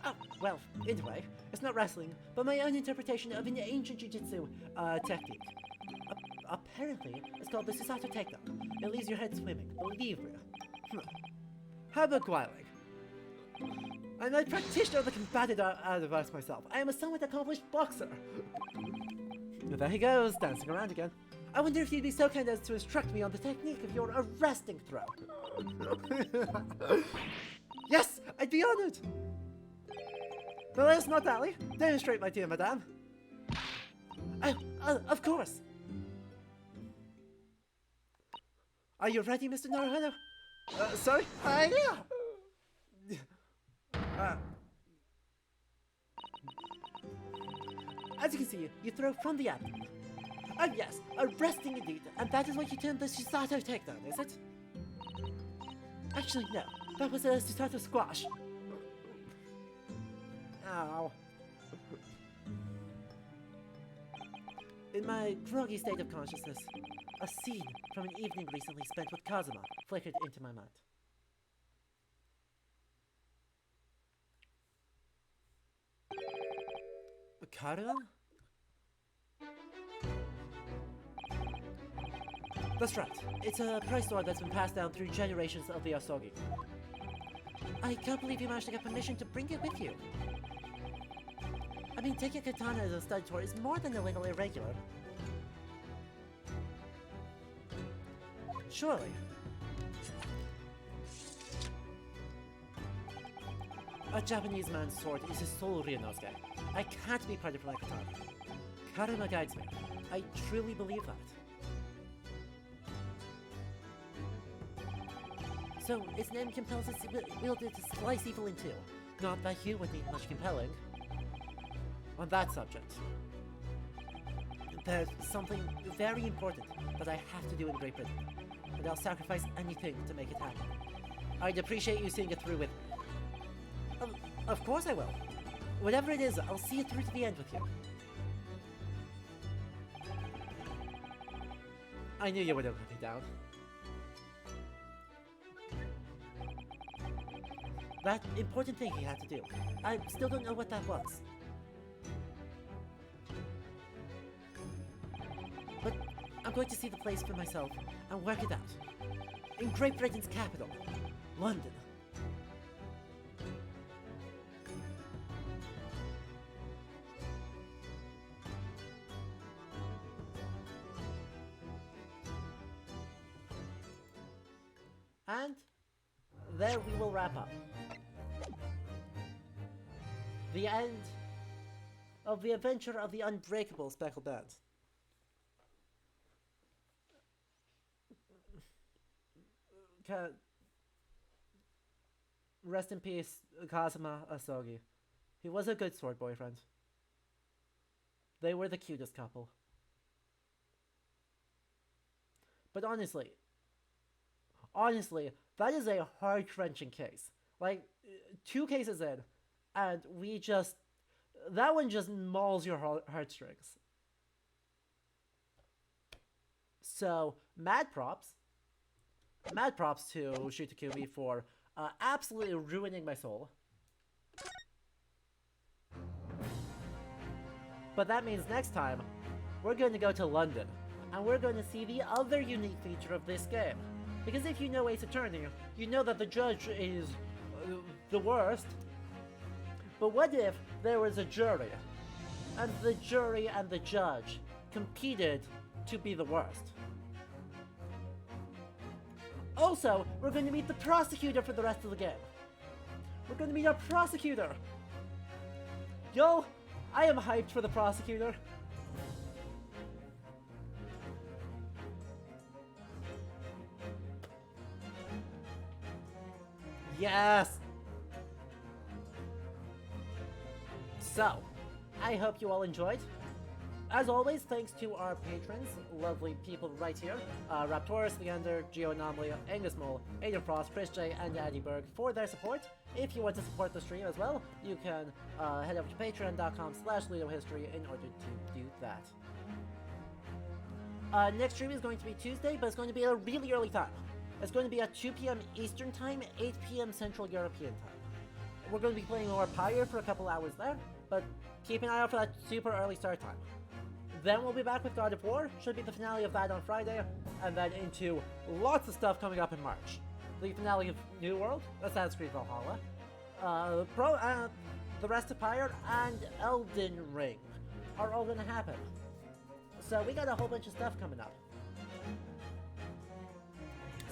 Oh, well, anyway, it's not wrestling, but my own interpretation of an ancient jiu-jitsu technique. Apparently, it's called the Susato Takedown. It leaves your head swimming, believe me. How about Gwiling? I'm a practitioner of the combative device myself. I am a somewhat accomplished boxer. There he goes, dancing around again. I wonder if you'd be so kind as to instruct me on the technique of your arresting throw. Yes, I'd be honored. But let us not dally. Demonstrate, my dear madame. Of course. Are you ready, Mr. Naruhodo? Sorry? Yeah. As you can see, you throw from the abdomen. Yes, arresting indeed, and that is what you term the Susato takedown, is it? Actually, no. That was a Susato squash. Ow. In my groggy state of consciousness, a scene from an evening recently spent with Kazuma flickered into my mind. Karua? That's right. It's a prize sword that's been passed down through generations of the Asogi. I can't believe you managed to get permission to bring it with you. I mean, taking a katana as a stud sword is more than a little irregular. Surely. A Japanese man's sword is his sole Ryunosuke. I can't be part of my katana. Karuma guides me. I truly believe that. So, its name compels its wielder to slice evil in two. Not that you would need much compelling. On that subject, there's something very important that I have to do in Great Britain, and I'll sacrifice anything to make it happen. I'd appreciate you seeing it through with me. Of course I will. Whatever it is, I'll see it through to the end with you. I knew you wouldn't let me down. That important thing he had to do. I still don't know what that was. But I'm going to see the place for myself and work it out. In Great Britain's capital, London. And there we will wrap up. The end of the adventure of the unbreakable Speckled Band. Rest in peace, Kazuma Asogi. He was a good sword boyfriend. They were the cutest couple. But honestly, that is a heart-wrenching case. Like, 2 cases in, and that one just mauls your heartstrings. So, mad props to Shutakumi for absolutely ruining my soul. But that means next time, we're going to go to London, and we're going to see the other unique feature of this game. Because if you know Ace Attorney, you know that the judge is the worst. But what if there was a jury, and the jury and the judge competed to be the worst? Also, we're going to meet the prosecutor for the rest of the game. We're going to meet our prosecutor. Yo, I am hyped for the prosecutor. Yes! So, I hope you all enjoyed. As always, thanks to our patrons, lovely people right here, Raptorus, Leander, Geoanomaly, Angus Mole, Aiden Frost, Chris J, and Addy Berg for their support. If you want to support the stream as well, you can head over to patreon.com/LudoHistory in order to do that. Next stream is going to be Tuesday, but it's going to be at a really early time. It's going to be at 2 p.m. Eastern Time, 8 p.m. Central European Time. We're going to be playing more Pyre for a couple hours there, but keep an eye out for that super early start time. Then we'll be back with God of War, should be the finale of that on Friday, and then into lots of stuff coming up in March. The finale of New World, Assassin's Creed Valhalla, the rest of Pyre, and Elden Ring are all gonna happen. So we got a whole bunch of stuff coming up.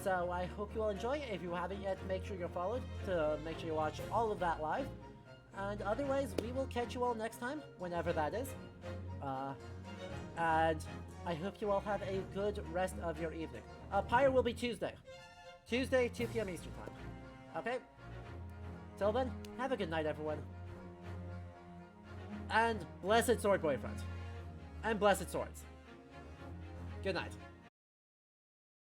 So I hope you all enjoy. If you haven't yet, make sure you're followed to make sure you watch all of that live. And otherwise, we will catch you all next time, whenever that is. And I hope you all have a good rest of your evening. Pyre will be Tuesday. Tuesday, 2 p.m. Eastern Time. Okay? Till then, have a good night, everyone. And blessed sword boyfriend. And blessed swords. Good night.